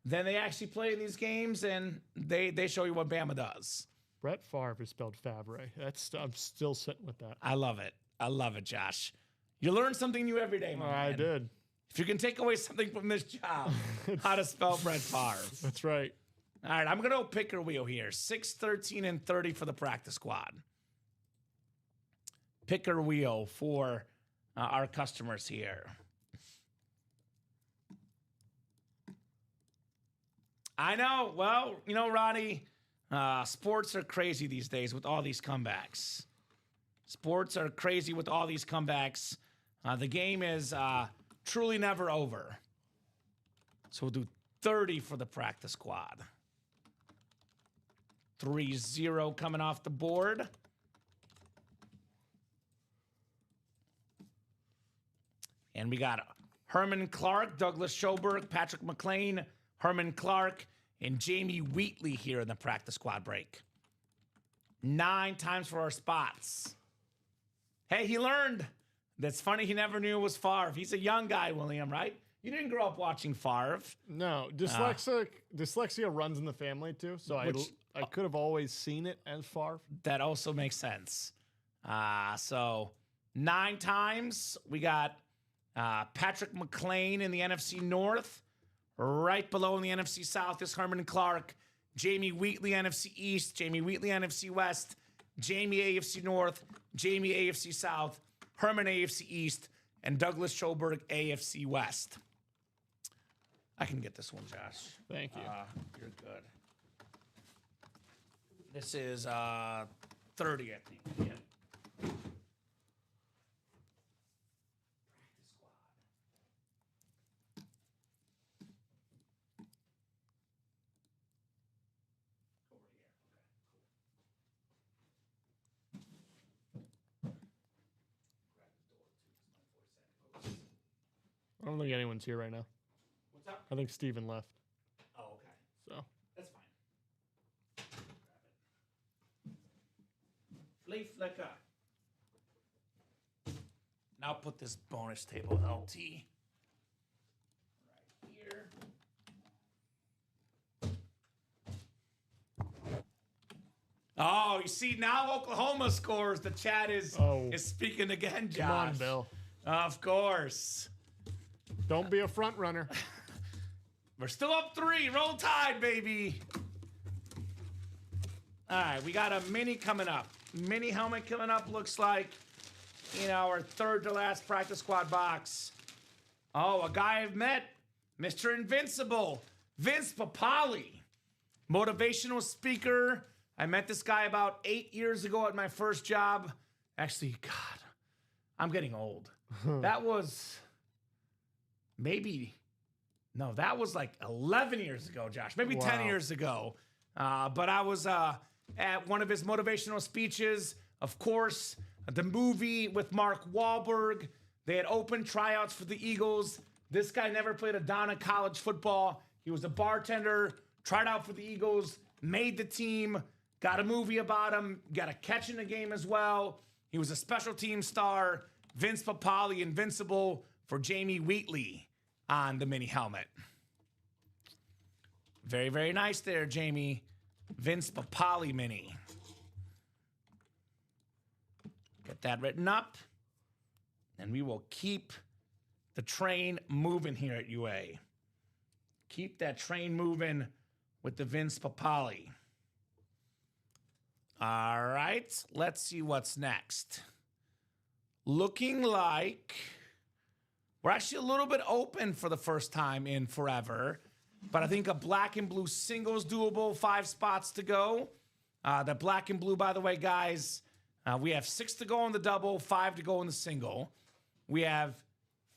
Then they actually play in these games, and they show you what Bama does. Brett Favre is spelled Favre. I'm still sitting with that. I love it. I love it, Josh. You learn something new every day, man. I did. If you can take away something from this job, how to spell Brett Favre. That's right. All right, I'm going to go picker wheel here. 6, 13, and 30 for the practice squad. Picker wheel for our customers here. I know. Well, Ronnie, sports are crazy these days with all these comebacks. Sports are crazy with all these comebacks. The game is truly never over. So we'll do 30 for the practice squad. 3-0 coming off the board. And we got Herman Clark, Douglas Schoberg, Patrick McLean, Herman Clark, and Jamie Wheatley here in the practice squad break. 9 times for our spots. Hey, he learned. That's funny. He never knew it was Favre. He's a young guy, William, right? You didn't grow up watching Favre. No, dyslexia runs in the family too. So I could have always seen it as Favre. That also makes sense. So 9 times we got Patrick McLean in the NFC North. Right below in the NFC South is Herman Clark. Jamie Wheatley, NFC East. Jamie Wheatley, NFC West. Jamie, AFC North. Jamie, AFC South. Herman, AFC East. And Douglas Schoberg, AFC West. I can get this one, Josh. Thank you. You're good. This is 30, I think. Yeah. I don't think anyone's here right now. What's up? I think Steven left. Oh, okay. So That's fine. Flea Flicker. Now put this bonus table LT right here. Oh, you see now Oklahoma scores. The chat is speaking again, Josh. come on, Bill. Of course. Don't be a front runner. We're still up 3. Roll Tide, baby. All right, we got a mini coming up. Mini helmet coming up looks like in our third to last practice squad box. Oh, a guy I've met, Mr. Invincible, Vince Papale, motivational speaker. I met this guy about 8 years ago at my first job. Actually, God, I'm getting old. That was that was like 11 years ago, Josh. Maybe 10 years ago. But I was at one of his motivational speeches. Of course, the movie with Mark Wahlberg. They had open tryouts for the Eagles. This guy never played a down in college football. He was a bartender, tried out for the Eagles, made the team, got a movie about him, got a catch in the game as well. He was a special team star. Vince Papale, Invincible for Jamie Wheatley on the mini helmet. Very, very nice there, Jamie. Vince Papale mini. Get that written up. And we will keep the train moving here at UA. Keep that train moving with the Vince Papale. All right, let's see what's next. Looking like we're actually a little bit open for the first time in forever, but I think a black and blue singles doable, 5 spots to go. The black and blue, by the way, guys, we have 6 to go on the double, 5 to go on the single. We have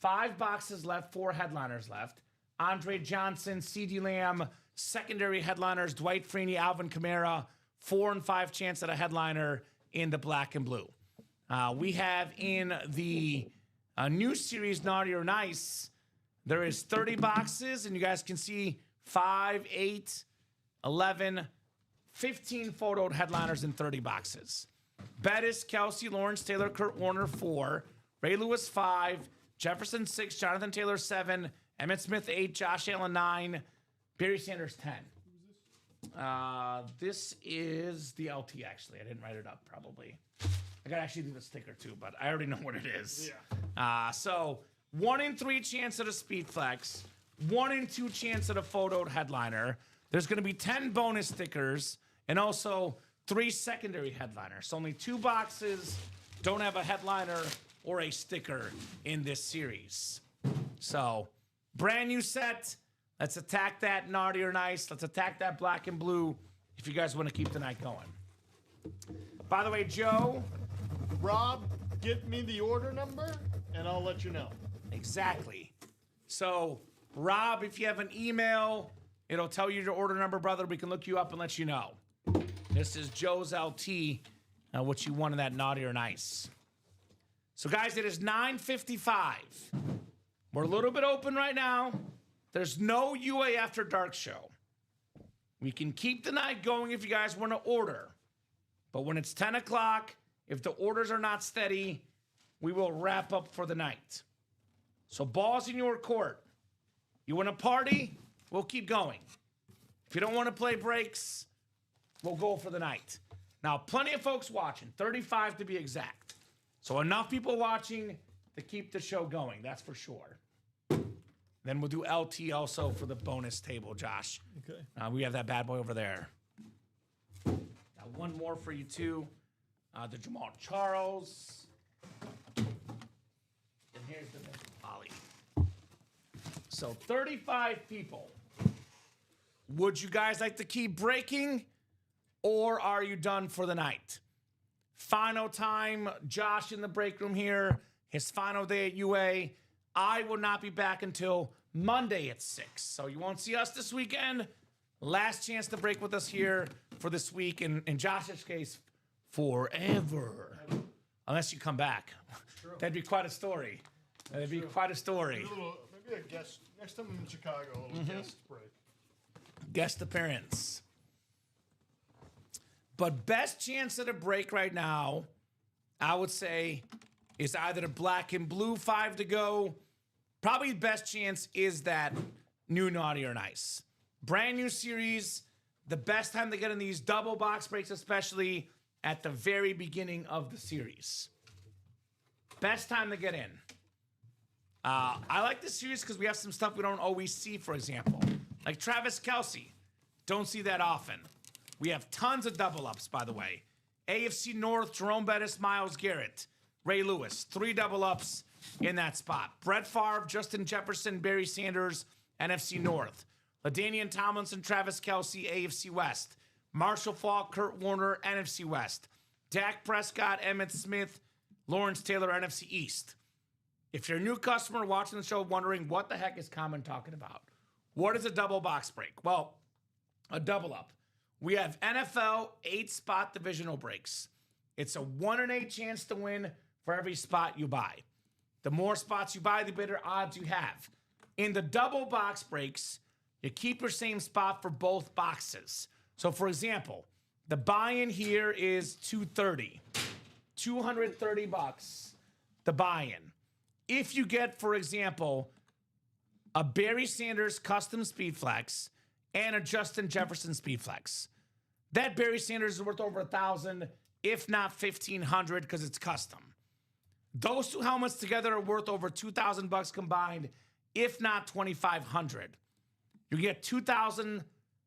5 boxes left, 4 headliners left. Andre Johnson, CeeDee Lamb, secondary headliners, Dwight Freeney, Alvin Kamara, 4 and 5 chance at a headliner in the black and blue. We have in the new series, Naughty or Nice, there is 30 boxes, and you guys can see 5, 8, 11, 15 photoed headliners in 30 boxes. Bettis, Kelsey, Lawrence Taylor, Kurt Warner, 4. Ray Lewis, 5. Jefferson, 6. Jonathan Taylor, 7. Emmitt Smith, 8. Josh Allen, 9. Barry Sanders, 10. This is the LT, actually. I didn't write it up, probably. I got to actually do the sticker, too, but I already know what it is. Yeah. So 1 in 3 chance at a speed flex. 1 in 2 chance at a photoed headliner. There's going to be 10 bonus stickers and also 3 secondary headliners. So only 2 boxes don't have a headliner or a sticker in this series. So brand new set. Let's attack that Naughty or Nice. Let's attack that black and blue if you guys want to keep the night going. By the way, Joe. Rob, get me the order number, and I'll let you know. Exactly. So, Rob, if you have an email, it'll tell you your order number, brother. We can look you up and let you know. This is Joe's LT, what you won in that Naughty or Nice. So, guys, it is 9:55. We're a little bit open right now. There's no UA After Dark show. We can keep the night going if you guys want to order. But when it's 10 o'clock, if the orders are not steady, we will wrap up for the night. So ball's in your court. You want to party? We'll keep going. If you don't want to play breaks, we'll go for the night. Now, plenty of folks watching, 35 to be exact. So enough people watching to keep the show going, that's for sure. Then we'll do LT also for the bonus table, Josh. Okay. We have that bad boy over there. Got one more for you, too. The Jamal Charles. And here's the Polly. So 35 people. Would you guys like to keep breaking, or are you done for the night? Final time, Josh in the break room here. His final day at UA. I will not be back until Monday at 6. So you won't see us this weekend. Last chance to break with us here for this week. In Josh's case, forever. Unless you come back. True. That'd be quite a story. That'd be quite a story. Maybe a guest. Next time I'm in Chicago, a little guest break. Guest appearance. But best chance at a break right now, I would say, is either the black and blue 5 to go. Probably best chance is that new Naughty or Nice. Brand new series. The best time to get in these double box breaks, especially at the very beginning of the series. Best time to get in. I like this series because we have some stuff we don't always see, for example. Like Travis Kelce. Don't see that often. We have tons of double ups, by the way. AFC North, Jerome Bettis, Myles Garrett, Ray Lewis. 3 double ups in that spot. Brett Favre, Justin Jefferson, Barry Sanders, NFC North. LaDainian Tomlinson, Travis Kelce, AFC West. Marshall Faulk, Kurt Warner, NFC West. Dak Prescott, Emmitt Smith, Lawrence Taylor, NFC East. If you're a new customer watching the show wondering what the heck is Common talking about, what is a double box break? Well, a double up. We have NFL 8-spot divisional breaks. It's a 1 in 8 chance to win for every spot you buy. The more spots you buy, the better odds you have. In the double box breaks, you keep your same spot for both boxes. So, for example, the buy-in here is $230. $230, the buy-in. If you get, for example, a Barry Sanders custom speed flex and a Justin Jefferson speed flex, that Barry Sanders is worth over $1,000, if not $1,500, because it's custom. Those 2 helmets together are worth over $2,000 combined, if not $2,500. You get $2,000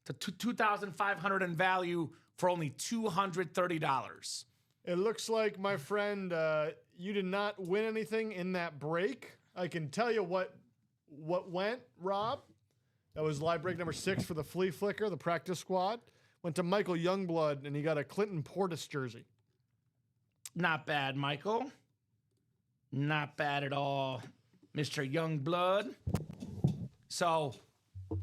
to $2,500 in value for only $230. It looks like, my friend, you did not win anything in that break. I can tell you what went, Rob. That was live break number 6 for the Flea Flicker, the practice squad. Went to Michael Youngblood, and he got a Clinton Portis jersey. Not bad, Michael. Not bad at all, Mr. Youngblood. So,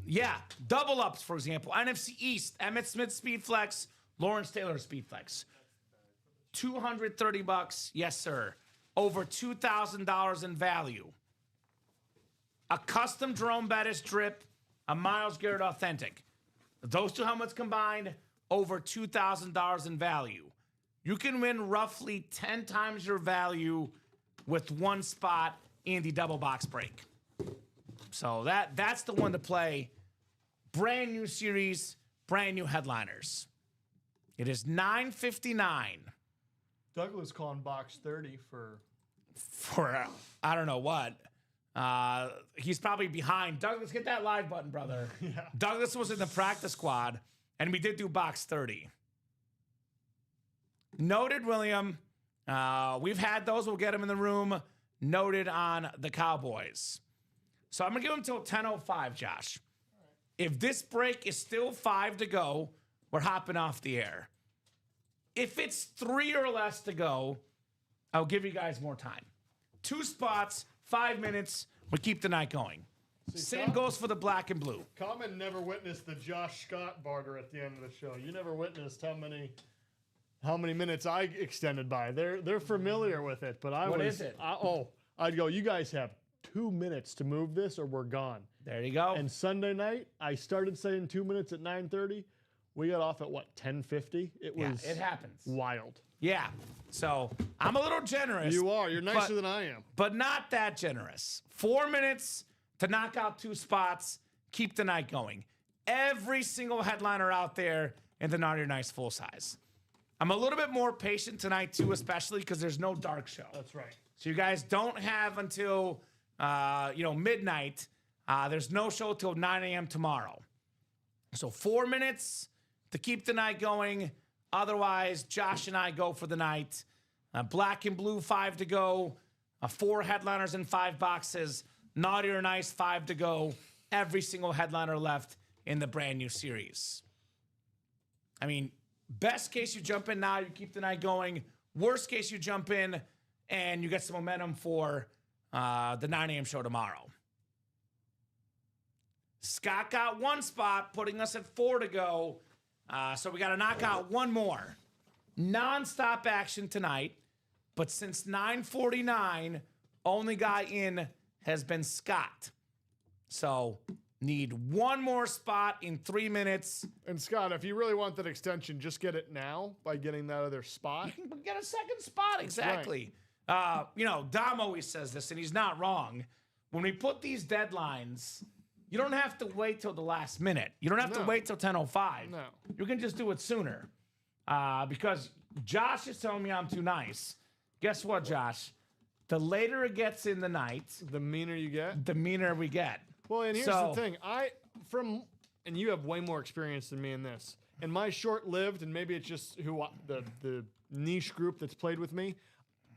yeah, double ups, for example. NFC East, Emmitt Smith speed flex, Lawrence Taylor speed flex. $230. Yes, sir. Over $2,000 in value. A custom Jerome Bettis drip, a Myles Garrett authentic. Those two helmets combined, over $2,000 in value. You can win roughly 10 times your value with one spot in the double box break. So that's the one to play. Brand new series, brand new headliners. It is $9.59. Douglas calling box 30 for I don't know what. He's probably behind. Douglas, get that live button, brother. Yeah. Douglas was in the practice squad, and we did do box 30. Noted, William. We've had those. We'll get him in the room. Noted on the Cowboys. So I'm going to give him till 10:05, Josh. If this break is still 5 to go, we're hopping off the air. If it's 3 or less to go, I'll give you guys more time. 2 spots, 5 minutes. We keep the night going. Same goes for the black and blue. Common never witnessed the Josh Scott barter at the end of the show. You never witnessed how many minutes I extended by. They're familiar with it, but What is it? I'd go, you guys have 2 minutes to move this or we're gone. There you go. And Sunday night, I started saying 2 minutes at 9:30. We got off at what, 10:50? It was it happens. wild. Yeah. So I'm a little generous. You are. You're nicer than I am. But not that generous. 4 minutes to knock out 2 spots, keep the night going. Every single headliner out there in the Naughty or Nice full size. I'm a little bit more patient tonight, too, especially because there's no dark show. That's right. So you guys don't have until midnight. There's no show till 9 a.m. tomorrow. So 4 minutes to keep the night going. Otherwise, Josh and I go for the night. Black and blue, 5 to go. 4 headliners in 5 boxes. Naughty or Nice, 5 to go. Every single headliner left in the brand new series. I mean, best case you jump in now, you keep the night going. Worst case you jump in and you get some momentum for the 9 a.m. show tomorrow. Scott got 1 spot, putting us at 4 to go. So we got to knock out 1 more. Non-stop action tonight. But since 9:49, only guy in has been Scott. So need 1 more spot in 3 minutes. And Scott, if you really want that extension, just get it now by getting that other spot. You can get a second spot, exactly. Dom always says this, and he's not wrong. When we put these deadlines, you don't have to wait till the last minute. You don't have to wait till 10:05. No. You can just do it sooner. Because Josh is telling me I'm too nice. Guess what, Josh? The later it gets in the night, The meaner you get. the meaner we get. Well, and here's the thing. And you have way more experience than me in this. And my short-lived, and maybe it's just the niche group that's played with me,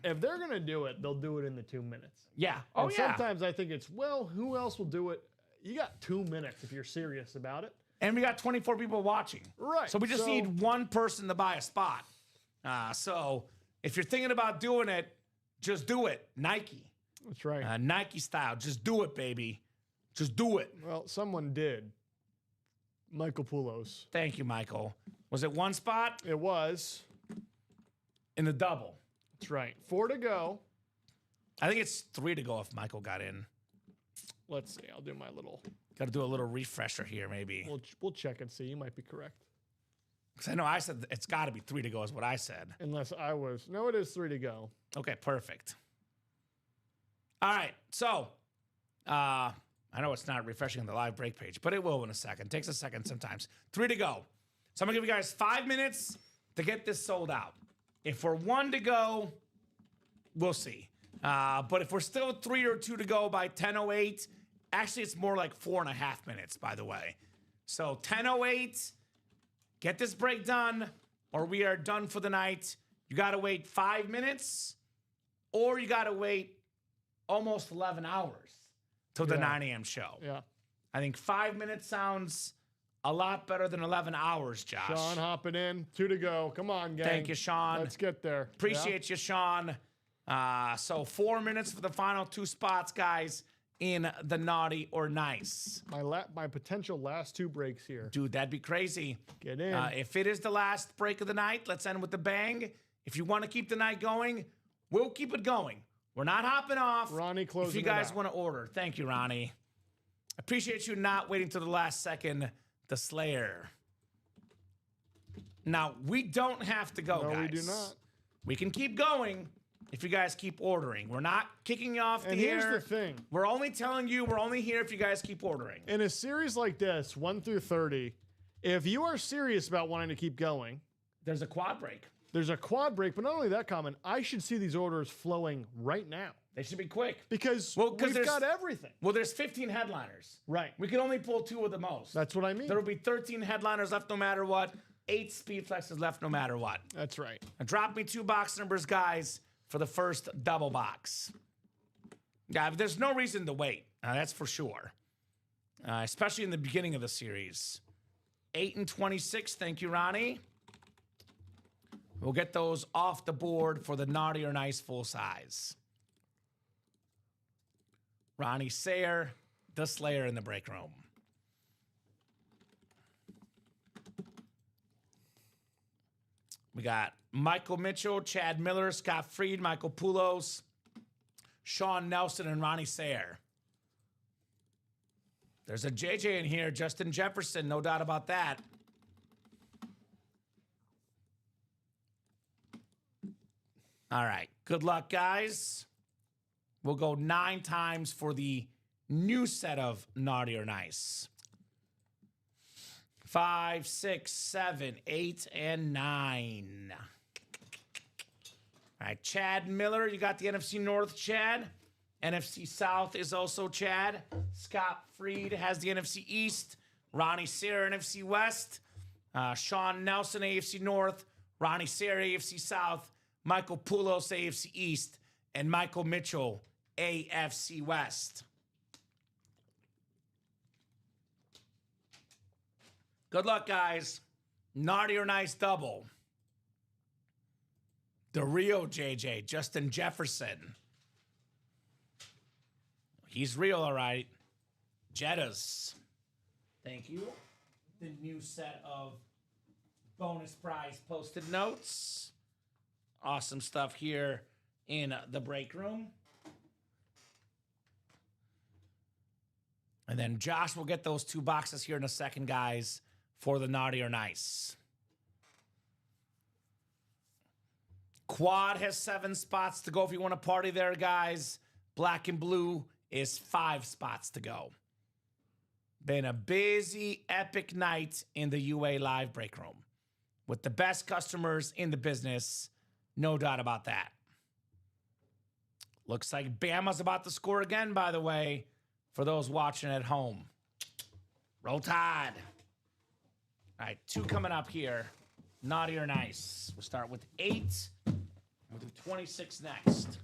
if they're going to do it, they'll do it in the 2 minutes. Yeah. And sometimes I think it's, well, who else will do it? You got 2 minutes if you're serious about it. And we got 24 people watching. Right. So we just need 1 person to buy a spot. So if you're thinking about doing it, just do it. Nike. That's right. Nike style. Just do it, baby. Just do it. Well, someone did. Michael Poulos. Thank you, Michael. Was it 1 spot? It was. In the double. That's right. 4 to go. I think it's 3 to go if Michael got in. Let's see. I'll do my little. Got to do a little refresher here, maybe. We'll check and see. You might be correct. Because I know I said it's got to be 3 to go is what I said. Unless I was. No, it is 3 to go. Okay, perfect. All right, so I know it's not refreshing on the live break page, but it will in a second. Takes a second sometimes. 3 to go. So I'm going to give you guys 5 minutes to get this sold out. If we're 1 to go, we'll see. But if we're still 3 or 2 to go by 10:08, actually it's more like 4.5 minutes, by the way. So 10:08, get this break done, or we are done for the night. You got to wait 5 minutes, or you got to wait almost 11 hours till the 9 a.m. show. Yeah. I think 5 minutes sounds a lot better than 11 hours, Josh. Sean hopping in. 2 to go. Come on, gang. Thank you, Sean. Let's get there. Appreciate you, Sean. So 4 minutes for the final 2 spots, guys, in the Naughty or Nice. My potential last 2 breaks here. Dude, that'd be crazy. Get in. If it is the last break of the night, let's end with the bang. If you want to keep the night going, we'll keep it going. We're not hopping off. Ronnie closing if you guys want to order. Thank you, Ronnie. Appreciate you not waiting till the last second. The Slayer. Now, we don't have to go, guys. No, we do not. We can keep going if you guys keep ordering. We're not kicking you off the air. And here's the thing. We're only telling you we're only here if you guys keep ordering. In a series like this, 1 through 30, if you are serious about wanting to keep going, there's a quad break. There's a quad break, but not only that, Common, I should see these orders flowing right now. They should be quick. Because we've got everything. Well, there's 15 headliners. Right. We can only pull 2 of the most. That's what I mean. There will be 13 headliners left no matter what. 8 speed flexes left no matter what. That's right. Now drop me 2 box numbers, guys, for the first double box. Yeah, there's no reason to wait. That's for sure. Especially in the beginning of the series. 8 and 26. Thank you, Ronnie. We'll get those off the board for the Naughty or Nice full size. Ronnie Sayer, the Slayer in the break room. We got Michael Mitchell, Chad Miller, Scott Freed, Michael Poulos, Sean Nelson, and Ronnie Sayer. There's a JJ in here, Justin Jefferson, no doubt about that. All right, good luck, guys. We'll go 9 times for the new set of Naughty or Nice. 5, 6, 7, 8, and 9. All right, Chad Miller, you got the NFC North, Chad. NFC South is also Chad. Scott Freed has the NFC East. Ronnie Sayer, NFC West. Sean Nelson, AFC North. Ronnie Sayer, AFC South. Michael Poulos, AFC East. And Michael Mitchell, AFC West. Good luck, guys. Naughty or Nice double. The Rio JJ, Justin Jefferson. He's real, all right. Jettas. Thank you. The new set of bonus prize post-it notes. Awesome stuff here in the break room. And then Josh will get those 2 boxes here in a second, guys, for the Naughty or Nice. Quad has 7 spots to go if you want to party there, guys. Black and blue is 5 spots to go. Been a busy, epic night in the UA Live break room with the best customers in the business. No doubt about that. Looks like Bama's about to score again, by the way, for those watching at home. Roll Tide. All right, 2 coming up here. Naughty or Nice. We'll start with 8. We'll do 26 next.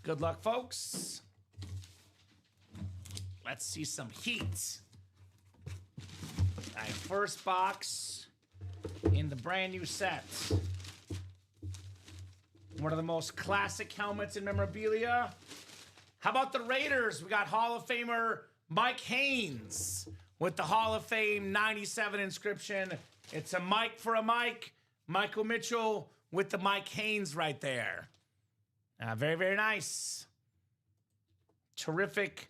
Good luck, folks. Let's see some heat. All right, first box in the brand new set. One of the most classic helmets in memorabilia. How about the Raiders? We got Hall of Famer Mike Haynes with the Hall of Fame 97 inscription. It's a Mike for a Mike. Michael Mitchell with the Mike Haynes right there. Very, very nice. Terrific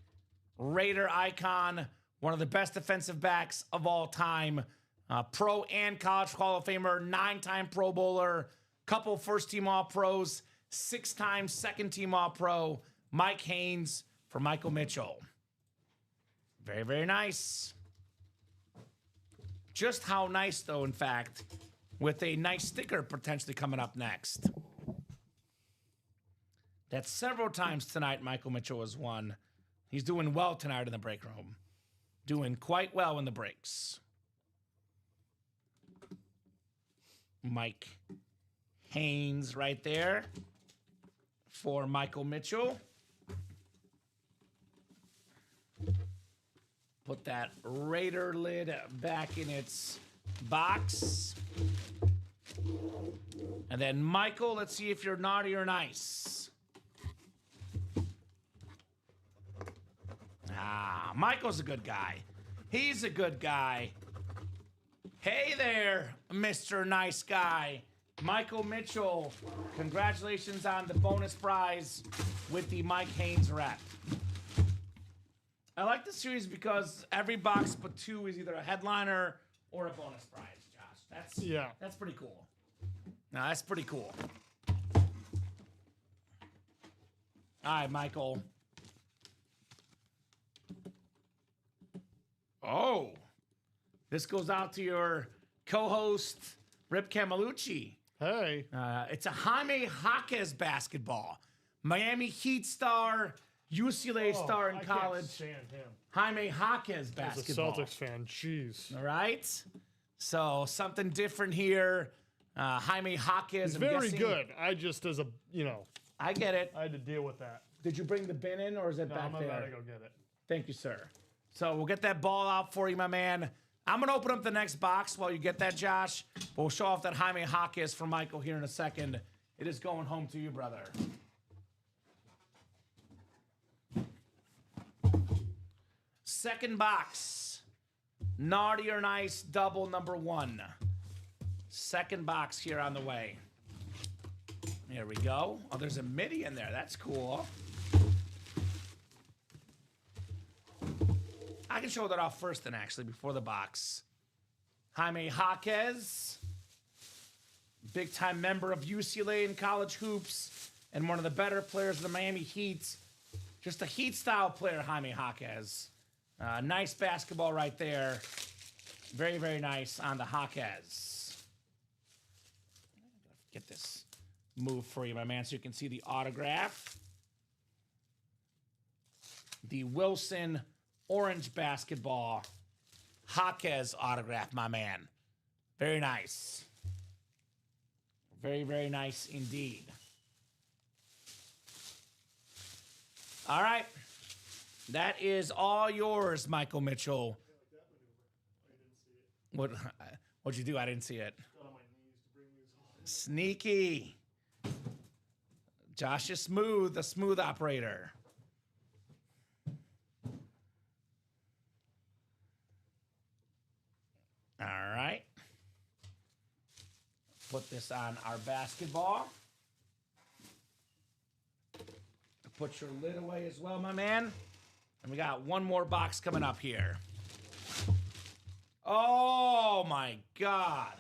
Raider icon. One of the best defensive backs of all time. Pro and college Hall of Famer. 9-time Pro Bowler. Couple first-team All-Pros. 6-time second-team All-Pro. Mike Haynes for Michael Mitchell. Very, very nice. Just how nice, though, in fact, with a nice sticker potentially coming up next. That several times tonight Michael Mitchell has won. He's doing well tonight in the break room. Doing quite well in the breaks. Mike Haynes right there for Michael Mitchell. Put that Raider lid back in its box. And then Michael, let's see if you're naughty or nice. Michael's a good guy. He's a good guy. Hey there, Mr. Nice Guy. Michael Mitchell, congratulations on the bonus prize with the Mike Haynes rep. I like the series because every box but 2 is either a headliner or a bonus prize, Josh. That's pretty cool. No, that's pretty cool. All right, Michael. Oh, this goes out to your co-host, Rip Camelucci. Hey. It's a Jaime Jaquez basketball. Miami Heat star, UCLA star in college. I can't stand him. Jaime Jaquez basketball. As a Celtics fan, jeez. All right. So something different here. Jaime Jaquez. He's very good. I just, as a, I get it. I had to deal with that. Did you bring the bin in or is it back I'm there? about to go get it. Thank you, sir. So we'll get that ball out for you, my man. I'm going to open up the next box while you get that, Josh. We'll show off that Jaime Jaquez for Michael here in a second. It is going home to you, brother. Second box. Naughty or Nice double number 1. Second box here on the way. Here we go. Oh, there's a midi in there. That's cool. I can show that off first then, actually, before the box. Jaime Jaquez, big-time member of UCLA in college hoops, and one of the better players of the Miami Heat. Just a Heat-style player, Jaime Jaquez. Nice basketball right there. Very, very nice on the Jaquez. Get this move for you, my man, so you can see the autograph. The Wilson orange basketball Jaquez autograph, my man. Very nice. Very, very nice indeed. All right. That is all yours, Michael Mitchell. What'd you do? I didn't see it. Sneaky. Josh is smooth, the smooth operator. All right. Put this on our basketball. Put your lid away as well, my man. And we got one more box coming up here. Oh, my God.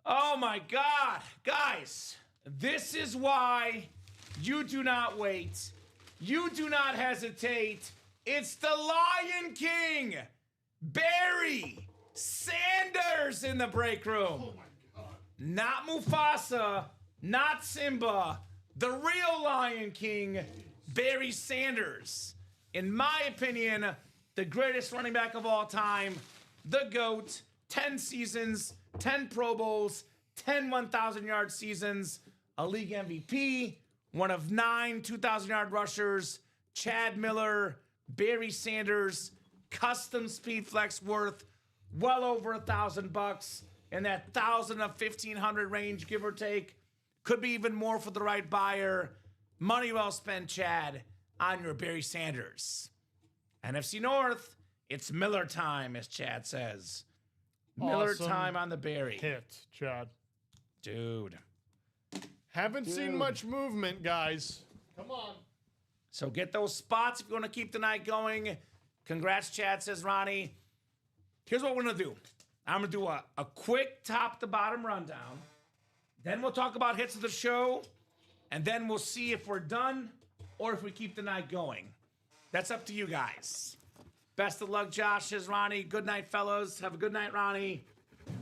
Oh, my God. Guys, this is why you do not wait. You do not hesitate. It's the Lion King, Barry Sanders in the break room. Oh my God. Not Mufasa, not Simba, the real Lion King, Barry Sanders. In my opinion, the greatest running back of all time, the GOAT, 10 seasons, 10 Pro Bowls, 10 1,000-yard seasons, a league MVP, one of 9 2,000-yard rushers, Chad Miller, Barry Sanders, custom speed flex worth well over $1,000 in that 1,000 to 1,500 range, give or take. Could be even more for the right buyer. Money well spent, Chad, on your Barry Sanders. NFC North, it's Miller time, as Chad says. Miller Awesome time on the Barry. Hit, Chad. Dude. Haven't seen much movement, guys. Come on. So get those spots if you want to keep the night going. Congrats, Chad, says Ronnie. Here's what we're going to do. I'm going to do a quick top-to-bottom rundown. Then we'll talk about hits of the show. And then we'll see if we're done or if we keep the night going. That's up to you guys. Best of luck, Josh, says Ronnie. Good night, fellas. Have a good night, Ronnie.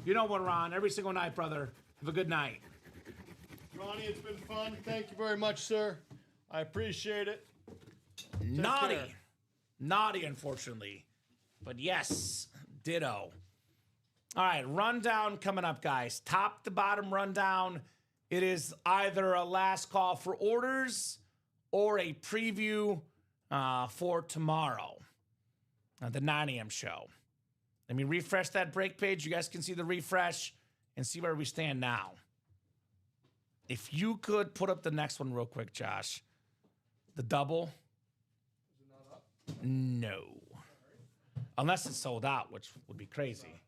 You know what, Ron. Every single night, brother. Have a good night. Ronnie, it's been fun. Thank you very much, sir. I appreciate it. Naughty. care. Naughty, unfortunately. But yes, ditto. All right, rundown coming up, guys. Top to bottom rundown. It is either a last call for orders or a preview for tomorrow, the 9 a.m. show. Let me refresh that break page. You guys can see the refresh and see where we stand now. If you could put up the next one real quick, Josh. The double. Is it not up? No. Unless it's sold out, which would be crazy.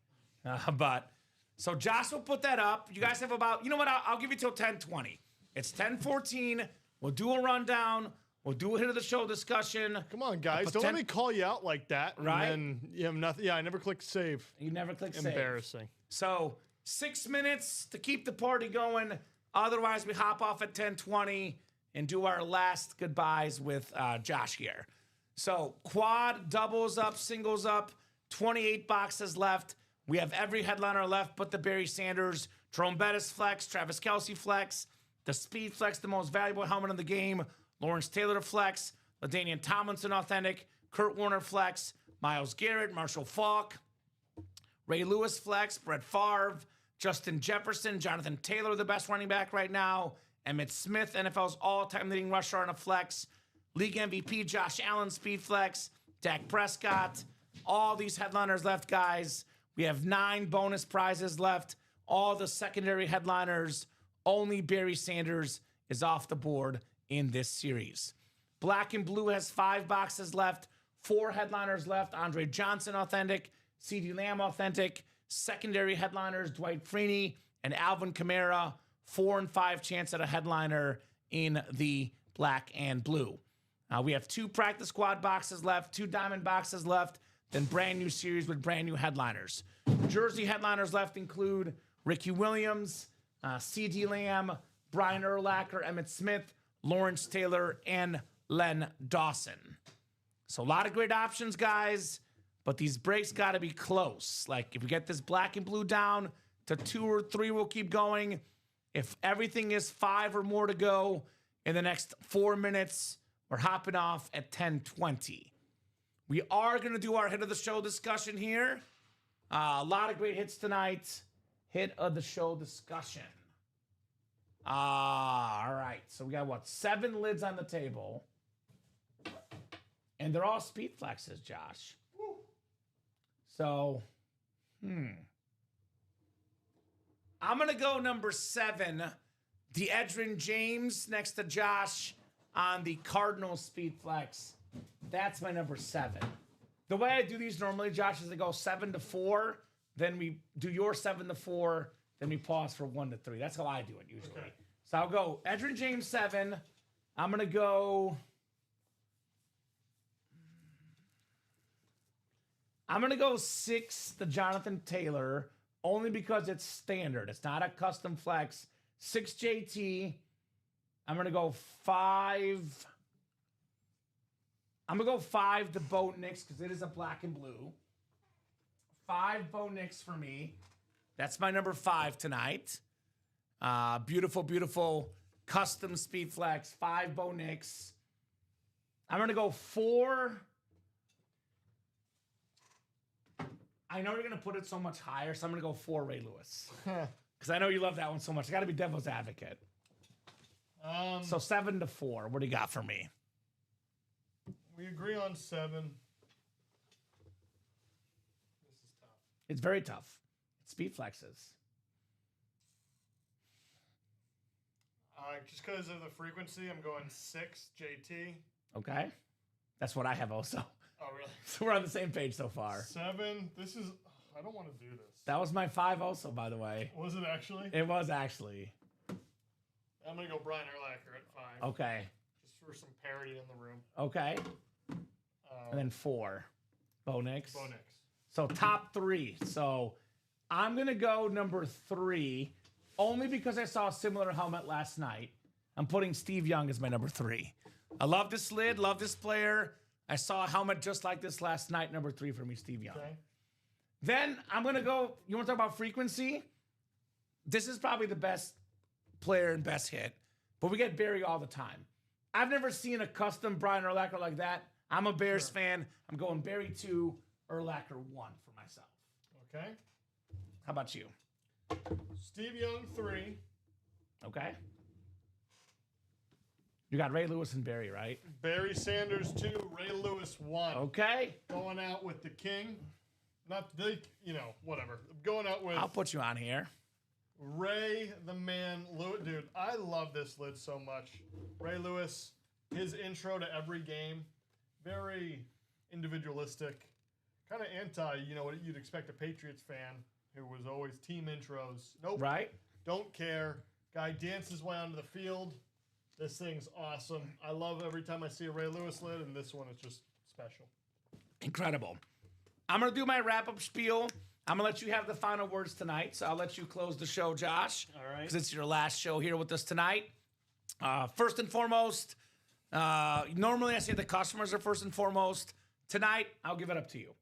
But so Josh will put that up. You guys have about, you know what? I'll give you till 10:20. It's 10:14. We'll do a rundown. We'll do a hit of the show discussion. Come on, guys. Don't let me call you out like that. Right? And then you have nothing. Yeah, I never clicked save. You never click save. Embarrassing. So 6 minutes to keep the party going. Otherwise, we hop off at 10:20 and do our last goodbyes with Josh here. So quad, doubles up, singles up, 28 boxes left. We have every headliner left but the Barry Sanders, Jerome Bettis flex, Travis Kelce flex, the Speed flex, the most valuable helmet in the game, Lawrence Taylor flex, LaDainian Tomlinson authentic, Kurt Warner flex, Myles Garrett, Marshall Faulk, Ray Lewis flex, Brett Favre, Justin Jefferson, Jonathan Taylor, the best running back right now, Emmitt Smith, NFL's all-time leading rusher on a flex, league MVP Josh Allen speed flex, Dak Prescott, all these headliners left, guys. We have 9 bonus prizes left, all the secondary headliners. Only Barry Sanders is off the board in this series. Black and Blue has 5 boxes left, 4 headliners left. Andre Johnson authentic, CeeDee Lamb authentic, secondary headliners Dwight Freeney and Alvin Kamara, 4 and 5 chance at a headliner in the Black and Blue. We have 2 practice squad boxes left, 2 diamond boxes left, then brand new series with brand new headliners. Jersey headliners left include Ricky Williams, CeeDee Lamb, Brian Urlacher, Emmitt Smith, Lawrence Taylor, and Len Dawson. So a lot of great options, guys, but these breaks got to be close. Like if we get this Black and Blue down to 2 or 3, we'll keep going. If everything is 5 or more to go in the next 4 minutes, we're hopping off at 10:20. We are going to do our hit of the show discussion here. A lot of great hits tonight. Hit of the show discussion. All right. So we got 7 lids on the table. And they're all speed flexes, Josh. So, I'm going to go number 7, the Edgerrin James next to Josh on the Cardinals speed flex. That's my number 7. The way I do these normally, Josh, is I go 7 to 4, then we do your 7 to 4, then we pause for 1 to 3. That's how I do it usually. Okay. So I'll go Edgerrin James 7. I'm going to go 6, the Jonathan Taylor, only because it's standard. It's not a custom flex. 6 JT. I'm going to go 5. I'm going to go 5 to Bo Nix because it is a Black and Blue. 5 Bo Nix for me. That's my number 5 tonight. Beautiful, beautiful custom speed flex. 5 Bo Nix. I'm going to go 4. I know you're going to put it so much higher, so I'm going to go 4 Ray Lewis. Because I know you love that one so much. I got to be devil's advocate. So 7 to 4. What do you got for me? We agree on 7. This is tough. It's very tough. It's speed flexes. Just because of the frequency, I'm going 6 JT. Okay. That's what I have also. Oh, really? So we're on the same page so far. 7. This is... I don't want to do this. That was my 5 also, by the way. Was it actually? It was actually. I'm going to go Brian Urlacher at 5. Okay. Just for some parity in the room. Okay. And then 4. Bo Nix. Bo Nix. So top 3. So I'm going to go number 3, only because I saw a similar helmet last night. I'm putting Steve Young as my number 3. I love this lid, love this player. I saw a helmet just like this last night, number 3 for me, Steve Young. Okay. Then I'm going to go, you want to talk about frequency? This is probably the best player and best hit, but we get Barry all the time. I've never seen a custom Brian Urlacher like that. I'm a Bears fan. I'm going Barry 2, Urlacher 1 for myself. Okay. How about you? Steve Young 3. Okay. You got Ray Lewis and Barry, right? Barry Sanders 2, Ray Lewis 1. Okay. Going out with the king. Not the, whatever. Going out with I'll put you on here. Ray the Man Lewis. Dude, I love this lid so much. Ray Lewis, his intro to every game, very individualistic, kind of anti, what you'd expect a Patriots fan. who was always team intros. Nope. Right? Don't care. Guy dances way onto the field. This thing's awesome. I love every time I see a Ray Lewis lid, and this one is just special. Incredible. I'm going to do my wrap-up spiel. I'm going to let you have the final words tonight, so I'll let you close the show, Josh. All right. Because it's your last show here with us tonight. First and foremost, normally I say the customers are first and foremost. Tonight, I'll give it up to you.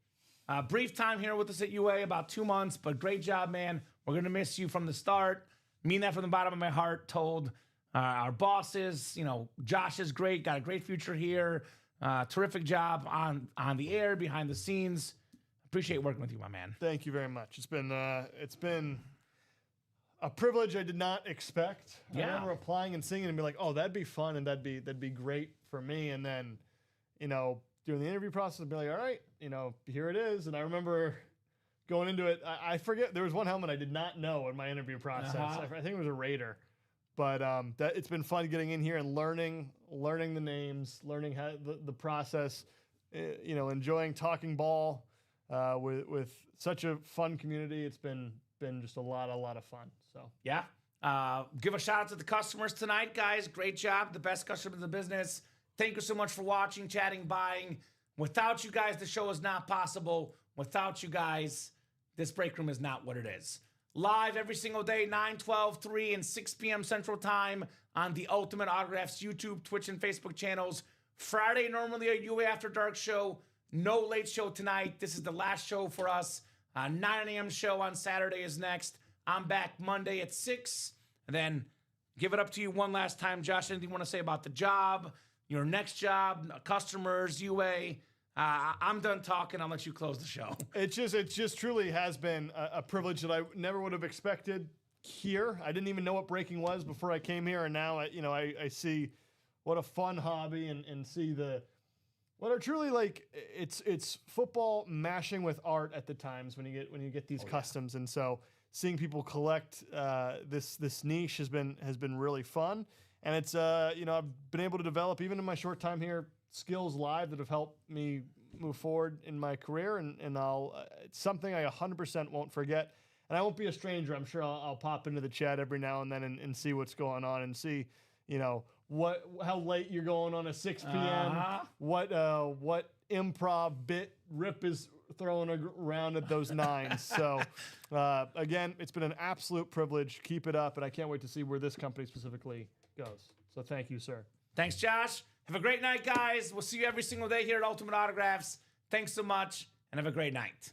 Brief time here with us at UA, about 2 months, but great job, man. We're going to miss you from the start. Mean that from the bottom of my heart. Told our bosses, Josh is great, got a great future here. Terrific job on the air, behind the scenes. Appreciate working with you, my man. Thank you very much. It's been a privilege I did not expect. Yeah. I remember applying and seeing it and be like, oh, that'd be fun and that'd be great for me. And then, doing the interview process and be like, all right, here it is. And I remember going into it. I forget, there was one helmet I did not know in my interview process. I think it was a Raider. But it's been fun getting in here and learning the names, learning how the process, enjoying talking ball with such a fun community. It's been just a lot of fun. So yeah. Give a shout out to the customers tonight, guys. Great job. The best customers in the business. Thank you so much for watching, chatting, buying. Without you guys, the show is not possible. Without you guys, this break room is not what it is. Live every single day, 9, 12, 3, and 6 p.m. Central Time on the Ultimate Autographs YouTube, Twitch, and Facebook channels. Friday, normally a UA After Dark show. No late show tonight. This is the last show for us. 9 a.m. show on Saturday is next. I'm back Monday at 6. And then give it up to you one last time. Josh, anything you want to say about the job, your next job, customers, UA? I'm done talking. I'll let you close the show. It just truly has been a privilege that I never would have expected here. I didn't even know what breaking was before I came here, and now I see what a fun hobby and see what are truly like it's football mashing with art at the times when you get these customs, and so seeing people collect this niche has been really fun, and it's I've been able to develop even in my short time here skills live that have helped me move forward in my career, and it's something I 100% won't forget, and I won't be a stranger. I'm sure I'll pop into the chat every now and then and see what's going on and see how late you're going on a 6 p.m. What improv bit Rip is throwing around at those 9s. So again, it's been an absolute privilege. Keep it up, and I can't wait to see where this company specifically goes. So thank you, sir. Thanks, Josh. Have a great night, guys. We'll see you every single day here at Ultimate Autographs. Thanks so much, and have a great night.